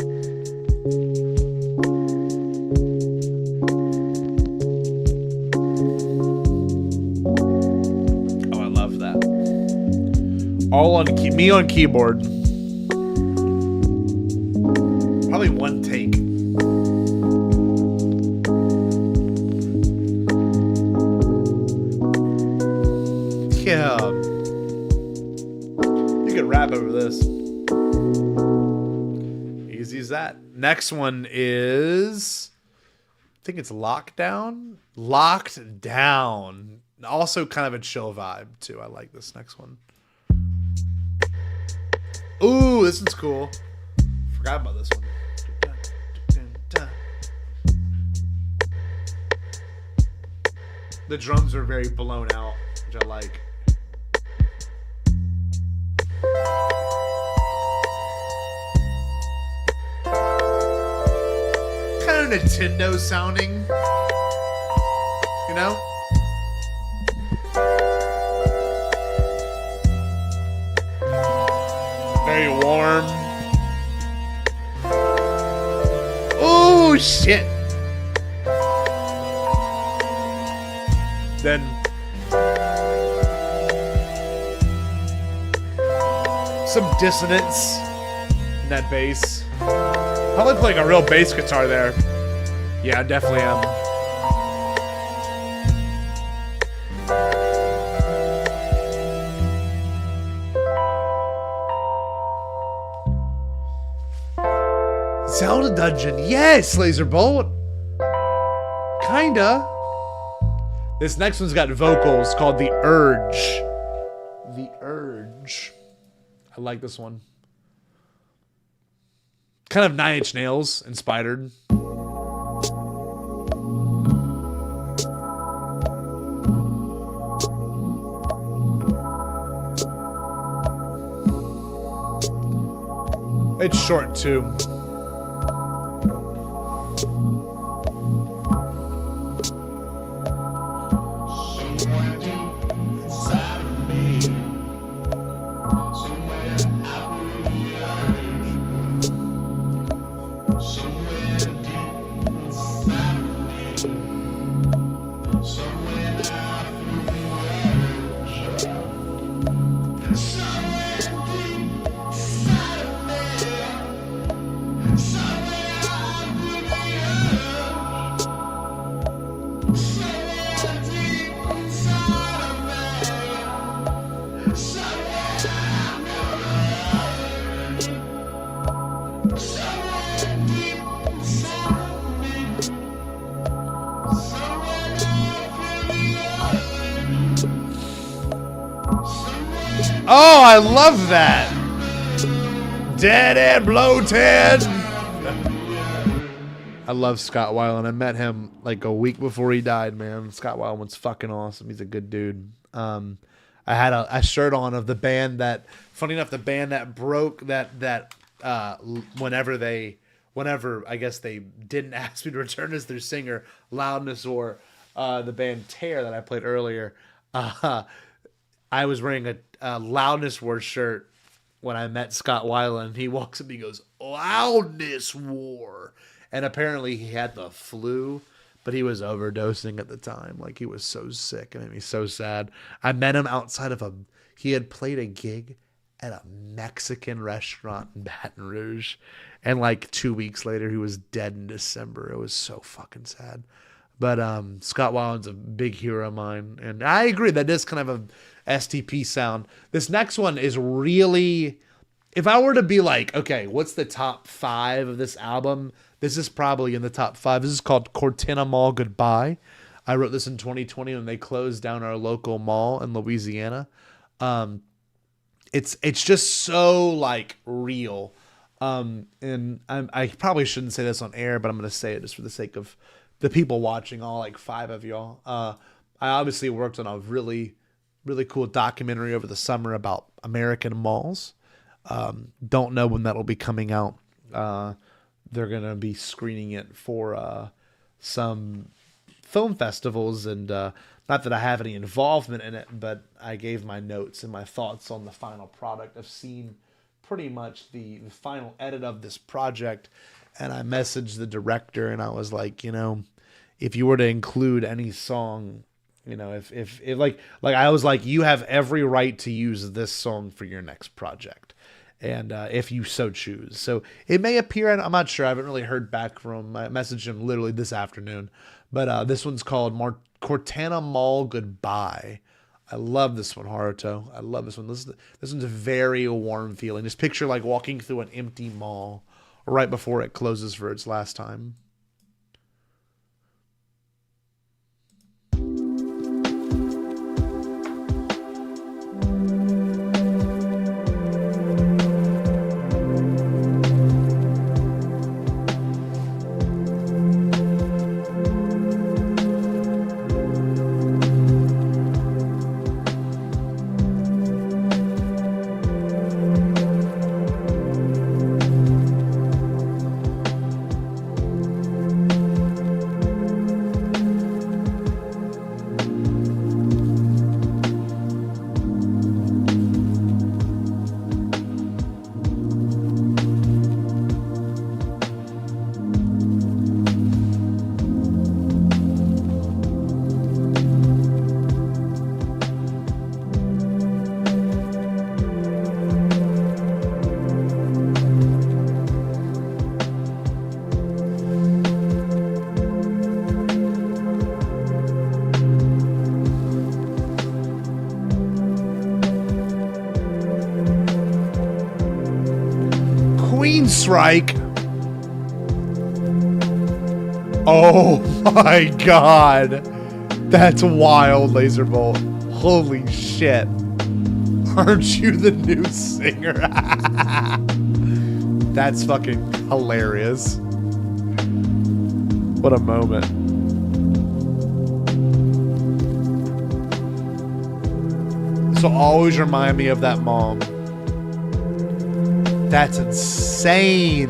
I love that. All on me on keyboard. Probably one take. Yeah. You could rap over this. Easy as that. Next one is, I think it's Lockdown. Locked Down. Also kind of a chill vibe too. I like this next one. Ooh, this one's cool. Forgot about this one. The drums are very blown out, which I like. Kind of Nintendo sounding, you know? Very warm. Oh shit. Then some dissonance in that bass. Probably playing a real bass guitar there. Yeah, I definitely am. Zelda Dungeon. Yes, Laser Bolt. Kinda. This next one's got vocals called The Urge. The Urge. I like this one. Kind of 9 Inch Nails inspired. It's short too. Oh, I love that. Dead and bloated. I love Scott Weiland. I met him like a week before he died, man. Scott Weiland's fucking awesome. He's a good dude. I had a shirt on of the band that, funny enough, the band that broke whenever I guess they didn't ask me to return as their singer, Loudness, or the band Tear that I played earlier. I was wearing a Loudness War shirt when I met Scott Weiland. He walks up and he goes, Loudness War. And apparently he had the flu, but he was overdosing at the time. Like, he was so sick. It made me so sad. I met him outside of he had played a gig at a Mexican restaurant in Baton Rouge. And like 2 weeks later, he was dead in December. It was so fucking sad. But Scott Weiland's a big hero of mine. And I agree, that is kind of a STP sound. This next one is really, if I were to be like, okay, what's the top 5 of this album? This is probably in the top 5. This is called Cortina Mall Goodbye. I wrote this in 2020 when they closed down our local mall in Louisiana. It's just so like real. And I probably shouldn't say this on air, but I'm going to say it just for the sake of the people watching, all like 5 of y'all. I obviously worked on a really, really cool documentary over the summer about American malls. Don't know when that'll be coming out. They're going to be screening it for some film festivals, and not that I have any involvement in it, but I gave my notes and my thoughts on the final product. I've seen pretty much the final edit of this project, and I messaged the director, and I was like, you know, if you were to include any song, you know, if like I was like, you have every right to use this song for your next project, and if you so choose. So it may appear, and I'm not sure, I haven't really heard back from him. I messaged him literally this afternoon, but this one's called Cortana Mall Goodbye. I love this one, Haruto. I love this one. This one's a very warm feeling. Just picture like walking through an empty mall right before it closes for its last time. Strike. Oh my god. That's wild, Laserbolt. Holy shit. Aren't you the new singer? That's fucking hilarious. What a moment. This will always remind me of that mom. That's insane.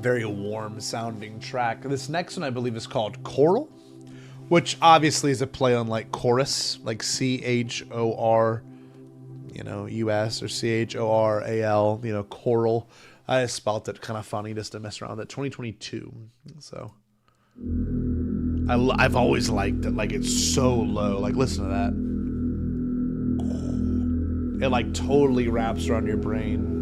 Very warm sounding track. This next one I believe is called Choral, which obviously is a play on like chorus, like C-H-O-R, you know, U-S, or C-H-O-R-A-L, you know, choral. I just spelt it kind of funny just to mess around with it. 2022. So I've always liked it. Like, it's so low. Like, listen to that. It like totally wraps around your brain.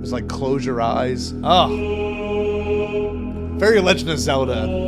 It's like close your eyes. Oh. Very Legend of Zelda.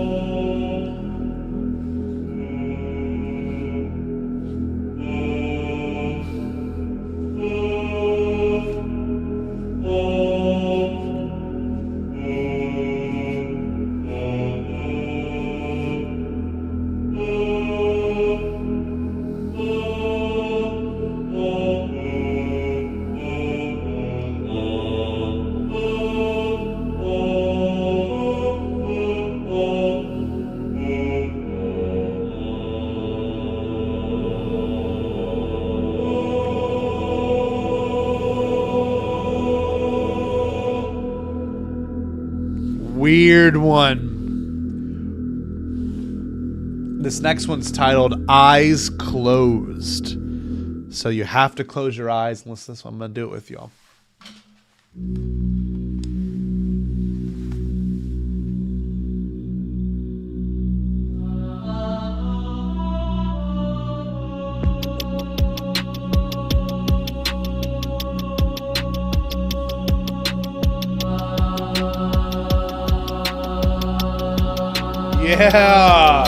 Weird one. This next one's titled Eyes Closed. So you have to close your eyes and listen to this one. I'm going to do it with y'all. Yeah.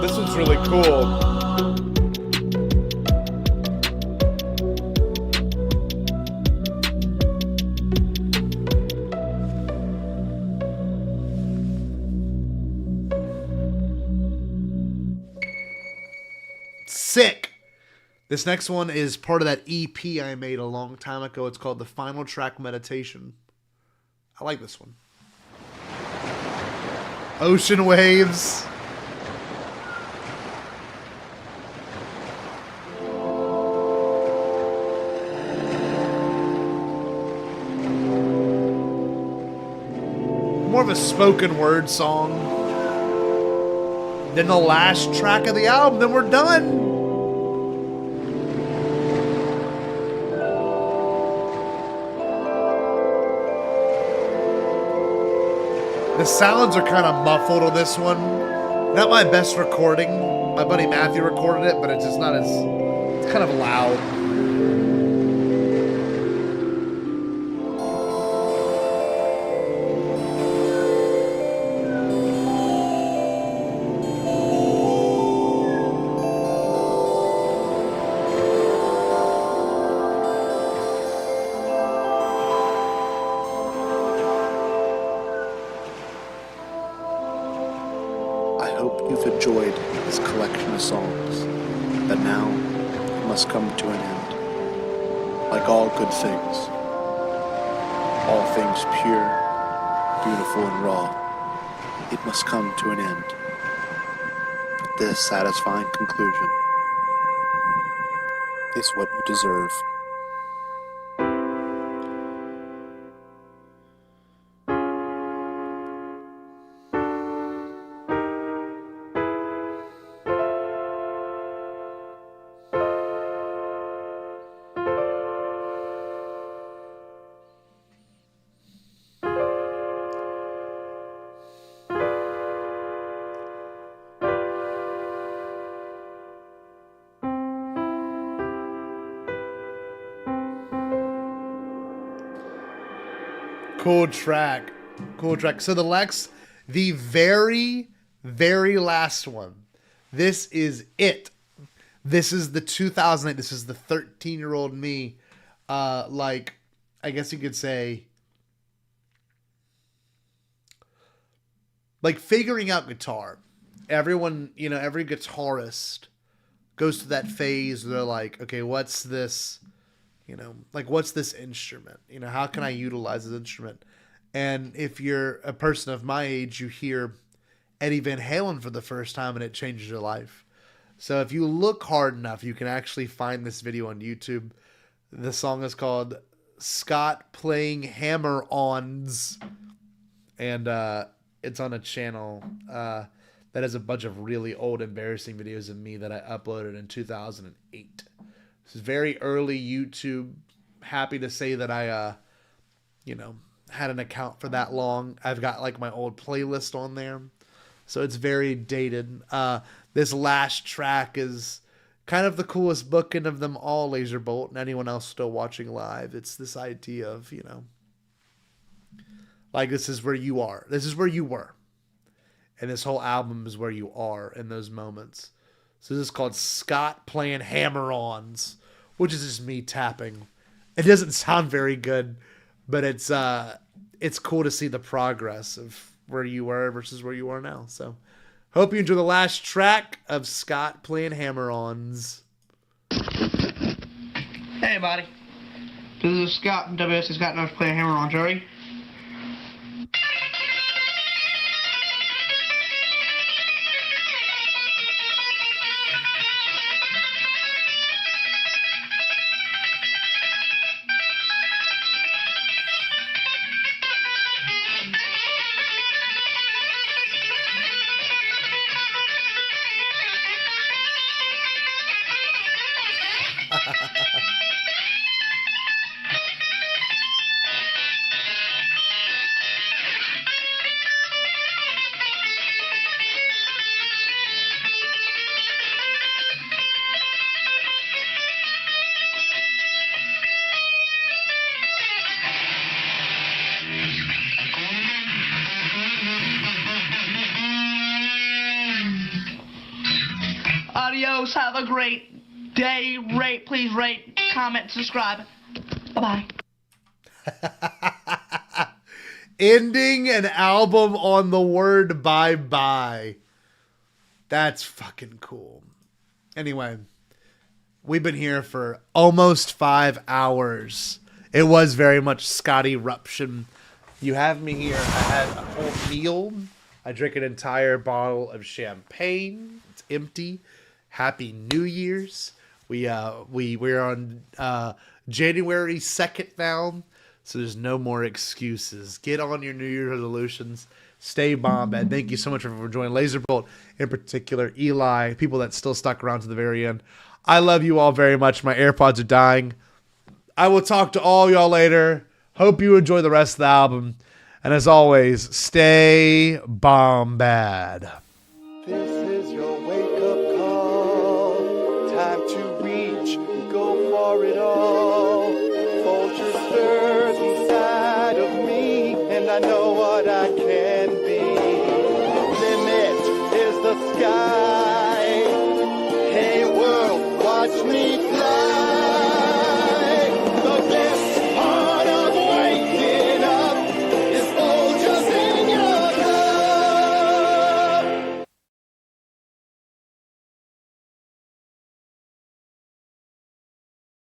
This one's really cool. This next one is part of that EP I made a long time ago. It's called The Final Track Meditation. I like this one. Ocean waves. More of a spoken word song. Then the last track of the album, then we're done. The sounds are kind of muffled on this one. Not my best recording. My buddy Matthew recorded it, but it's just not as... It's kind of loud. I hope you've enjoyed this collection of songs, but now it must come to an end. Like all good things, all things pure, beautiful, and raw, it must come to an end. But this satisfying conclusion is what you deserve. Cool track. Cool track. So the very, very last one. This is it. This is the 2008. This is the 13-year-old me. Like, I guess you could say, like figuring out guitar. Everyone, you know, every guitarist goes through that phase where they're like, okay, what's this? You know, like, what's this instrument? You know, how can I utilize this instrument? And if you're a person of my age, you hear Eddie Van Halen for the first time and it changes your life. So if you look hard enough, you can actually find this video on YouTube. The song is called Scott Playing Hammer-Ons. And it's on a channel that has a bunch of really old, embarrassing videos of me that I uploaded in 2008. This is very early YouTube. Happy to say that I, you know, had an account for that long. I've got like my old playlist on there. So it's very dated. This last track is kind of the coolest booking of them all, Laserbolt, and anyone else still watching live. It's this idea of, you know, like this is where you are. This is where you were. And this whole album is where you are in those moments. So this is called Scott Playing Hammer-Ons, which is just me tapping. It doesn't sound very good, but it's cool to see the progress of where you were versus where you are now. So hope you enjoy the last track of Scott Playing Hammer-Ons. Hey, buddy. This is Scott from WSC Scott Knows Playing Hammer-Ons, Jerry. Adios. Have a great day. Please rate, comment, subscribe. Bye-bye. Ending an album on the word bye-bye. That's fucking cool. Anyway, We've been here for almost 5 hours. It was very much Scotty eruption. You have me here. I had a whole meal. I drank an entire bottle of champagne. It's empty. Happy New Year's. We're on January 2nd now, so there's no more excuses. Get on your New Year's resolutions. Stay Bombad. Thank you so much for joining. Laserbolt, in particular, Eli, people that still stuck around to the very end. I love you all very much. My AirPods are dying. I will talk to all y'all later. Hope you enjoy the rest of the album. And as always, stay Bombad.